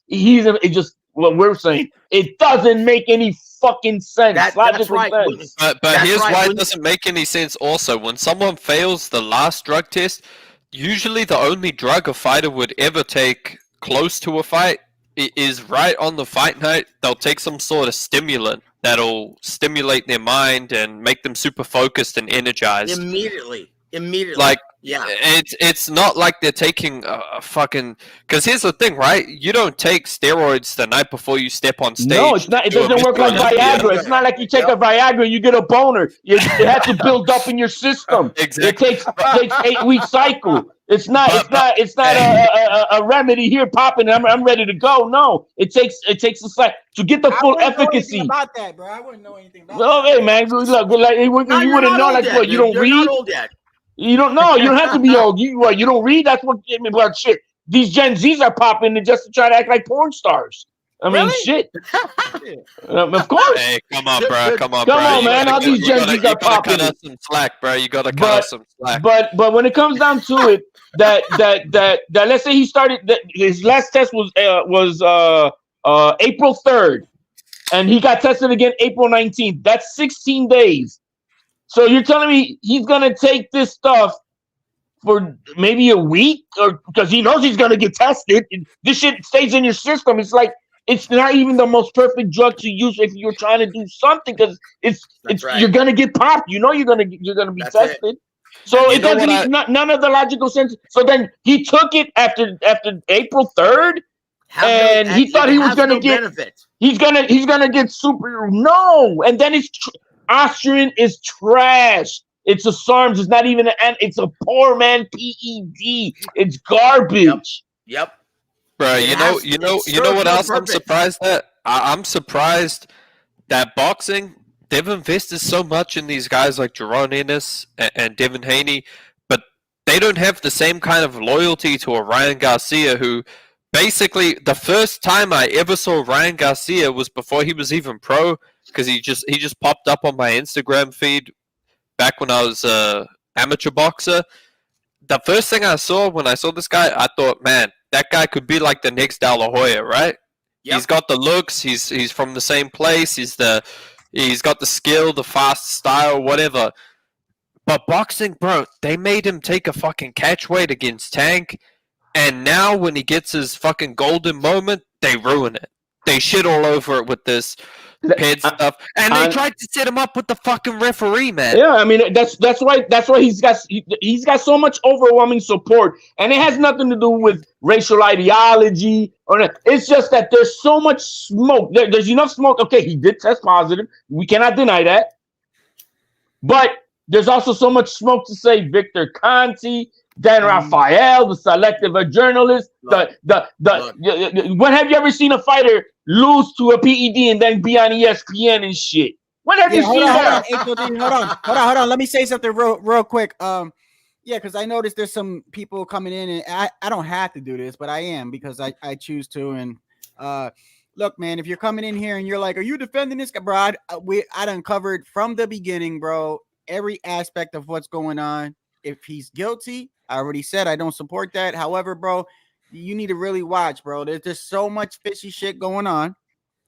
It just what we're saying. It doesn't make any fucking sense. That's right. Sense. But here's why it doesn't make any sense. Also, when someone fails the last drug test, usually the only drug a fighter would ever take close to a fight is right on the fight night. They'll take some sort of stimulant that'll stimulate their mind and make them super focused and energized immediately. Like, yeah, it's not like they're taking a fucking. Because here's the thing, right? You don't take steroids the night before you step on stage. No, it's not. It doesn't work like Viagra. It's not like you take a Viagra and you get a boner. It has to build up in your system. Exactly. It takes 8-week cycle. It's not a remedy here popping. I'm ready to go. No, it takes a cycle to get the full efficacy. About that, bro, I wouldn't know anything about that. Hey, man, look, like you wouldn't know, like what? You don't read. You don't know. You don't have to be old. You don't read. That's what gave me about shit. These Gen Zs are popping just to try to act like porn stars. I mean, shit. Of course. Hey, come on, bro. Come on, man. All these Gen Zs are popping. You gotta cut us some slack, bro. You gotta cut us some slack. But when it comes down to it, that let's say he started. His last test was April 3rd, and he got tested again April 19th. That's 16 days. So you're telling me he's gonna take this stuff for maybe a week, or because he knows he's gonna get tested? This shit stays in your system. It's like it's not even the most perfect drug to use if you're trying to do something, because you're gonna get popped. You know you're gonna be tested. So it doesn't none of the logical sense. So then he took it after April 3rd, and he thought he was gonna get benefit. He's gonna get super and then it's. Austrian is trash. It's a SARMs. It's not even it's a poor man PED. It's garbage. Yep. Bro, you know what else I'm surprised at? I'm surprised that boxing, they've invested so much in these guys like Jerron Ennis and Devin Haney, but they don't have the same kind of loyalty to a Ryan Garcia who basically the first time I ever saw Ryan Garcia was before he was even pro, because he just popped up on my Instagram feed back when I was amateur boxer. The first thing I saw when I saw this guy, I thought, man, that guy could be like the next De La Hoya, right? Yep. He's got the looks. He's from the same place. He's got the skill, the fast style, whatever. But boxing, bro, they made him take a fucking catch weight against Tank, and now when he gets his fucking golden moment, they ruin it. They shit all over it with this PED stuff, and they tried to set him up with the fucking referee, man. Yeah, I mean that's why he's got so much overwhelming support, and it has nothing to do with racial ideology it's just that there's so much smoke. There's enough smoke. Okay, he did test positive. We cannot deny that, but there's also so much smoke to say Victor Conti, Dan Rafael, the selective journalist. When have you ever seen a fighter lose to a PED and then be on ESPN and shit? When have you seen that? Hold on. Let me say something real quick. Because I noticed there's some people coming in, and I don't have to do this, but I am because I choose to. And look, man, if you're coming in here and you're like, "Are you defending this guy, bro?" I done covered from the beginning, bro, every aspect of what's going on. If he's guilty, I already said I don't support that. However, bro, you need to really watch, bro. There's just so much fishy shit going on.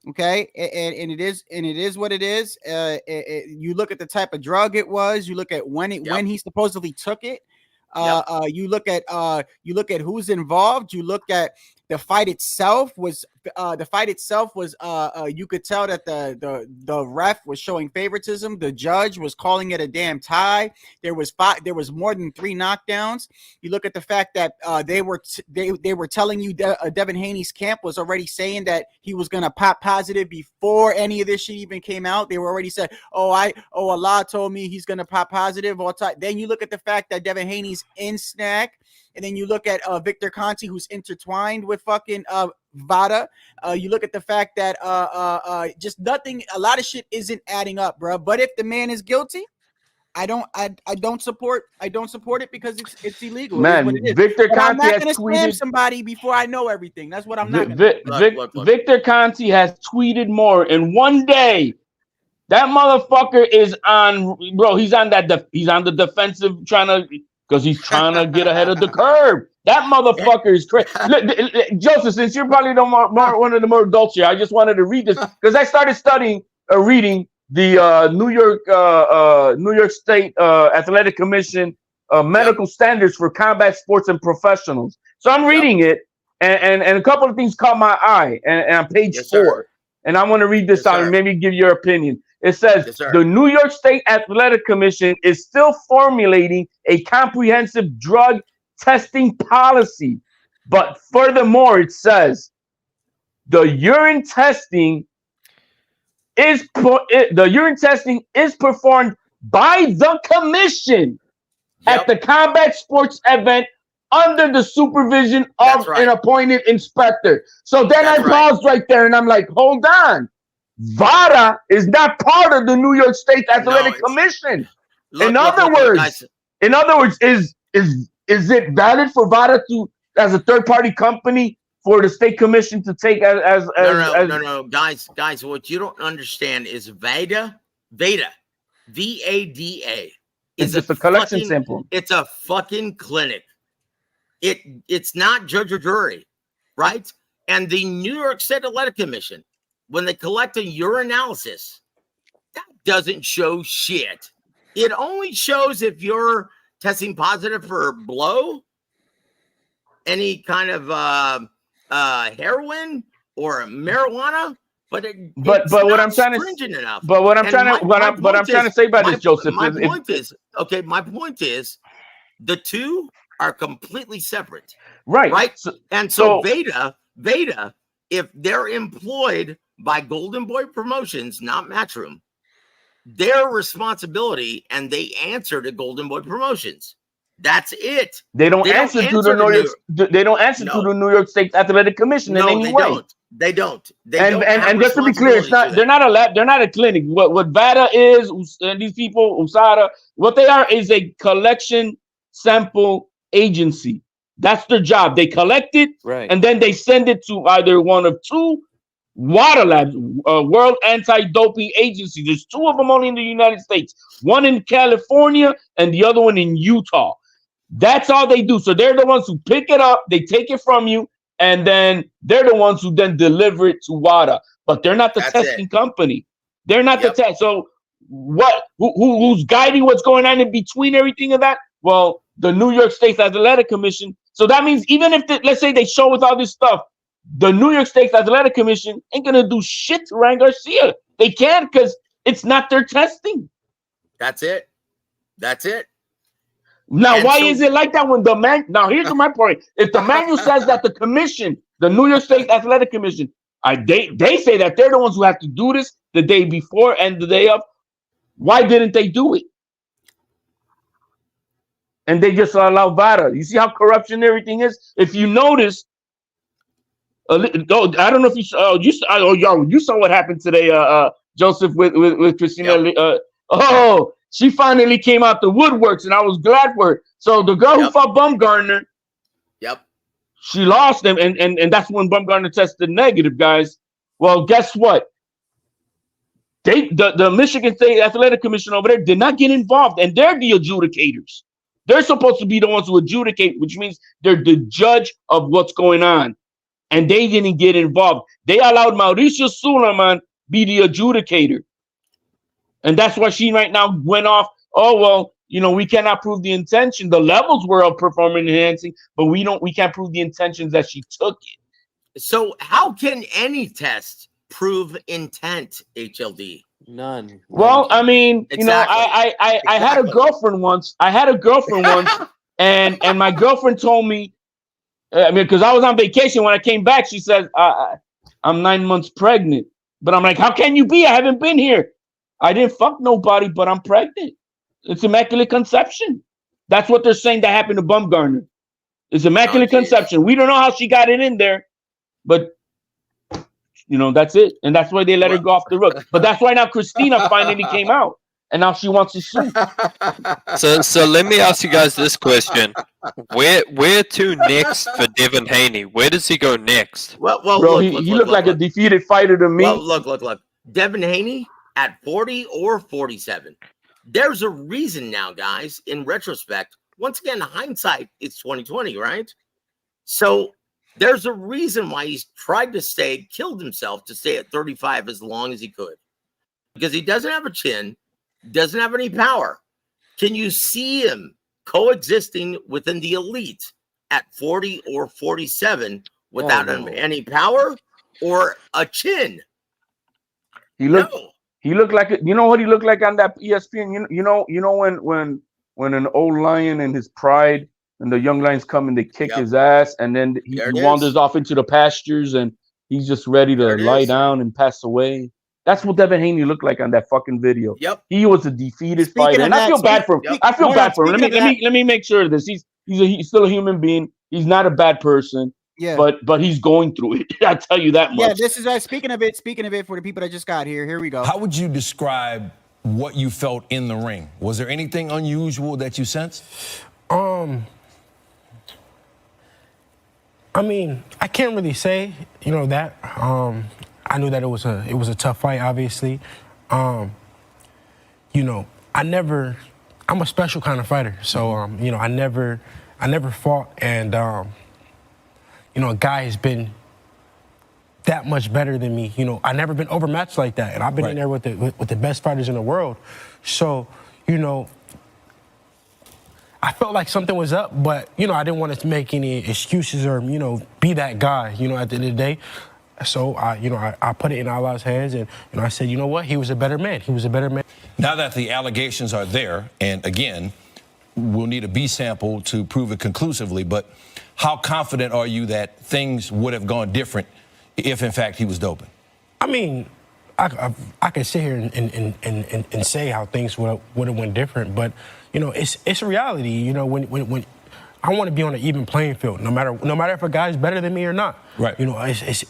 Okay, and it is what it is. You look at the type of drug it was. You look at when he supposedly took it. You look at who's involved. You look at the fight itself was you could tell that the ref was showing favoritism. The judge was calling it a damn tie. There was more than 3 knockdowns. You look at the fact that they were telling you Devin Haney's camp was already saying that he was gonna pop positive before any of this shit even came out. They were already said, Allah told me he's gonna pop positive all time. Then you look at the fact that Devin Haney's in snack. And then you look at Victor Conti, who's intertwined with fucking Vada. You look at the fact that just nothing, a lot of shit isn't adding up, bro. But if the man is guilty, I don't support it because it's illegal. Man, it is. Victor Conti I'm not has gonna slam somebody before I know everything. That's what I'm not gonna do. Victor Conti has tweeted more in one day. That motherfucker is on, bro. He's on the defensive, because he's trying to get ahead of the curve. That motherfucker is crazy. Joseph, since you're probably one of the more adults here, I just wanted to read this because I started reading the New York State Athletic Commission medical standards for combat sports and professionals. So I'm reading it, and a couple of things caught my eye, and on page 4, and I want to read this out and maybe give your opinion. It says, the New York State Athletic Commission is still formulating a comprehensive drug testing policy. But furthermore, it says, the urine testing is performed by the commission at the combat sports event under the supervision of an appointed inspector. So then I paused right there and I'm like, hold on. VADA is not part of the New York State Athletic Commission. In other words, is it valid for VADA to, as a third-party company, for the state commission to take no, guys, what you don't understand is VADA, VADA, is just a collection sample. It's a fucking clinic. It's not judge or jury, right? And the New York State Athletic Commission, when they collect a urinalysis, that doesn't show shit. It only shows if you're testing positive for blow, any kind of heroin or marijuana, but what I'm trying to say about this, Joseph, my point is the two are completely separate, right? So Veda, if they're employed by Golden Boy Promotions, not Matchroom, their responsibility, and they answer to Golden Boy Promotions. That's it. They don't answer to the New York State Athletic Commission in any way. They don't. And just to be clear, they're not a lab. They're not a clinic. What VADA is, and these people, USADA, what they are is a collection sample agency. That's their job. They collect it, Right. and then they send it to either one of two water labs, World Anti-Doping Agency. There's two of them only in the United States, one in California and the other one in Utah. That's all they do. So they're the ones who pick it up, they take it from you, and then they're the ones who then deliver it to WADA. But they're not the testing company. They're not the test. So what? Who's guiding what's going on in between everything of that? Well, the New York State Athletic Commission. So that means even if let's say they show us all this stuff, the New York State Athletic Commission ain't gonna do shit to Ryan Garcia. They can't because it's not their testing. That's it. That's it. Now, why is it like that when the man? Now, here's my point. If the manual says that the commission, the New York State Athletic Commission, they say that they're the ones who have to do this the day before and the day of, why didn't they do it? And they just allow VADA. You see how corruption everything is? If you notice, I don't know if you saw what happened today, Joseph, with Christina. Yep. She finally came out the woodworks, and I was glad for it. So the girl who fought Bumgarner, she lost him, and that's when Bumgarner tested negative, guys. Well, guess what? The Michigan State Athletic Commission over there did not get involved, and they're the adjudicators. They're supposed to be the ones who adjudicate, which means they're the judge of what's going on. And they didn't get involved. They allowed Mauricio Suleiman be the adjudicator. And that's why she right now went off. Oh, well, we cannot prove the intention. The levels were of performance enhancing, but we can't prove the intentions that she took it. So how can any test prove intent, HLD? None. Well, I mean, I had a girlfriend once. and my girlfriend told me, because I was on vacation when I came back, she said, I'm 9 months pregnant. But I'm like, how can you be? I haven't been here. I didn't fuck nobody, but I'm pregnant. It's immaculate conception. That's what they're saying that happened to Bumgarner. It's immaculate conception. We don't know how she got it in there, but that's it. And that's why they let her go off the road. But that's why now Christina finally came out. And now she wants to sue. So let me ask you guys this question: Where to next for Devin Haney? Where does he go next? Well, bro, he looked like a defeated fighter to me. Well, look. Devin Haney at 40 or 47. There's a reason now, guys. In retrospect, once again, hindsight, it's 2020, right? So there's a reason why he's tried to killed himself to stay at 35 as long as he could, because he doesn't have a chin. Doesn't have any power. Can you see him coexisting within the elite at 40 or 47 without any power or a chin? He looked like what he looked like on that ESPN. When an old lion in his pride and the young lions come and they kick his ass, and then he wanders off into the pastures and he's just ready to lie down and pass away. That's what Devin Haney looked like on that fucking video. Yep. He was a defeated fighter, and I feel bad for him. I feel bad for him. Let me make sure of this. He's still a human being. He's not a bad person. Yeah. But he's going through it. I tell you that much. Yeah, this is speaking of it for the people that just got here. Here we go. How would you describe what you felt in the ring? Was there anything unusual that you sensed? I mean, I can't really say, that. I knew that it was a tough fight, obviously. I'm a special kind of fighter. So, I never fought, and a guy has been that much better than me. I never been overmatched like that, and I've been in there with the best fighters in the world. So, I felt like something was up, but I didn't want to make any excuses or be that guy. At the end of the day. So I put it in Allah's hands, and I said, you know what? He was a better man. He was a better man. Now that the allegations are there, and again, we'll need a B sample to prove it conclusively, but how confident are you that things would have gone different if, in fact, he was doping? I mean, I can sit here and say how things would have went different, but it's reality. When I want to be on an even playing field, no matter if a guy's better than me or not. Right. It's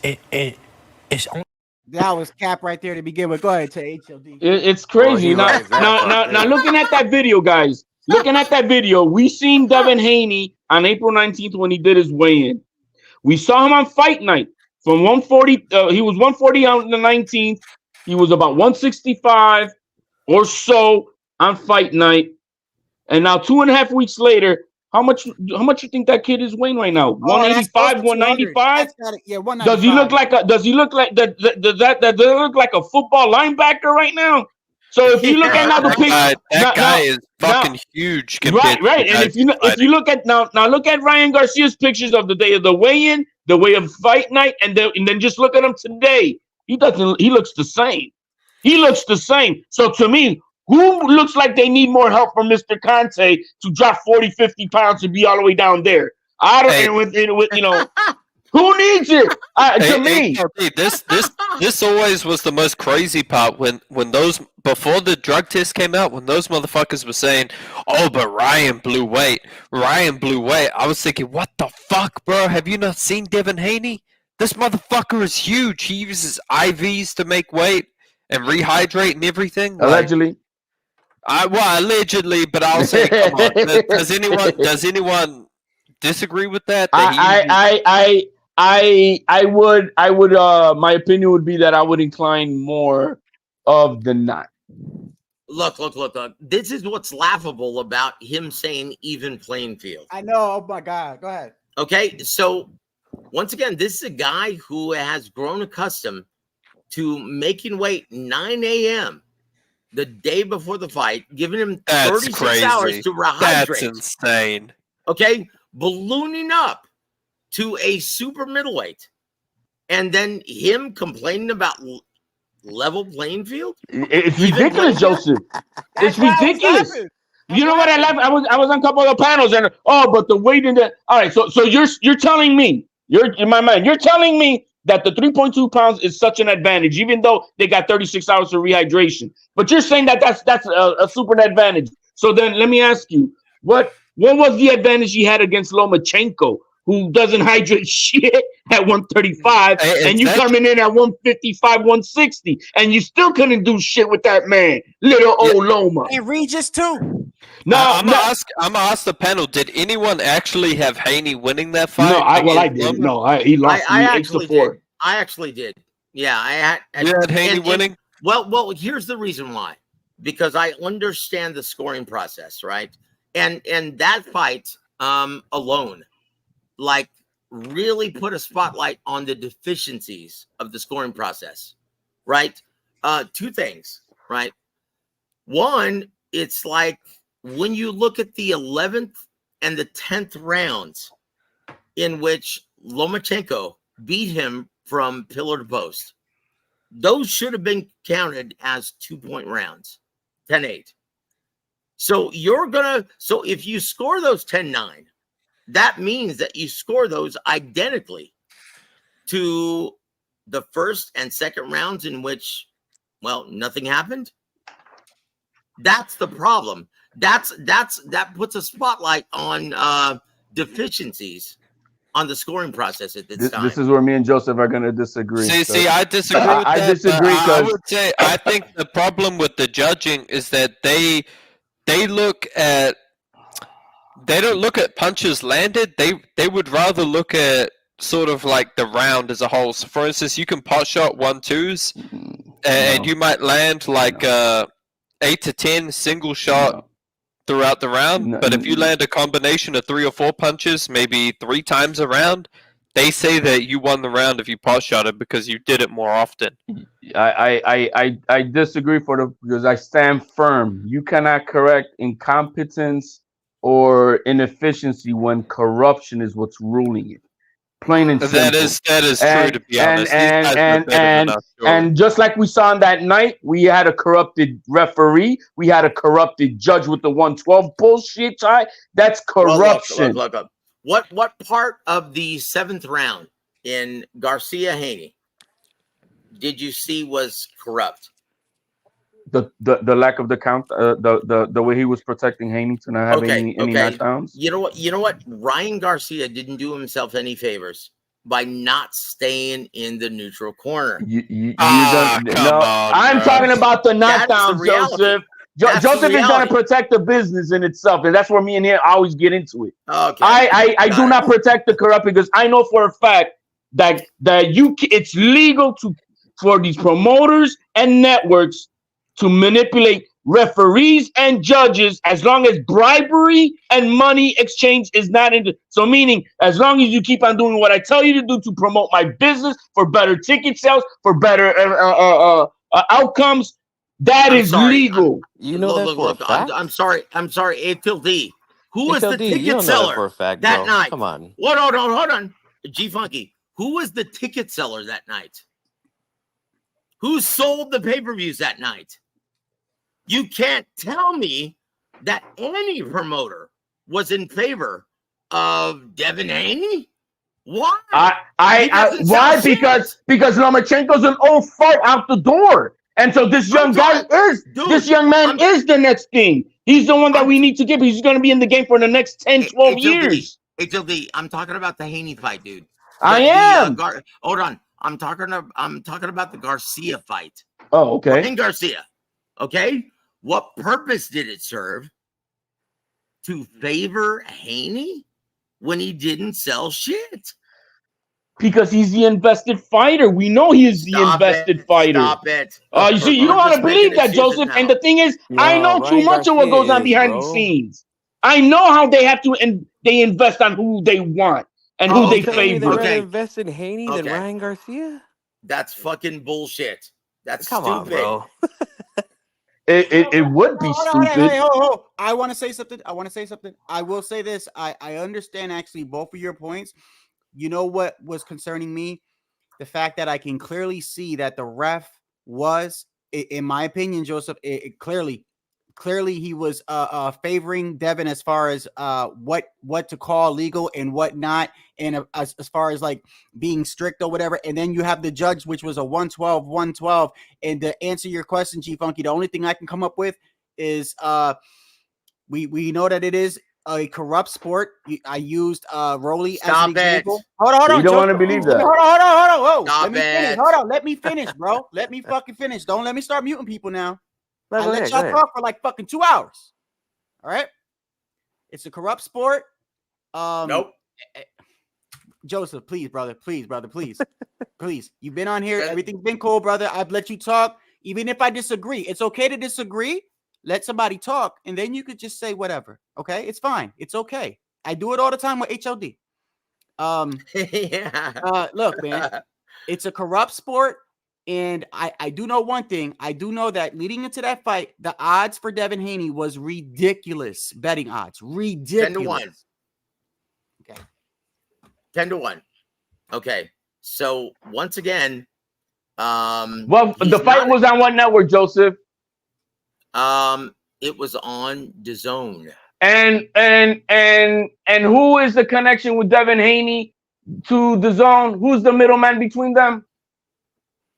on. That was cap right there to begin with. Go ahead to HLD. It's crazy. Now, looking at that video, guys. looking at that video, we seen Devin Haney on April 19th when he did his weigh-in. We saw him on fight night from 140. He was 140 on the 19th. He was about 165 or so on fight night. And now 2.5 weeks later, how much you think that kid is weighing right now? 185, 195? Yeah, 195. Does he look like does it look like a football linebacker right now? So if you look at now the picture, that guy is fucking huge. Right. And if you look at now look at Ryan Garcia's pictures of the day of the weigh-in, the way of fight night, and then just look at him today. He looks the same. He looks the same. So to me, who looks like they need more help from Mr. Conte to drop 40, 50 pounds to be all the way down there? I don't with you know. Who needs it? To me, this always was the most crazy part when those before the drug test came out, when those motherfuckers were saying, "Oh, but Ryan blew weight. Ryan blew weight." I was thinking, "What the fuck, bro? Have you not seen Devin Haney? This motherfucker is huge. He uses IVs to make weight and rehydrate and everything." Allegedly. Allegedly, but I'll say, come on. Does anyone disagree with that? I would my opinion would be that I would incline more of the not. Look. This is what's laughable about him saying even playing field. I know. Oh my God. Go ahead. Okay, so once again, this is a guy who has grown accustomed to making weight 9 a.m. the day before the fight, giving him 36 hours to rehydrate. That's insane. Okay, ballooning up to a super middleweight, and then him complaining about level playing field. It's ridiculous, Joseph. It's ridiculous. You know what I left? I was on a couple of the panels, and but the weight in the. All right, so you're telling me you're telling me that the 3.2 pounds is such an advantage, even though they got 36 hours of rehydration. But you're saying that that's a super advantage. So then let me ask you, what was the advantage he had against Lomachenko, who doesn't hydrate shit at 135, and you coming in at 155, 160, and you still couldn't do shit with that man, little old Loma. And Regis too. No, I'm gonna ask the panel. Did anyone actually have Haney winning that fight? No, I did. No, he lost. I actually did. I actually did. Yeah, I had. You had Haney winning. Well, here's the reason why. Because I understand the scoring process, right? And that fight alone, like, really put a spotlight on the deficiencies of the scoring process, right? Two things, right? One, it's like when you look at the 11th and the 10th rounds in which Lomachenko beat him from pillar to post, those should have been counted as 2-point rounds, 10-8. So if you score those 10-9, that means that you score those identically to the first and second rounds in which, well, nothing happened. That's the problem. That puts a spotlight on deficiencies on the scoring process at this time. This is where me and Joseph are going to disagree. See, I disagree with that. I disagree. I would say I think the problem with the judging is that they don't look at punches landed. They would rather look at sort of like the round as a whole. So for instance, you can pot shot 1-2s and you might land like 8 to 10 single shot throughout the round. But if you land a combination of 3 or 4 punches, maybe 3 times a round, they say that you won the round if you pot shot it because you did it more often. I disagree because I stand firm. You cannot correct incompetence or inefficiency when corruption is what's ruling it. Plain and simple. That is true, to be honest. And just like we saw on that night, we had a corrupted referee. We had a corrupted judge with the 112 bullshit. That's corruption. Look. What part of the 7th round in Garcia Haney did you see was corrupt? The lack of the count, the way he was protecting Haney to not have any knockdowns. You know what? Ryan Garcia didn't do himself any favors by not staying in the neutral corner. I'm talking about the knockdowns, Joseph. That's the Joseph is going reality. to protect the business in itself, and that's where me and him always get into it. Okay. I do not protect the corrupt because I know for a fact that it's legal for these promoters and networks to manipulate referees and judges as long as bribery and money exchange is not in. So meaning, as long as you keep on doing what I tell you to do to promote my business for better ticket sales, for better outcomes, that is legal. You know that for a fact? I'm sorry, A till D. Who was the HLD, you ticket don't know that seller for a fact, that bro. night? Come on. What? Hold on. G Funky. Who was the ticket seller that night? Who sold the pay-per-views that night? You can't tell me that any promoter was in favor of Devin Haney. Why? Why? Because Lomachenko's an old fart out the door. And so this young man is the next thing. He's the one that we need to give. He's going to be in the game for the next 10, 12 years. HLD, I'm talking about the Haney fight, dude. I am. Hold on. I'm talking about the Garcia fight. Oh, okay. And Garcia. Okay? What purpose did it serve? To favor Haney when he didn't sell shit? Because he's the invested fighter. We know he is the invested fighter. Stop it. You see, you don't want to believe that, Joseph. And the thing is, I know too much of what goes on behind the scenes. I know how they have to, and they invest on who they want and who they favor. They invest in Haney than Ryan Garcia? That's fucking bullshit. That's Come stupid. on, bro. It would be stupid. Hey, I want to say something. I will say this. I understand actually both of your points. You know what was concerning me? The fact that I can clearly see that the ref was, in my opinion, Joseph, clearly he was favoring Devin as far as what to call legal and what not, and as far as like being strict or whatever. And then you have the judge, which was a 112. And to answer your question, G Funky, the only thing I can come up with is we know that it is a corrupt sport. I used Rolly as an example. Hold on. You don't want to believe that. Hold on. Whoa. Stop Let me finish. Hold on. Let me finish, bro. Let me fucking finish. Don't let me start muting people now. I let y'all talk for like fucking 2 hours. All right. It's a corrupt sport. Nope. Joseph, please, brother. Please. Please. You've been on here. Everything's been cool, brother. I've let you talk. Even if I disagree, it's okay to disagree. Let somebody talk, and then you could just say whatever. Okay, it's fine. It's okay. I do it all the time with HLD. Look, man, it's a corrupt sport, and I do know one thing. I do know that leading into that fight, the odds for Devin Haney was ridiculous. Betting odds, ridiculous. 10-1. Okay, 10-1. Okay, so once again, well, the fight was on what network, Joseph? It was on DAZN. And who is the connection with Devin Haney to DAZN? Who's the middleman between them?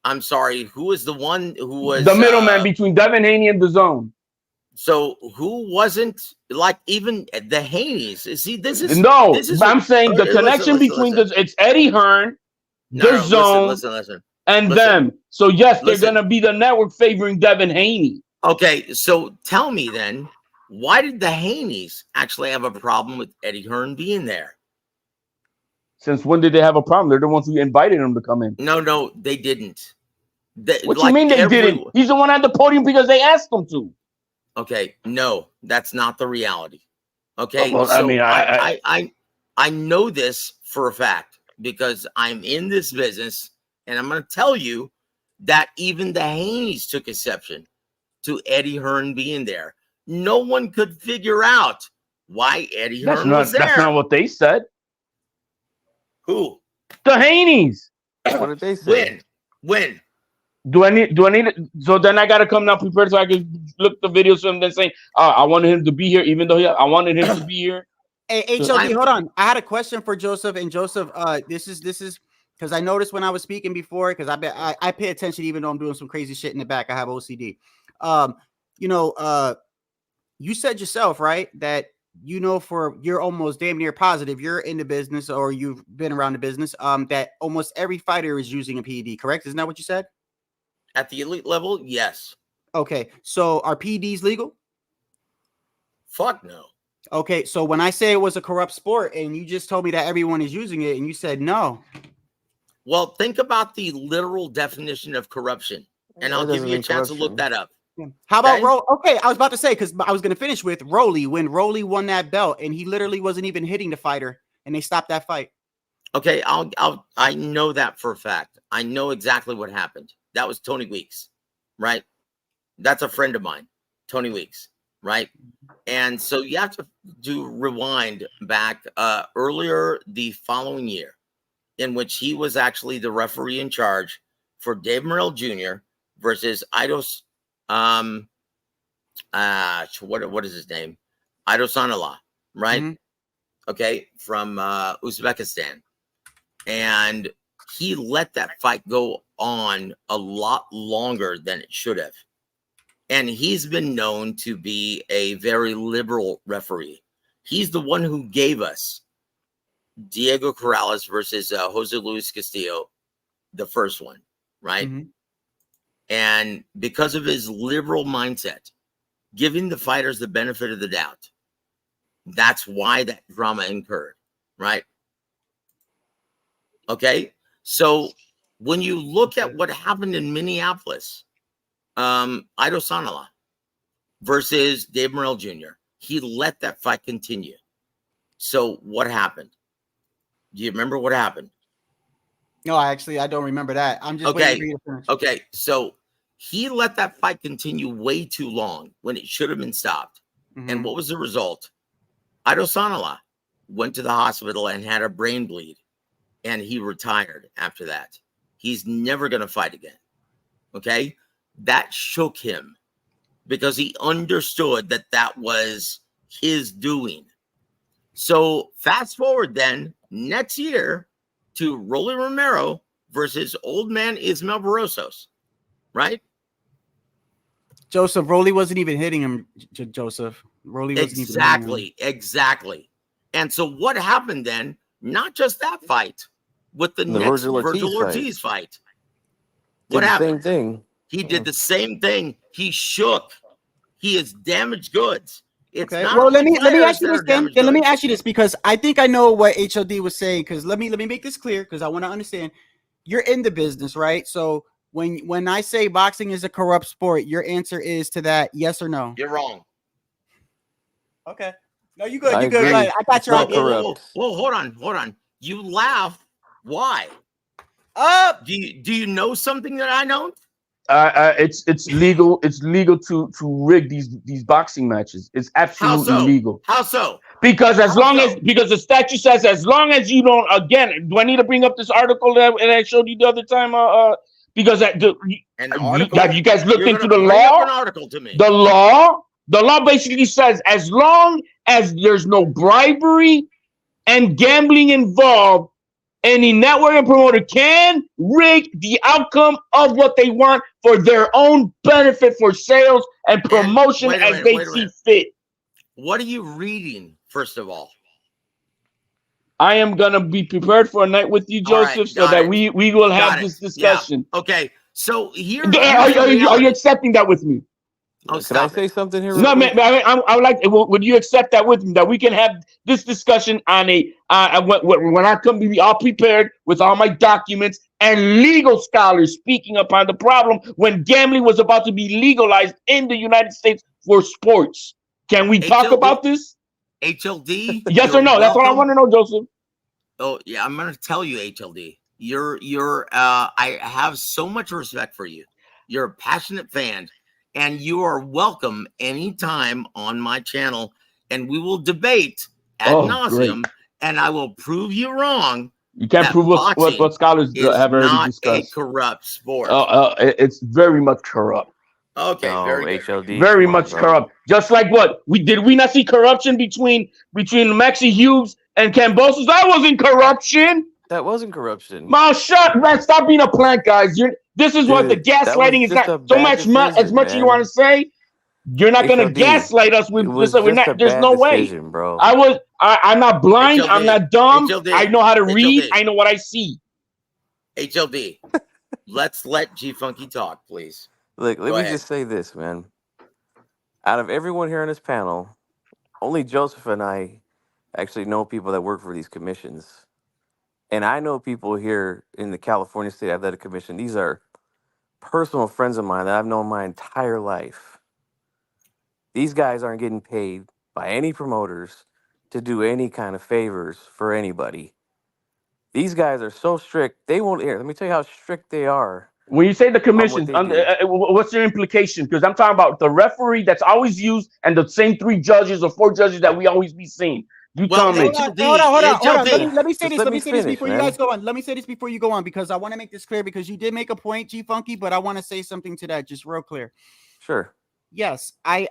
I'm sorry, who was the one who was the middleman between Devin Haney and DAZN? So who wasn't like even the Haneys? See, this is I'm saying the connection between it's Eddie Hearn, DAZN, listen, and them. So yes, they're gonna be the network favoring Devin Haney. Okay, so tell me then, why did the Haneys actually have a problem with Eddie Hearn being there? Since when did they have a problem? They're the ones who invited him to come in. No, they didn't. What you mean they didn't? He's the one at the podium because they asked him to. Okay, no, that's not the reality. Okay, well, so I know this for a fact because I'm in this business, and I'm going to tell you that even the Haneys took exception to Eddie Hearn being there. No one could figure out why Eddie Hearn was there. That's not what they said. Who? The Haneys. What did they say? When? Do I need it? So then I gotta come now prepared so I can look the videos from them saying, I wanted him to be here, even though I wanted him to be here. Hey, HLD, hold on. I had a question for Joseph, and Joseph, this is because I noticed when I was speaking before, because I pay attention even though I'm doing some crazy shit in the back. I have OCD. You said yourself, right, that you're almost damn near positive you're in the business or you've been around the business, that almost every fighter is using a PED, correct? Isn't that what you said? At the elite level, yes. Okay, so are PEDs legal? Fuck no. Okay, so when I say it was a corrupt sport and you just told me that everyone is using it and you said no. Well, think about the literal definition of corruption, and I'll give you a chance to look that up. How about Okay, I was about to say, because I was going to finish with Rolly, when Rolly won that belt and he literally wasn't even hitting the fighter and they stopped that fight. Okay, I know that for a fact. I know exactly what happened. That was Tony Weeks, right? That's a friend of mine, Tony Weeks, right? And so you have to rewind back earlier the following year, in which he was actually the referee in charge for Dave Morrell Jr. versus Idos. What is his name? Idosanala, right? Mm-hmm. Okay, from Uzbekistan. And he let that fight go on a lot longer than it should have. And he's been known to be a very liberal referee. He's the one who gave us Diego Corrales versus Jose Luis Castillo, the first one, right? Mm-hmm. And because of his liberal mindset, giving the fighters the benefit of the doubt, that's why that drama incurred, right? Okay, so when you look at what happened in Minneapolis, Idosanala versus Dave Morrell Jr., he let that fight continue. So what happened? Do you remember what happened? No, I don't remember that. I'm just waiting for you to finish. Okay, so he let that fight continue way too long when it should have been stopped. Mm-hmm. And what was the result? Idosanala went to the hospital and had a brain bleed, and he retired after that. He's never going to fight again. Okay? That shook him because he understood that that was his doing. So fast forward then next year to Rolly Romero versus old man Ismael Barrosos, right? Joseph, Rolly wasn't even hitting him, Joseph. Rolly wasn't even hitting him. Exactly. And so what happened then? Not just that fight, with the next Virgil Ortiz fight. What happened? Same thing. He did the same thing. He shook. He is damaged goods. It's Okay. not Well, let me players ask you that this are then. damaged Then let me goods. ask you this, because I think I know what HOD was saying. Because let me make this clear, because I want to understand. You're in the business, right? So when I say boxing is a corrupt sport, your answer is to that yes or no? You're wrong. Okay. No, you good. I You good. agree. Right. I got your idea. Whoa, hold on. You laugh. Why? Do you know something that I don't? It's legal. It's legal to rig these boxing matches. It's absolutely legal. How so? Because because the statute says as long as you don't. Again, do I need to bring up this article that I showed you the other time? Because have you guys looked into the law? An article to me. The law basically says as long as there's no bribery and gambling involved, any network and promoter can rig the outcome of what they want for their own benefit, for sales and promotion as they see fit. What are you reading, first of all? I am going to be prepared for a night with you, Joseph, so that we will have this discussion. Yeah. Okay, so here... Are you accepting that with me? Oh, Can I say something here? No, man. I would like. Would you accept that with me, that we can have this discussion on a when I come to be all prepared with all my documents and legal scholars speaking upon the problem when gambling was about to be legalized in the United States for sports? Can we talk about this? HLD? Yes or no? That's what I want to know, Joseph. Oh yeah, I'm gonna tell you, HLD. I have so much respect for you. You're a passionate fan. And you are welcome anytime on my channel, and we will debate ad nauseum, and I will prove you wrong. You can't prove what scholars have already discussed. A corrupt sport. It's very much corrupt. Okay, very HLD, very much corrupt. Just like what we not see corruption between Maxie Hughes and Cambosos? That wasn't corruption. That wasn't corruption. Man, stop being a plant, guys. This is what the gaslighting is not so much. As much as you want to say, you're not going to gaslight us with this. We're not. There's no way, bro. I'm not blind. HLD, I'm not dumb. HLD, I know how to read. HLD. I know what I see. HLD, let's let G Funky talk, please. Look, let Go me ahead. just say this, man. Out of everyone here on this panel, only Joseph and I actually know people that work for these commissions. And I know people here in the California State Athletic Commission. These are personal friends of mine that I've known my entire life. These guys aren't getting paid by any promoters to do any kind of favors for anybody. These guys are so strict, they won't hear. Let me tell you how strict they are. When you say the On what commissions, they do. what's your implication? Because I'm talking about the referee that's always used and the same 3 judges or 4 judges that we always be seeing. You Well, tell me. Hold on. Let me say Just this. let Let me me say this finish, before you man. guys go on. Let me say this before you go on because I want to make this clear because you did make a point, G Funky, but I want to say something to that just real clear. Sure. Yes, I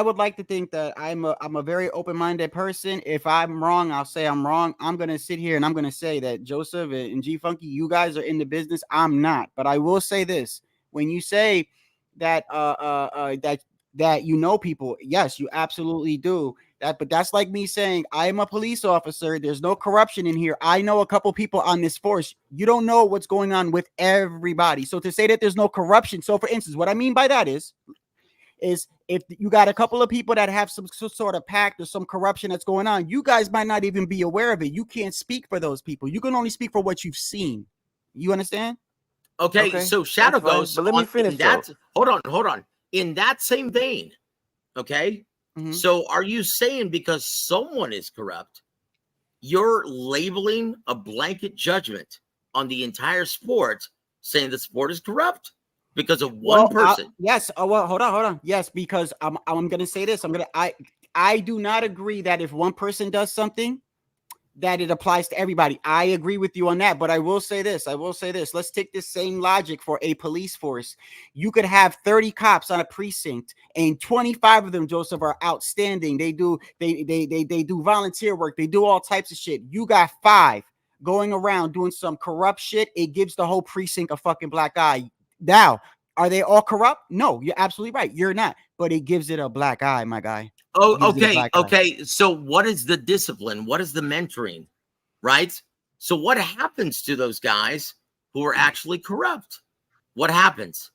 would like to think that I'm a very open-minded person. If I'm wrong, I'll say I'm wrong. I'm gonna sit here and I'm gonna say that Joseph and G Funky, you guys are in the business. I'm not, but I will say this: when you say that that you know people, yes, you absolutely do. But that's like me saying I am a police officer. There's no corruption in here. I know a couple people on this force. You don't know what's going on with everybody. So to say that there's no corruption. So for instance, what I mean by that is if you got a couple of people that have some sort of pact or some corruption that's going on, you guys might not even be aware of it. You can't speak for those people. You can only speak for what you've seen. You understand? Okay, so Shadow Ghost, but let me finish. Hold on. In that same vein, okay. So are you saying because someone is corrupt, you're labeling a blanket judgment on the entire sport, saying the sport is corrupt because of one person? Yes. Oh well, hold on. Yes, because I'm gonna say this. I do not agree that if one person does something, that it applies to everybody. I agree with you on that, but I will say this. Let's take this same logic for a police force. You could have 30 cops on a precinct, and 25 of them, Joseph, are outstanding. They do volunteer work. They do all types of shit. You got 5 going around doing some corrupt shit. It gives the whole precinct a fucking black eye. Now, are they all corrupt? No, you're absolutely right. You're not, but it gives it a black eye, my guy. Oh, okay. So what is the discipline? What is the mentoring? Right? So what happens to those guys who are actually corrupt? What happens?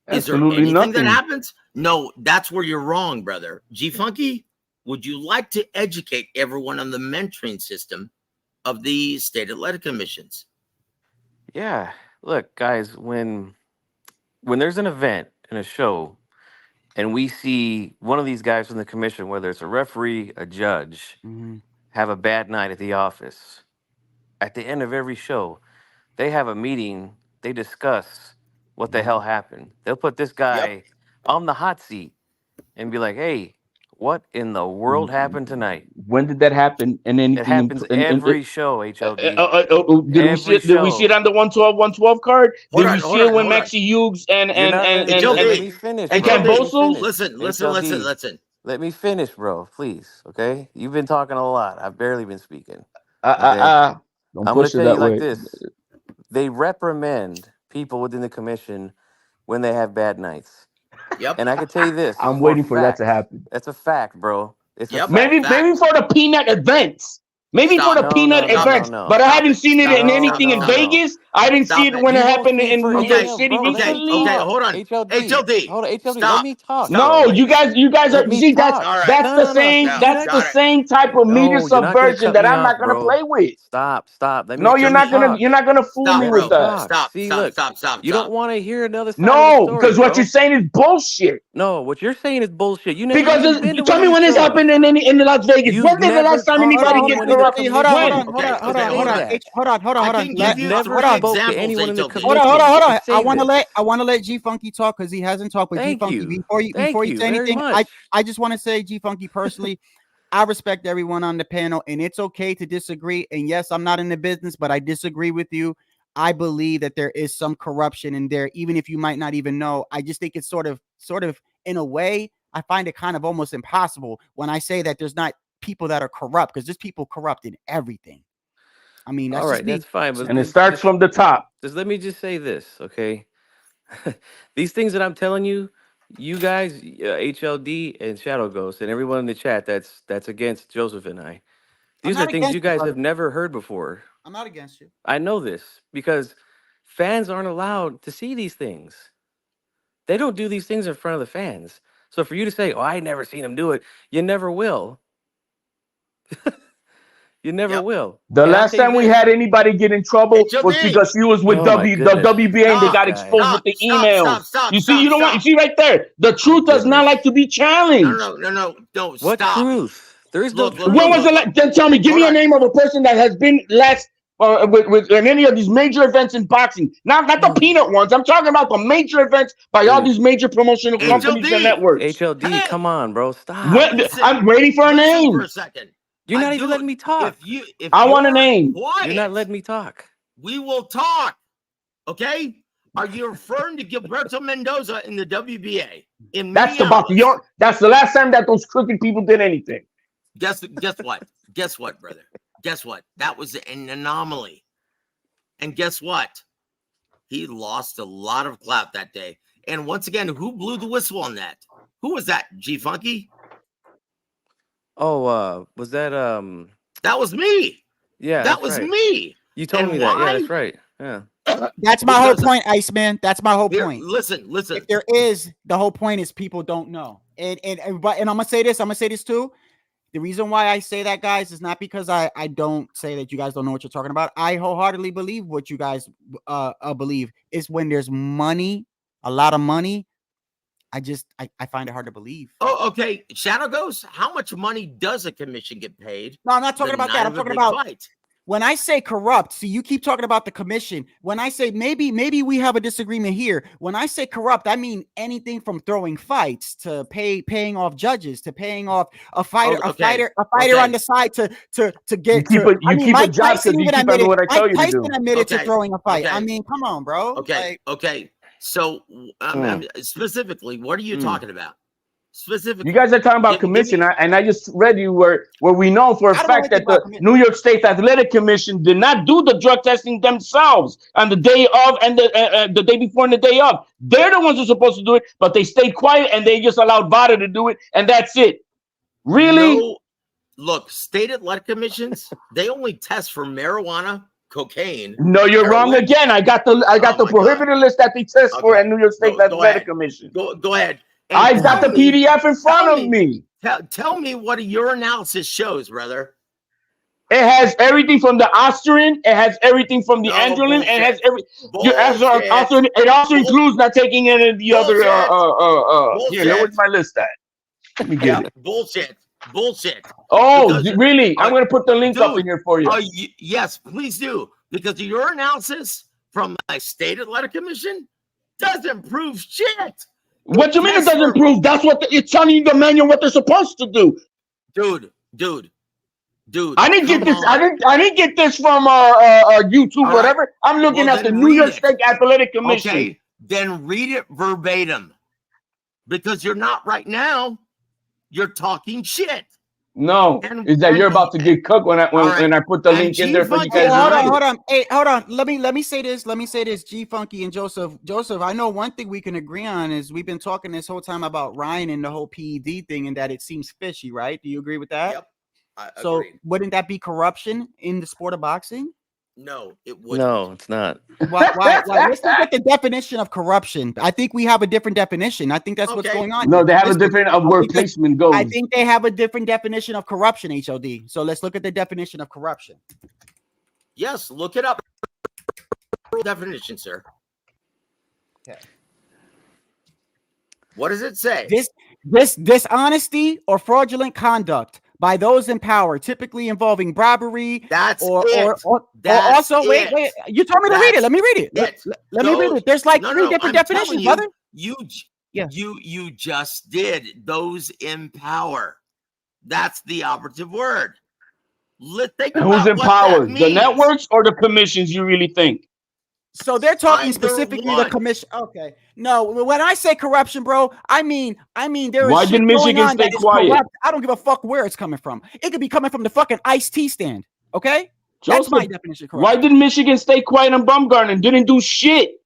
Absolutely is there anything nothing. that happens? No, that's where you're wrong, brother. G Funky, would you like to educate everyone on the mentoring system of the state athletic commissions? Yeah. Look, guys, when there's an event and a show and we see one of these guys from the commission, whether it's a referee, a judge, have a bad night at the office, at the end of every show, they have a meeting, they discuss what the hell happened. They'll put this guy on the hot seat and be like, hey, what in the world happened tonight? When did that happen? And anything? It happens every show, HLD. Did we see it on the 112 card? Did we see it when Maxie Hughes and let me finish, and bro. Camboso? Listen. Let me finish, bro. Please, okay? You've been talking a lot. I've barely been speaking. Okay? Don't I'm push gonna it tell you that like way. this: they reprimand people within the commission when they have bad nights. Yep. And I can tell you this: I'm waiting for that to happen. That's a fact, bro. It's a fact. Maybe for the peanut events. Maybe for the peanut events, but I haven't seen it in anything in Vegas. I didn't see it when it happened in the city recently. Hold on. HLD. Hold on, HLD. Stop. Let me talk. No, you guys Let are me see talk. that's the same type of media No, you're not gonna subversion cut that me I'm not off, gonna bro. play with. Stop. Let me No, you're not gonna fool me with that. Stop. You don't want to hear another side of No, the story, because what bro. you're saying is bullshit. No, what you're saying is bullshit. You never Because even been to tell one me of when these this shows. happened in Las Vegas. You've When did the never last time talked to anybody get anyone in the corrupted? commission. Hold on. I can give you Never 3 spoke to examples. anyone in the HLD. commission. Hold on. Say I want this. to let G Funky talk because he hasn't talked. But G Thank Funky, you. before you say very anything, much. I just want to say, G Funky, personally, I respect everyone on the panel, and it's okay to disagree. And yes, I'm not in the business, but I disagree with you. I believe that there is some corruption in there, even if you might not even know. I just think it's sort of in a way, I find it kind of almost impossible when I say that there's not people that are corrupt, because there's people corrupt in everything. I mean, that's All just right, me. that's fine. But And it starts from the top. Just let me just say this, okay? These things that I'm telling you, you guys, HLD and Shadow Ghost, and everyone in the chat that's against Joseph and I. These are things you guys have never heard before. I'm not against you. I know this because fans aren't allowed to see these things. They don't do these things in front of the fans. So for you to say, "Oh, I never seen him do it," you never will. You never will. The And I'll last tell you time we this. had anybody get in trouble was because he was with Oh my the goodness. WBA and they got Guy. exposed with the emails. You see, you know what? You see right there. The truth does not like to be challenged. No. What Stop. truth? There is no Look, truth. When was the last? Then tell me, give me a name of a person that has been last with in any of these major events in boxing. Not the peanut ones. I'm talking about the major events by all these major promotional companies and networks. HLD, come on, bro. Stop. I'm waiting for a name. For a second. You're not even letting me talk. If I want a name. Quiet, You're not letting me talk. we will talk. Okay? Are you referring to Gilberto Mendoza in the WBA? That's that's the last time that those crooked people did anything. Guess what? Guess what, brother? Guess what? That was an anomaly. And guess what? He lost a lot of clout that day. And once again, who blew the whistle on that? Who was that? G Funky? Oh, was that That was me. Yeah, that was me. You told me that. Yeah, that's right. Yeah. That's my whole point, Iceman. That's my whole point. Listen. If there is, the whole point is people don't know. And I'm gonna say this too. The reason why I say that, guys, is not because I don't say that you guys don't know what you're talking about. I wholeheartedly believe what you guys believe is when there's money, a lot of money. I find it hard to believe. Oh, okay. Shadow Ghost, how much money does a commission get paid? No, I'm not talking about that. I'm talking about when I say corrupt. See, you keep talking about the commission. When I say maybe we have a disagreement here. When I say corrupt, I mean anything from throwing fights to paying off judges to paying off a fighter, a fighter on the side to get. You keep a job because you keep doing what I tell you to do. Tyson admitted to throwing a fight. I mean, come on, bro. Okay. So specifically, what are you talking about? Specifically, you guys are talking about commission, and I just read you where we know for a fact that the New York State Athletic Commission did not do the drug testing themselves on the day of and the day before and the day of. They're the ones who are supposed to do it, but they stayed quiet and they just allowed VADA to do it, and that's it. Really? No, look, state athletic commissions, they only test for marijuana, cocaine. No, you're wrong again. I got the prohibited list that they test for at New York State Athletic Commission. Go ahead. I got the PDF in front of me. Tell me what your analysis shows, brother. It has everything from the Osterin. It has everything from the Androlin. It has it also includes not taking any of the other. Here, where's my list at? Let me get it. Bullshit. Oh, really? I'm going to put the link up in here for you. Yes, please do. Because your analysis from my state athletic commission doesn't prove shit. What do you mean it doesn't prove? That's what it's telling you the manual what they're supposed to do. Dude. I didn't get this. I didn't get this from YouTube, whatever. I'm looking at the New York State Athletic Commission. Okay, then read it verbatim. Because you're not right now. You're talking shit. No, is that you're about to get cooked when I put the link in there for you guys. Hold on. Hey, hold on. Let me say this. G Funky and Joseph. I know one thing we can agree on is we've been talking this whole time about Ryan and the whole PED thing and that it seems fishy, right? Do you agree with that? Yep. I agree. Wouldn't that be corruption in the sport of boxing? No, it wouldn't. No, it's not. Why? Let's look at the definition of corruption. I think we have a different definition. I think that's what's going on. No, they have a different of where placement goes. I think they have a different definition of corruption, HOD. So let's look at the definition of corruption. Yes, look it up. Definition, sir. Okay. What does it say? This dishonesty or fraudulent conduct by those in power, typically involving robbery. That's or also wait. You told me to read it. Let me read it. Let me read it. There's like three different definitions, brother. You just did those in power. That's the operative word. Who's in power? The networks or the commissions? You really think? So they're talking specifically the commission. Okay. No, when I say corruption, bro, I mean there is. Why did Michigan stay quiet? Corrupt. I don't give a fuck where it's coming from. It could be coming from the fucking iced tea stand. Okay, that's my definition of corruption. Why did Michigan stay quiet on Bumgarner and didn't do shit?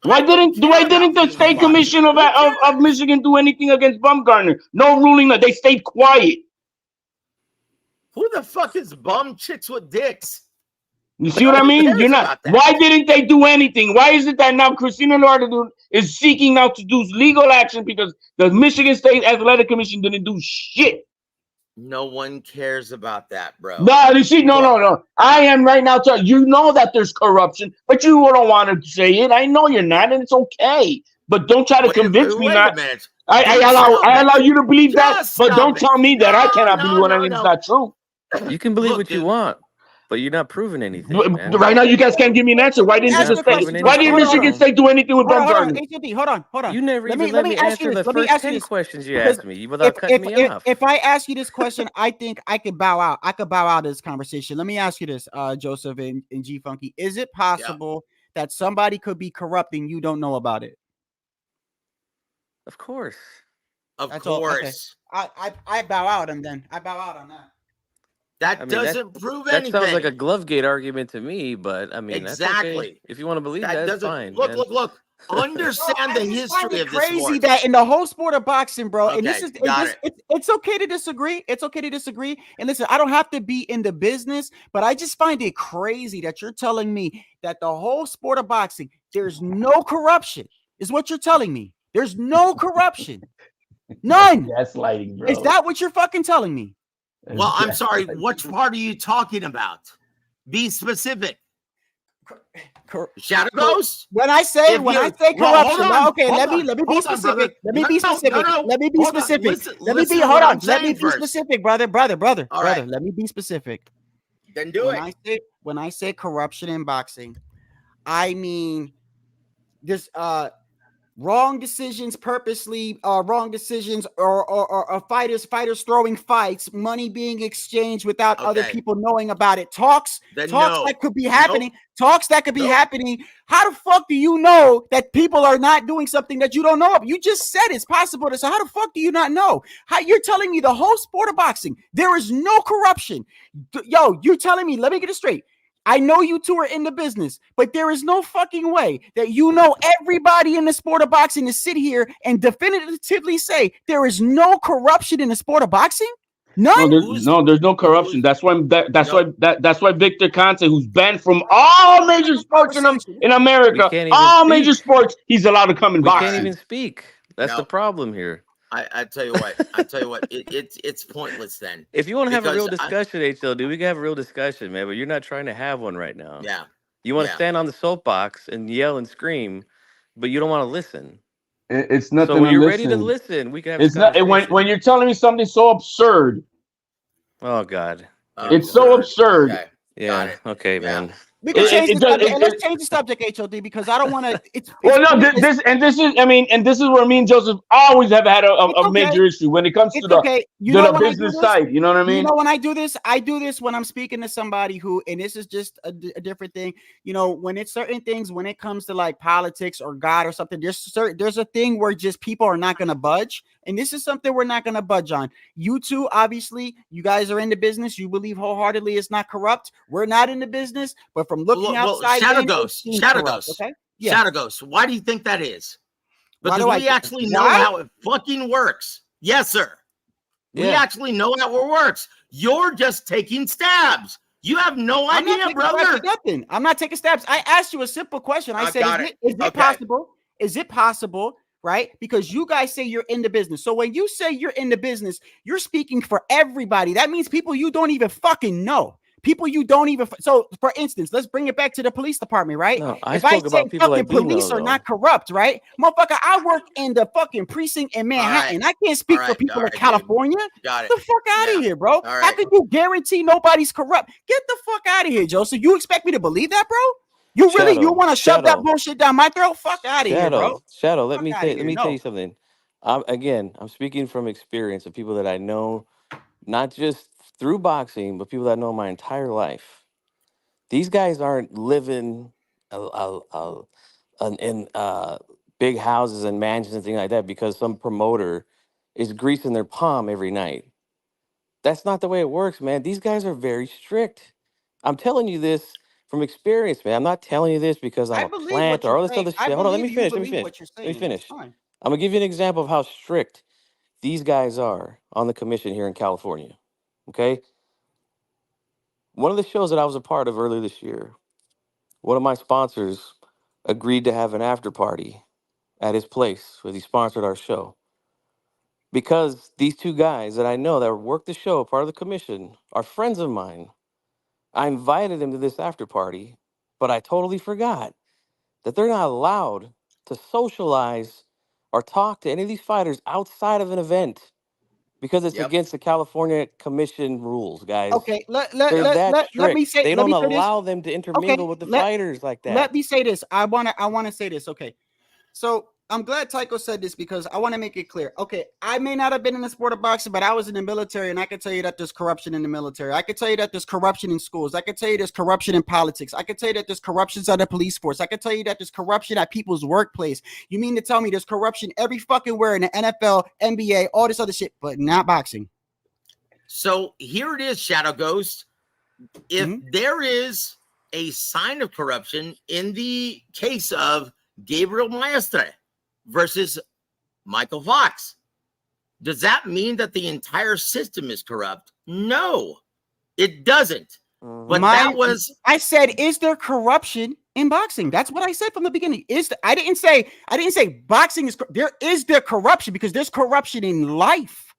Why didn't the state commission of Michigan do anything against Bumgarner? No ruling. They stayed quiet. Who the fuck is bum chicks with dicks? You see what I mean? You're not. Why didn't they do anything? Why is it that now Christina Lorda is seeking now to do legal action because the Michigan State Athletic Commission didn't do shit? No one cares about that, bro. No, you see, no. I am right now telling you know that there's corruption, but you don't want to say it. I know you're not, and it's okay. But don't try to convince me not. I allow you to believe that, but don't tell me that I cannot believe when it's not true. You can believe what you want, but you're not proving anything. Man. Right now, you guys can't give me an answer. Why didn't Michigan State do anything with Ben Garden? Hold on. You never let me answer the first 10 questions you asked me without cutting me off. If I ask you this question, I think I could bow out. I could bow out of this conversation. Let me ask you this, Joseph and G Funky. Is it possible that somebody could be corrupt and you don't know about it? Of course. Of course. Okay. I bow out and then I bow out on that. That doesn't prove anything. That sounds like a Glovegate argument to me, but I mean, exactly. That's okay. If you want to believe that's fine. Look. Understand the history of this crazy sport. That in the whole sport of boxing, bro. Okay, and this is it's okay to disagree. It's okay to disagree. And listen, I don't have to be in the business, but I just find it crazy that you're telling me that the whole sport of boxing, there's no corruption, is what you're telling me. There's no corruption. None. Gaslighting, bro. Is that what you're fucking telling me? Well, I'm sorry. Which part are you talking about? Be specific. Shadow Ghost. When I say corruption, let me be specific. Let me be specific. Let me be specific. Let me be Let me be specific, brother. Let me be specific. Then do it. When I say corruption in boxing, I mean this wrong decisions purposely, wrong decisions, or fighters throwing fights, money being exchanged without other people knowing about it. Talks that could be happening. Talks that could be happening. How the fuck do you know that people are not doing something that you don't know of? You just said it's possible to. So how the fuck do you not know? How you're telling me the whole sport of boxing there is no corruption? Yo, you're telling me. Let me get it straight. I know you two are in the business, but there is no fucking way that you know everybody in the sport of boxing to sit here and definitively say there is no corruption in the sport of boxing. None. There's no corruption. That's why Victor Conte, who's banned from all major sports in America, major sports, he's allowed to come and box. Can't even speak. That's the problem here. I tell you what, it's pointless then. If you want to have a real discussion, HLD, we can have a real discussion, man, but you're not trying to have one right now. Yeah. You want to stand on the soapbox and yell and scream, but you don't want to listen. It's nothing. So when you're ready to listen, we can have it's not when you're telling me something so absurd. Oh God. It's so absurd. Okay. Yeah. Okay, man. We can change the subject. Let's change the subject, HOD, because I don't want to. This is where me and Joseph always have had a major issue when it comes to the business side. You know what I mean? You know, when I do this when I'm speaking to somebody who, and this is just a different thing. You know, when it's certain things, when it comes to like politics or God or something, there's a thing where just people are not going to budge. And this is something we're not going to budge on. You two, obviously, you guys are in the business. You believe wholeheartedly it's not corrupt. We're not in the business, but from looking outside, Shadow Ghost. Okay, Shadow Ghost. Why do you think that is? Because we actually know how it fucking works. Yes, sir. We actually know how it works. You're just taking stabs. You have no idea, brother. I'm not taking stabs. I asked you a simple question. I said, is it possible? Is it possible? Right? Because you guys say you're in the business. So when you say you're in the business, you're speaking for everybody. That means people you don't even fucking know. People you don't even. So, for instance, let's bring it back to the police department, right? No, if I say fucking police are not corrupt, right? Motherfucker, I work in the fucking precinct in Manhattan. I can't speak for people in California. Get the fuck out of here, bro. How can you guarantee nobody's corrupt? Get the fuck out of here, Joseph. You expect me to believe that, bro? You want to shove that bullshit down my throat? Fuck out of here, bro. Shadow, let me tell you something. I'm speaking from experience of people that I know, not just through boxing, but people that I know my entire life. These guys aren't living in big houses and mansions and things like that because some promoter is greasing their palm every night. That's not the way it works, man. These guys are very strict. I'm telling you this from experience, man. I'm not telling you this because I'm a plant or all this other shit. Hold on, let me finish. I'm gonna give you an example of how strict these guys are on the commission here in California. Okay. One of the shows that I was a part of earlier this year, one of my sponsors agreed to have an after party at his place where he sponsored our show. Because these two guys that I know that work the show, part of the commission, are friends of mine. I invited them to this after party, but I totally forgot that they're not allowed to socialize or talk to any of these fighters outside of an event because it's against the California Commission rules, guys. Okay, let me say. They Let don't me say this. allow them to intermingle with the fighters like that. Let me say this. I wanna say this. Okay, so I'm glad Tycho said this because I want to make it clear. Okay, I may not have been in the sport of boxing, but I was in the military, and I can tell you that there's corruption in the military. I can tell you that there's corruption in schools. I can tell you there's corruption in politics. I can tell you that there's corruptions on the police force. I can tell you that there's corruption at people's workplace. You mean to tell me there's corruption every fucking where in the NFL, NBA, all this other shit, but not boxing? So here it is, Shadow Ghost. If there is a sign of corruption in the case of Gabriel Maestre versus Michael Fox, does that mean that the entire system is corrupt? No, it doesn't. But I said, is there corruption in boxing? That's what I said from the beginning. I didn't say boxing is there. Is there corruption? Because there's corruption in life.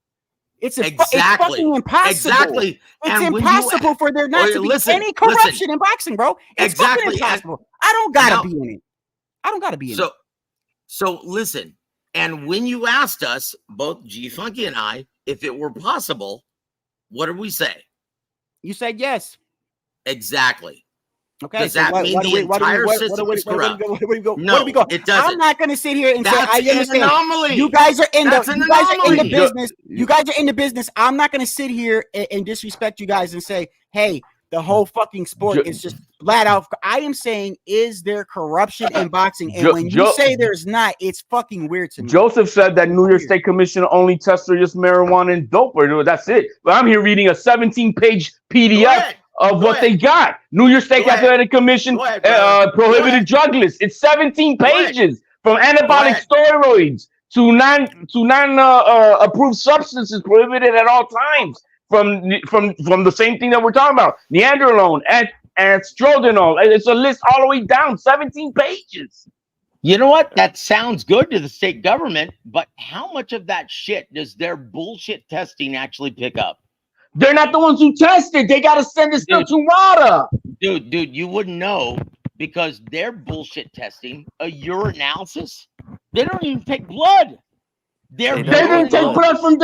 It's fucking impossible. Exactly. It's impossible for there not to be any corruption in boxing, bro. It's fucking impossible. I don't gotta be in it. I don't gotta be in it. So listen, and when you asked us, both G Funky and I, if it were possible, what did we say? You said yes. Exactly. Okay. Does that mean the entire system is corrupt? No, it doesn't. I'm not going to sit here and say I understand. An anomaly. You guys are in the business. You guys are in the business. I'm not going to sit here and disrespect you guys and say, hey, the whole fucking sport is just flat out. I am saying, is there corruption in boxing? And when you say there's not, it's fucking weird to me. Joseph said that New York State Commission only tests just marijuana and dope, or that's it. But I'm here reading a 17-page PDF of what they got. New York State Athletic Commission prohibited drug list. It's 17 pages from anabolic steroids to non-approved substances prohibited at all times. From the same thing that we're talking about, Neanderlone and Strodinol. It's a list all the way down, 17 pages. You know what? That sounds good to the state government, but how much of that shit does their bullshit testing actually pick up? They're not the ones who test it. They got to send it still to RADA. Dude, you wouldn't know because their bullshit testing, a urinalysis, they don't even take blood. They didn't take blood from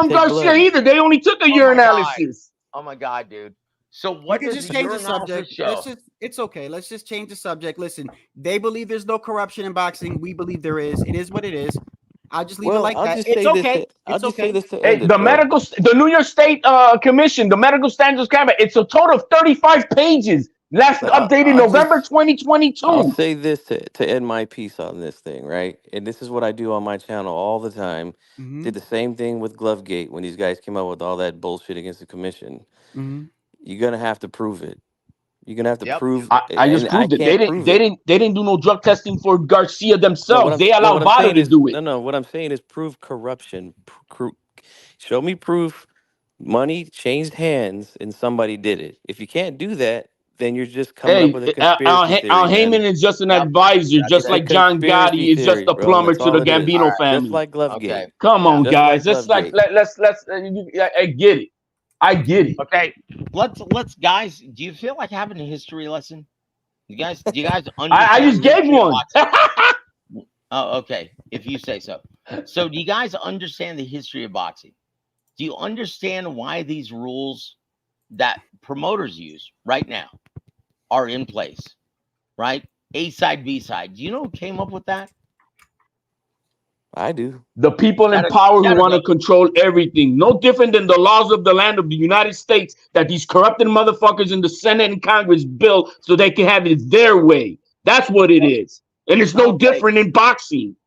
Garcia either. They only took a urinalysis. Oh my God, dude. So what does just change the subject? It's okay. Let's just change the subject. Listen, they believe there's no corruption in boxing. We believe there is. It is what it is. I'll just leave it like that. It's okay. It's okay. Hey, the New York State Commission, the Medical Standards Cabinet, it's a total of 35 pages. Last updated November 2022. I'll say this to end my piece on this thing, right? And this is what I do on my channel all the time. Did the same thing with Glovegate when these guys came out with all that bullshit against the commission. You're gonna have to prove it. You're gonna have to prove. I just proved it. They didn't do no drug testing for Garcia themselves. They allowed Vado to do it. No. What I'm saying is prove corruption. Show me proof. Money changed hands and somebody did it. If you can't do that, then you're just coming up with a conspiracy theory. Al Heyman is just an advisor, just like John Gotti is just a plumber to the Gambino family. Just like Glovegate. Come on, guys. Let's I get it. I get it. Okay, let's guys. Do you feel like having a history lesson? Do you guys understand? I just gave one. Oh, okay. If you say so. So, do you guys understand the history of boxing? Do you understand why these rules that promoters use right now are in place? Right? A side, B side. Do you know who came up with that? I do. The people in power who want to control everything. No different than the laws of the land of the United States that these corrupted motherfuckers in the Senate and Congress built so they can have it their way. That's what it is. And it's no different in boxing.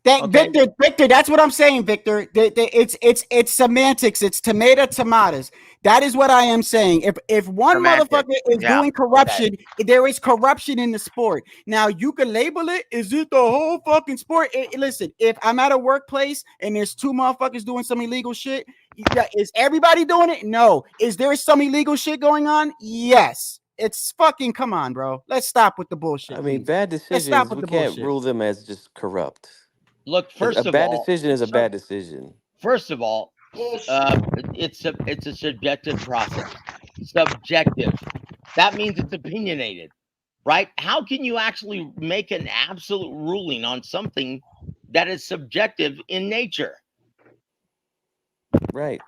Victor, that's what I'm saying, Victor. It's semantics. It's tomatoes. That is what I am saying. If one motherfucker is doing corruption, there is corruption in the sport. Now you can label it. Is it the whole fucking sport? Listen, if I'm at a workplace and there's two motherfuckers doing some illegal shit, Yeah, is everybody doing it? No. Is there some illegal shit going on? Yes. It's fucking, come on, bro. Let's stop with the bullshit. I mean, please. bad Let's stop decisions, with we the can't bullshit. rule them as just corrupt. Look, A first of bad all, decision is a bad decision. First of all, it's a subjective process. Subjective. That means it's opinionated, right? How can you actually make an absolute ruling on something that is subjective in nature? Right.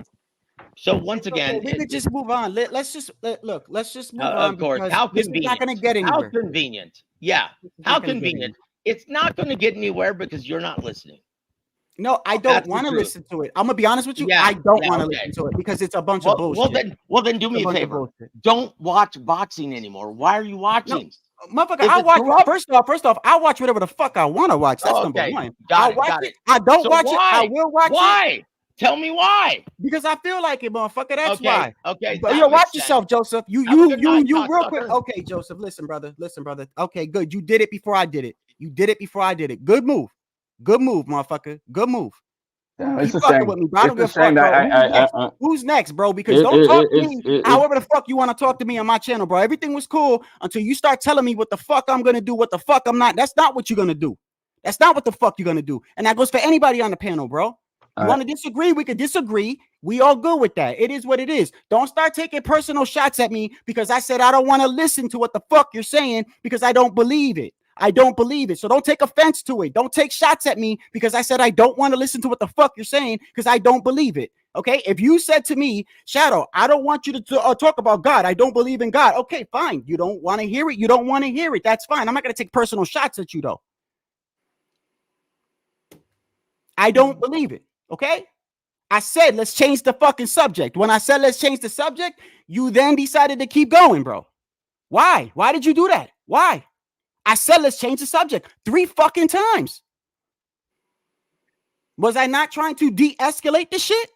So once again, we could just move on. Let's just look. Let's just move on of course, because how this is not convenient. going to get How anywhere. convenient. Yeah. How convenient. It's not going to get anywhere because you're not listening. No, I don't want to listen to it. I'm gonna be honest with you. Yeah, I don't yeah, want to okay. listen to it because it's a bunch of bullshit. Well then do It's me a bunch of favor. bullshit. Don't watch boxing anymore. Why are you watching? Motherfucker, Is I it watch. corrupt? First off, I watch whatever the fuck I want to watch. That's number Okay, one. got I it, watch got it. it. I don't So watch it. I why? will watch it. Why? Tell me why. Because I feel like it, motherfucker. That's Okay, why. okay, But that you know, watch makes sense. yourself, Joseph. You Have a good night, real quick. cocksucker. Okay, Joseph. Listen, brother. Okay, good. You did it before I did it. You did it before I did it. Good move. Good move, motherfucker. Good move. It's You a fucking shame. with me, bro. I don't It's give a a fuck, shame bro. that Who's next, bro? Because don't talk to me however the fuck you want to talk to me on my channel, bro. Everything was cool until you start telling me what the fuck I'm gonna do, what the fuck I'm not. That's not what you're gonna do. That's not what the fuck you're gonna do. And that goes for anybody on the panel, bro. You want to disagree? We could disagree. We all good with that. It is what it is. Don't start taking personal shots at me because I said I don't want to listen to what the fuck you're saying because I don't believe it. I don't believe it. So don't take offense to it. Don't take shots at me because I said I don't want to listen to what the fuck you're saying because I don't believe it. Okay? If you said to me, Shadow, I don't want you to talk about God. I don't believe in God. Okay, fine. You don't want to hear it. You don't want to hear it. That's fine. I'm not going to take personal shots at you, though. I don't believe it. Okay? I said, let's change the fucking subject. When I said, let's change the subject, you then decided to keep going, bro. Why? Why did you do that? Why? I said, let's change the subject 3 fucking times. Was I not trying to de-escalate the shit?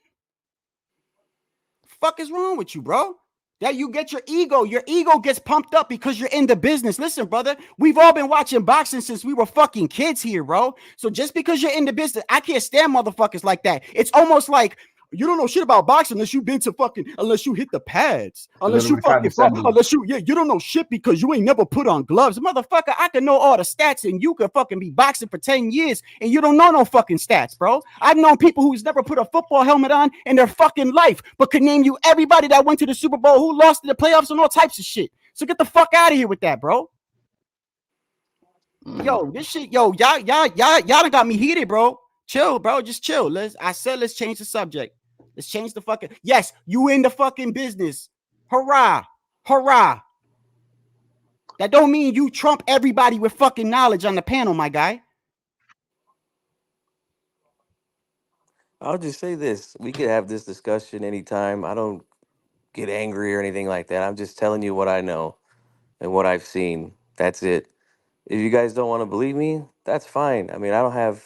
Fuck is wrong with you, bro? That you get your ego gets pumped up because you're in the business. Listen, brother, we've all been watching boxing since we were fucking kids here, bro. So just because you're in the business, I can't stand motherfuckers like that. It's almost like you don't know shit about boxing unless you've been to unless you hit the pads, unless you you don't know shit because you ain't never put on gloves. Motherfucker, I can know all the stats and you could fucking be boxing for 10 years and you don't know no fucking stats, bro. I've known people who's never put a football helmet on in their fucking life, but could name you everybody that went to the Super Bowl, who lost in the playoffs and all types of shit. So get the fuck out of here with that, bro. Yo, this shit, y'all done got me heated, bro. Chill, bro. Just chill. I said let's change the subject. Let's change the fucking. Yes, you in the fucking business. Hurrah. Hurrah. That don't mean you trump everybody with fucking knowledge on the panel, my guy. I'll just say this. We could have this discussion anytime. I don't get angry or anything like that. I'm just telling you what I know and what I've seen. That's it. If you guys don't want to believe me, that's fine. I mean, I don't have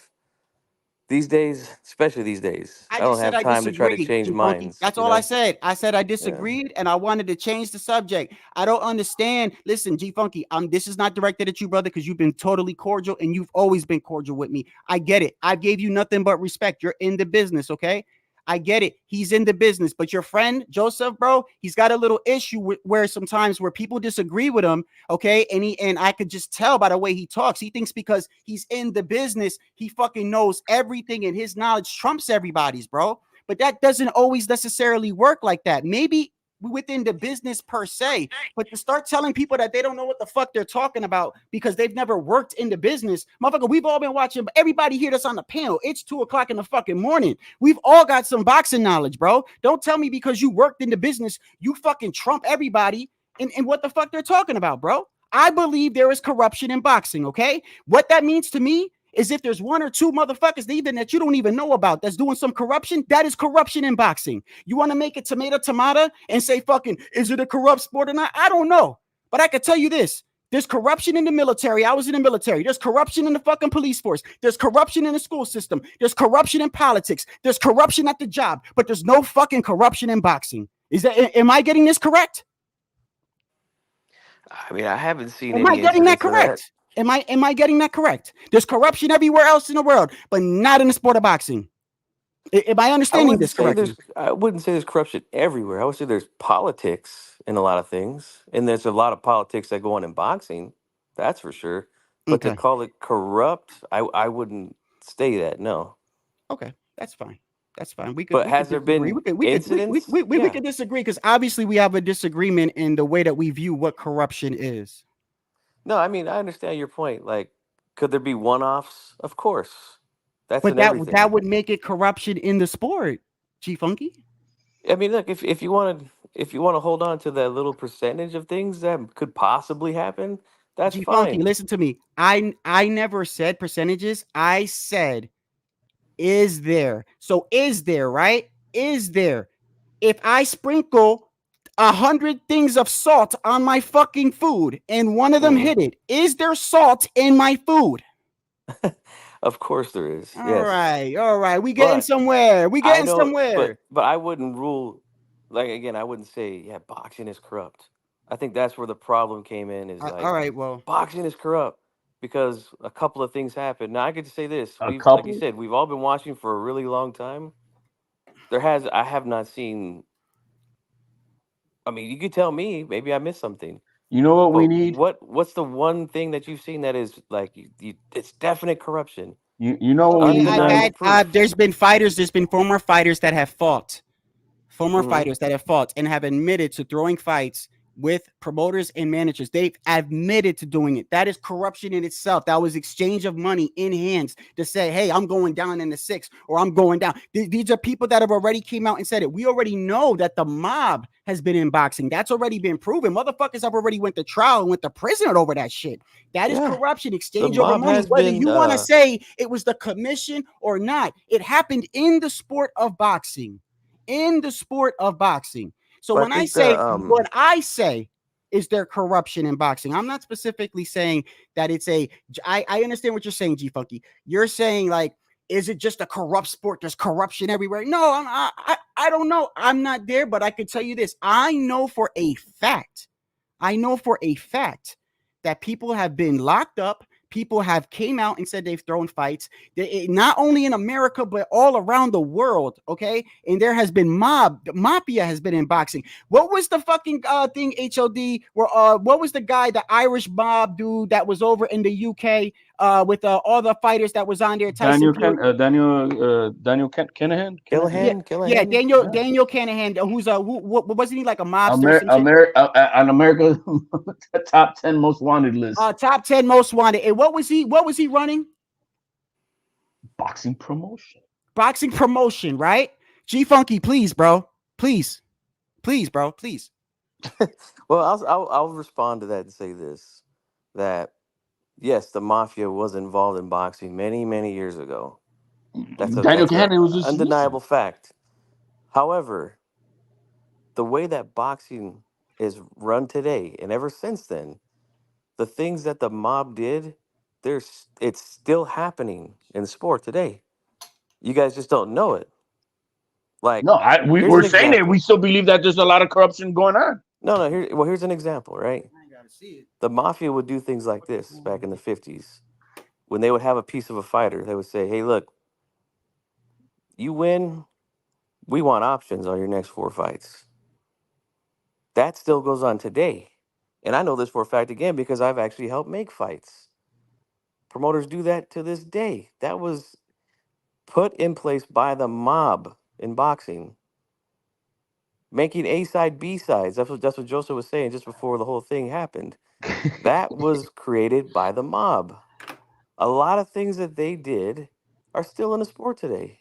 these days, especially these days, I don't have time to try to change minds. That's all I said. I said I disagreed and I wanted to change the subject. I don't understand. Listen, G Funky, this is not directed at you, brother, because you've been totally cordial and you've always been cordial with me. I get it. I gave you nothing but respect. You're in the business, okay? I get it. He's in the business, but your friend Joseph, bro, he's got a little issue with where sometimes where people disagree with him. Okay. And I could just tell by the way he talks. He thinks because he's in the business, he fucking knows everything and his knowledge trumps everybody's, bro. But that doesn't always necessarily work like that. Maybe within the business per se, but to start telling people that they don't know what the fuck they're talking about because they've never worked in the business, motherfucker, we've all been watching, everybody here that's on the panel, it's 2:00 in the fucking morning. We've all got some boxing knowledge, bro. Don't tell me because you worked in the business, you fucking trump everybody in what the fuck they're talking about, bro. I believe there is corruption in boxing, okay? What that means to me is if there's 1 or 2 motherfuckers even that you don't even know about that's doing some corruption, that is corruption in boxing. You want to make it tomato and say fucking, is it a corrupt sport or not? I don't know. But I can tell you this. There's corruption in the military. I was in the military. There's corruption in the fucking police force. There's corruption in the school system. There's corruption in politics. There's corruption at the job. But there's no fucking corruption in boxing. Am I getting this correct? I mean, I haven't seen Am I getting that correct? Am I getting that correct? There's corruption everywhere else in the world, but not in the sport of boxing. Am I understanding this correctly? I wouldn't say there's corruption everywhere. I would say there's politics in a lot of things, and there's a lot of politics that go on in boxing. That's for sure. But to Okay. call it corrupt, I wouldn't say that. No. Okay, that's fine. That's fine. But We could has there disagree. been We incidents? could disagree because obviously we have a disagreement in the way that we view what corruption is. No, I mean I understand your point. Like, could there be one-offs? Of course. That's But in everything. that would make it corruption in the sport, G Funky. I mean, look, if you want to hold on to that little percentage of things that could possibly happen, that's G Funky, fine. listen to me. I never said percentages. I said, is there? So is there, right? Is there? If I sprinkle 100 things of salt on my fucking food and one of them hit it, is there salt in my food? Of course there is. All Yes. right. We getting somewhere. We getting somewhere. But I wouldn't rule. Like again, I wouldn't say boxing is corrupt. I think that's where the problem came in. Is like, all right, well, boxing is corrupt because a couple of things happened. Now I could say this: like couple? you said, we've all been watching for a really long time. I have not seen. I mean, you could tell me. Maybe I missed something. You know what we need? What's the one thing that you've seen that is like it's definite corruption? You know what we need? There's been former fighters that have fought. Fighters that have fought and have admitted to throwing fights with promoters and managers. They've admitted to doing it. That is corruption in itself. That was exchange of money in hands to say, hey, I'm going down in the 6 or I'm going down. These are people that have already came out and said it. We already know that the mob has been in boxing. That's already been proven. Motherfuckers have already went to trial and went to prison over that shit. That is corruption, exchange over money. Whether you want to say it was the commission or not, it happened in the sport of boxing. So when I say is there corruption in boxing, I'm not specifically saying that it's I understand what you're saying, G Funky. You're saying like, is it just a corrupt sport? There's corruption everywhere. No, I don't know. I'm not there, but I can tell you this. I know for a fact that people have been locked up. People have came out and said they've thrown fights, not only in America, but all around the world, okay? And there has been mafia has been in boxing. What was the fucking thing, HOD, where what was the guy, the Irish mob dude that was over in the UK with all the fighters that was on there? Daniel Kinahan? Yeah, Daniel Kinahan, who wasn't he like a mobster? America top 10 most wanted list. Top 10 most wanted. And what was he running? Boxing promotion, right? G Funky, please, bro. Please, bro. Please. Well, I'll respond to that and say this: that yes, the mafia was involved in boxing many years ago. That's an undeniable fact. However, the way that boxing is run today, and ever since then, the things that the mob did, it's still happening in sport today. You guys just don't know it. Like, no, we're saying that we still believe that there's a lot of corruption going on. No. Here's an example, right? The mafia would do things like this back in the 50s. When they would have a piece of a fighter, they would say, hey, look, you win, we want options on your next 4 fights. That still goes on today. And I know this for a fact, again, because I've actually helped make fights. Promoters do that to this day. That was put in place by the mob in boxing. Making A side, B sides. That's what Joseph was saying just before the whole thing happened. That was created by the mob. A lot of things that they did are still in the sport today.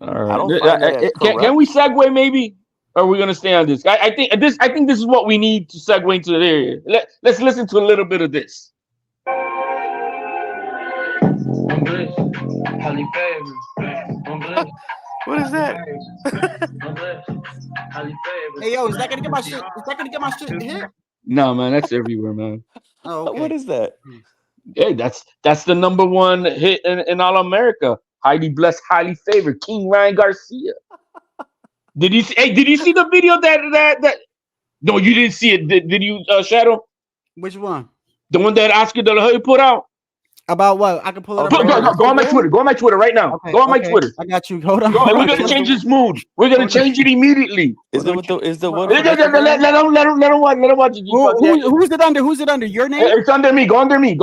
All right. Can we segue maybe? Or are we gonna stay on this? I think this is what we need to segue into the area. Let's listen to a little bit of this. What is that? Hey yo, is that gonna get my shit hit? No, man, that's everywhere, man. Oh, okay. What is that? Hey, that's the #1 hit in all America. Highly blessed, highly favored, King Ryan Garcia. Did you see the video that? No, you didn't see it. Did you, Shadow? Which one? The one that Oscar De La Hoya put out. About what? I can pull it up. Go on my Twitter. Go on my Twitter right now. Okay, Go on my okay. Twitter. I got you. Hold on. Go, and we're gonna change his mood. We're gonna change it immediately. Is it with the one? Let him watch it. Who's it under? Who's it under? Your name? It's under me. Go under me.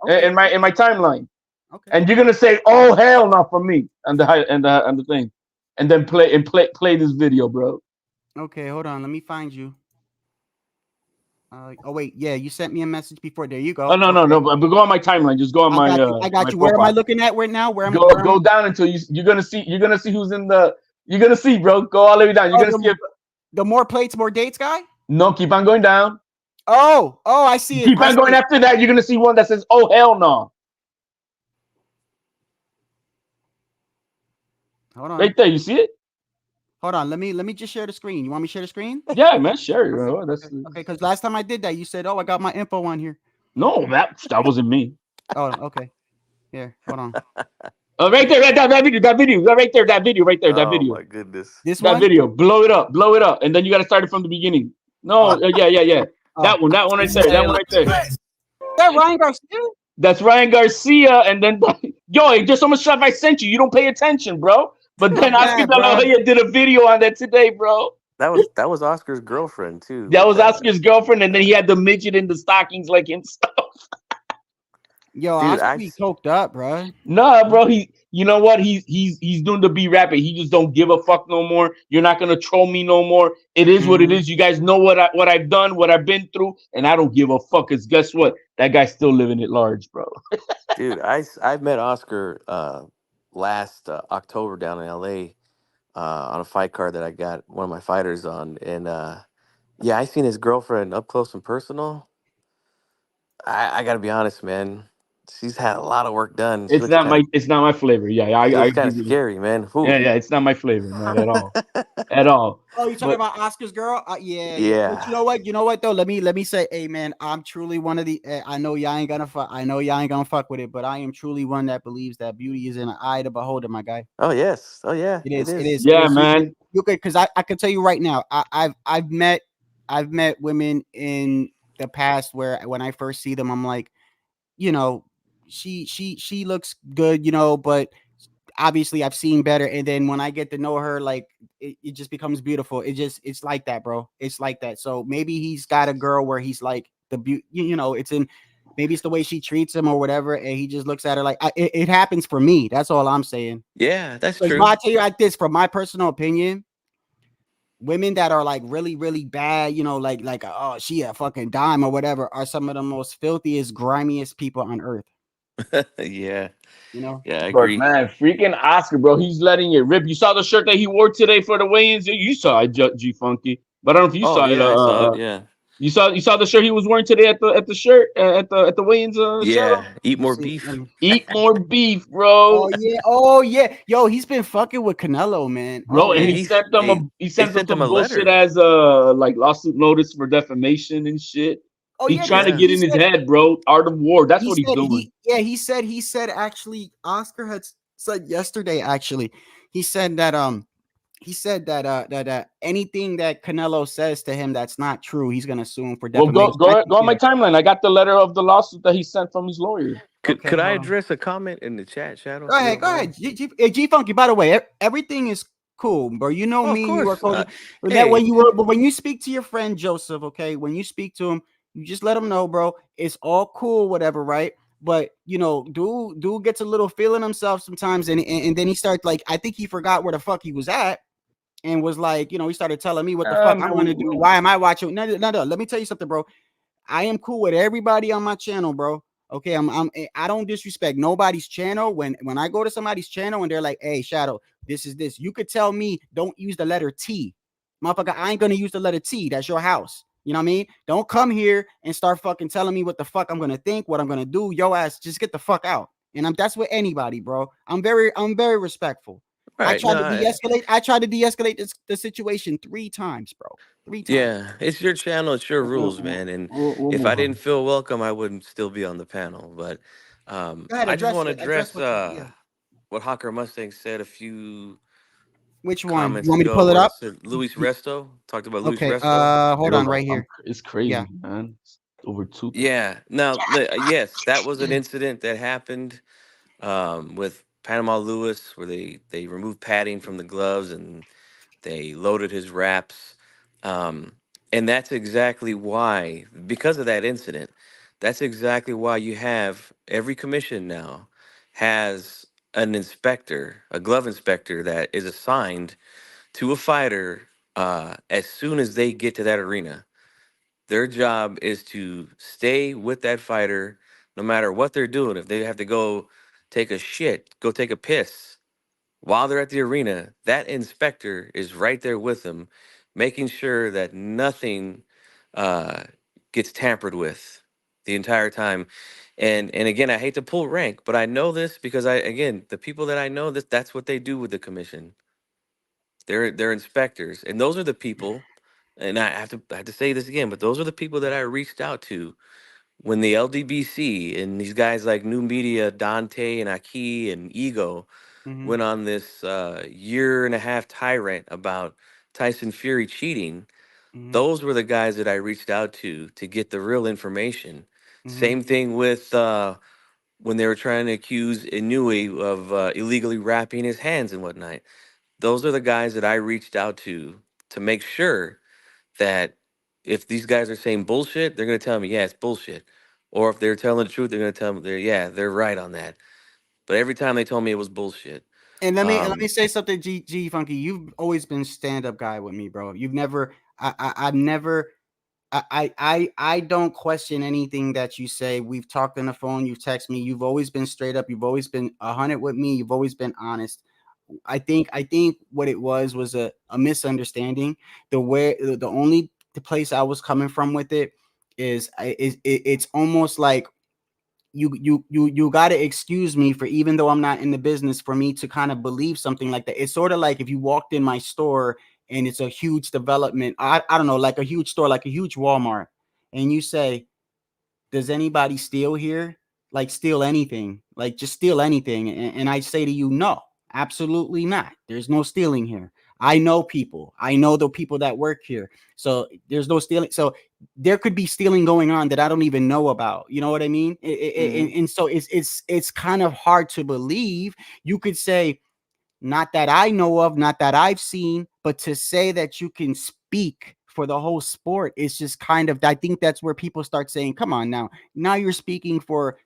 Okay. In my timeline. Okay. And you're gonna say, "Oh hell, not for me," and the thing, and then play this video, bro. Okay, hold on. Let me find you. Oh wait, yeah, you sent me a message before. There you go. Oh no, but go on my timeline. Just go on my. I got you. Where am I looking at right now? Where am I? Go down until you're gonna see who's in the. You're gonna see, bro. Go all the way down. You're gonna see the more plates, more dates guy. No, keep on going down. Oh, I see it. Keep on going after that. You're gonna see one that says, "Oh hell no." Hold on. Right there, you see it? Hold on, let me just share the screen. You want me to share the screen? Yeah, man, sure. Okay, because last time I did that, you said, "Oh, I got my info on here." No, that wasn't me. Oh, okay. Here, hold on. Right there, that video, right there, that video. Oh my goodness. That video, blow it up, and then you got to start it from the beginning. No, yeah. That one right there, Is that Ryan Garcia? That's Ryan Garcia, and then yo, there's so much stuff I sent you. You don't pay attention, bro. But then Oscar De La Hoya did a video on that today, bro. That was Oscar's girlfriend too. That was Oscar's girlfriend, and then he had the midget in the stockings like himself. Yo, Oscar be coked up, bro. Nah, bro. You know what? He's doing the B rapper. He just don't give a fuck no more. You're not gonna troll me no more. It is what it is. You guys know what I've done, what I've been through, and I don't give a fuck. Cause guess what? That guy's still living it large, bro. Dude, I met Oscar last October down in LA on a fight card that I got one of my fighters on, and yeah, I seen his girlfriend up close and personal. I gotta be honest, man. She's had a lot of work done. It's not my flavor. Yeah, I kind of scary, man. Ooh. Yeah, it's not my flavor, not at all, at all. Oh, you talking about Oscar's girl? Yeah. But you know what though? Let me say, hey man, I'm truly one of the. I know y'all ain't gonna fuck. I know y'all ain't gonna fuck with it, but I am truly one that believes that beauty is in the eye of the beholder, my guy. Oh yes. Oh yeah. It is. Yeah, man. You could, because I can tell you right now, I've met women in the past where when I first see them, I'm like, you know, she looks good, you know, but obviously I've seen better. And then when I get to know her, like it just becomes beautiful. It's like that, bro. It's like that. So maybe he's got a girl where he's like the beauty, you know, maybe it's the way she treats him or whatever, and he just looks at her like it happens for me. That's all I'm saying. Yeah, that's true. I'll tell you like this, from my personal opinion, women that are like really, really bad, you know, like oh, she a fucking dime or whatever, are some of the most filthiest, grimiest people on earth. Yeah. You know? Yeah, I agree. But man, freaking Oscar, bro, he's letting it rip. You saw the shirt that he wore today for the weigh-ins? You saw it, G Funky. But I don't know if you saw it. I saw it, yeah. You saw the shirt he was wearing today at the shirt at the weigh-ins. Yeah, eat more beef. Eat more beef, bro. Oh yeah. Yo, he's been fucking with Canelo, man. Bro, and he sent them some bullshit as a like lawsuit notice for defamation and shit. He's trying to get in his head, bro. Art of war. That's what he's doing. He said actually, Oscar had said yesterday, actually, he said that anything that Canelo says to him that's not true, he's gonna sue him for defamation. Well, go on my timeline. I got the letter of the lawsuit that he sent from his lawyer. Could I address a comment in the chat, Shadow? Go ahead. G Funky, by the way, everything is cool, bro. You know me. You are cool. When you speak to your friend Joseph, okay, when you speak to him, you just let him know, bro. It's all cool, whatever, right? But you know, dude gets a little feeling himself sometimes, and then he starts like, I think he forgot where the fuck he was at, and was like, you know, he started telling me what the fuck I want to do. Why am I watching? No. Let me tell you something, bro. I am cool with everybody on my channel, bro. Okay, I don't disrespect nobody's channel. When I go to somebody's channel and they're like, hey, Shadow, this is this. You could tell me, don't use the letter T. Motherfucker, I ain't gonna use the letter T. That's your house. You know what I mean? Don't come here and start fucking telling me what the fuck I'm gonna think, what I'm gonna do. Yo ass, just get the fuck out. And that's with anybody, bro. I'm very respectful. Right, I tried to de-escalate the situation 3 times, bro. 3 times. Yeah, it's your channel, it's your rules, man. And if I didn't feel welcome, I wouldn't still be on the panel. But I just want to address what Hawker Mustang said a few. Which one? You want me to pull it up? Luis Resto talked about Luis Okay, Resto. hold on right here. It's crazy, man. Over two. Yeah. Now, yes, that was an incident that happened with Panama Lewis, where they removed padding from the gloves and they loaded his wraps. Um, and that's exactly why, because of that incident, that's exactly why you have every commission now has an inspector, a glove inspector that is assigned to a fighter as soon as they get to that arena. Their job is to stay with that fighter no matter what they're doing. If they have to go take a shit, go take a piss, while they're at the arena, that inspector is right there with them, making sure that nothing uh, gets tampered with the entire time. And again, I hate to pull rank, but I know this because the people that I know, that's what they do with the commission. They're inspectors, and those are the people. And I have to say this again, but those are the people that I reached out to when the LDBC and these guys like New Media, Dante and Aki and Ego Mm-hmm. went on this year and a half tirade about Tyson Fury cheating. Mm-hmm. Those were the guys that I reached out to get the real information. Mm-hmm. Same thing with when they were trying to accuse Inouye of illegally wrapping his hands and whatnot. Those are the guys that I reached out to make sure that if these guys are saying bullshit, they're going to tell me, yeah, it's bullshit. Or if they're telling the truth, they're going to tell me, they're right on that. But every time they told me it was bullshit. And let me say something, G Funky. You've always been stand up guy with me, bro. You've never, I've never, I don't question anything that you say. We've talked on the phone. You've texted me. You've always been straight up. You've always been 100 with me. You've always been honest. I think what it was a misunderstanding. The only the place I was coming from with it is it's almost like you got to excuse me for, even though I'm not in the business, for me to kind of believe something like that. It's sort of like if you walked in my store and it's a huge development, I don't know, like a huge store, like a huge Walmart, and you say, does anybody steal here? Like steal anything, like just steal anything. And I say to you, no, absolutely not. There's no stealing here. I know people. I know the people that work here. So there's no stealing. So there could be stealing going on that I don't even know about. You know what I mean? And so it's kind of hard to believe. You could say, not that I know of, not that I've seen, but to say that you can speak for the whole sport is just kind of, I think that's where people start saying, come on now you're speaking for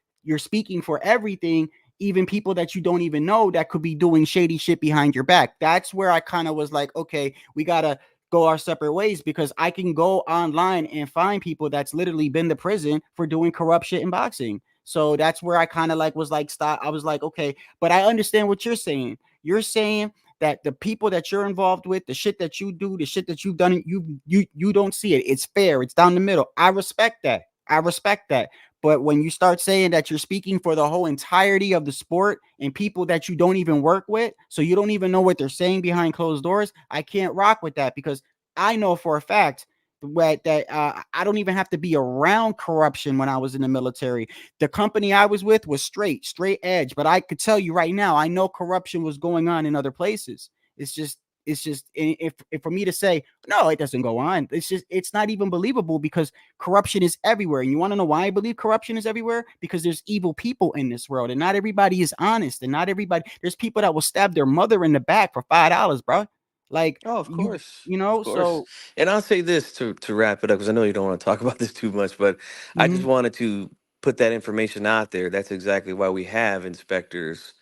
everything, even people that you don't even know that could be doing shady shit behind your back. That's where I kind of was like, okay, we got to go our separate ways, because I can go online and find people that's literally been to prison for doing corrupt shit in boxing. So that's where I kind of like was like, stop. I was like, okay, but I understand what you're saying. You're saying that the people that you're involved with, the shit that you do, the shit that you've done, you don't see it. It's fair. It's down the middle. I respect that. I respect that. But when you start saying that you're speaking for the whole entirety of the sport and people that you don't even work with, so you don't even know what they're saying behind closed doors, I can't rock with that, because I know for a fact that I don't even have to be around corruption when I was in the military. The company I was with was straight edge, but I could tell you right now, I know corruption was going on in other places. It's just if for me to say no, it doesn't go on, it's not even believable, because corruption is everywhere. And you want to know why I believe corruption is everywhere? Because there's evil people in this world, and not everybody is honest, and not everybody. There's people that will stab their mother in the back for $5, bro. Like, Oh, of course. you know, Of course. so And I'll say this to wrap it up, because I know you don't want to talk about this too much, but I just wanted to put that information out there. That's exactly why we have inspectors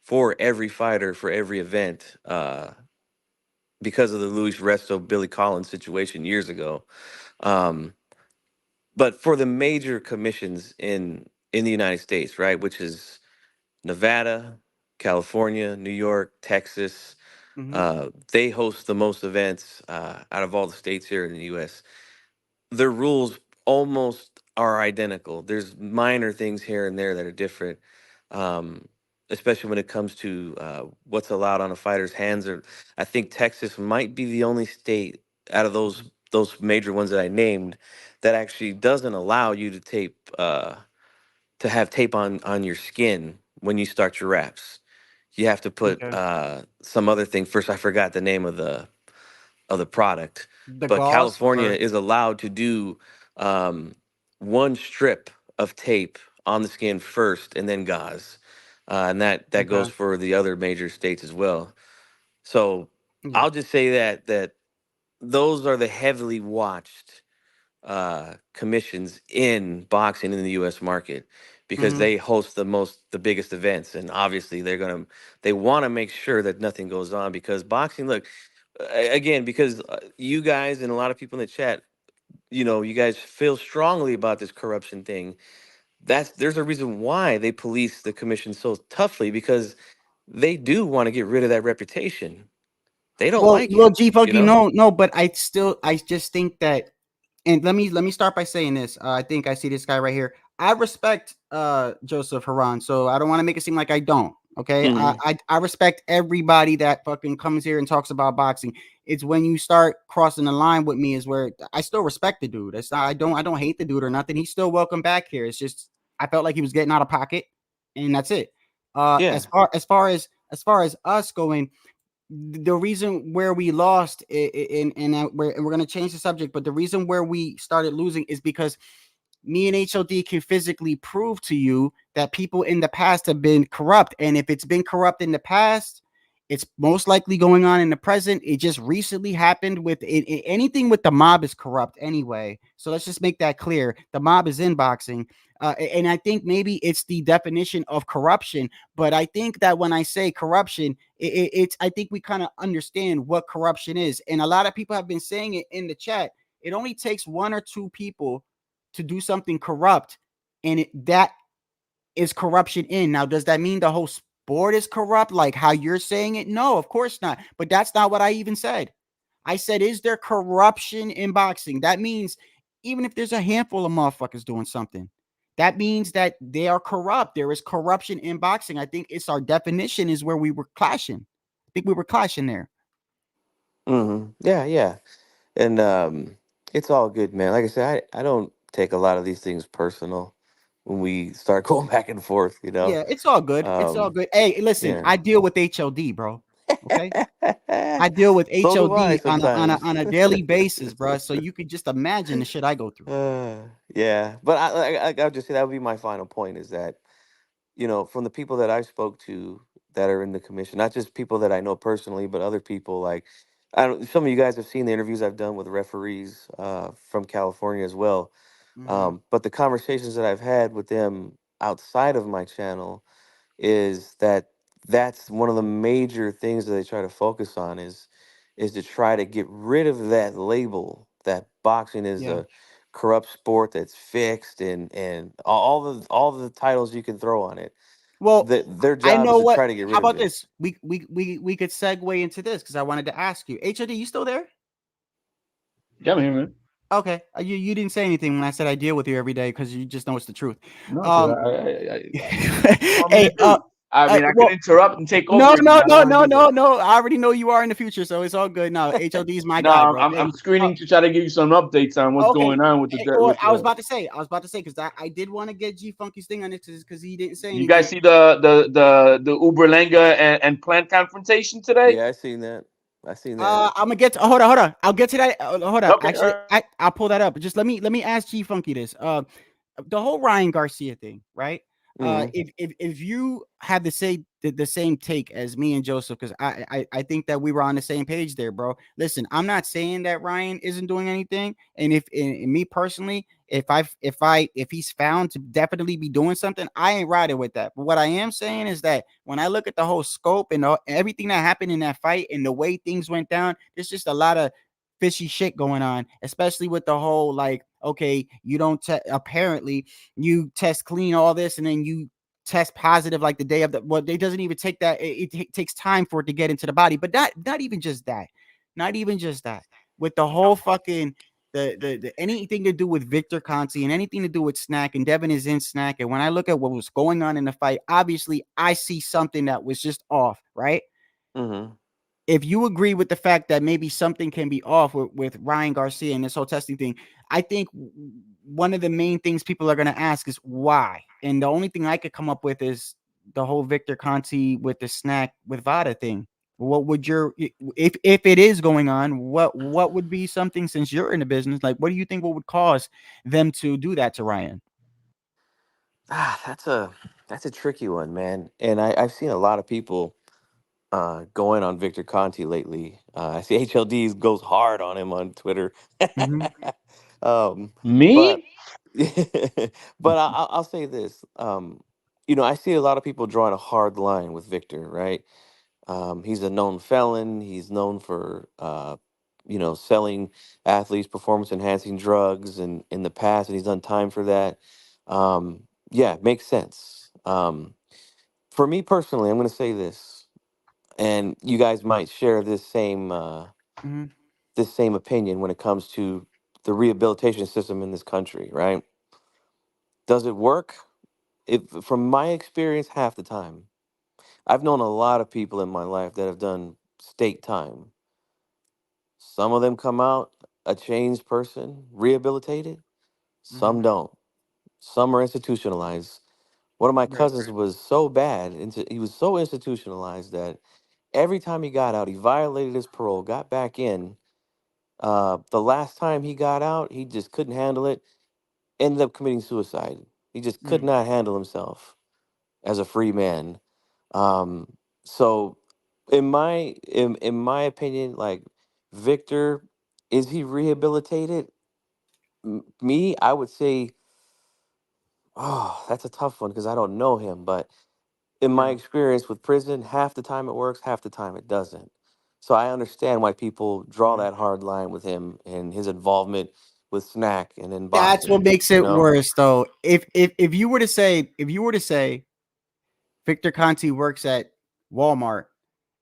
for every fighter, for every event, because of the Luis Resto, Billy Collins situation years ago. Um, but for the major commissions in the United States, right, which is Nevada, California, New York, Texas, they host the most events out of all the states here in the U.S. Their rules almost are identical. There's minor things here and there that are different, um, especially when it comes to what's allowed on a fighter's hands. Or I think Texas might be the only state out of those major ones that I named that actually doesn't allow you to to have tape on your skin when you start your wraps. You have to put okay. some other thing first. I forgot the name of the product, The but gauze California or is allowed to do one strip of tape on the skin first and then gauze. And that goes Okay. for the other major states as well. So Yeah. I'll just say that those are the heavily watched commissions in boxing in the U.S. market because Mm-hmm. they host the biggest events, and obviously they want to make sure that nothing goes on because boxing. Look, again, because you guys and a lot of people in the chat, you guys feel strongly about this corruption thing. There's a reason why they police the commission so toughly because they do want to get rid of that reputation. They don't like Well, it, G Funky, no, but I just think that, and let me start by saying this. I think I see this guy right here. I respect Joseph Haran, so I don't want to make it seem like I don't. Okay, Mhm. I respect everybody that fucking comes here and talks about boxing. It's when you start crossing the line with me is where I still respect the dude. It's not, I don't hate the dude or nothing. He's still welcome back here. It's just I felt like he was getting out of pocket, and that's it. Yeah. As far as us going, the reason where we lost we're going to change the subject, but the reason where we started losing is because me and HOD can physically prove to you that people in the past have been corrupt, and if it's been corrupt in the past, it's most likely going on in the present. It just recently happened with anything with the mob is corrupt anyway. So let's just make that clear. The mob is in boxing. And I think maybe it's the definition of corruption. But I think that when I say corruption, it's I think we kind of understand what corruption is. And a lot of people have been saying it in the chat. It only takes one or two people to do something corrupt, and that is corruption in. Now, does that mean the whole sport is corrupt like how you're saying it? No, of course not. But that's not what I even said. I said, is there corruption in boxing? That means even if there's a handful of motherfuckers doing something, that means that they are corrupt. There is corruption in boxing. I think it's our definition is where we were clashing. I think we were clashing there. Yeah, yeah. And it's all good, man. Like I said, I don't take a lot of these things personal when we start going back and forth, Yeah, it's all good. It's all good. Hey, listen, Yeah. I deal with HOD, bro. Okay. I deal with So do I HOD sometimes. on a daily basis, bro. So you could just imagine the shit I go through. Yeah, but I'll just say that would be my final point is that, from the people that I spoke to that are in the commission, not just people that I know personally, but other people like, some of you guys have seen the interviews I've done with referees from California as well. Mhm. But the conversations that I've had with them outside of my channel is that's one of the major things that they try to focus on is to try to get rid of that label that boxing is Yeah. a corrupt sport that's fixed and all the titles you can throw on it. Well, Their I job is know to what. try to get How rid of about it. this? We could segue into this because I wanted to ask you, HOD, you still there? Yeah, I'm here, man. Okay, you didn't say anything when I said I deal with you every day because you just know it's the truth. No, Um, want me to hey, do? I mean, I can well, interrupt and take over no, again. no, I don't no, want to no, do that. no, no. I already know you are in the future, so it's all good. No, HOD is my No, guy, bro. I'm Hey, screening to try to give you some updates on what's okay. going on with Hey, the well, with I was the. about to say because I did want to get G Funky's thing on it because he didn't say You guys anything. see the Uberlenga and Plant confrontation today? Yeah, I seen that. I seen that. I'm gonna get to, hold on. I'll get to that. Hold on. Okay, all Actually, right. I'll pull that up. Just let me ask G Funky this. The whole Ryan Garcia thing, right? Mhm. If you have the same take as me and Joseph, because I think that we were on the same page there, bro. Listen, I'm not saying that Ryan isn't doing anything, and if in me personally, if he's found to definitely be doing something, I ain't riding with that. But what I am saying is that when I look at the whole scope and everything that happened in that fight and the way things went down, there's just a lot of fishy shit going on, especially with the whole like, okay, you don't apparently you test clean all this and then you test positive like the day of the it doesn't even take that it takes time for it to get into the body, but not even just that, with the whole fucking the anything to do with Victor Conti and anything to do with Snack, and Devin is in Snack, and when I look at what was going on in the fight, obviously I see something that was just off, right? Mhm. If you agree with the fact that maybe something can be off with Ryan Garcia and this whole testing thing, I think one of the main things people are going to ask is why. And the only thing I could come up with is the whole Victor Conti with the Snack with Vada thing. what would your if it is going on, what would be something, since you're in the business, like what do you think what would cause them to do that to Ryan? That's a tricky one, man. And I've seen a lot of people going on Victor Conti lately. I see HLD goes hard on him on Twitter. Mhm. But Me? but I'll say this. I see a lot of people drawing a hard line with Victor, right? He's a known felon. He's known for selling athletes performance enhancing drugs and in the past, and he's done time for that. Yeah, makes sense. For me personally, I'm going to say this, and you guys might share Mhm. this same opinion when it comes to the rehabilitation system in this country, right? Does it work? From my experience, half the time. I've known a lot of people in my life that have done state time. Some of them come out a changed person, rehabilitated. Mhm. Some don't. Some are institutionalized. One of my Right. cousins was so bad, he was so institutionalized that every time he got out, he violated his parole, got back in. The last time he got out, he just couldn't handle it, ended up committing suicide. He just could Mm. not handle himself as a free man. So in my opinion, like Victor, is he rehabilitated? Me, I would say, oh, that's a tough one because I don't know him. But in my Yeah. experience with prison, half the time it works, half the time it doesn't. So I understand why people draw Mhm. that hard line with him and his involvement with Snack and in That's what boxing. makes You it know? worse, though. If you were to say, Victor Conti works at Walmart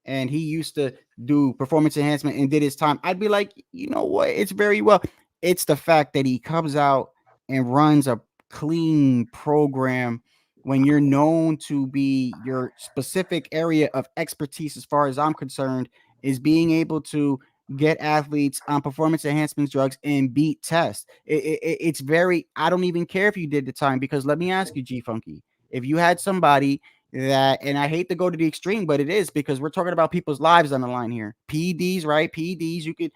and he used to do performance enhancement and did his time, I'd be like, you know what? It's very well. It's the fact that he comes out and runs a clean program when you're known to be your specific area of expertise, as far as I'm concerned, is being able to get athletes on performance enhancement drugs and beat tests. It's very, I don't even care if you did the time, because let me ask you, G Funky, if you had somebody that, and I hate to go to the extreme, but it is because we're talking about people's lives on the line here. PEDs, right? PEDs, you could,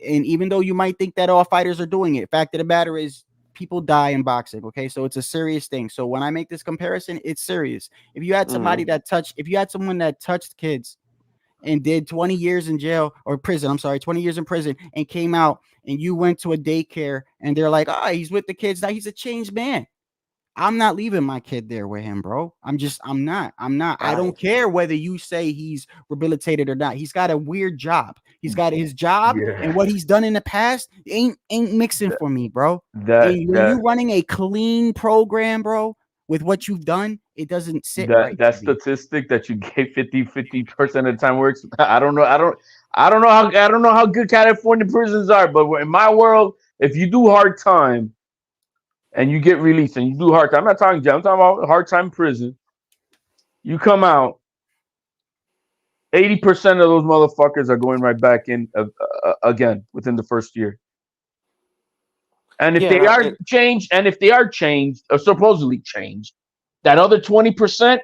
and even though you might think that all fighters are doing it, fact of the matter is people die in boxing. Okay, so it's a serious thing. So when I make this comparison, it's serious. If you had somebody Mhm. that touched, if you had someone that touched kids and did 20 years in jail or prison, I'm sorry, 20 years in prison, and came out and you went to a daycare and they're like, oh, he's with the kids now, he's a changed man. I'm not leaving my kid there with him, bro. I'm not. I I don't care whether you say he's rehabilitated or not. He's got a weird job. He's got his job, and Yeah. what he's done in the past ain't mixing That for me, bro. that And when that you're running a clean program, bro, with what you've done, it doesn't sit right that with me. statistic that you gave 50% of the time works. I don't know. I don't know how good California prisons are, but in my world, if you do hard time and you get released and you do hard time, I'm not talking jail, I'm talking about hard time prison. You come out, 80% of those motherfuckers are going right back in again within the first year. And if yeah, they are changed, or supposedly changed, that other 20%,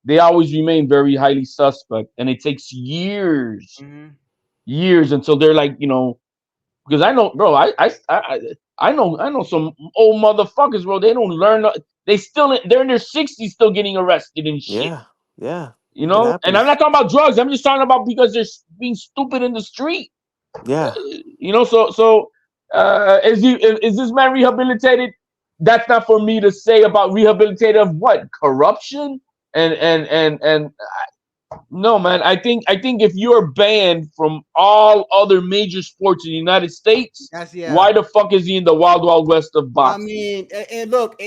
they always remain very highly suspect, and it takes years until they're like, because I know, bro, I know some old motherfuckers, bro. They don't learn. They're in their 60s still getting arrested and shit. yeah, yeah. It And I'm not happens. talking about drugs. I'm just talking about because they're being stupid in the street. Yeah, Is this man rehabilitated? That's not for me to say about rehabilitated of what, corruption and no, man. I think if you're banned from all other major sports in the United States, That's why the fuck is he in the wild wild west of I boxing? mean, and look,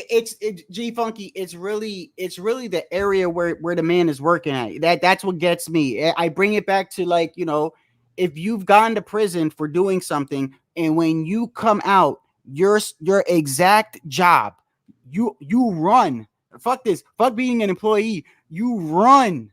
G Funky. It's really the area where the man is working at. That's what gets me. I bring it back to, like, if you've gone to prison for doing something, and when you come out, your exact job, you run. Fuck this. Fuck being an employee. You run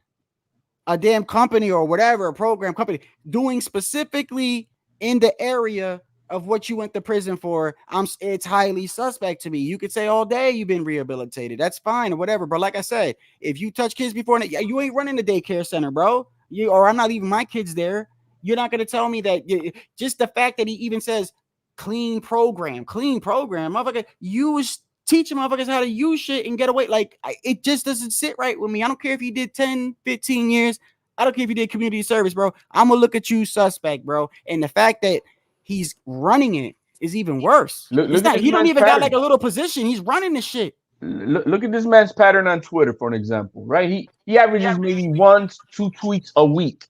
a damn company or whatever, a program company, doing specifically in the area of what you went to prison for. It's highly suspect to me. You could say all day you've been rehabilitated. That's fine or whatever. But like I said, if you touch kids before, you ain't running the daycare center, bro. or I'm not leaving my kids there. You're not going to tell me that. Just the fact that he even says clean program, motherfucker. Teaching motherfuckers how to use shit and get away. Like, it just doesn't sit right with me. I don't care if you did 10, 15 years. I don't care if you did community service, bro. I'm going to look at you suspect, bro. And the fact that he's running it is even worse. Look He don't even got like a little position. He's running the shit. Look at this man's pattern on Twitter, for an example, right? He averages maybe 1-2 tweets a week.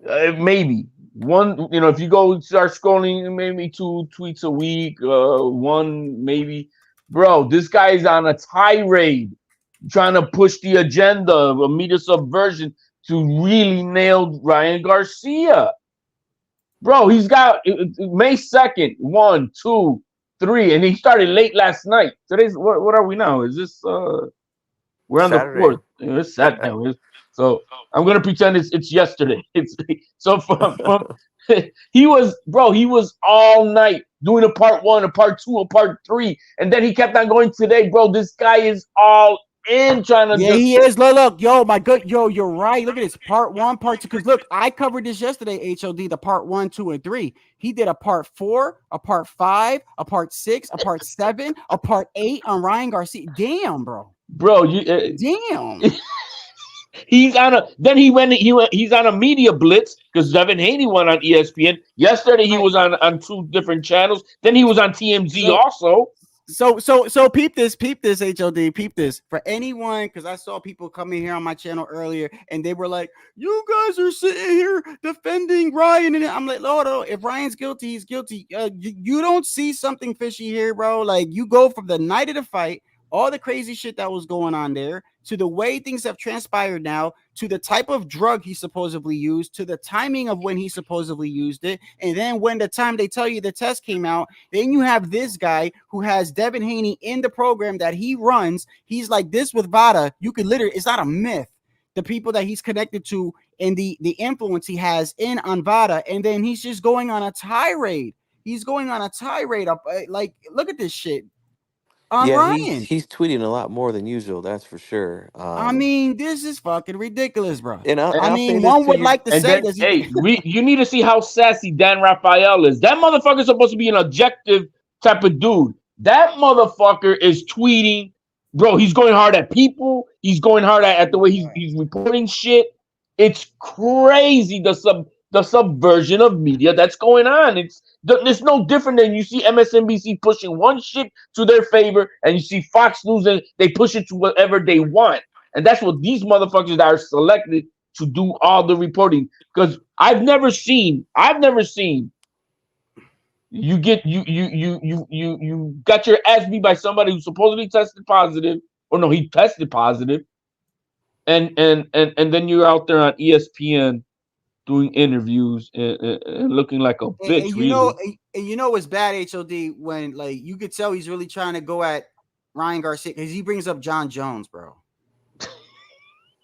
Maybe one, if you go start scrolling, maybe 2 tweets a week, one maybe. Bro, this guy is on a tirade trying to push the agenda of a media subversion to really nail Ryan Garcia. Bro, he's got May 2nd, 1, 2, 3, and he started late last night. Today's what are we now? Is this we're on Saturday. the 4th. It's Saturday. So I'm gonna pretend it's yesterday. So from he was all night doing a part 1, a part 2, a part 3, and then he kept on going today, bro. This guy is all in trying to. Yeah, he is. Look, yo, you're right. Look at this part 1, part 2. Because look, I covered this yesterday. HOD, the part 1, 2, and 3. He did a part 4, a part 5, a part 6, a part 7, a part 8 on Ryan Garcia. Damn, bro. Bro, damn. He's on a media blitz because Devin Haney went on ESPN. Yesterday he was on 2 different channels. Then he was on TMZ also. So peep this, HOD, peep this. For anyone, because I saw people coming here on my channel earlier and they were like, you guys are sitting here defending Ryan. And I'm like, no, if Ryan's guilty, he's guilty. You don't see something fishy here, bro. Like, you go from the night of the fight, all the crazy shit that was going on there, to the way things have transpired now, to the type of drug he supposedly used, to the timing of when he supposedly used it, and then when the time they tell you the test came out, then you have this guy who has Devin Haney in the program that he runs. He's like this with Vada. You could literally, it's not a myth, the people that he's connected to and the influence he has in Vada, and then he's just going on a tirade. He's going on a tirade up, like, look at this shit. Ryan. He's tweeting a lot more than usual, that's for sure. I mean, this is fucking ridiculous, bro. And I mean, one would like to say that. You need to see how sassy Dan Rafael is. That motherfucker is supposed to be an objective type of dude. That motherfucker is tweeting, bro. He's going hard at people. He's going hard at the way he's reporting shit. It's crazy. The subversion of media that's going on. It's no different than you see MSNBC pushing one shit to their favor, and you see Fox News and they push it to whatever they want. And that's what these motherfuckers that are selected to do all the reporting. Because I've never seen you got your ass beat by somebody who supposedly tested positive, or no, he tested positive, and then you're out there on ESPN doing interviews and looking like a bitch. And you know it's bad, HOD, when like you could tell he's really trying to go at Ryan Garcia because he brings up John Jones, bro.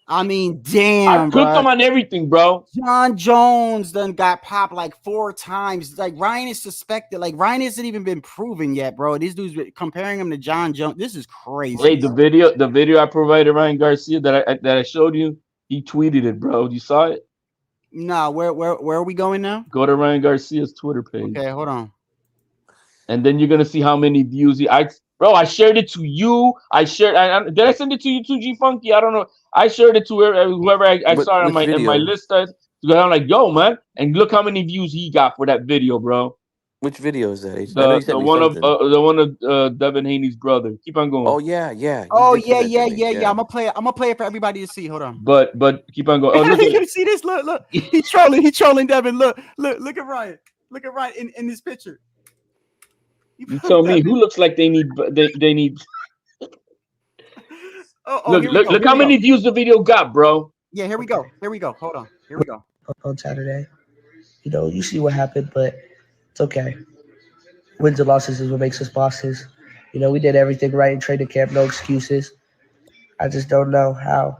I mean, damn, I cooked him on everything, bro. John Jones done got popped like 4 times. Like, Ryan is suspected. Like, Ryan hasn't even been proven yet, bro. These dudes comparing him to John Jones. This is crazy. Hey, the video I provided Ryan Garcia that I showed you, he tweeted it, bro. You saw it? No, where are we going now? Go to Ryan Garcia's Twitter page. Okay, hold on. And then you're gonna see how many views I shared it to you. Did I send it to you too, G Funky? I don't know. I shared it to whoever I saw it in my list. I'm like, yo, man, and look how many views he got for that video, bro. Which video is that? The one of Devin Haney's brother. Keep on going. Oh yeah. Oh yeah. I'm gonna play it for everybody to see. Hold on. But keep on going. Oh, look you see this? Look. He's trolling Devin. Look at Ryan. Look at Ryan in this picture. You tell me who looks like they need. Look how many views the video got, bro. Yeah, here we go. Hold on. Here we go. On Saturday, you see what happened, but it's okay. Wins and losses is what makes us bosses. We did everything right in training camp, no excuses. I just don't know how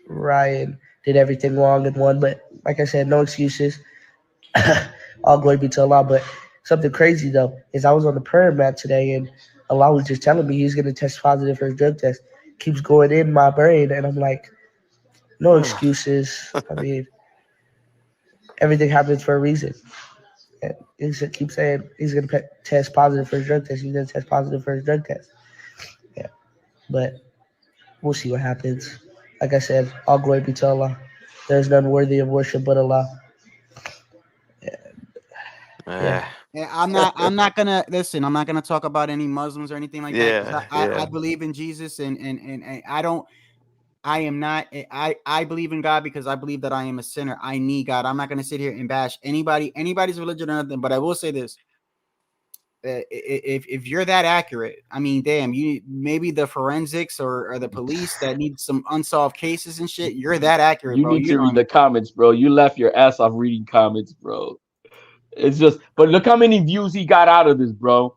Ryan did everything wrong and won, but like I said, no excuses. All glory be to Allah. But something crazy though is I was on the prayer mat today, and Allah was just telling me he's going to test positive for his drug test. Keeps going in my brain, and I'm like, No excuses. I mean, everything happens for a reason. And he should keep saying he's going to test positive for his drug test. He's going to test positive for his drug test. Yeah. But we'll see what happens. Like I said, all glory be to Allah. There's none worthy of worship but Allah. Yeah. Yeah, I'm not gonna listen. I'm not gonna talk about any Muslims or anything like that because I believe in Jesus and I don't. I am not. I believe in God because I believe that I am a sinner. I need God. I'm not gonna sit here and bash anybody's religion or nothing. But I will say this: if you're that accurate, I mean, damn, you maybe the forensics or the police that need some unsolved cases and shit. You're that accurate, You bro. need to read the comments, bro. You left your ass off reading comments, bro. It's just, but look how many views he got out of this, bro.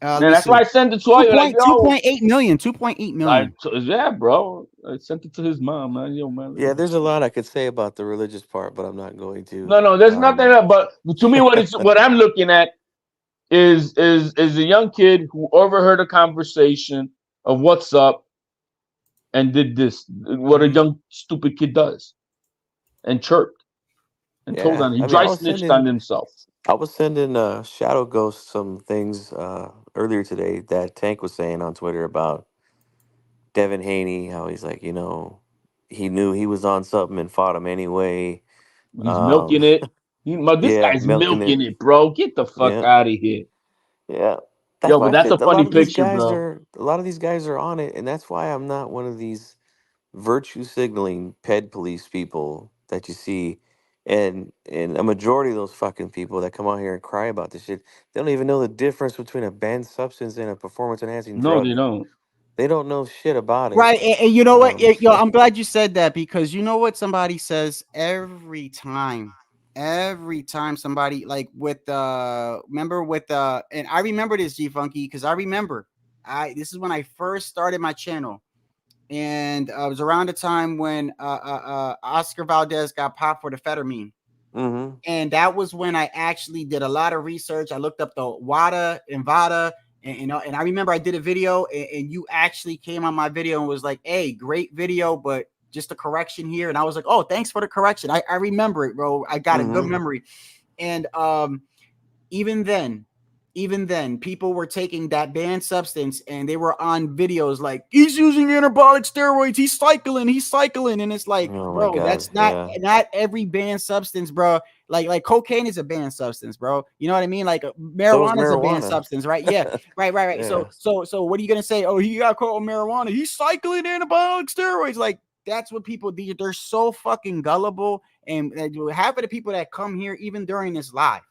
Man, that's why I sent it to all you. Like, yo, 2.8 million. 2.8 million. Yeah, bro. I sent it to his mom, man. Yo, man. Yeah, there's a lot I could say about the religious part, but I'm not going to. No, there's nothing. But to me, what I'm looking at is a young kid who overheard a conversation of what's up and did this. What a young stupid kid does, and chirped and told on. He dry snitched on himself. I was sending Shadow Ghost some things earlier today that Tank was saying on Twitter about Devin Haney, how he's like, you know, he knew he was on something and fought him anyway. He's milking it. This guy's milking it, bro. Get the fuck out of here. Yeah. Yo, but that's a funny picture, bro. A lot of these guys are on it, and that's why I'm not one of these virtue signaling PED police people that you see. And a majority of those fucking people that come out here and cry about this shit, they don't even know the difference between a banned substance and a performance enhancing drug. No, they don't. They don't know shit about it. Right, and you know what? Yo, I'm glad you said that because you know what somebody says every time somebody like with remember with and I remember this G Funky because this is when I first started my channel. And it was around the time when Oscar Valdez got popped for the Fettermine. Mm-hmm. And that was when I actually did a lot of research. I looked up the WADA and VADA. And I remember I did a video and you actually came on my video and was like, hey, great video, but just a correction here. And I was like, oh, thanks for the correction. I remember it, bro. I got a good memory. And even then, people were taking that banned substance and they were on videos like he's using anabolic steroids, he's cycling, and it's like, bro, that's not every banned substance, bro. Like cocaine is a banned substance, bro. You know what I mean? Like marijuana is a banned substance, right? Yeah, right. Yeah. So what are you gonna say? Oh, he got caught with marijuana. He's cycling anabolic steroids. Like that's what people do. They're so fucking gullible, and half of the people that come here, even during this live.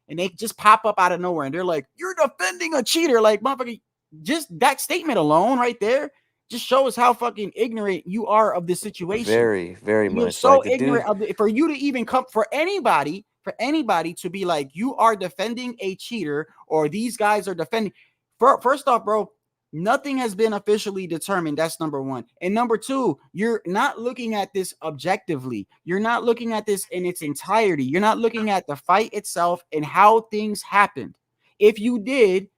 And they just pop up out of nowhere and they're like, you're defending a cheater. Like, motherfucker, just that statement alone right there just shows how fucking ignorant you are of the situation. Very, very You're much. so ignorant of it. For you to even come for anybody to be like, you are defending a cheater or these guys are defending. First off, bro, nothing has been officially determined. That's number one. And number two, you're not looking at this objectively. You're not looking at this in its entirety. You're not looking at the fight itself and how things happened. If you did,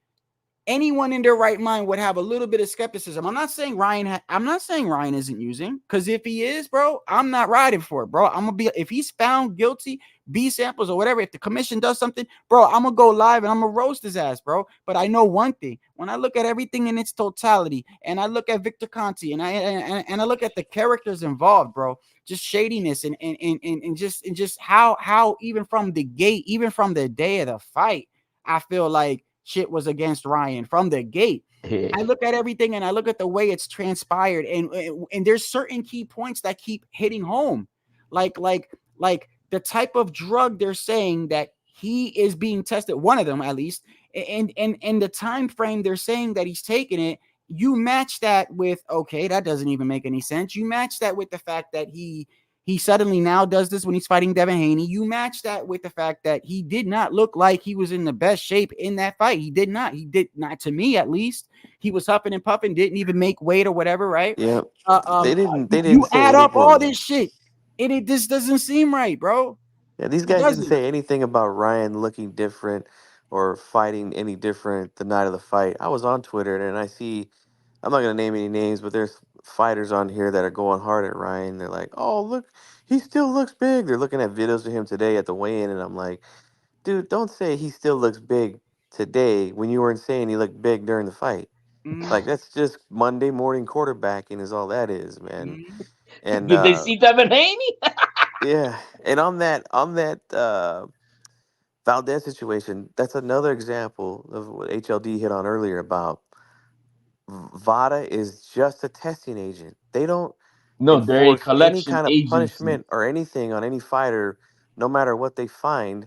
anyone in their right mind would have a little bit of skepticism. I'm not saying Ryan isn't using, because if he is, bro, I'm not riding for it, bro. I'm gonna be, if he's found guilty, B samples or whatever, if the commission does something, bro, I'm gonna go live and I'm gonna roast his ass, bro. But I know one thing: when I look at everything in its totality, and I look at Victor Conti, and I look at the characters involved, bro, just shadiness and just how even from the gate, even from the day of the fight, I feel like shit was against Ryan from the gate. I look at everything and I look at the way it's transpired, and there's certain key points that keep hitting home, like the type of drug they're saying that he is being tested, one of them at least, and the time frame they're saying that he's taking it. You match that with, okay, that doesn't even make any sense. You match that with the fact that he suddenly now does this when he's fighting Devin Haney. You match that with the fact that he did not look like he was in the best shape in that fight. He did not to me, at least. He was huffing and puffing, didn't even make weight or whatever, right? Yeah. They didn't You say add up anything. all this shit, and it just doesn't seem right, bro. Yeah, these guys didn't say anything about Ryan looking different or fighting any different the night of the fight. I was on Twitter and I see, I'm not going to name any names, but there's fighters on here that are going hard at Ryan. They're like, "Oh, look, he still looks big." They're looking at videos of him today at the weigh-in, and I'm like, "Dude, don't say he still looks big today when you weren't saying he looked big during the fight." Like that's just Monday morning quarterbacking is all that is, man. And Did they see Devin Haney? yeah, and on that Valdez situation, that's another example of what HLD hit on earlier about VADA is just a testing agent. They don't No, they're a enforce any collection kind of agency. punishment or anything on any fighter, no matter what they find.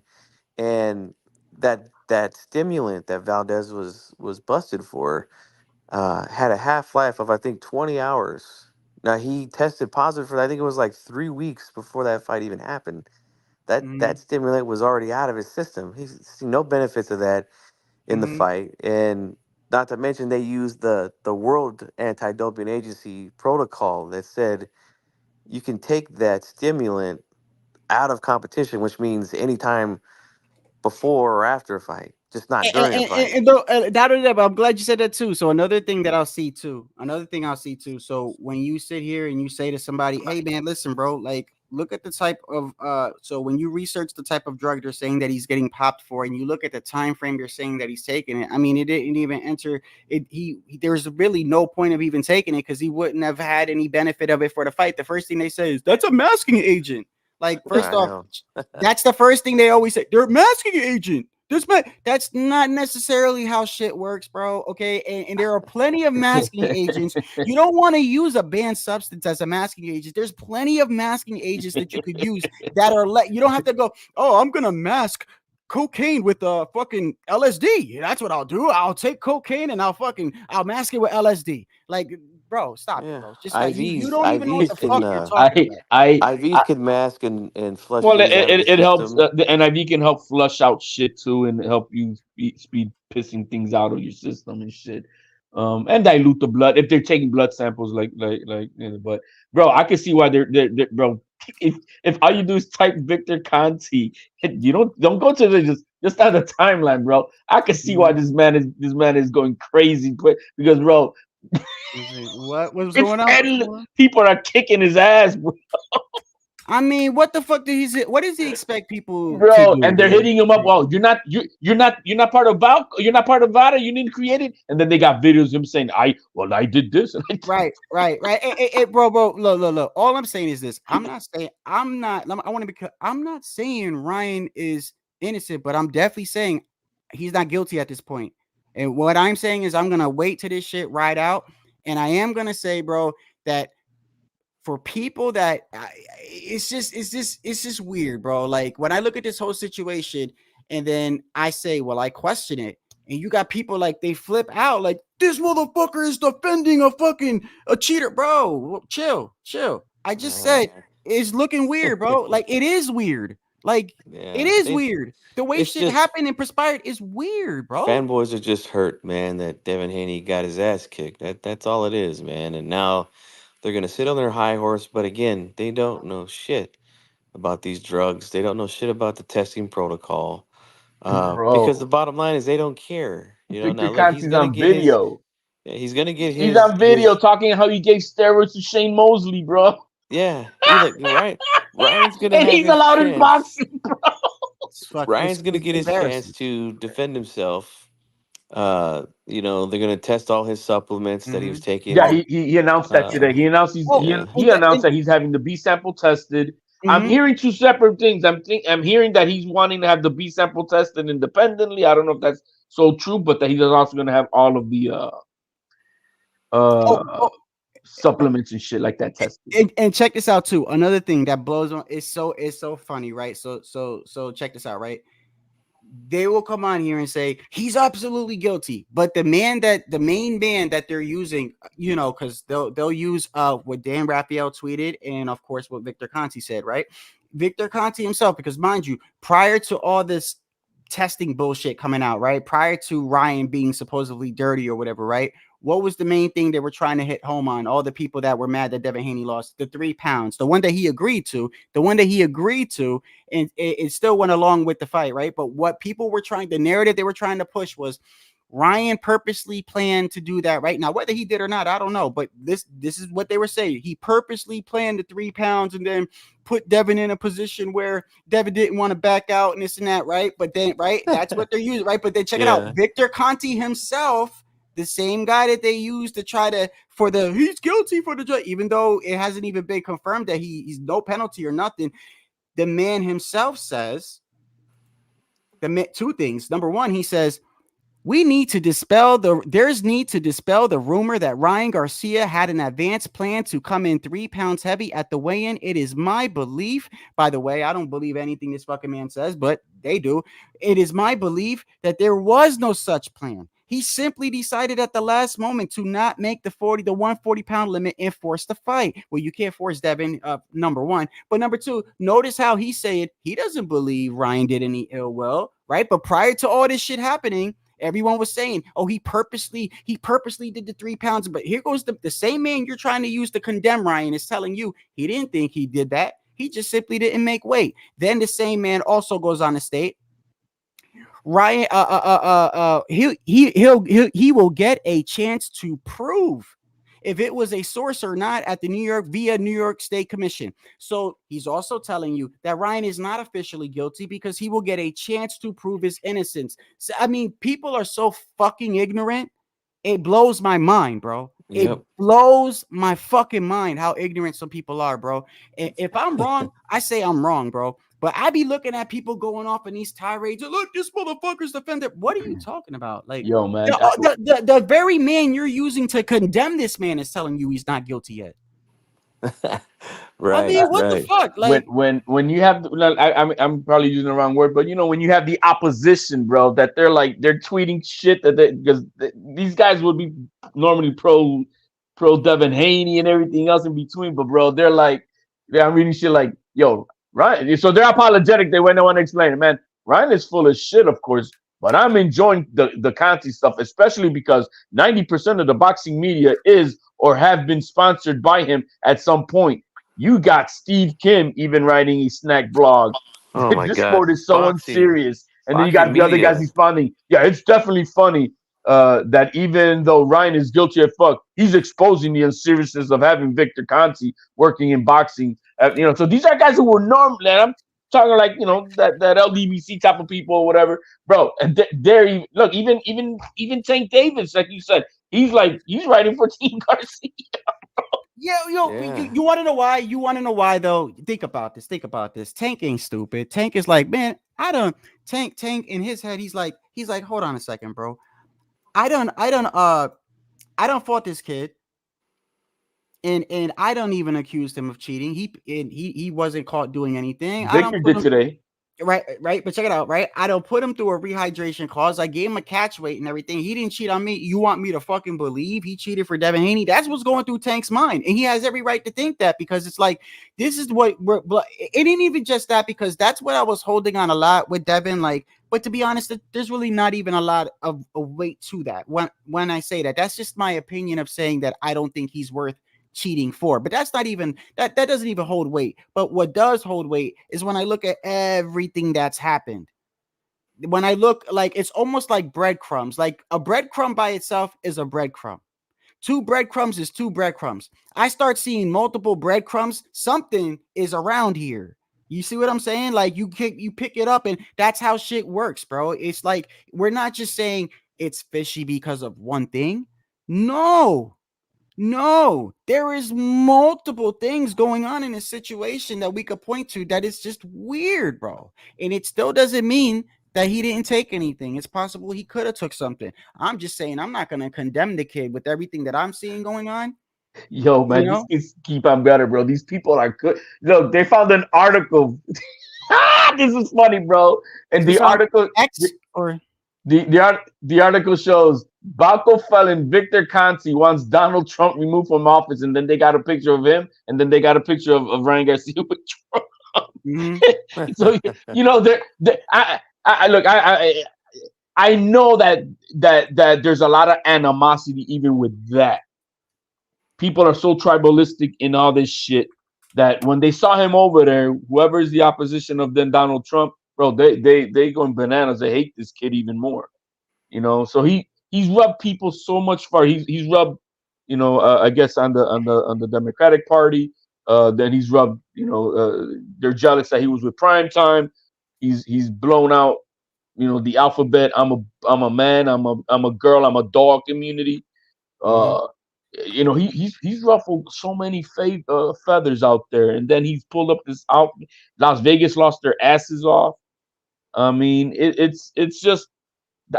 And that stimulant that Valdez was busted for had a half-life of I think 20 hours. Now he tested positive for I think it was like 3 weeks before that fight even happened. That stimulant was already out of his system. He's seen no benefits of that in the fight, and not to mention they used the World Anti-Doping Agency protocol that said you can take that stimulant out of competition, which means anytime before or after a fight, just not during a fight. But I'm glad you said that too. So another thing I'll see too. So when you sit here and you say to somebody, "Hey man, listen, bro, like look at the type of so when you research the type of drug they're saying that he's getting popped for, and you look at the time frame they're saying that he's taking it. I mean, it didn't even enter it. There's really no point of even taking it because he wouldn't have had any benefit of it for the fight. The first thing they say is that's a masking agent. Like, first off, that's the first thing they always say. They're masking agent. That's not necessarily how shit works, bro. Okay. And there are plenty of masking agents. You don't want to use a banned substance as a masking agent. There's plenty of masking agents that you could use that are you don't have to go, oh, I'm gonna mask cocaine with fucking LSD. That's what I'll do. I'll take cocaine and I'll mask it with LSD. Like, bro, stop it, bro. Just like you don't even know what the fuck you're talking about. IVs can mask and flush Well, things out of the it helps. system. The NIV can help flush out shit too, and help you speed pissing things out of your system and shit. And dilute the blood if they're taking blood samples, But bro, I can see why they're bro. If all you do is type Victor Conti, you don't go to the just on the timeline, bro. I can see why this man is going crazy quick because, bro. What was going on? People are kicking his ass, bro. I mean, what the fuck what does he expect people bro, to do? And they're hitting him up. Well, you're not part of VADA. You're not part of VADA. You didn't create it. And then they got videos of him saying, I did this. Right. Hey, bro. Look. All I'm saying is this. I'm not saying Ryan is innocent, but I'm definitely saying he's not guilty at this point. And what I'm saying is I'm gonna wait till this shit ride out. And I am gonna say, bro, that for people that it's just weird, bro. Like when I look at this whole situation and then I say, well, I question it. And you got people like they flip out like this motherfucker is defending a cheater, bro. Chill. I just said it's looking weird, bro. Like it is weird. Like it is weird. The way shit happened and perspired is weird, bro. Fanboys are just hurt, man, that Devin Haney got his ass kicked. That's all it is, man. And now they're gonna sit on their high horse, but again, they don't know shit about these drugs. They don't know shit about the testing protocol. Because the bottom line is they don't care. You know, now Victor look, he's Conti's gonna on get video. he's gonna get his. He's on video talking how he gave steroids to Shane Mosley, bro. Yeah, look, Ryan's gonna and have he's his allowed in chance. boxing, bro. Ryan's gonna get his chance to defend himself. You know, they're gonna test all his supplements that he was taking. Yeah, he announced that today. He announced he announced that he's having the B sample tested. I'm hearing two separate things. I'm hearing that he's wanting to have the B sample tested independently. I don't know if that's so true, but that he's also going to have all of the supplements and shit like that tested. And check this out too. Another thing that blows on it's so funny, right? So check this out, right? They will come on here and say he's absolutely guilty, but the main man that they're using, you know, because they'll use what Dan Raphael tweeted and of course what Victor Conti said, right? Victor Conti himself, because mind you, prior to all this testing bullshit coming out, right? Prior to Ryan being supposedly dirty or whatever, right? What was the main thing they were trying to hit home on? All the people that were mad that Devin Haney lost the 3 pounds, the one that he agreed to, and it still went along with the fight, right? But what people were the narrative they were trying to push was Ryan purposely planned to do that right now. Whether he did or not, I don't know. But this is what they were saying. He purposely planned the 3 pounds and then put Devin in a position where Devin didn't want to back out and this and that, right? But then, right, that's what they're using, right? But then check it out. Victor Conti himself, the same guy that they used to try to he's guilty for the judge, even though it hasn't even been confirmed that he's no penalty or nothing. The man himself says two things. Number one, he says, there's need to dispel the rumor that Ryan Garcia had an advanced plan to come in 3 pounds heavy at the weigh-in. It is my belief, by the way, I don't believe anything this fucking man says, but they do. It is my belief that there was no such plan. He simply decided at the last moment to not make the 140-pound limit and force the fight. Well, you can't force Devin, number one. But number two, notice how he said he doesn't believe Ryan did any ill will, right? But prior to all this shit happening, everyone was saying, oh, he purposely did the 3 pounds. But here goes the same man you're trying to use to condemn Ryan is telling you he didn't think he did that. He just simply didn't make weight. Then the same man also goes on to state, Ryan, he will get a chance to prove if it was a source or not at the New York State Commission. So he's also telling you that Ryan is not officially guilty because he will get a chance to prove his innocence. So, I mean, people are so fucking ignorant. It blows my mind, bro. It blows my fucking mind how ignorant some people are, bro. If I'm wrong, I say I'm wrong, bro. But I be looking at people going off in these tirades. Look, this motherfucker's defender. What are you talking about? Like, yo, man, the very man you're using to condemn this man is telling you he's not guilty yet. Right. I mean, what the fuck? Like, when you have, I'm probably using the wrong word, but when you have the opposition, bro, that they're tweeting shit because these guys would be normally pro Devin Haney and everything else in between, but bro, I'm reading shit like, yo, Ryan. So they're apologetic. They went on to explain it, man. Ryan is full of shit, of course, but I'm enjoying the Conti stuff, especially because 90% of the boxing media is or have been sponsored by him at some point. You got Steve Kim even writing a snack blog. Oh my this God. sport is so unserious. And then you got the other guys responding. Yeah, it's definitely funny that even though Ryan is guilty as fuck, he's exposing the unseriousness of having Victor Conti working in boxing. So these are guys who were normal. And I'm talking like that LDBC type of people or whatever, bro. And they're even Tank Davis, like you said, he's writing for Team Garcia. You want to know why? You want to know why though? Think about this. Tank ain't stupid. Tank is like, man, Tank in his head. He's like, hold on a second, bro. I done fought this kid. And I don't even accuse him of cheating. He wasn't caught doing anything. Victor did today. Right. But check it out, right? I don't put him through a rehydration clause. I gave him a catch weight and everything. He didn't cheat on me. You want me to fucking believe he cheated for Devin Haney? That's what's going through Tank's mind. And he has every right to think that because it's like, this is what it ain't even just that, because that's what I was holding on a lot with Devin. Like, but to be honest, there's really not even a lot of weight to that. When I say that, that's just my opinion of saying that I don't think he's worth cheating for, but that's not even that doesn't even hold weight. But what does hold weight is when I look at everything that's happened. When I look, like, it's almost like breadcrumbs. Like a breadcrumb by itself is a breadcrumb. 2 breadcrumbs is 2 breadcrumbs. I start seeing multiple breadcrumbs. Something is around here. You see what I'm saying? Like you pick it up, and that's how shit works, bro. It's like we're not just saying it's fishy because of one thing. No, there is multiple things going on in a situation that we could point to that is just weird, bro. And it still doesn't mean that he didn't take anything. It's possible he could have took something. I'm just saying I'm not going to condemn the kid with everything that I'm seeing going on. Yo, man, these kids keep on better, bro. These people are good. Look, they found an article. This is funny, bro. And the article the article shows Baco felon Victor Conti wants Donald Trump removed from office, and then they got a picture of him, and then they got a picture of Ryan Garcia with Trump. Mm-hmm. So I know that there's a lot of animosity even with that. People are so tribalistic in all this shit that when they saw him over there, whoever is the opposition of then Donald Trump, bro, they going bananas. They hate this kid even more. So he he's rubbed people so much far. He's rubbed, I guess on the Democratic Party. Then he's rubbed, they're jealous that he was with Prime Time. He's blown out, the alphabet. I'm a man. I'm a girl. I'm a dog community. He's ruffled so many feathers out there, and then he's pulled up this out. Las Vegas lost their asses off. I mean, it's just.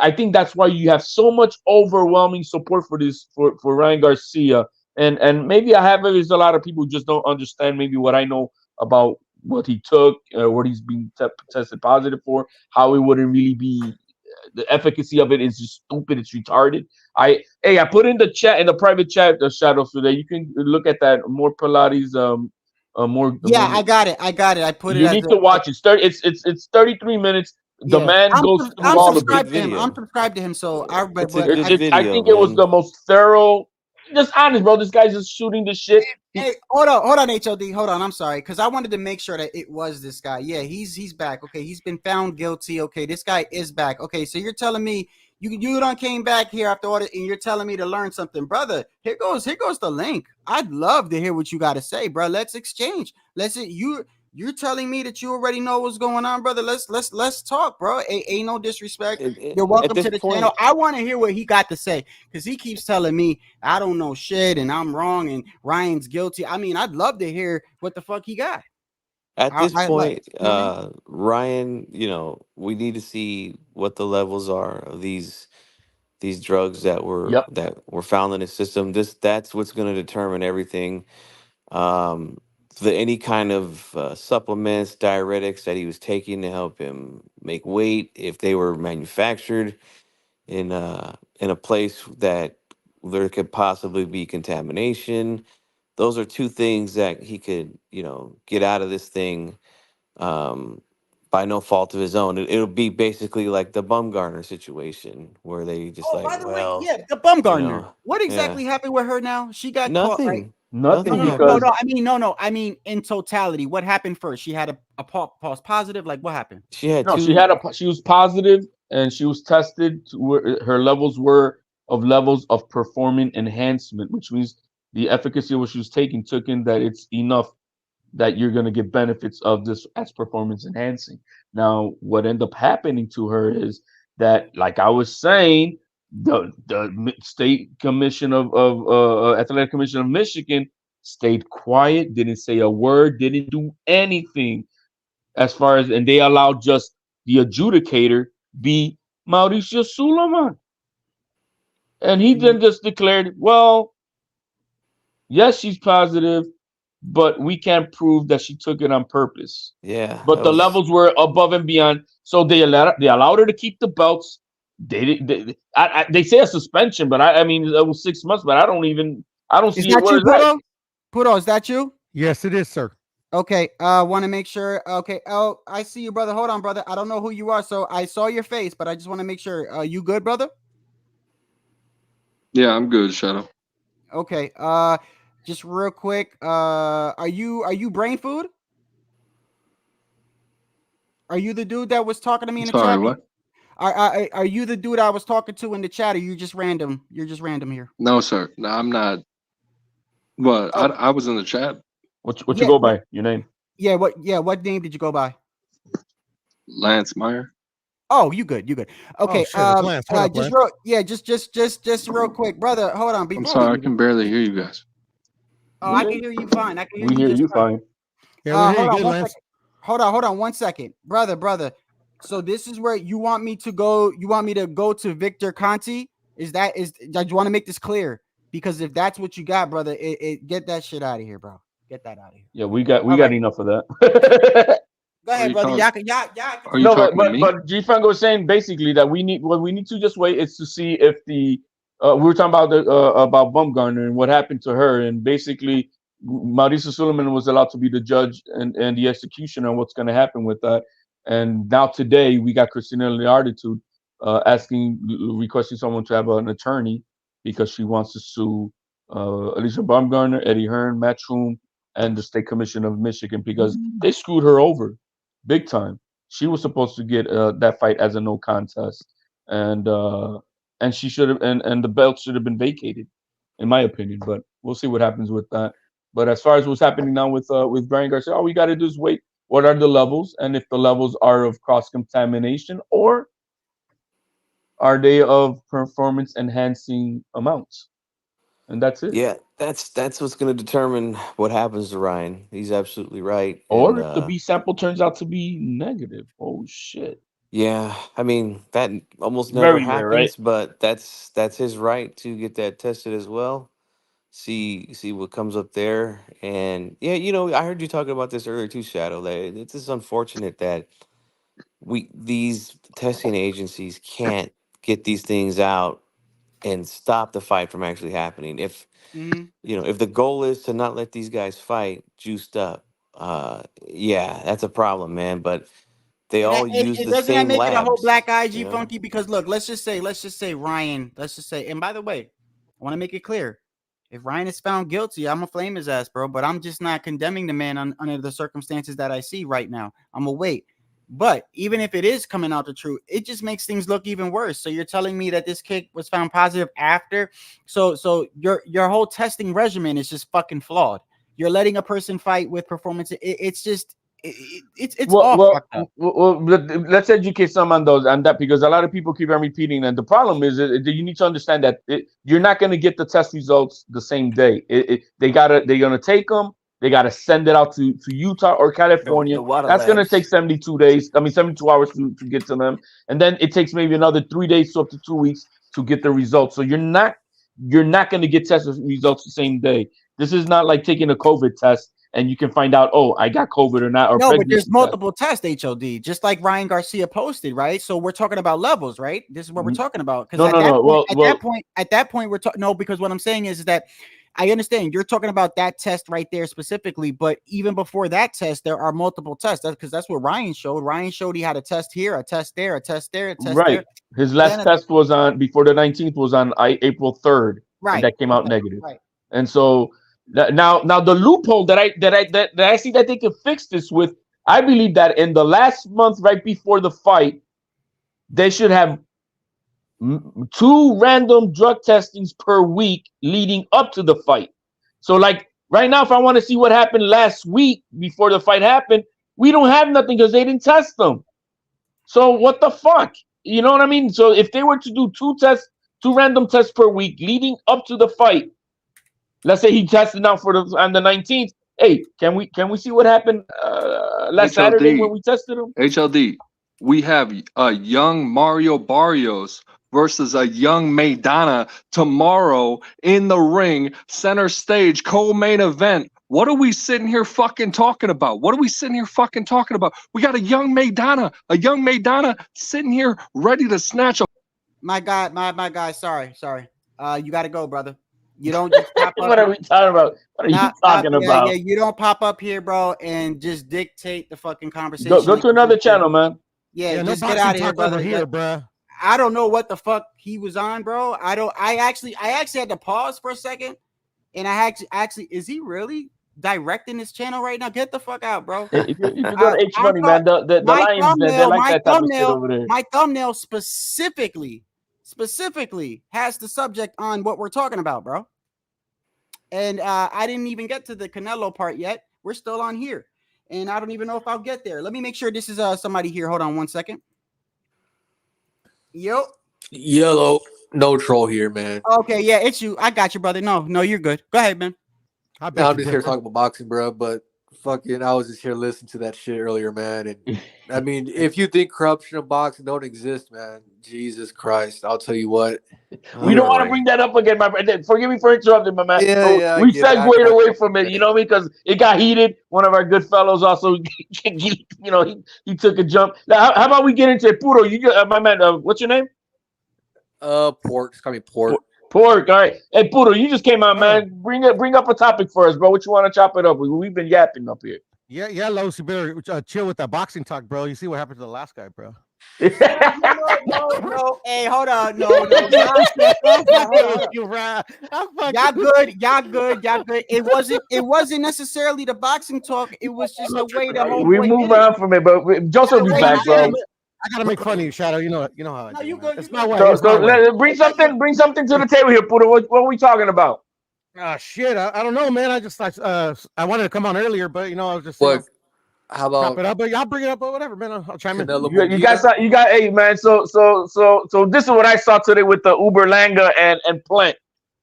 I think that's why you have so much overwhelming support for Ryan Garcia, and maybe I have. There's a lot of people who just don't understand maybe what I know about what he took, what he's being tested positive for, how it wouldn't really be. The efficacy of it is just stupid. It's retarded. I put in the chat, in the private chat, the shadow, so that you can look at that more Pilates. Yeah, I got it. I put it. You need to watch it. It's 33 minutes. The man goes through all of it. I'm subscribed to him, so I read. I think it was the most thorough. Just honest, bro. This guy's just shooting the shit. Hey, hold on, HOD. Hold on. I'm sorry, because I wanted to make sure that it was this guy. Yeah, he's back. Okay, he's been found guilty. Okay, this guy is back. Okay, so you're telling me you done came back here after all, and you're telling me to learn something, brother. Here goes the link. I'd love to hear what you got to say, bro. Let's exchange. You're telling me that you already know what's going on, brother. Let's talk, bro. Ain't no disrespect. You're welcome to the channel. I want to hear what he got to say, because he keeps telling me I don't know shit and I'm wrong and Ryan's guilty. I mean, I'd love to hear what the fuck he got. At this point, Ryan, we need to see what the levels are of these drugs that were found in his system. That's what's going to determine everything. Any kind of supplements, diuretics that he was taking to help him make weight, if they were manufactured in a place that there could possibly be contamination. Those are two things that he could, get out of this thing by no fault of his own. It'll be basically like the Bumgarner situation, where they just by the way, the Bumgarner. What exactly happened with her now? She got caught, right? Nothing. No. I mean, in totality, what happened first? She had a false positive. Like, what happened? She was positive, and she was tested to where her levels were levels of performing enhancement, which means the efficacy of what she was taking took in that it's enough that you're going to get benefits of this as performance enhancing. Now, what ended up happening to her is that, like I was saying, the state commission of athletic commission of Michigan stayed quiet, didn't say a word, didn't do anything as far as, and they allowed just the adjudicator be Mauricio Suleiman. And he then just declared, well, yes, she's positive, but we can't prove that she took it on purpose. Yeah. But the levels were above and beyond. So they allowed her to keep the belts. They say a suspension, but I mean it was 6 months, but I don't see it. Where is that? Pudo, is that you? Yes, it is, sir. Okay, want to make sure. Okay, oh, I see you, brother. Hold on, brother. I don't know who you are, so I saw your face, but I just want to make sure. You good, brother? Yeah, I'm good, Shadow. Okay, just real quick. Are you brain food? Are you the dude that was talking to me in the chat? Sorry, what? Are you the dude I was talking to in the chat? Or you just random? You're just random here. No, sir. No, I'm not. Well, I was in the chat. What you go by? Your name? Yeah. What name did you go by? Lance Meyer. Oh, you good. Okay. Lance, just real quick, brother. Hold on. I'm sorry, I can barely hear you guys. Oh, I can hear you fine. We hear you fine. Yeah, we hear you good, Lance. Hold on 1 second. Brother. So this is where you want me to go. You want me to go to Victor Conti? I just want to make this clear, because if that's what you got, brother, get that shit out of here, bro. Get that out of here. Yeah, we got enough of that. Go ahead, brother. But G Franco was saying basically that what we need to just wait is to see if we were talking about Bumgarner and what happened to her, and basically Mauricio Suleiman was allowed to be the judge and the executioner on what's going to happen with that. And now today we got Christina Liarditude requesting someone to have an attorney because she wants to sue Alicia Baumgartner, Eddie Hearn, Matchroom, and the State Commission of Michigan, because they screwed her over big time. She was supposed to get that fight as a no contest, and and she should have, and the belt should have been vacated, in my opinion. But we'll see what happens with that. But as far as what's happening now with Brian Garcia, all we got to do is wait. What are the levels, and if the levels are of cross contamination, or are they of performance enhancing amounts? And that's it. Yeah, that's what's going to determine what happens to Ryan. He's absolutely right. Or And, if the B sample turns out to be negative, oh shit. yeah, I mean that almost never Very rare, right? happens, but that's his right to get that tested as well. See what comes up there, and yeah, I heard you talking about this earlier too, Shadow. That it's just unfortunate that these testing agencies can't get these things out and stop the fight from actually happening. If if the goal is to not let these guys fight juiced up, yeah, that's a problem, man. But they all use the doesn't that same make it a whole labs. black IG funky? Because look, let's just say Ryan. Let's just say, and by the way, I want to make it clear: if Ryan is found guilty, I'm gonna flame his ass, bro. But I'm just not condemning the man under the circumstances that I see right now. I'm gonna wait. But even if it is coming out the truth, it just makes things look even worse. So you're telling me that this kid was found positive after? So your whole testing regimen is just fucking flawed. You're letting a person fight with performance. It's just it's all fucked up. Well, let's educate some on that, because a lot of people keep on repeating, and the problem is that you need to understand that you're not going to get the test results the same day. They're gonna take them. They got to send it out to Utah or California. That's going to take 72 days. I mean, 72 hours to get to them. And then it takes maybe another 3 days to up to 2 weeks to get the results. So you're not going to get test results the same day. This is not like taking a COVID test and you can find out, oh, I got COVID or not. Or no, but there's multiple tests, HOD, just like Ryan Garcia posted, right? So we're talking about levels, right? This is what we're talking about. Because at that point, we're talking. No, because what I'm saying is that I understand you're talking about that test right there specifically, but even before that test, there are multiple tests. That's because that's what Ryan showed. Ryan showed he had a test here, a test there, a test there, a test there. His last test was on before the 19th was on April 3rd. Right. And that came out negative. Right. And so now the loophole that I see that they can fix this with, I believe that in the last month right before the fight, they should have 2 random drug testings per week leading up to the fight. So like right now, if I want to see what happened last week before the fight happened, we don't have nothing because they didn't test them. So what the fuck? You know what I mean? So if they were to do 2 random tests per week leading up to the fight, let's say he tested now on the 19th. Hey, can we see what happened last Saturday when we tested him? HLD, we have a young Mario Barrios versus a young Maidana tomorrow in the ring, center stage, co-main event. What are we sitting here fucking talking about? What are we sitting here fucking talking about? We got a young Maidana sitting here ready to snatch a. My guy. Sorry. You got to go, brother. You don't just pop up. What are we talking about? What are you talking about? Yeah, you don't pop up here, bro, and just dictate the fucking conversation. Go to another channel, man. Yeah, just get out of here, brother. Bro. I don't know what the fuck he was on, bro. I actually had to pause for a second, and I actually is he really directing this channel right now? Get the fuck out, bro. If you go to H Money, man, the Lions, they like that type of shit over there. My thumbnail specifically has the subject on what we're talking about, bro. And I didn't even get to the Canelo part yet. We're still on here, and I don't even know if I'll get there. Let me make sure this is somebody here. Hold on 1 second. Yo. Yellow, no troll here, man. Okay, yeah, it's you. I got you, brother. No, you're good. Go ahead, man. I'm just here talking about boxing, bro. But fucking, I was just here listening to that shit earlier, man. And I mean, if you think corruption in boxing don't exist, man, Jesus Christ, I'll tell you what. We don't want to bring that up again, my friend. Forgive me for interrupting, my man. Yeah, we segued away from it, you know me, because it got heated. One of our good fellows also, he took a jump. Now, how about we get into it? Puro, my man, what's your name? Pork. Just call me Pork. Pork, all right. Hey, Puro, you just came out, man. Bring up a topic for us, bro. What you want to chop it up with? We've been yapping up here. Yeah, Los, you better chill with that boxing talk, bro. You see what happened to the last guy, bro. No. Hey, hold on. No. Y'all good. It wasn't necessarily the boxing talk. It was just a way to we move on from it, but Joseph will be back, bro. I gotta make fun of you, Shadow. You know how I No, do, you man. good. It's You my good. way. So, It's my way. bring something to the table here, Puda. What are we talking about? Ah, shit. I don't know, man. I wanted to come on earlier, but I was just What? How chop about it up. But y'all bring it up or whatever, man. I'll chime in. Canelo You got Mungia? some, you got hey man. So this is what I saw today with the Uber Langa and Plant.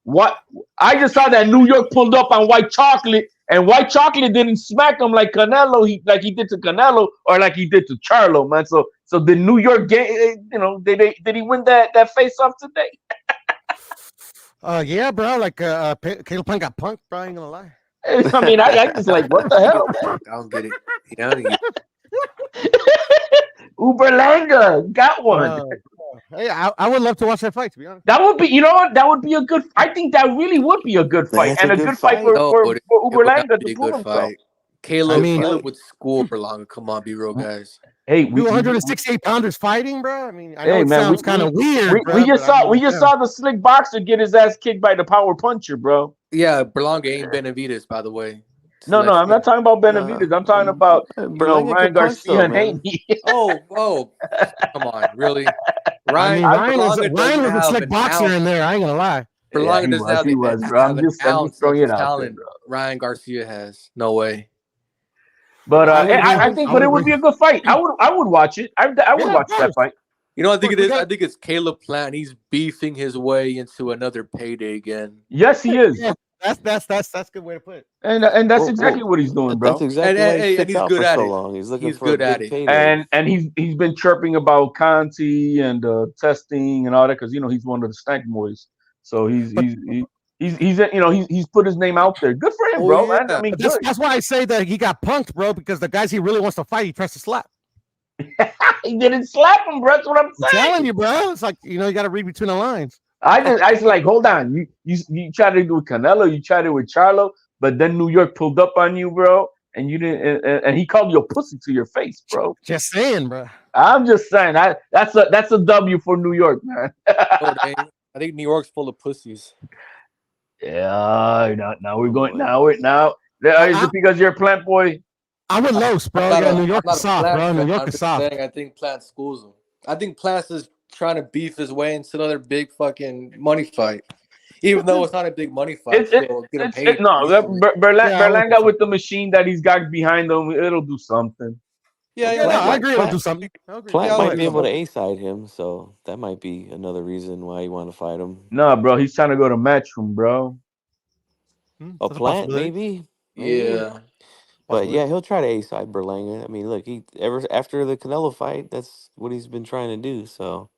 What I just saw that New York pulled up on White Chocolate, and White Chocolate didn't smack him like Canelo, like he did to Canelo, or like he did to Charlo, man. So the New York game, did he win that face off today? Yeah, bro. Like Caleb Plant got punked, bro. I ain't gonna lie. I mean, I just like, what the hell, man? I don't get it. Yeah, I don't get Uber Langa got one. Hey, I would love to watch that fight, to be honest. That would be, you know what? That would be a good. I think that really would be a good fight, That's and a a good good fight fight. for No, for, but for it Uber would not Langa be to a prove good himself. fight. Caleb, mean, Caleb would school Berlanga. Come on, be real, guys. Hey, 268 pounders fighting, bro. I mean, I know hey it man, sounds kind of weird, bro. we just but I saw mean, we just saw the slick boxer get his ass kicked by the power puncher, bro. Yeah, Berlanga ain't Benavides, by the way. Just No, to let I'm you not know. talking about Benavides. I'm talking about Berlanga Ryan could punch Garcia though, and man. Haney. Oh, come on, really? Ryan Berlanga was doesn't a have slick an boxer ounce. in there. I ain't gonna lie. Yeah, Berlanga doesn't he was, bro. have I'm an just ounce throwing of it out there, talent bro. Ryan Garcia has. No way. But I would agree. I think, I but would it would agree. be a good fight. I would watch it. I would Yeah, of watch that course. fight. You know what I think it We is? got I think it's Caleb Plant. He's beefing his way into another payday again. Yes, he is, Yeah, that's a good way to put it. and that's Well, exactly what he's doing, that's bro. exactly why he And sits he's out good for at so it. long. He's looking He's for a good at big it. payday. And he's been chirping about Conti and testing and all that because he's one of the stank boys. So he's put his name out there. Good for him, Oh bro, man. I yeah. mean, But good. that's why I say that he got punked, bro. Because the guys he really wants to fight, he tries to slap. He didn't slap him, bro. That's what I'm I'm saying. telling you, bro. It's like you got to read between the lines. I was like, hold on. You tried to do with Canelo, you tried it with Charlo, but then New York pulled up on you, bro, and you didn't. And he called you a pussy to your face, bro. Just saying, bro. I'm just saying that's a W for New York, man. Oh, dang. I think New York's full of pussies. Yeah, now we're going. boy. Now is it because you're a plant boy? I'm with Los, bro. I'm Yeah, New York not is a soft, Plant bro. fan. New York I'm is just soft. saying I think Plant schools him. I think Plant's is trying to beef his way into another big fucking money fight. Even though it's not a big money fight, still get him paid. Berlanga with the machine that he's got behind him, it'll do something. Yeah, Yeah, no, I agree. It'll do something. Plant might be able to A-side him, so that might be another reason why you want to fight him. No, bro, he's trying to go to Matchroom, bro. A Plant, maybe? Yeah. But yeah, he'll try to A-side Berlanga. I mean, look, after the Canelo fight, that's what he's been trying to do. So,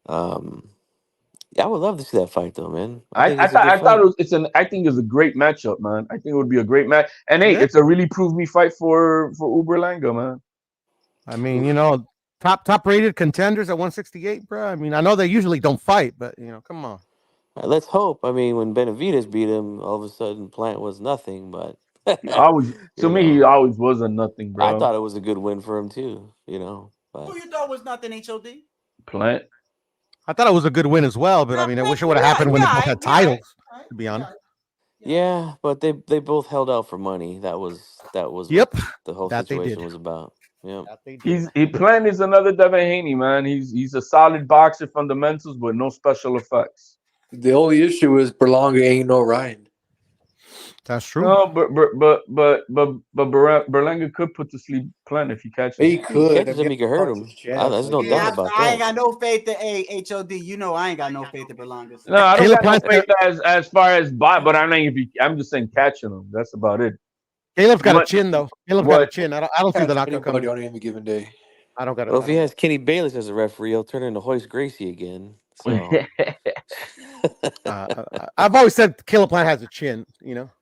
yeah, I would love to see that fight, though, man. I think it's a good I fight. thought I think it's a great matchup, man. I think it would be a great match. And hey, it's a really prove me fight for Uber Langa, man. I mean, top rated contenders at 168, bro. I mean, I know they usually don't fight, but come on. Let's hope. I mean, when Benavides beat him, all of a sudden Plant was nothing. But He always he always was a nothing, bro. I thought it was a good win for him too. But Who you thought was nothing, HOD? Plant. I thought it was a good win as well, but I mean, I wish it would have happened when they both had titles. To be honest. yeah, but they both held out for money. That was Yep. what the whole That they situation did. was about. Yeah. Plant is another Devin Haney, man. He's a solid boxer, fundamentals, but no special effects. The only issue is Berlanga ain't no Ryan. That's true. No, but Berlanga could put to sleep Plant if he catches him. He could. Catches him, he could hurt him. There's no doubt about I that. ain't got no faith in HOD. I ain't got no faith in Berlanga. No, I don't got no faith as far as but I'm not. I'm just saying catching him. That's about it. Caleb's got a chin though. Caleb's got a chin. I don't see the knockout Anybody coming. on any given day. I don't got it. Well, if he has Kenny Bayless as a referee, he'll turn into Hoist Gracie again. So I've always said Caleb Plant has a chin. I'm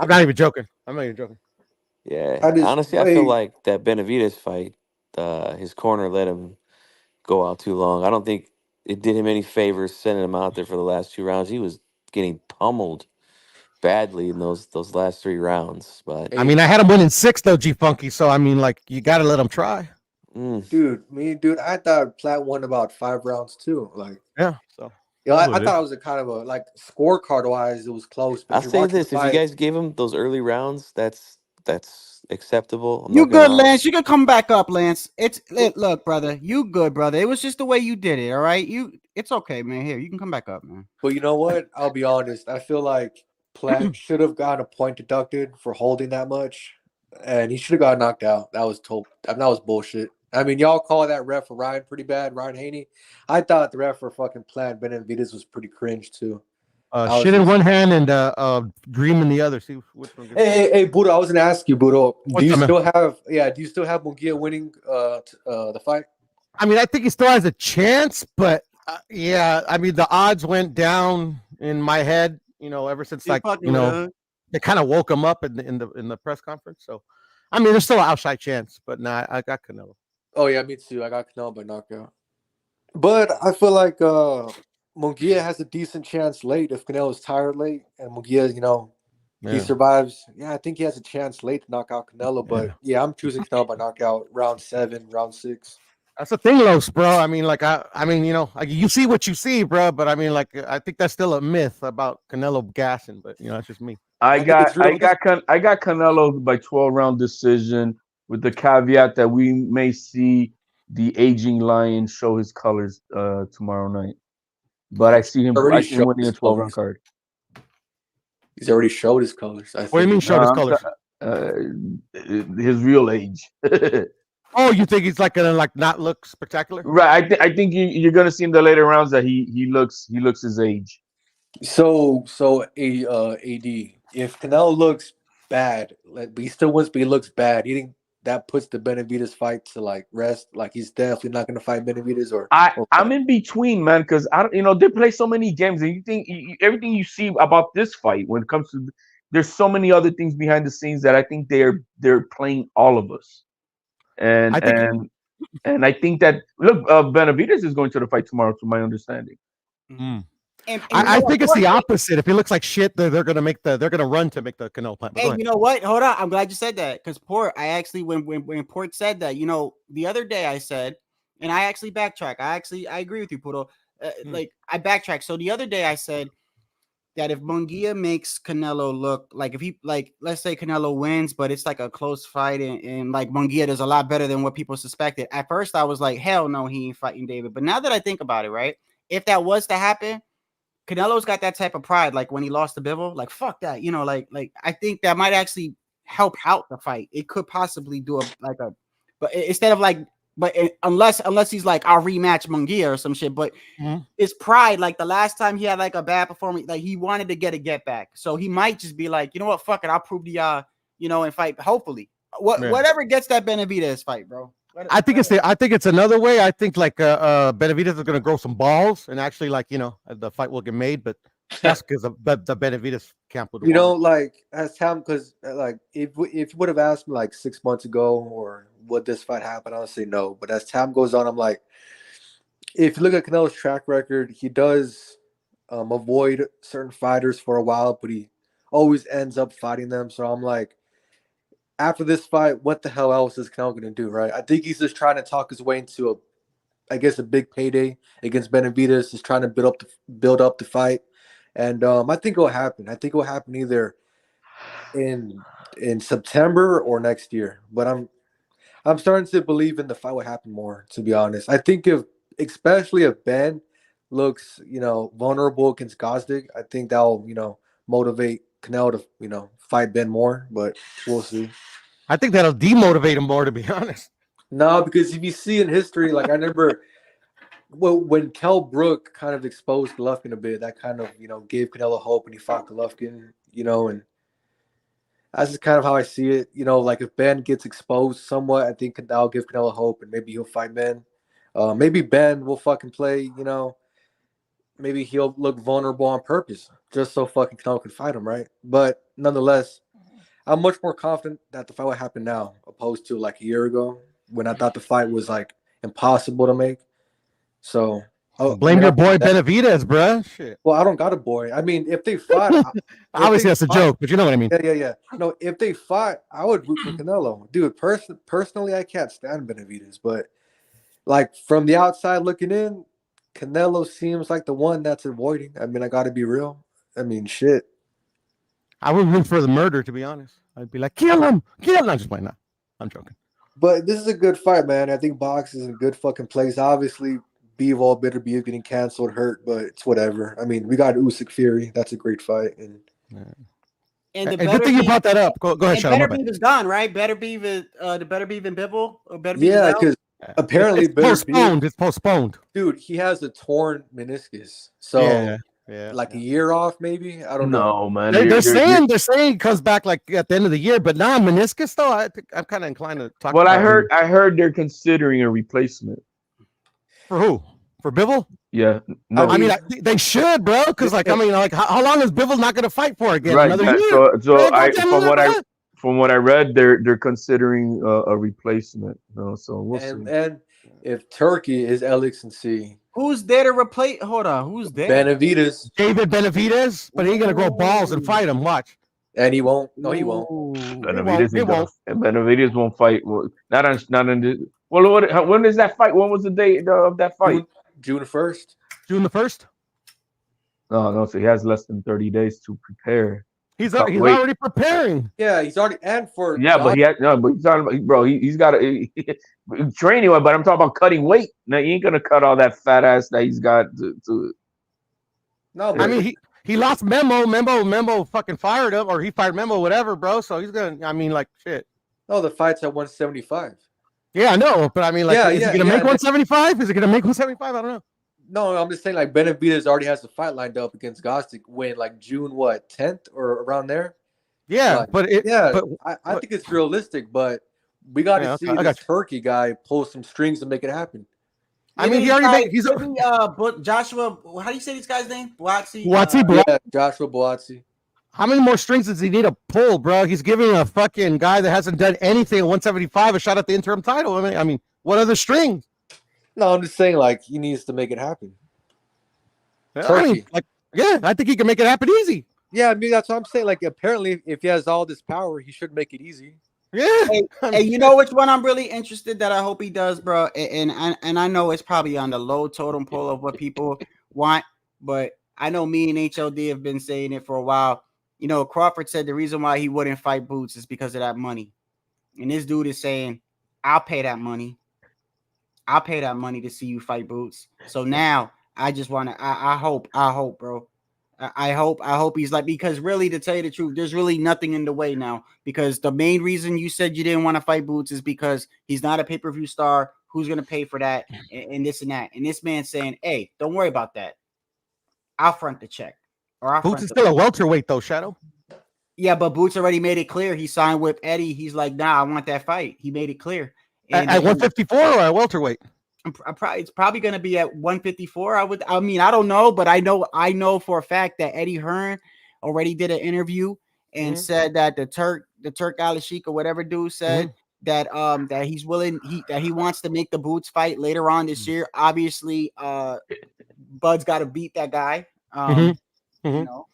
not even joking. yeah, I honestly, I feel like that Benavides fight, his corner let him go out too long. I don't think it did him any favors sending him out there for the last 2 rounds. He was getting pummeled badly in those last 3 rounds. But I mean, I had him winning 6 though, G Funky. So I mean, like, you got to let him try. Dude, I thought Plant won about 5 rounds too. Like, yeah. So I thought it was a kind of a scorecard wise, it was close. But I'll say this: if you guys gave him those early rounds, that's acceptable. I'm You not gonna good, lie. Lance? You can come back up, Lance. Look, brother. You good, brother. It was just the way you did it. All right, it's okay, man. Here, you can come back up, man. But you know what? I'll be honest. I feel like Plant should have gotten a point deducted for holding that much, and he should have got knocked out. That was that was bullshit. I mean, y'all call that ref for Ryan pretty bad, Ryan Haney. I thought the ref for fucking Plant Benavidez was pretty cringe too. Shit in one hand and dream in the other. See which one gets Hey, Budo, I was gonna ask you, Budo, What's do you up, man? still have Mungia winning the fight? I mean, I think he still has a chance, but yeah, I mean, the odds went down in my head, ever since they kind of woke him up in the press conference. So, I mean, there's still an outside chance, but nah, I got Canelo. Oh yeah, me too. I got Canelo by knockout. But I feel like Mungia has a decent chance late if Canelo's tired late, and Mungia, he survives. Yeah, I think he has a chance late to knock out Canelo. But yeah, I'm choosing Canelo by knockout, round 7, round 6. That's the thing, Los, bro. I mean, you see what you see, bro. But I mean, I think that's still a myth about Canelo gassing. But that's just me. I got Canelo by 12-round decision, with the caveat that we may see the aging lion show his colors tomorrow night. But I see him winning a 12-round card. He's already showed his colors. What do you mean showed his colors? His real age. Oh, you think he's gonna not look spectacular? Right. I think you're gonna see in the later rounds that he looks his age. So AD, if Canelo looks bad, but he still wins, but he looks bad, you think that puts the Benavidez fight to rest? Like he's definitely not gonna fight Benavidez, or I'm in between, man, because they play so many games, and you think everything you see about this fight when it comes to, there's so many other things behind the scenes that I think they're playing all of us. And I think that Benavidez is going to the fight tomorrow, to my understanding. Mm. I think it's the opposite. If he looks like shit, they're gonna run to make the Canelo fight. Hey, you know what? Hold on. I'm glad you said that, because Port, I actually when Port said that, the other day I said, and I actually backtrack. I agree with you, Puto. I backtrack. So the other day I said that if Mungia makes Canelo look like, if he, let's say Canelo wins, but it's like a close fight, and Mungia does a lot better than what people suspected. At first, I was like, hell no, he ain't fighting David. But now that I think about it, right, if that was to happen, Canelo's got that type of pride. Like when he lost to Bivol, fuck that, I think that might actually help out the fight. It could possibly do but instead of unless he's like, I'll rematch Mungia or some shit, but his pride, the last time he had a bad performance, he wanted to get back. So he might just be like, you know what, fuck it, I'll prove to y'all, and fight. Hopefully, whatever gets that Benavidez fight, bro. I think it's another way. I think Benavidez is gonna grow some balls and actually the fight will get made, but that's because the Benavidez camp would. As time, because if you would have asked me 6 months ago or would this fight happen, I'll say no. But as time goes on, I'm like, if you look at Canelo's track record, he does avoid certain fighters for a while, but he always ends up fighting them. So I'm like, after this fight, what the hell else is Canelo going to do, right? I think he's just trying to talk his way into a big payday against Benavidez. He's trying to build up the fight, and I think it will happen. I think it will happen either in September or next year. But I'm starting to believe in the fight will happen more, to be honest. I think especially if Ben looks, vulnerable against Gosdick, I think that'll, motivate Canelo to, fight Ben more, but we'll see. I think that'll demotivate him more, to be honest. No, because if you see in history, I remember when Kell Brook kind of exposed Golovkin a bit, that kind of, gave Canelo hope, and he fought Golovkin, and that's just kind of how I see it. If Ben gets exposed somewhat, I think that'll give Canelo hope, and maybe he'll fight Ben. Maybe Ben will fucking play, maybe he'll look vulnerable on purpose just so fucking Canelo can fight him, right? But nonetheless, I'm much more confident that the fight will happen now, opposed to a year ago when I thought the fight was impossible to make. So blame your boy Benavidez, bro. Shit. Well, I don't got a boy. I mean, if they fought, obviously that's a joke, but you know what I mean. Yeah. No, if they fought, I would root for Canelo, dude. Personally, I can't stand Benavidez, but from the outside looking in, Canelo seems like the one that's avoiding. I mean, I got to be real. I mean, shit. I would root for the murder, to be honest. I'd be like, kill him. I'm just playing. No, I'm joking. But this is a good fight, man. I think boxing is in a good fucking place. Obviously, Bivol, Bitter Beef getting canceled hurt, but it's whatever. I mean, we got Usyk Fury. That's a great fight. And the good thing you brought that up. Go ahead, Sean. Better Beef is gone, right? Better Beef is the Better Beef and Bivol, or Better Beef yeah, is out? because apparently it's postponed. It's postponed. Dude, he has a torn meniscus. So yeah, like a year off, maybe. I don't know. No, man. They're saying it comes back like at the end of the year, but now meniscus though, I'm kind of inclined to talk. Well, about I heard they're considering a replacement. For who? For Bivol? Yeah. No. I mean, they should, bro. Because how long is Bivol not going to fight for again? Right. Another year? From what I read, they're considering a replacement. So we'll see. And if Turkey is LXC, who's there to replace? Hold on, who's there? Benavidez. David Benavidez, but he ain't gonna grow balls and fight him. Watch. And he won't. No, he won't. Benavidez won't fight. Not in the. Well, when is that fight? When was the date of that fight? June 1st. June the 1st. No. So he has less than 30 days to prepare. He's already preparing. Yeah, he's already but he's talking about, bro. He's got to training, but I'm talking about cutting weight. Now he ain't gonna cut all that fat ass that he's got to. No, I mean he lost Memo fucking fired him, or he fired Memo, whatever, bro. So he's gonna. I mean, like shit. No, the fight's at 175. Yeah, I know, but I mean, like, is he gonna make 175? Is he gonna make 175? I don't know. No, I'm just saying, like, Benavidez already has the fight lined up against Gostic when, like, June 10th or around there. Yeah, I think it's realistic, but we got to see this Turkey guy pull some strings to make it happen. I mean, he already made. Joshua. How do you say this guy's name? Boatsi. Yeah, Joshua Boatsi. How many more strings does he need to pull, bro? He's giving a fucking guy that hasn't done anything at 175 a shot at the interim title. I mean, what other strings? No, I'm just saying, like, he needs to make it happen. I mean, I think he can make it happen easy. Yeah, I mean, that's what I'm saying. Like, apparently, if he has all this power, he should make it easy. Yeah. Hey, you know which one I'm really interested that I hope he does, bro? And I know it's probably on the low totem pole of what people want, but I know me and HLD have been saying it for a while. You know, Crawford said the reason why he wouldn't fight Boots is because of that money. And this dude is saying, I'll pay that money. I'll pay that money to see you fight Boots. So now I just want to, I hope, bro. I hope he's like, because really, to tell you the truth, there's really nothing in the way now, because the main reason you said you didn't want to fight Boots is because he's not a pay-per-view star. Who's going to pay for that and this and that? And this man's saying, hey, don't worry about that. I'll front the check. Boots is still a welterweight though, Shadow. Yeah, but Boots already made it clear. He signed with Eddie. He's like, nah, I want that fight. He made it clear. And at 154 or at welterweight? It's probably going to be at 154. I mean, I don't know, but I know for a fact that Eddie Hearn already did an interview and said that the Turk Al-Sheikh or whatever dude said that he's willing, that he wants to make the Boots fight later on this year. Obviously, Bud's got to beat that guy. You know.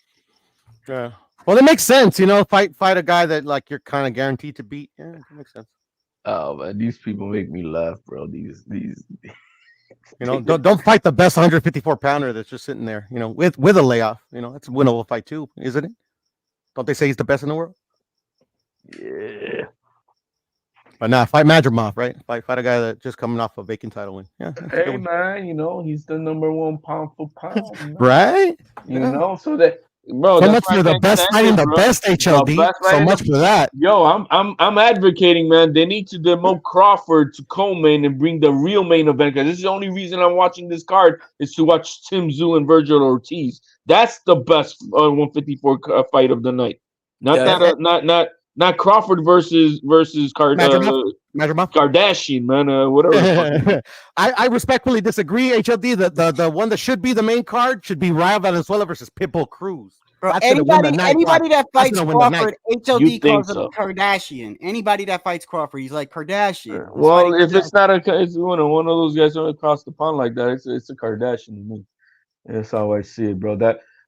Yeah. Well, it makes sense, you know. Fight a guy that like you're kind of guaranteed to beat. Yeah, it makes sense. Oh man, these people make me laugh, bro. These you know, don't fight the best 154 pounder that's just sitting there, you know, with a layoff. You know, that's a winnable fight too, isn't it? Don't they say he's the best in the world? Yeah. But nah, fight Madrimov, right? Fight a guy that just coming off a vacant title win. Yeah. Hey man, you know, he's the #1 pound for pound. Man. Right? You know, so that bro, so much for the best fighting the best HLD. So much for that. Yo, I'm advocating, man. They need to demote Crawford to co-main and bring the real main event, because this is the only reason I'm watching this card is to watch Tim Tszyu and Virgil Ortiz. That's the best 154 fight of the night. Not Crawford versus Kardashian, man. Whatever. I respectfully disagree, HLD. The one that should be the main card should be Rayo Valenzuela versus Pitbull Cruz. Bro, anybody that fights Crawford, HLD calls him Kardashian. Anybody that fights Crawford, he's like Kardashian. Well, if it's not it's one of those guys across the pond like that, it's a Kardashian to me. That's how I see it, bro.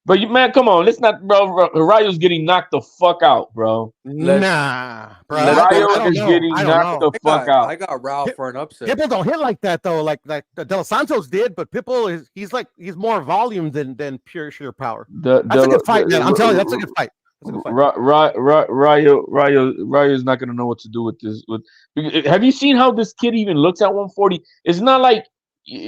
But man, come on, let's not, bro. Rayo's getting knocked the fuck out, bro. Nah, bro. Rayo is getting knocked the fuck out. I got Rayo for an upset. Pitbull don't hit like that though, like Del Santos did. But Pitbull he's more volume than pure sheer power. That's a good fight, man. I'm telling you, that's a good fight. Rayo's not gonna know what to do with this. Have you seen how this kid even looks at 140? It's not like,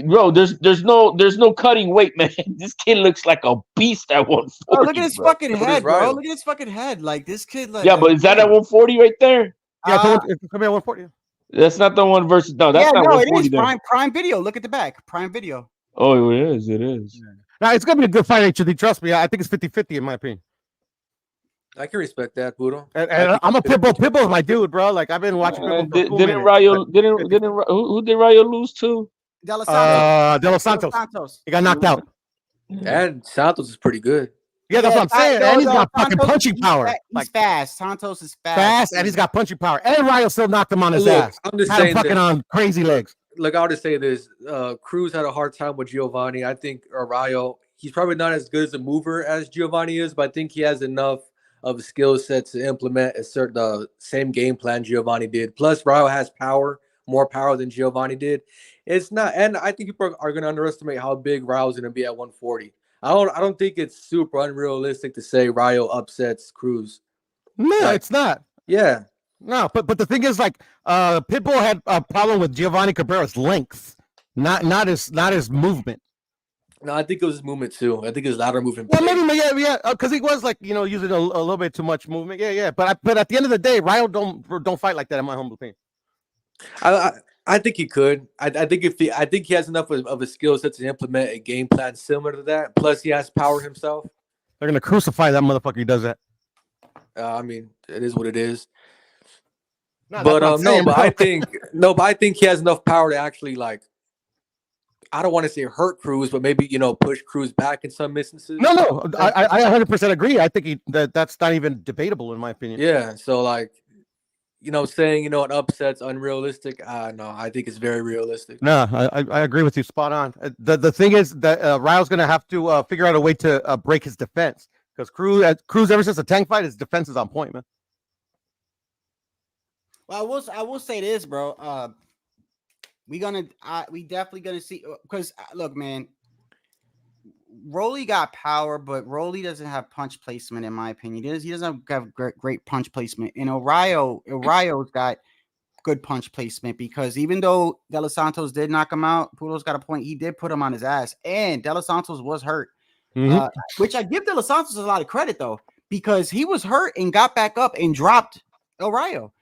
bro. There's no cutting weight, man. This kid looks like a beast at 140. Oh, look at his bro. fucking head, bro. Look at his fucking head. Like this kid, like Yeah, but is that at 140 right there? Yeah, it's coming at 140. That's not the one versus. No, that's not no, it 140 is there. Prime Video. Look at the back, Prime Video. Oh, it is. It is. Now it's gonna be a good fight, HOD. Trust me. I think it's 50-50 in my opinion. I can respect that, Budo. And I'm a Pitbull. Pitbull's my dude, bro. Like I've been watching Pitbull. Didn't who did Rayo lose to? De Los Santos. De Los Santos. He got knocked out. And Santos is pretty good. Yeah, that's what I'm saying. And he's got fucking punching power. He's fast. Santos is Fast, and he's got punching power. And Rayo still knocked him on his ass. I'm just Had saying him fucking on crazy legs. Look, I'll just say this. Cruz had a hard time with Giovanni. I think Rayo, he's probably not as good as a mover as Giovanni is, but I think he has enough of a skill set to implement the same game plan Giovanni did. Plus, Rayo has more power than Giovanni did. It's not, and I think people are going to underestimate how big Rayo's going to be at 140. I don't think it's super unrealistic to say Rayo upsets Cruz. No, it's not. Yeah. No, but the thing is, like, Pitbull had a problem with Giovanni Cabrera's length, not his movement. No, I think it was his movement too. I think his lateral movement. Well, maybe, yeah, because he was like, using a little bit too much movement. Yeah. But at the end of the day, Rayo don't fight like that, in my humble opinion. I think he could. I think he has enough of a skill set to implement a game plan similar to that. Plus, he has power himself. They're gonna crucify that motherfucker. He does that. I mean, it is what it is. No, but I think he has enough power to actually, like, I don't want to say hurt Cruz, but maybe push Cruz back in some instances. No, I 100% agree. I think that's not even debatable in my opinion. Yeah, so like, saying an upset's unrealistic. No, I think it's very realistic. No, I agree with you, spot on. The thing is that Rayo's gonna have to figure out a way to break his defense, because Cruz ever since the Tank fight, his defense is on point, man. Well, I will say this, bro. We definitely gonna see, because look, man, Rolly got power, but Rolly doesn't have punch placement, in my opinion. He doesn't have great punch placement. And Rayo's got good punch placement, because even though De Los Santos did knock him out, Pudo's got a point. He did put him on his ass, and De Los Santos was hurt, which I give De Los Santos a lot of credit though, because he was hurt and got back up and dropped El Rayo.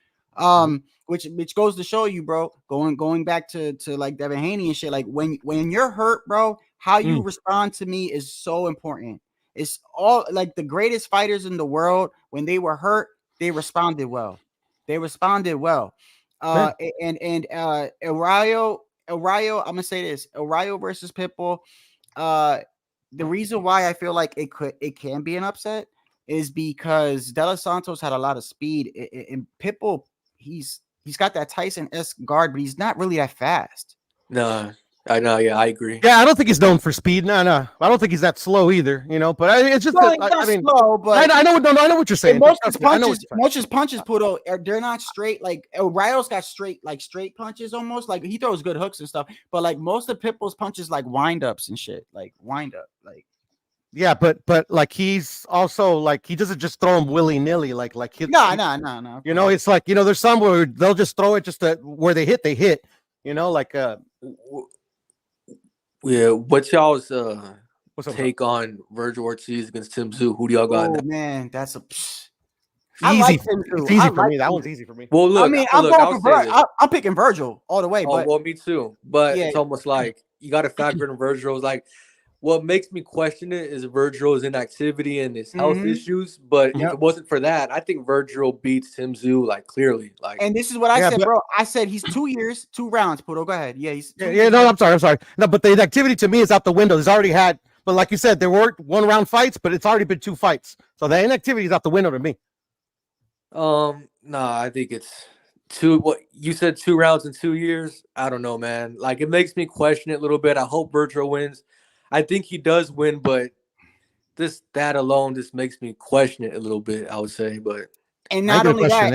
Which goes to show you, bro, going back to like Devin Haney and shit, like when you're hurt, bro, how you respond to me is so important. It's all like the greatest fighters in the world, when they were hurt, they responded well. El Rayo, I'm gonna say this: El Rayo versus Pitbull. The reason why I feel like it can be an upset is because De Los Santos had a lot of speed, and Pitbull, he's got that Tyson-esque guard, but he's not really that fast. No, I know. Yeah, I agree. Yeah, I don't think he's known for speed. No, I don't think he's that slow either. But it's just slow. But I know what you're saying. Most of his punches, Pudo, they're not straight. Like Rayo's got straight punches almost. Like he throws good hooks and stuff. But like most of Pitbull's punches, like wind ups and shit. Like wind up, like. Yeah, but like he's also like, he doesn't just throw them willy nilly. Like no. It's like, there's some where they'll just throw it just where they hit. Like yeah. What's y'all's take on Virgil Ortiz against Tim Tszyu? Who do y'all got? Oh man, that's easy. It's easy for me. That one's easy for me. Well, look, I mean, I'm picking Virgil all the way. Oh, well, me too. But it's almost like you got to factor in Virgil's like. What makes me question it is Virgil's inactivity and his health issues. But if it wasn't for that, I think Virgil beats Tim Tszyu like clearly. Like, and this is what I said, bro. I said he's 2 years, 2 rounds. Pudo, go ahead. Yeah, he's. No, I'm sorry. No, but the inactivity to me is out the window. He's already had. But like you said, there weren't 1 round fights, but it's already been 2 fights. So the inactivity is out the window to me. No, I think it's 2. What you said, 2 rounds in 2 years. I don't know, man. Like it makes me question it a little bit. I hope Virgil wins. I think he does win, but that alone just makes me question it a little bit, I would say. But and not only that,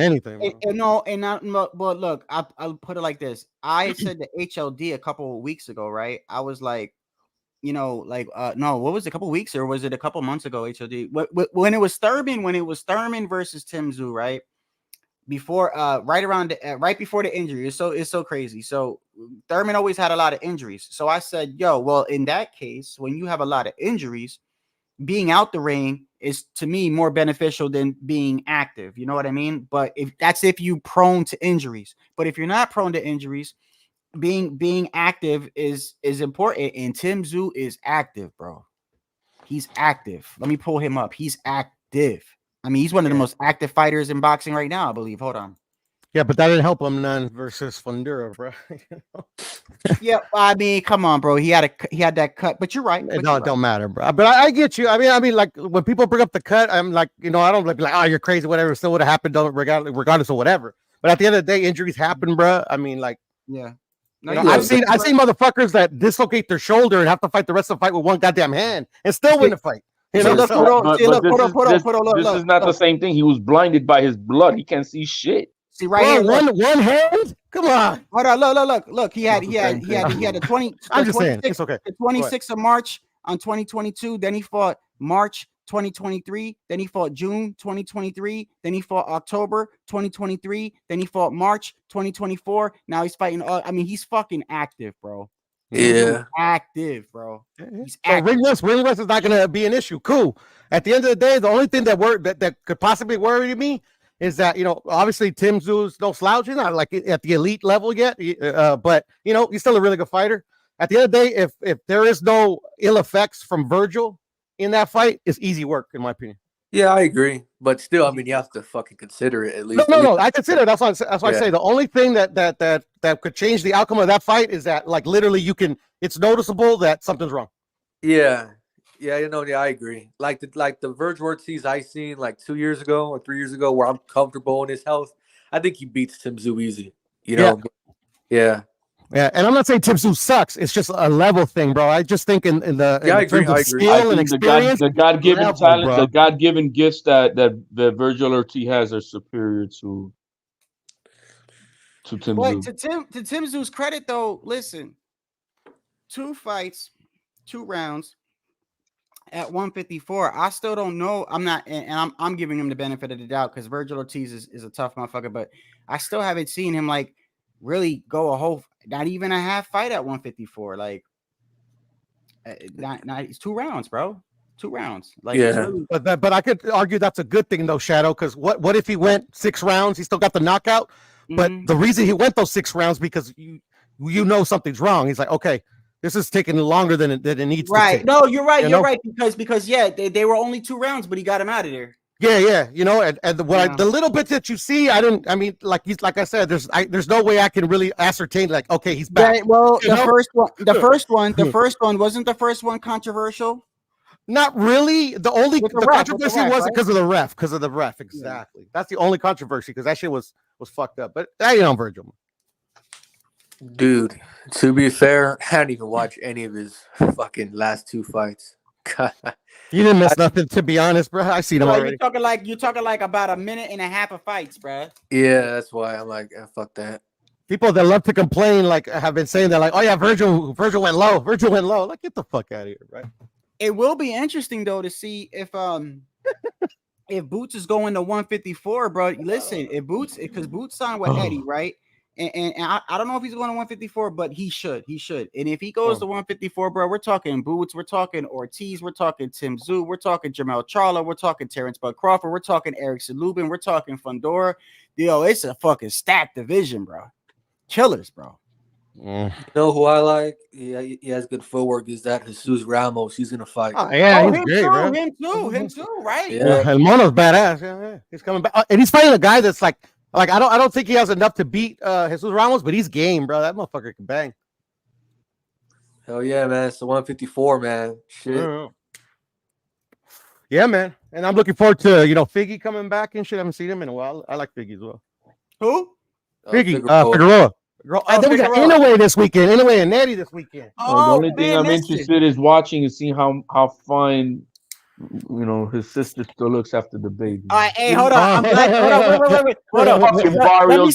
but look, I'll put it like this. I said the HLD a couple of weeks ago, right? I was like, like no, what was it, a couple weeks or was it a couple months ago? HOD when it was Thurman versus Tim Tszyu, right? Before right before the injury. It's so crazy. So Thurman always had a lot of injuries. So I said, yo, well, in that case, when you have a lot of injuries, being out the ring is to me more beneficial than being active. You know what I mean? But if you prone to injuries, but if you're not prone to injuries, being active is important. And Tim Tszyu is active, bro. He's active. Let me pull him up. He's active. I mean, he's one of the most active fighters in boxing right now, I believe. Hold on. Yeah, but that didn't help him none versus Fundura, bro. Yeah, I mean, come on, bro. He had that cut, but you're right. It don't matter, bro. But I get you. I mean, like when people bring up the cut, I'm like, I don't be like, oh, you're crazy, whatever. Still would have happened, regardless of whatever. But at the end of the day, injuries happen, bro. I mean, like, yeah. No, I've seen motherfuckers that dislocate their shoulder and have to fight the rest of the fight with one goddamn hand and still win the fight. This is not the same thing. He was blinded by his blood. He can't see shit. See right here, one hand. Come on. Hold on, look. He had the 20. I'm just saying, it's okay. The 26th of March on 2022. Then he fought March 2023. Then he fought June 2023. Then he fought October 2023. Then he fought March 2024. Now he's fighting. I mean, he's fucking active, bro. Yeah, active, bro. He's active. Wingless is not going to be an issue. Cool. At the end of the day, the only thing that could possibly worry me is that, obviously Tim Tszyu's no slouch. He's not like at the elite level yet, but he's still a really good fighter. At the end of the day, if there is no ill effects from Virgil in that fight, it's easy work, in my opinion. Yeah, I agree, but still, I mean, you have to fucking consider it at least. No, I consider it. That's why I say the only thing that could change the outcome of that fight is that, like, literally, it's noticeable that something's wrong. Yeah, I agree. Like the Verge Ortiz I seen like 2 years ago or 3 years ago, where I'm comfortable in his health. I think he beats Tim Tszyu easy. Yeah. Yeah, and I'm not saying Tim Tszyu sucks. It's just a level thing, bro. I just think in the I agree. skill and experience, the God-given talent, the God-given gifts that Virgil Ortiz has are superior to Tim Tszyu. To Tim Tszyu's credit, though, listen, 2 fights, 2 rounds at 154. I still don't know. I'm giving him the benefit of the doubt because Virgil Ortiz is a tough motherfucker, but I still haven't seen him like really go a whole, not even a half fight at 154. Like, it's 2 rounds, bro. 2 rounds. Like, yeah. But I could argue that's a good thing though, Shadow. Because what if he went 6 rounds? He still got the knockout. But the reason he went those 6 rounds because you know something's wrong. He's like, okay, this is taking longer than it needs to take. No, you're right. You're right because yeah, they were only 2 rounds, but he got him out of there. Yeah. And the little bit that you see, like I said, there's no way I can really ascertain like, okay, he's back. Right, well, the first one wasn't the first one controversial. Not really. The controversy wasn't because of the ref. Because of the ref, exactly. Yeah. That's the only controversy because that shit was fucked up. But Virgil. Dude, to be fair, I didn't even watch any of his fucking last 2 fights. God. You didn't miss nothing, to be honest, bro. I seen him already. You're talking like about a minute and a half of fights, bro. Yeah, that's why I'm like, fuck that. People that love to complain, like, have been saying that, like, oh yeah, Virgil went low. Like, get the fuck out of here, right? It will be interesting though to see if Boots is going to 154, bro. Listen, because Boots signed with Eddie, right? And I don't know if he's going to 154, but he should. And if he goes to 154, bro, we're talking Boots, we're talking Ortiz, we're talking Tim Tszyu, we're talking Jamel Charlo, we're talking Terrence Bud Crawford, we're talking Erickson Lubin, we're talking Fundora. Yo, it's a fucking stacked division, bro. Killers, bro. You know who I like? He has good footwork. Is that Jesus Ramos? He's gonna fight. Oh, yeah, he's great, bro. Him too, right? Yeah, El Mono's badass. Yeah. He's coming back, and he's fighting a guy that's like I don't think he has enough to beat Jesus Ramos, but he's game, bro. That motherfucker can bang. Hell yeah, man! It's the 154, man. Shit. Yeah, man. And I'm looking forward to Figgy coming back and shit. I haven't seen him in a while. I like Figgy as well. Who? Figgy. Figueroa. Then we got Inouye this weekend. Inouye and Natty this weekend. The only thing I'm interested is watching and seeing how fine his sister still looks after the baby. All right, hey, hold on. Hold on. Let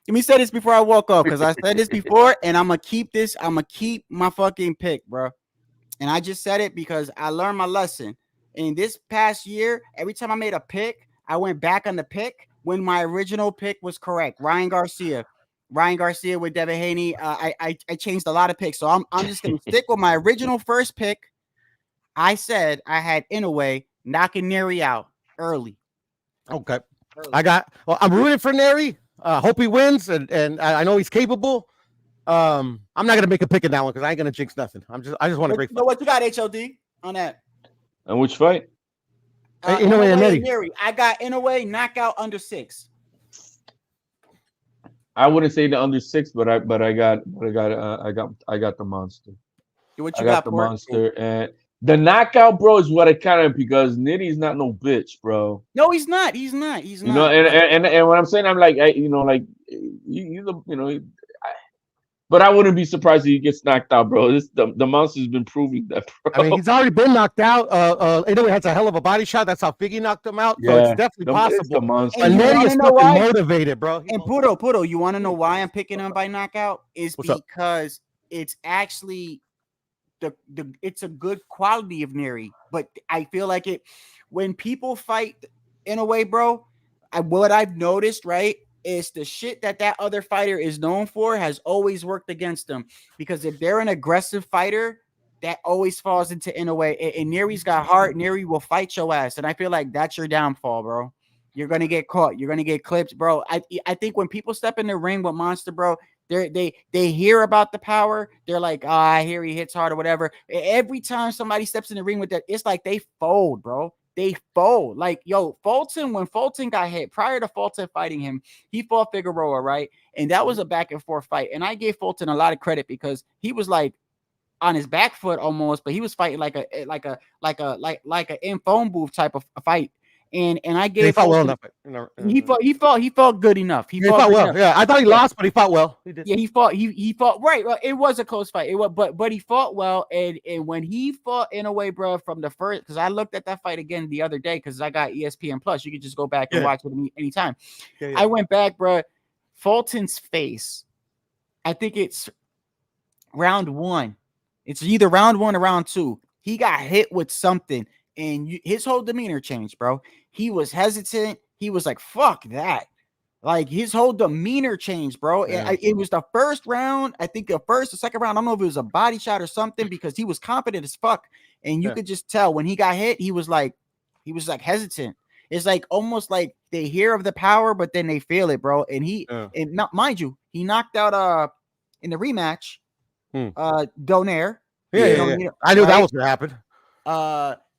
me say this before I walk off because I said this before, and I'm gonna keep this. I'm gonna keep my fucking pick, bro. And I just said it because I learned my lesson. In this past year, every time I made a pick, I went back on the pick when my original pick was correct. Ryan Garcia with Devin Haney. I changed a lot of picks, so I'm just gonna stick with my original first pick. I said I had Inoue knocking Neri out early. Okay. I'm rooting for Neri. Hope he wins, and I know he's capable. I'm not gonna make a pick in that one because I ain't gonna jinx nothing. I just want a great fight. What you got, HOD, on that? And which fight? Inoue and Neri. I got Inoue knockout under 6. I wouldn't say the under 6, but I got the monster. What you I got the monster, and the knockout, bro, is what I kind of, because Nitty's not no bitch, bro. No, he's not. He's not. You know, and what I'm saying, I'm like, but I wouldn't be surprised if he gets knocked out, bro. The monster's been proving that, bro. I mean, he's already been knocked out. Inoue has a hell of a body shot. That's how Figgy knocked him out. So it's definitely possible. And Neri is fucking motivated, bro. And Puto, you want to know why I'm picking him by knockout? Is because it's actually it's a good quality of Neri, but I feel like when people fight Inoue, bro, what I've noticed, right, is the shit that other fighter is known for has always worked against them, because if they're an aggressive fighter, that always falls into Inoue. And Neri's got heart. Neri will fight your ass, and I feel like that's your downfall, bro. You're gonna get caught. You're gonna get clipped, bro. I think when people step in the ring with Monster, bro, they hear about the power. They're like, I hear he hits hard or whatever. Every time somebody steps in the ring with that, it's like they fold, bro. They fold. Like, yo, Fulton, when Fulton got hit, prior to Fulton fighting him, he fought Figueroa, right? And that was a back and forth fight. And I gave Fulton a lot of credit because he was like on his back foot almost, but he was fighting like a in phone booth type of fight. And I gave he fought well enough. He fought good enough. He fought well. Enough. Yeah, I thought he lost, but he fought well. He did. Yeah, he fought right. Well, it was a close fight. It was, but he fought well. And when he fought Inoue, bro, from the first, because I looked at that fight again the other day because I got ESPN Plus. You could just go back and watch it anytime. Yeah. I went back, bro. Fulton's face. I think it's round 1. It's either round 1 or round 2. He got hit with something. And his whole demeanor changed, bro. He was hesitant. He was like, fuck that. Like, his whole demeanor changed, bro. Yeah. It was the first round. I think the first or second round. I don't know if it was a body shot or something, because he was confident as fuck. And you could just tell when he got hit, he was like hesitant. It's like almost like they hear of the power, but then they feel it, bro. And mind you, he knocked out in the rematch Donaire. Yeah. I knew that was gonna happen.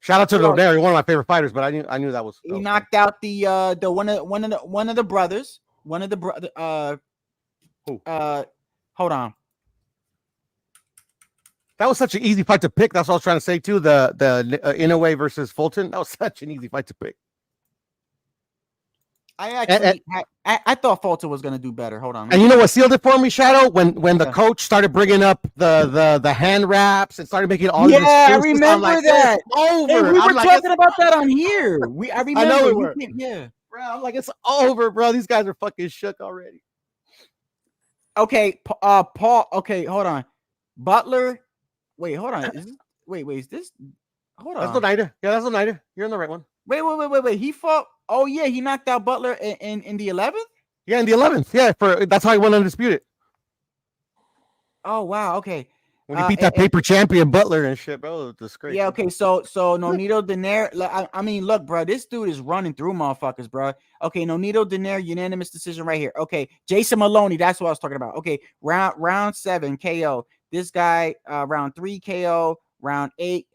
Shout out to Donaire, one of my favorite fighters, but I knew that was. He knocked out the one of the brothers. One of the brother. Hold on. That was such an easy fight to pick. That's what I was trying to say too. The Inoue versus Fulton. That was such an easy fight to pick. I thought Fulton was gonna do better. Hold on. And you know what sealed it for me, Shadow? When the coach started bringing up the hand wraps and started making all these I remember that. Over. And we were talking about that on here. I remember. I know we were. Yeah, bro. I'm like, it's over, bro. These guys are fucking shook already. Okay, Paul. Okay, hold on. Butler. Wait, hold on. Is this? Hold on. That's Oneida. Yeah, that's Oneida. You're in the right one. Wait. He fought. Oh yeah, he knocked out Butler in the 11th. Yeah, in the 11th. Yeah, that's how he went undisputed. Oh wow. Okay. When he beat that paper champion Butler and shit, bro, it was crazy. Yeah. Okay. So Nonito Donaire. I mean, look, bro, this dude is running through motherfuckers, bro. Okay, Nonito Donaire, unanimous decision right here. Okay, Jason Maloney. That's what I was talking about. Okay, round 7 KO. This guy, round 3 KO. Round 8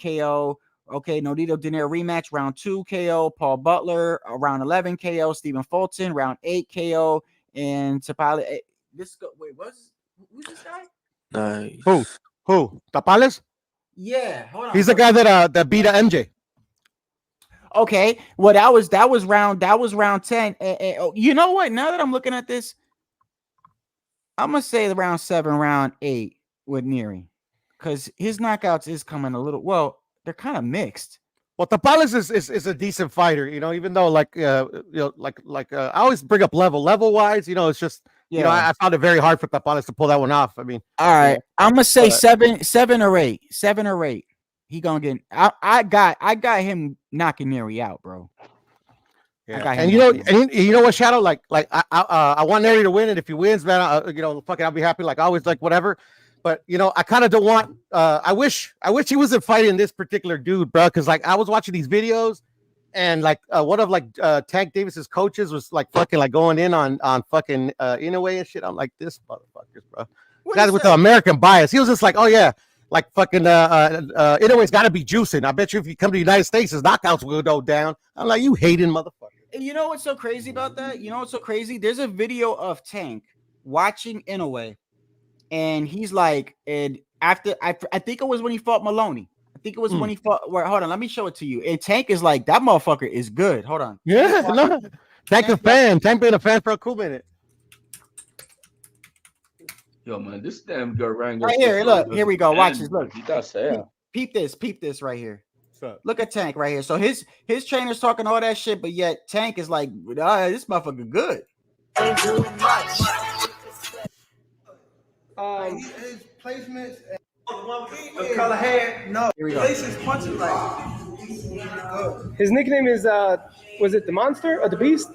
KO. Okay, Nonito Donaire rematch, round 2 KO. Paul Butler, round 11 KO. Stephen Fulton, round 8 KO. And Tapale. Who's this guy? Nice. Who? Tapales? Yeah, hold on. He's the guy that beat MJ. Okay, well that was round 10. You know what? Now that I'm looking at this, I'm gonna say round 7, round 8 with Neri, because his knockouts is coming a little. Well, they're kind of mixed. Well, Tapales is a decent fighter, even though I always bring up level wise, it's just you know, I found it very hard for Tapanes to pull that one off. I mean, all right, I'm gonna say but- 7 or 8. 7 or 8. He gonna get. I got him knocking Neri out, bro. Yeah. And you know what, Shadow? Like I want Neri to win, and if he wins, man, you know, fucking, I'll be happy. Like always, like whatever. But you know, I kind of don't want. I wish he wasn't fighting this particular dude, bro. Because like I was watching these videos, and like one of like Tank Davis's coaches was like fucking like going in on fucking Inoue and shit. I'm like, this motherfuckers, bro. Guys with the American bias. He was just like, oh yeah. Like fucking Inoue's got to be juicing. I bet you if you come to the United States, his knockouts will go down. I'm like, you hating motherfucker. And you know what's so crazy about that? You know what's so crazy? There's a video of Tank watching Inoue, and he's like, and after I think it was when he fought Maloney. I think it was when he fought. Hold on, let me show it to you. And Tank is like, that motherfucker is good. Hold on. Yeah, no. Tank a fan. Tank been a fan for a cool minute. Yo, man, this damn girl right here. Look, here we go. Watch this. Look, peep this right here. Look at Tank right here. So his trainer's talking all that shit, but yet Tank is like, this motherfucker good. Ain't doing much. His placements. The color hair. No. Here we go. Places punching like. His nickname is was it the Monster or the Beast?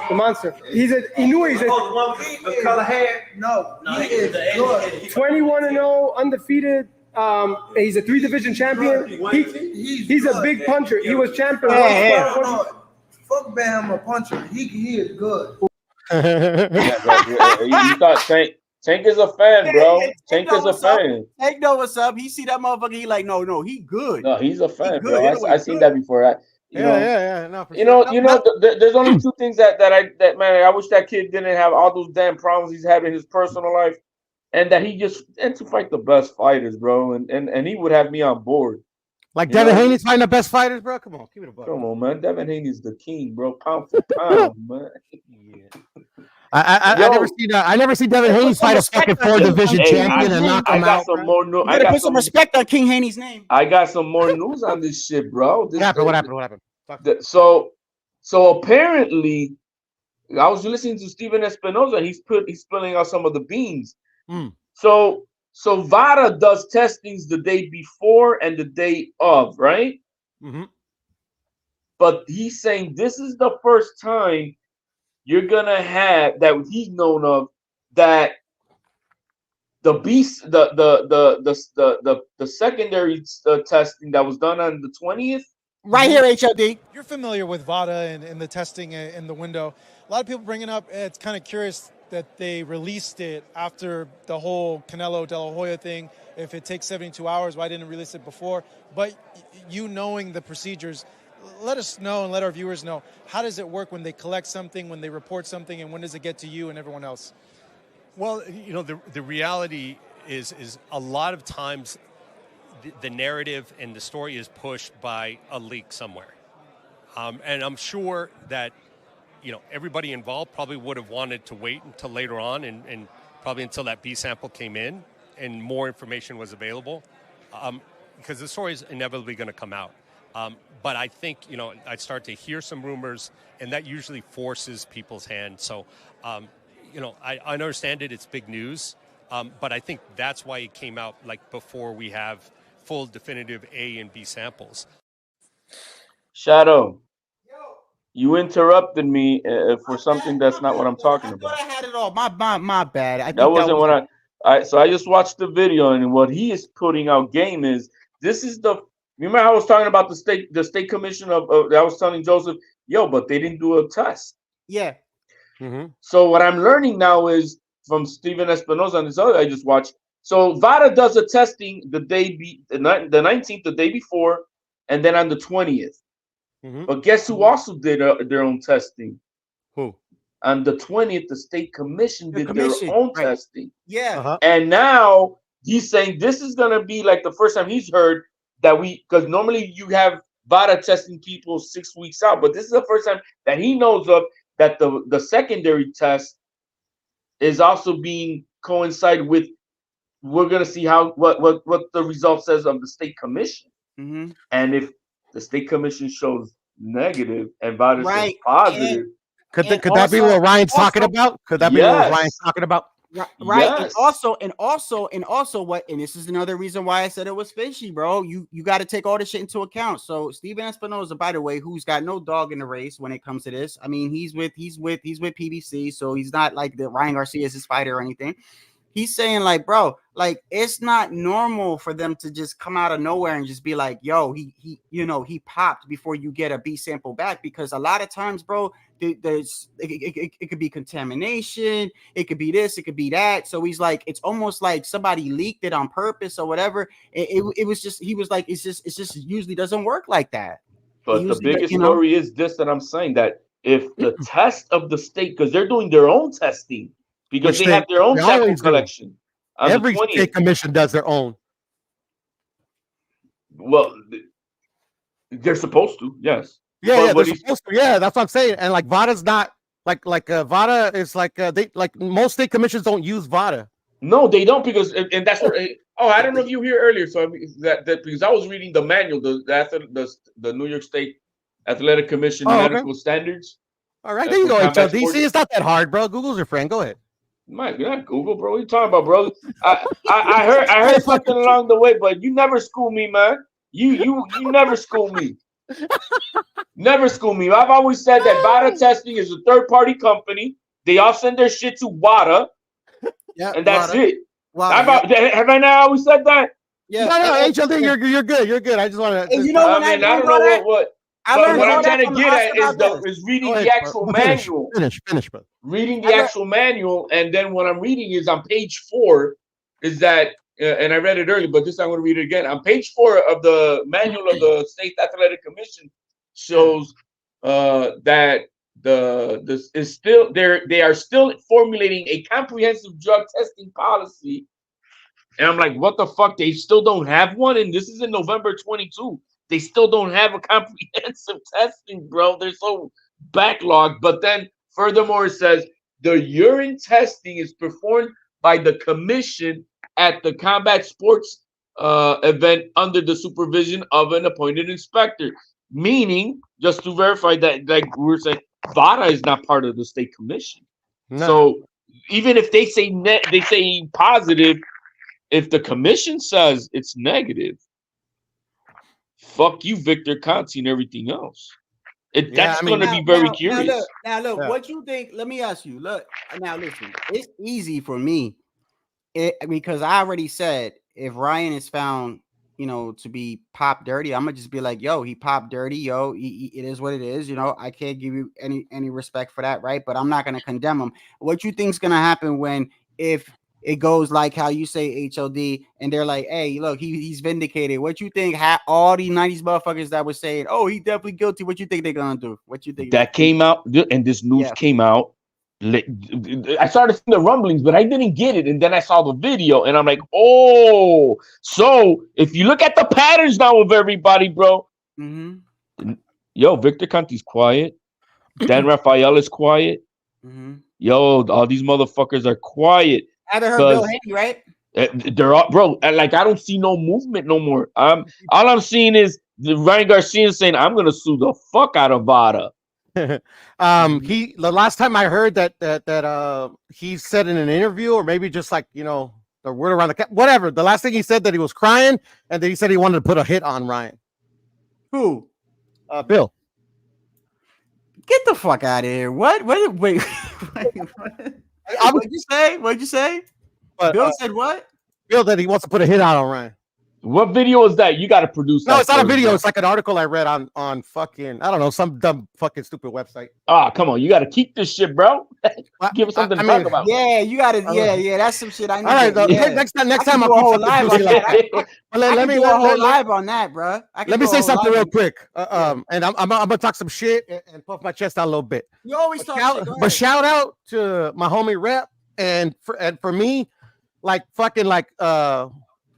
The Monster. He's a Inoue. He's a The color hair. No. He is good. 21-0, undefeated. He's a 3-division champion. He's a big puncher. He was champion. Fuck Bam a puncher. He is good. You thought Tank is a fan, bro. Tank is a fan. Tank know what's up. He see that motherfucker. He like, no, he good. No, he's a fan, bro. I seen that before. Yeah. No, there's only two things that man, I wish that kid didn't have all those damn problems he's had in his personal life, and that he just and to fight the best fighters, bro, and he would have me on board. Like Devin Haney's fighting the best fighters, bro. Come on, give it a buck. Come on, man. Devin Haney's the king, bro. Pound for pound, man. I never see Devin Haney fight a fucking 4-division champion and knock him out. You gotta put some respect on King Haney's name. I got some more news on this shit, bro. What happened? So apparently, I was listening to Steven Espinoza. He's spilling out some of the beans. So Vada does testings the day before and the day of, right? Mm-hmm. But he's saying this is the first time you're gonna have that he's known of that the beast, the secondary testing that was done on the 20th. Right here, HLD. You're familiar with VADA and the testing in the window. A lot of people bring it up. It's kind of curious that they released it after the whole Canelo De La Hoya thing. If it takes 72 hours, why didn't it release it before? But you knowing the procedures, let us know and let our viewers know, how does it work when they collect something, when they report something, and when does it get to you and everyone else? Well, you know, the reality is a lot of times the narrative and the story is pushed by a leak somewhere. And I'm sure that, you know, everybody involved probably would have wanted to wait until later on and probably until that B sample came in and more information was available, because the story is inevitably going to come out. But I think, you know, I start to hear some rumors, and that usually forces people's hand. So, you know, I understand it. It's big news. But I think that's why it came out like before we have full definitive A and B samples. Shadow, you interrupted me for something that's not what I'm talking about. I had it all. My bad. That wasn't what I just watched the video, and what he is putting out game is this is the. Remember, I was talking about the state commission of I was telling Joseph, but they didn't do a test. Yeah. Mm-hmm. So what I'm learning now is from Steven Espinoza and this other I just watched. So VADA does a testing the 19th, the day before, and then on the 20th. Mm-hmm. But guess who also did their own testing? Who? On the 20th, the state commission did their own testing. Yeah. And now he's saying this is gonna be like the first time he's heard that because normally you have VADA testing people 6 weeks out, but this is the first time that he knows of that the secondary test is also being coincide with. We're gonna see what the result says of the state commission, and if the state commission shows negative and VADA shows positive, Could that be what Ryan's talking about? Could that be what Ryan's talking about? Right. Yes. And also what, and this is another reason why I said it was fishy, bro. You got to take all this shit into account. So Steven Espinoza, by the way, who's got no dog in the race when it comes to this. I mean, he's with PBC, so he's not like the Ryan Garcia is his fighter or anything. He's saying like, bro, like it's not normal for them to just come out of nowhere and just be like, yo, he popped before you get a B sample back, because a lot of times, bro, it could be contamination, it could be this, it could be that. So he's like, it's almost like somebody leaked it on purpose or whatever. It was just, he was like, it's just usually doesn't work like that. But the biggest story is this, that I'm saying, that if the test of the state, because they're doing their own testing, because they have their own sample collection. Every state commission does their own. Well, they're supposed to, yes. Yeah, they're supposed to. Yeah, that's what I'm saying. And like VADA's not like VADA is like they like most state commissions don't use VADA. No, they don't, because and that's what. Oh, I don't know if you were here earlier. So that because I was reading the manual, the New York State Athletic Commission medical standards. All right, there you go, HLDC. It's not that hard, bro. Google's your friend. Go ahead. My God, Google, bro. What are you talking about, bro? I heard something along the way, but you never school me, man. You never school me. Never school me. I've always said that VADA testing is a third-party company. They all send their shit to WADA, and that's it. Have I not always said that? Yeah. No, HLD, you're good. You're good. I just want to. You know what I don't know what. But what I'm trying to get at is reading the actual manual. Finish, bro. Reading the actual manual, and then what I'm reading is on page 4 is that, and I read it earlier, but this time I'm going to read it again. On page 4 of the manual of the State Athletic Commission shows that they are still formulating a comprehensive drug testing policy, and I'm like, what the fuck? They still don't have one, and this is in November 22. They still don't have a comprehensive testing, bro. They're so backlogged. But then, furthermore, it says the urine testing is performed by the commission at the combat sports event under the supervision of an appointed inspector. Meaning, just to verify that, like we were saying, VADA is not part of the state commission. No. So even if they say they say positive, if the commission says it's negative, fuck you, Victor Conti, and everything else. That's going to be very curious. Now look, what you think? Let me ask you. Look, now listen. It's easy for me, because I already said if Ryan is found, to be pop dirty, I'm gonna just be like, yo, he popped dirty, yo. It is what it is. I can't give you any respect for that, right? But I'm not gonna condemn him. What you think's gonna happen if it goes like how you say, HLD, and they're like, hey, look, he's vindicated? What you think all these 90s motherfuckers that were saying, oh, he definitely guilty, what you think they're gonna do? What you think? That came out, and this news came out. I started seeing the rumblings, but I didn't get it. And then I saw the video, and I'm like, oh, so if you look at the patterns now of everybody, bro, yo, Victor Conti's quiet. Dan Rafael is quiet. Yo, all these motherfuckers are quiet. Haven't heard Bill Haney, right? They're all, bro. Like, I don't see no movement no more. All I'm seeing is Ryan Garcia saying, "I'm gonna sue the fuck out of VADA." The last time I heard that he said in an interview, or maybe just like the word around the whatever. The last thing he said that he was crying, and then he said he wanted to put a hit on Ryan. Who? Bill. Get the fuck out of here! What? Wait. What'd you say? What'd you say? Bill said what? Bill that he wants to put a hit out on Ryan. What video is that? You got to produce. No, it's not a video. It's like an article I read on fucking, I don't know, some dumb fucking stupid website. Come on, you got to keep this shit, bro. Give us something to talk about. Yeah, you got to. Yeah, that's some shit I need. All right, next time I'll do a whole live on that. Let me do a whole live on that, bro. Let me say something real quick. And I'm gonna talk some shit and puff my chest out a little bit. You always talk shit. But shout out to my homie Rep, and for me, like fucking like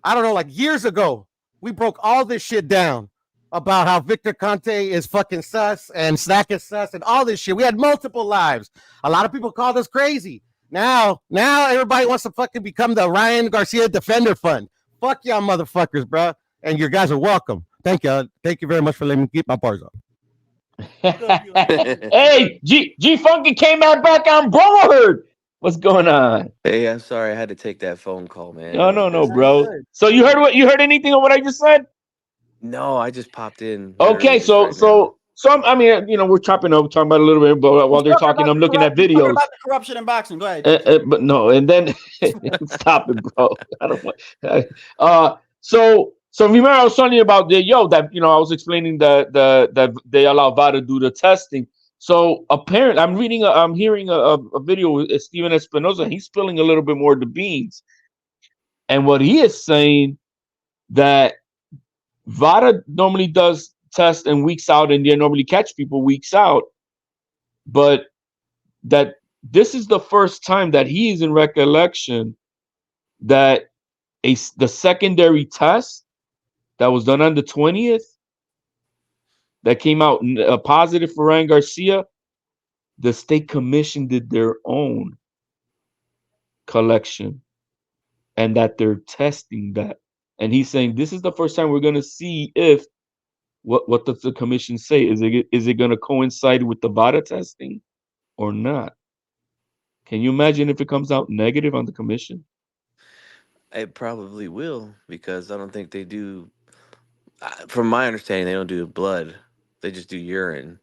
I don't know, like years ago, we broke all this shit down about how Victor Conte is fucking sus and Snack is sus and all this shit. We had multiple lives. A lot of people called us crazy. Now everybody wants to fucking become the Ryan Garcia Defender Fund. Fuck y'all motherfuckers, bro. And your guys are welcome. Thank you. Thank you very much for letting me keep my bars up. Hey, G Funky came back on Brotherhood. What's going on? Hey, I'm sorry, I had to take that phone call, man. No, bro. So you heard anything of what I just said? No, I just popped in. Okay, so I mean, we're chopping up, talking about a little bit, but while they're talking, I'm looking at videos. Talking about the corruption in boxing. Go ahead. But no, and then stop it, bro. I don't want. So remember I was telling you about that I was explaining that they allow VADA to do the testing. So apparently, I'm hearing a video with Steven Espinoza. He's spilling a little bit more of the beans, and what he is saying that VADA normally does test and weeks out, and they normally catch people weeks out, but that this is the first time that he is in recollection that the secondary test that was done on the 20th that came out positive for Ryan Garcia, the state commission did their own collection and that they're testing that. And he's saying this is the first time we're going to see if what does the commission say? Is it going to coincide with the VADA testing or not? Can you imagine if it comes out negative on the commission? It probably will, because I don't think they do. From my understanding, they don't do blood; they just do urine.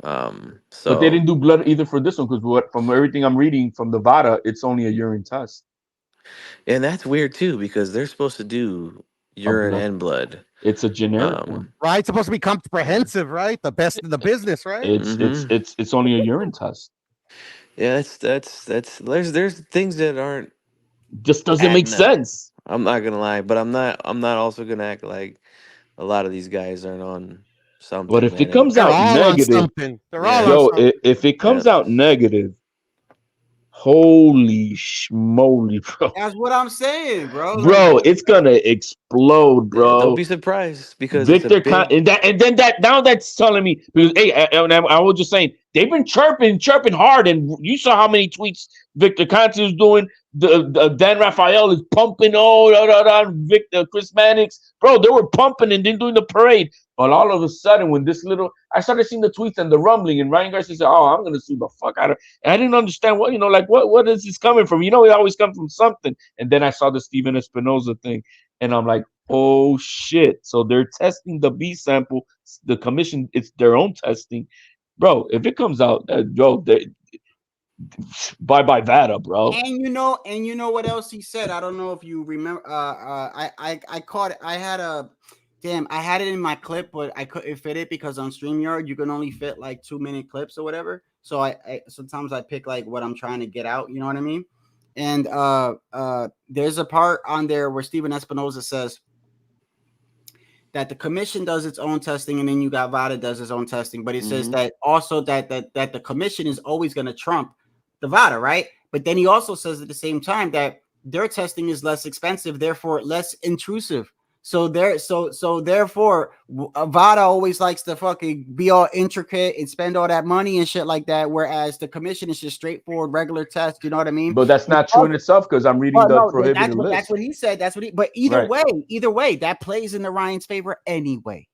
But they didn't do blood either for this one, because from everything I'm reading from the VADA, it's only a urine test. And that's weird too, because they're supposed to do urine and blood. It's a generic one, right? It's supposed to be comprehensive, right? The best in the business, right? It's only a urine test. Yeah, that's there's things that aren't just doesn't make sense. I'm not gonna lie, but I'm not also gonna act like a lot of these guys aren't on something. But if it comes out negative, if it comes out negative, holy schmoly, bro. That's what I'm saying, bro. Bro, it's gonna explode, bro. Don't be surprised, because Victor now that's telling me, because I was just saying they've been chirping hard, and you saw how many tweets Victor Conte is doing. The Dan Rafael is pumping Victor Chris Mannix, bro. They were pumping and then doing the parade. But all of a sudden, when I started seeing the tweets and the rumbling, and Ryan Garcia said, "Oh, I'm gonna sue the fuck out of." And I didn't understand what is this coming from? It always comes from something. And then I saw the Steven Espinoza thing, and I'm like, oh shit! So they're testing the B sample. The commission, it's their own testing, bro. If it comes out, bye VADA, bro. And you know what else he said? I don't know if you remember. I caught it. I had it in my clip, but I couldn't fit it because on StreamYard you can only fit like 2-minute clips or whatever. So I sometimes I pick like what I'm trying to get out. You know what I mean? And there's a part on there where Steven Espinoza says that the commission does its own testing, and then you got VADA does its own testing. But it says that also that the commission is always going to trump the VADA, right? But then he also says at the same time that their testing is less expensive, therefore less intrusive. So therefore, VADA always likes to fucking be all intricate and spend all that money and shit like that, whereas the commission is just straightforward, regular test. You know what I mean? But that's not true in itself, because I'm reading the prohibited list. That's what he said. But either way, that plays in the Ryan's favor anyway.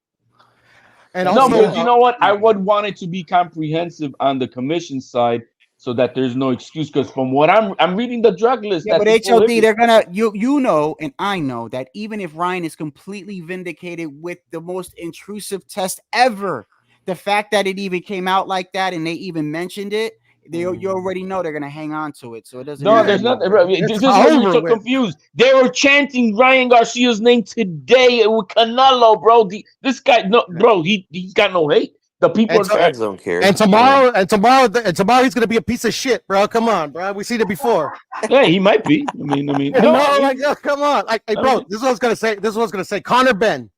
And but you know what? I would want it to be comprehensive on the commission side, so that there's no excuse. Because from what I'm reading the drug list, but HLD, they're gonna you know, and I know that even if Ryan is completely vindicated with the most intrusive test ever, the fact that it even came out like that and they even mentioned it, you already know they're gonna hang on to it. So it doesn't. No, there's nothing. This is where you're so confused. They were chanting Ryan Garcia's name today with Canelo, bro. This guy, bro, he's got no hate. The people don't care. And tomorrow he's gonna be a piece of shit, bro. Come on, bro. We seen it before. Yeah, he might be. I mean, come on, bro. This is what I was gonna say. Conor Ben.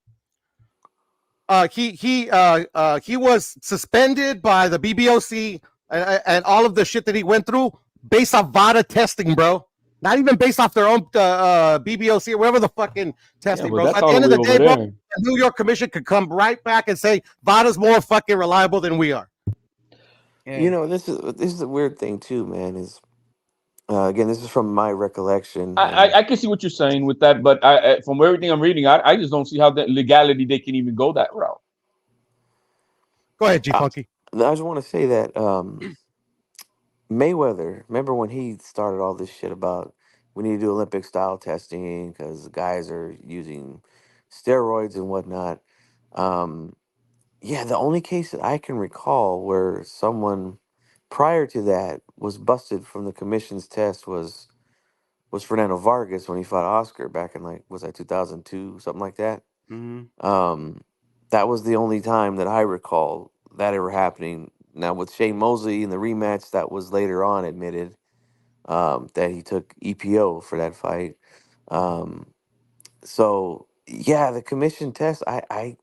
He was suspended by the BBOC and all of the shit that he went through based off VADA testing, bro. Not even based off their own BBOC or whatever the fucking testing, bro. At the end of the day, bro, the New York Commission could come right back and say VADA's more fucking reliable than we are. Yeah. This is a weird thing too, man. Is again, this is from my recollection. I can see what you're saying with that, but from everything I'm reading, I just don't see how that legality they can even go that route. Go ahead, G Funky. I just want to say that Mayweather, remember when he started all this shit about we need to do Olympic style testing because guys are using steroids and whatnot. Yeah, the only case that I can recall where someone prior to that was busted from the commission's test was Fernando Vargas when he fought Oscar back in like was that 2002, something like that. That was the only time that I recall that ever happening. Now with Shane Mosley in the rematch, that was later on admitted that he took EPO for that fight. So yeah, the commission test, I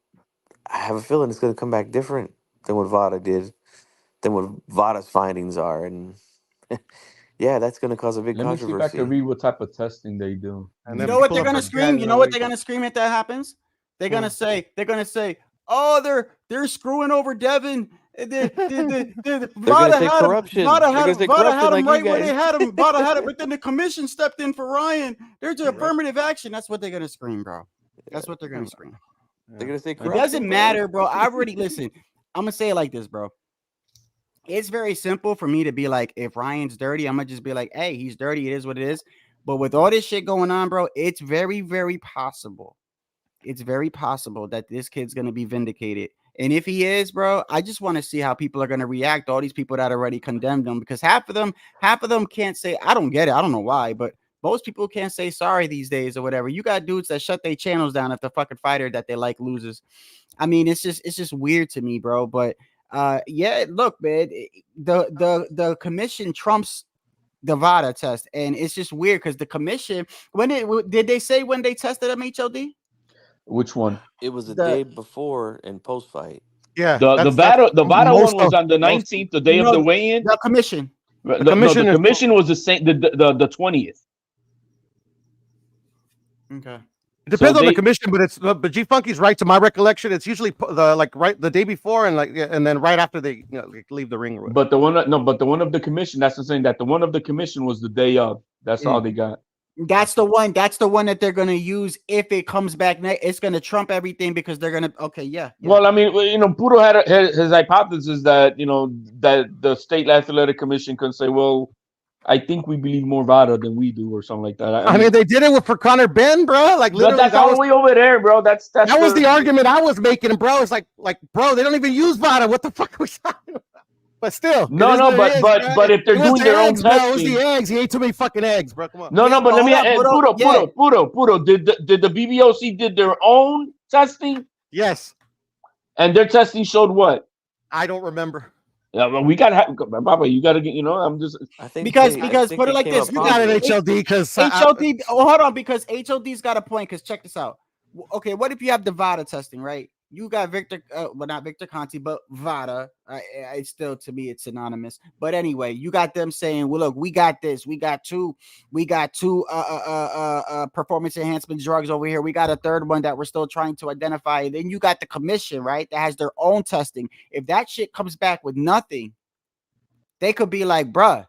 have a feeling it's going to come back different than what VADA did, than what VADA's findings are, and yeah, that's going to cause a big Let me see if I controversy. can read what type of testing they do. You know what they're gonna scream? You know what they're gonna scream if that happens? They're gonna say, oh, they're screwing over Devin. They're going to say corruption. VADA They're going to say corruption had him like right you where they guys. had him. VADA had it, but then the commission stepped in for Ryan. There's an affirmative action. That's what they're gonna scream, bro. That's what they're gonna scream. They're going to say It corruption. doesn't matter, bro. I already listen. I'm gonna say it like this, bro. It's very simple for me to be like, if Ryan's dirty, I'm gonna just be like, hey, he's dirty. It is what it is. But with all this shit going on, bro, it's very, very possible. It's very possible that this kid's gonna be vindicated. And if he is, bro, I just want to see how people are gonna react. All these people that already condemned him, because half of them can't say, I don't get it. I don't know why, but most people can't say sorry these days or whatever. You got dudes that shut their channels down if the fucking fighter that they like loses. I mean, it's just weird to me, bro. But yeah, look, man, the commission trumps the VADA test, and it's just weird because the commission, did they say when they tested MHLD? Which one? It was the day before and post fight. Yeah, the VADA one was on the 19th, the day of the weigh-in. The commission. The commission was the same, the 20th. Okay. It depends on the commission, but G Funky's right. To my recollection, it's usually the day before and then right after they leave the ring. But the one of the commission, that's the thing, that the one of the commission was the day of. That's all they got. That's the one that they're gonna use if it comes back next. It's gonna trump everything because they're gonna. Okay, yeah. Well, I mean, Puro had his hypothesis that that the state athletic commission can say, well, I think we believe more VADA than we do, or something like that. I mean, they did it for Conor Ben, bro. Like, literally, that's all the way over there, bro. That was the argument I was making, bro. It's like, bro, they don't even use VADA. What the fuck are we talking about? But still, but if they're doing their own testing, it was the eggs. He ate too many fucking eggs, bro. Come on. No, but let me ask Puro. Did the BBOC did their own testing? Yes. And their testing showed what? I don't remember. Yeah, well, we gotta Papa. You gotta get. I'm just. I think because put it like this. You got an HLD because HLD. Hold on, because HLD's got a point. Because check this out. Okay, what if you have the VADA testing, right? You got Victor, well, not Victor Conti, but VADA. It's still, to me, it's synonymous. But anyway, you got them saying, "Well, look, we got this. We got two performance enhancement drugs over here. We got a third one that we're still trying to identify." And then you got the commission, right? That has their own testing. If that shit comes back with nothing, they could be like, "Bruh,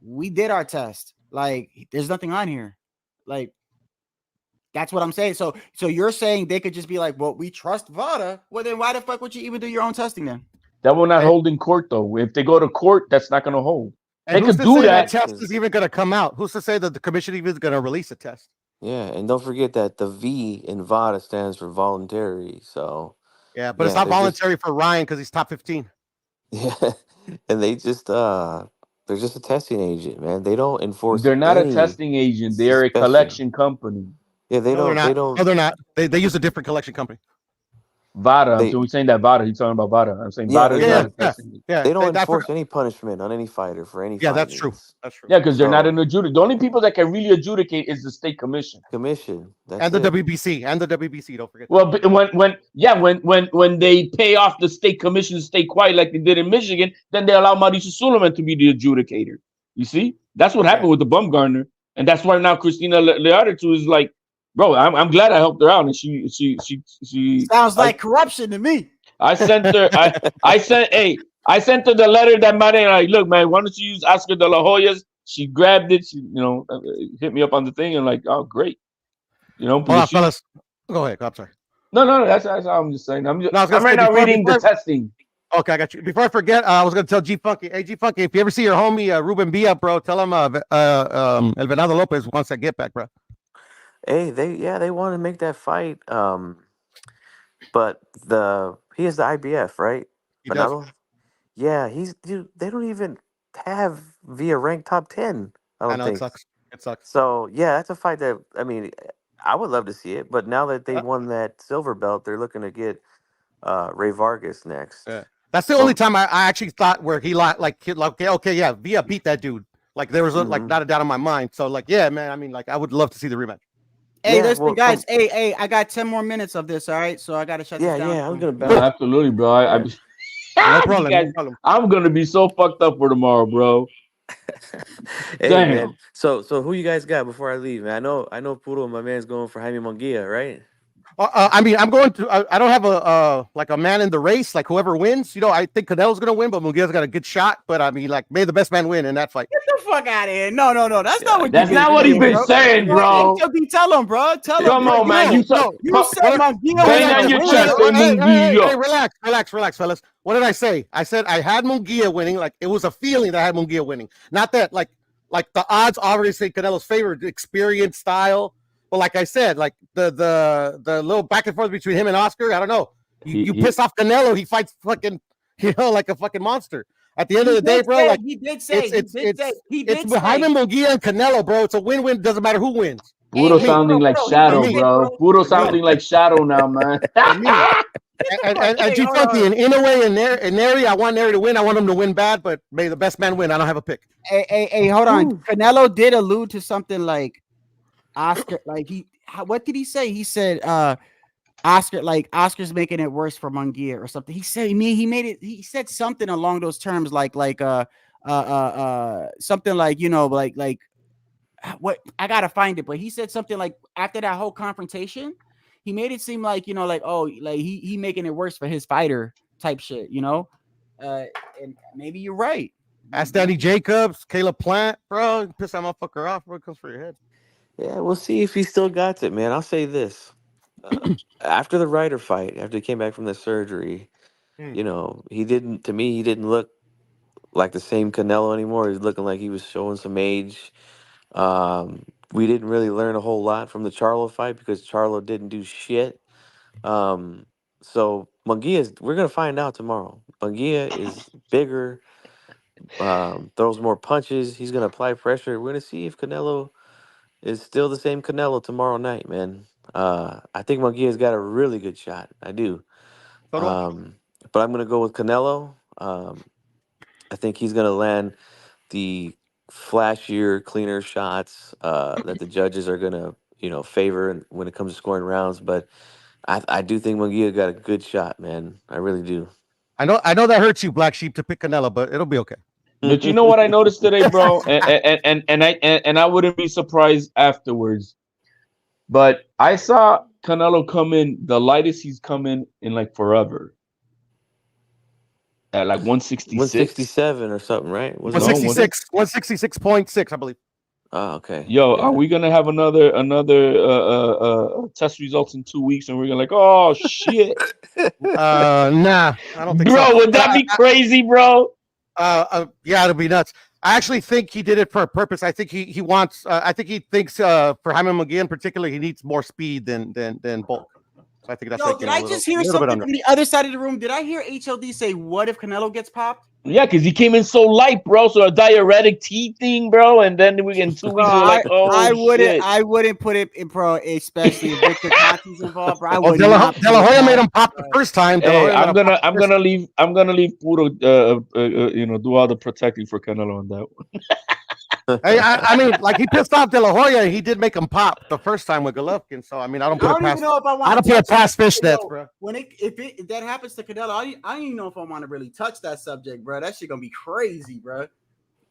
we did our test. Like, there's nothing on here." Like. That's what I'm saying. So you're saying they could just be like, well, we trust VADA. Well, then why the fuck would you even do your own testing then? That will not hold in court, though. If they go to court, that's not going to hold. And they could do that. Test is even going to come out. Who's to say that the commission even is going to release a test? Yeah, and don't forget that the V in VADA stands for voluntary. So yeah, but it's not voluntary for Ryan because he's top 15. Yeah, and they just they're just a testing agent, man. They don't enforce. They're not a testing agent. They're a collection company. Yeah, they don't. No, they're not. They use a different collection company. VADA. So we're saying that VADA. He's talking about VADA. I'm saying VADA. Yeah. They don't enforce any punishment on any fighter for any. Yeah, that's true. That's true. Yeah, because they're not an adjudicator. The only people that can really adjudicate is the state commission. And the WBC. Don't forget. Well, when they pay off the state commission to stay quiet like they did in Michigan, then they allow Mauricio Suleiman to be the adjudicator. You see, that's what happened with the Bumgarner, and that's why now Christina Leartu is like, bro, I'm glad I helped her out, and she sounds like corruption to me. I sent her. I sent her the letter that Monday. Like, look, man, why don't you use Oscar de la Hoya's? She grabbed it. She, hit me up on the thing, and like, oh, great. Hold on, fellas. Go ahead. I'm sorry. No. That's all I'm just saying. I'm right now reading the testing. Okay, I got you. Before I forget, I was gonna tell G Funky. Hey, G Funky, if you ever see your homie Ruben Villa, bro, tell him El Venado Lopez wants that get back, bro. Hey, they want to make that fight. But he has the IBF, right? He does. Venado? Yeah, dude. They don't even have Villa ranked top 10. I I don't know it think. sucks. It sucks. So yeah, that's a fight that I would love to see it. But now that they won that silver belt, they're looking to get Ray Vargas next. Yeah. That's the only time I actually thought where he okay, yeah, Villa beat that dude. Like there was like not a doubt in my mind. So like, yeah, man. I mean, like I would love to see the rematch. Hey, listen, guys. Hey, I got 10 more minutes of this. All right, so I gotta shut this down. Yeah, I'm gonna No, absolutely, bro. No problem. Guys, No problem. I'm gonna be so fucked up for tomorrow, bro. Hey Damn. man, so who you guys got before I leave, man? I know Puro, my man's going for Jaime Mungia, right? I mean, I'm going to. I don't have a man in the race. Like whoever wins, I think Canelo's gonna win, but Mungia's got a good shot. But I mean, like, may the best man win in that fight. Get the fuck out of here! No, that's not what. That's not what he's been saying, bro. Tell him, bro. Tell him. Come on, man. You said Bang on your chest, Mungia. Relax, fellas. What did I say? I said I had Mungia winning. Like it was a feeling that I had Mungia winning. Not that like the odds already say Canelo's favor, experience, style. But like I said, like the little back and forth between him and Oscar, I don't know. You piss off Canelo, he fights fucking, like a fucking monster. At the end of the day, bro, like he did say it's Jaime Mungia and Canelo, bro. It's a win-win. Doesn't matter who wins. Puro sounding like Shadow, bro. Puro sounding like Shadow now, man. and G Funky, and in a way, in Neri, I want Neri to win. I want him to win bad, but may the best man win. I don't have a pick. Hey, hold on. Canelo did allude to something like Oscar, like what did he say? He said Oscar's making it worse for Mungia or something. He said he said something along those terms, like something like what, I gotta find it, but he said something like after that whole confrontation, he made it seem like he making it worse for his fighter type shit, and maybe you're right. Ask Danny Jacobs, Caleb Plant, bro. Piss that motherfucker off, bro. It comes for your head. Yeah, we'll see if he still got it, man. I'll say this. After the Ryder fight, after he came back from the surgery, he didn't look like the same Canelo anymore. He's looking like he was showing some age. We didn't really learn a whole lot from the Charlo fight because Charlo didn't do shit. So Mungia, we're going to find out tomorrow. Mungia is bigger, throws more punches. He's going to apply pressure. We're going to see if Canelo is still the same Canelo tomorrow night, man. I think Mungia's got a really good shot. I do. But I'm going to go with Canelo. I think he's going to land the flashier, cleaner shots that the judges are going to, favor when it comes to scoring rounds. But I do think Mungia got a good shot, man. I really do. I know that hurts you, Black Sheep, to pick Canelo, but it'll be okay. But you know what I noticed today, bro, and I wouldn't be surprised afterwards. But I saw Canelo come in the lightest he's come in like forever. At like 166, 167 or something, right? 166.6, I believe. Oh, okay. Yo, are we gonna have another test results in 2 weeks, and we're gonna oh shit? Nah, I don't think so. Bro, would that be crazy, bro? Yeah, it'll be nuts. I actually think he did it for a purpose. I think he wants. I think he thinks for Jaime Mungia in particular, he needs more speed than bulk. So I think that's. Did I just hear something from the other side of the room? Did I hear HLD say, "What if Canelo gets popped"? Yeah, because he came in so light, bro. So a diuretic tea thing, bro, and then we in 2 weeks we're like, I wouldn't put it in pro, especially if Victor Conti's involved, bro. De La Hoya made him pop the first time. Hey, I'm gonna leave Puro do all the protecting for Canelo on that one. Hey, I mean, like he pissed off De La Hoya. He did make him pop the first time with Golovkin. So I mean, I don't put it past fishnets, bro. If that happens to Canelo, I don't even know if I want to really touch that subject, bro. That shit gonna be crazy, bro.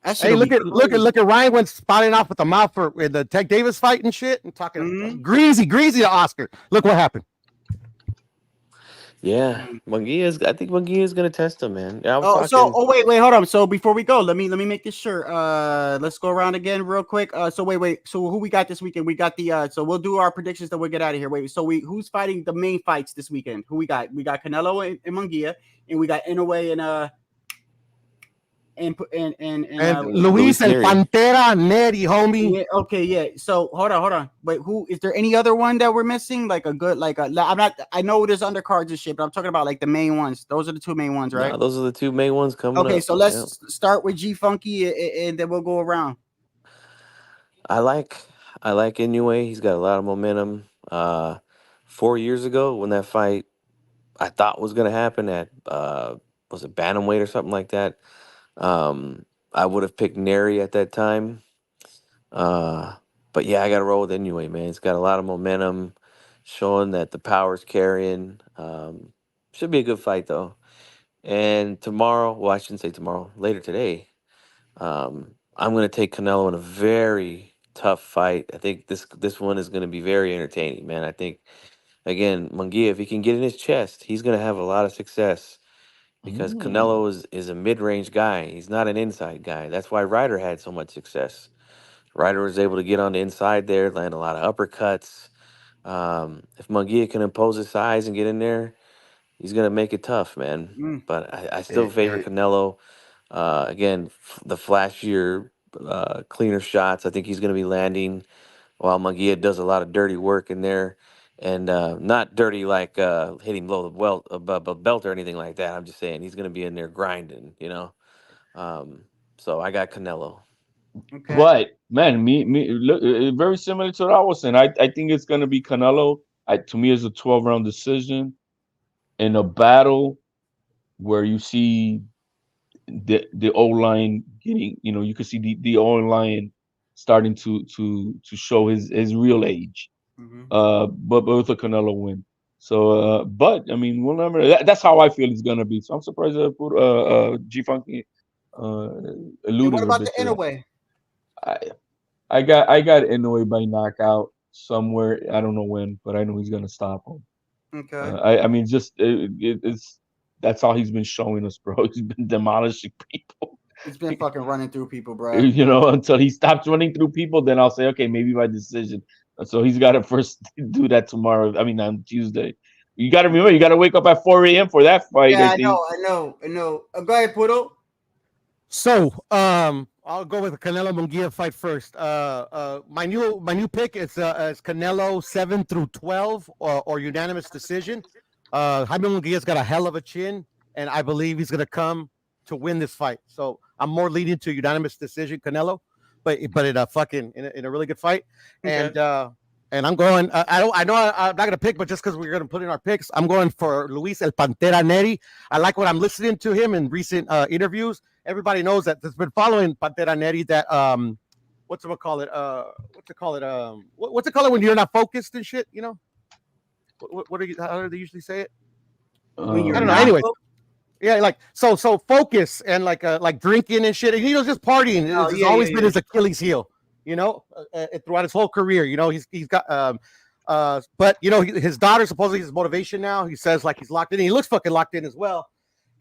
Hey, look at Ryan went spotting off with the mouth in the Tank Davis fight and shit, and talking greasy to Oscar. Look what happened. Yeah, I think Mungia is gonna test him, man. Yeah, I was talking. Wait, hold on. So before we go, let me make this sure. Let's go around again real quick. So wait. So who we got this weekend? We got the so we'll do our predictions, then we'll get out of here. Wait, so who's fighting the main fights this weekend? Who we got? We got Canelo and Mungia, and we got Inoue and Luis El Pantera Neri, homie. Yeah, okay, yeah. So hold on. Wait, who is there? Any other one that we're missing? Like a good, I'm not. I know there's undercards and shit, but I'm talking about like the main ones. Those are the two main ones, right? Nah, those are the two main ones coming up. Okay, so let's start with G Funky, and then we'll go around. I like Inoue. He's got a lot of momentum. 4 years ago, when that fight I thought was gonna happen at was it bantamweight or something like that, I would have picked Neri at that time. But yeah, I got to roll with Inoue, man. He's got a lot of momentum, showing that the power's carrying. Should be a good fight though. And tomorrow, well, I shouldn't say tomorrow. Later today, I'm going to take Canelo in a very tough fight. I think this one is going to be very entertaining, man. I think again, Mungia, if he can get in his chest, he's going to have a lot of success because Canelo is a mid-range guy. He's not an inside guy. That's why Ryder had so much success. Ryder was able to get on the inside there, land a lot of uppercuts. If Mungia can impose his size and get in there, he's going to make it tough, man. But I still favor Canelo. Again, the flashier, cleaner shots, I think he's going to be landing, while Mungia does a lot of dirty work in there. And not dirty like hitting below the belt or anything like that. I'm just saying he's going to be in there grinding, you know. So I got Canelo. Okay. But man, me look, very similar to what I was saying. I think it's gonna be Canelo. To me, it's a 12-round decision in a battle where you see the O line getting, you can see the O line starting to show his real age. But with a Canelo win. So, but I mean, we'll never. That's how I feel it's gonna be. So I'm surprised that put G Funky alluded What a about bit the to that. Inoue? I got Inoue by knockout somewhere. I don't know when, but I know he's gonna stop him. Okay. I mean, just it's that's all he's been showing us, bro. He's been demolishing people. He's been fucking running through people, bro. Until he stops running through people, then I'll say, okay, maybe my decision. So he's got to first do that tomorrow. I mean, on Tuesday. You got to remember, you got to wake up at 4 a.m. for that fight. Yeah, I think. I know. Go ahead, Pudo. So, I'll go with the Canelo Mungia fight first. My new pick is Canelo 7-12 or unanimous decision. Jaime Munguia's got a hell of a chin, and I believe he's gonna come to win this fight. So I'm more leaning to unanimous decision, Canelo, but in a really good fight. Okay. And I'm going. I'm not gonna pick, but just because we're gonna put in our picks, I'm going for Luis El Pantera Neri. I like what I'm listening to him in recent interviews. Everybody knows that that's been following Pantera Neri. That what's it call it? What's it called when you're not focused and shit? You know, what are you? How do they usually say it? I don't know. Anyway, yeah, like so focus and like drinking and shit. And he was just partying. It's always been his Achilles heel. You know, throughout his whole career. You know, he's got but you know, his daughter supposedly his motivation now. He says like he's locked in. He looks fucking locked in as well.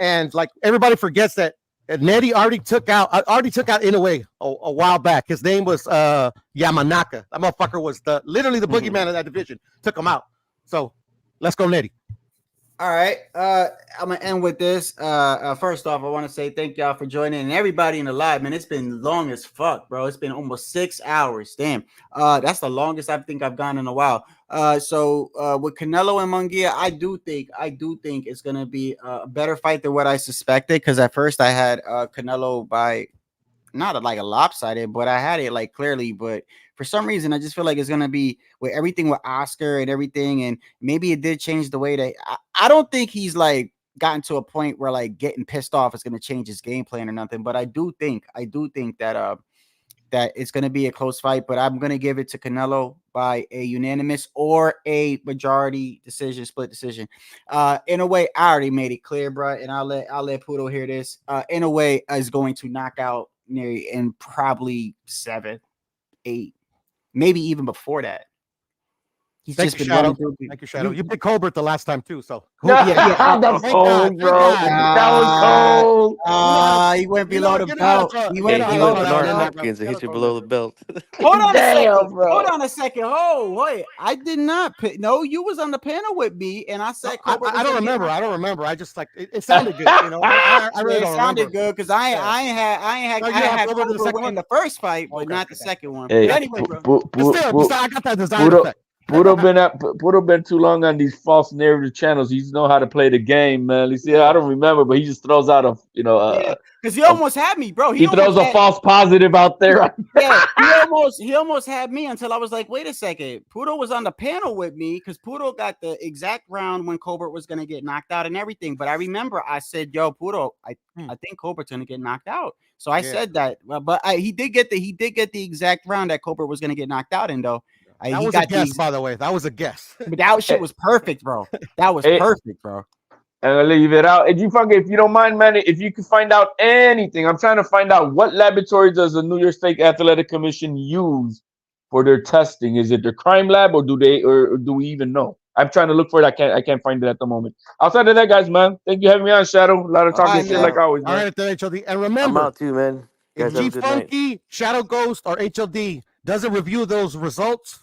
And like everybody forgets that Neri already took out Inoue a while back. His name was Yamanaka. That motherfucker was literally the boogeyman of that division. Took him out. So let's go, Neri. All right. I'm gonna end with this. First off, I want to say thank y'all for joining and everybody in the live, man. It's been long as fuck, bro. It's been almost 6 hours. Damn. That's the longest I think I've gone in a while. So with Canelo and Mungia, I do think it's gonna be a better fight than what I suspected. Because at first I had Canelo by not like a lopsided, but I had it like clearly. But for some reason, I just feel like it's gonna be with everything with Oscar and everything, and maybe it did change the way that I don't think he's like gotten to a point where like getting pissed off is gonna change his game plan or nothing. But I do think that that it's gonna be a close fight. But I'm gonna give it to Canelo by a unanimous or a majority decision, split decision. In a way, I already made it clear, bro, and I'll let Pudo hear this. In a way, is going to knock out Neri in probably 7, 8. Maybe even before that. He's Thank just you, been Shadow. running through. Thank you, Shadow. You picked Colbert the last time too, so That was cold, bro. That was cold. He went below the belt. He went Hey, he below went the Bernard belt. Hopkins and hit you below the belt. Hold on a Damn, second. bro. Hold on a second. Oh, wait. I did not pick. No, you was on the panel with me, and I said Colbert was I don't gonna get remember. knocked I don't out. remember. I just like it sounded good. You know, I really Yeah, it don't sounded remember. good because I No, you I have had Colbert in the Colbert second winning one? the first fight, but Okay, not the okay. second one. Hey, But anyway, bro. But still, I got that desired effect. Pudo been too long on these false narrative channels. He know how to play the game, man. You see, I don't remember, but he just throws out Yeah, because he almost had me, bro. he throws a had, false positive out there. yeah, he almost had me until I was like, wait a second. Pudo was on the panel with me because Pudo got the exact round when Colbert was gonna get knocked out and everything. But I remember I said, yo, Pudo, I think Colbert's gonna get knocked out. So I said that, but he did get the exact round that Colbert was gonna get knocked out in though. That He was a got guess, by the way. That was a guess. but that shit was perfect, bro. That was Hey. perfect, bro. And I'll leave it out. If you don't mind, man, if you can find out anything, I'm trying to find out what laboratory does the New York State Athletic Commission use for their testing. Is it their crime lab, or do we even know? I'm trying to look for it. I can't find it at the moment. Outside of that, guys, man, thank you for having me on, Shadow. A lot of talking shit like always, man. All right, then HLD. And I'm remember, out too, man. if Guys, have G a good night. Funky, Shadow Ghost, or HLD doesn't review those results,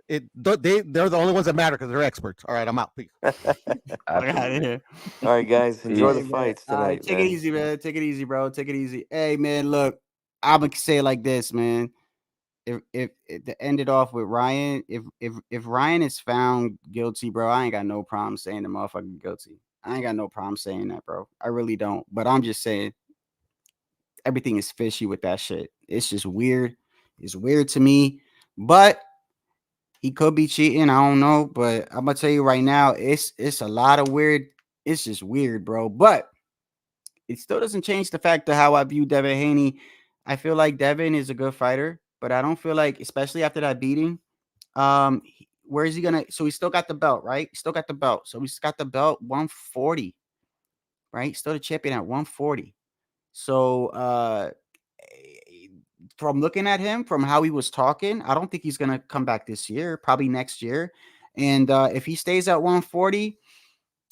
they're the only ones that matter because they're experts. All right, I'm out. Peace. All right, guys, enjoy the Hey, man. fights All right, tonight. take it easy, man. Take it easy, bro. Take it easy. Hey, man, look, I'm gonna say it like this, man. If to end it off with Ryan, if Ryan is found guilty, bro, I ain't got no problem saying the motherfucker guilty. I ain't got no problem saying that, bro. I really don't. But I'm just saying everything is fishy with that shit. It's just weird. It's weird to me. But he could be cheating. I don't know. But I'm gonna tell you right now, it's a lot of weird. It's just weird, bro. But it still doesn't change the fact of how I view Devin Haney. I feel like Devin is a good fighter, but I don't feel like, especially after that beating, where is he gonna? So he's still got the belt, right? Still got the belt. So he's got the belt 140, right? Still the champion at 140. So from looking at him, from how he was talking, I don't think he's gonna come back this year. Probably next year. And if he stays at 140.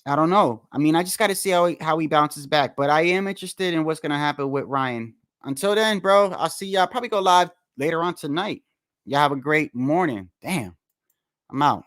I don't know. I mean, I just got to see how he bounces back. But I am interested in what's going to happen with Ryan. Until then, bro, I'll see y'all. Probably go live later on tonight. Y'all have a great morning. Damn. I'm out.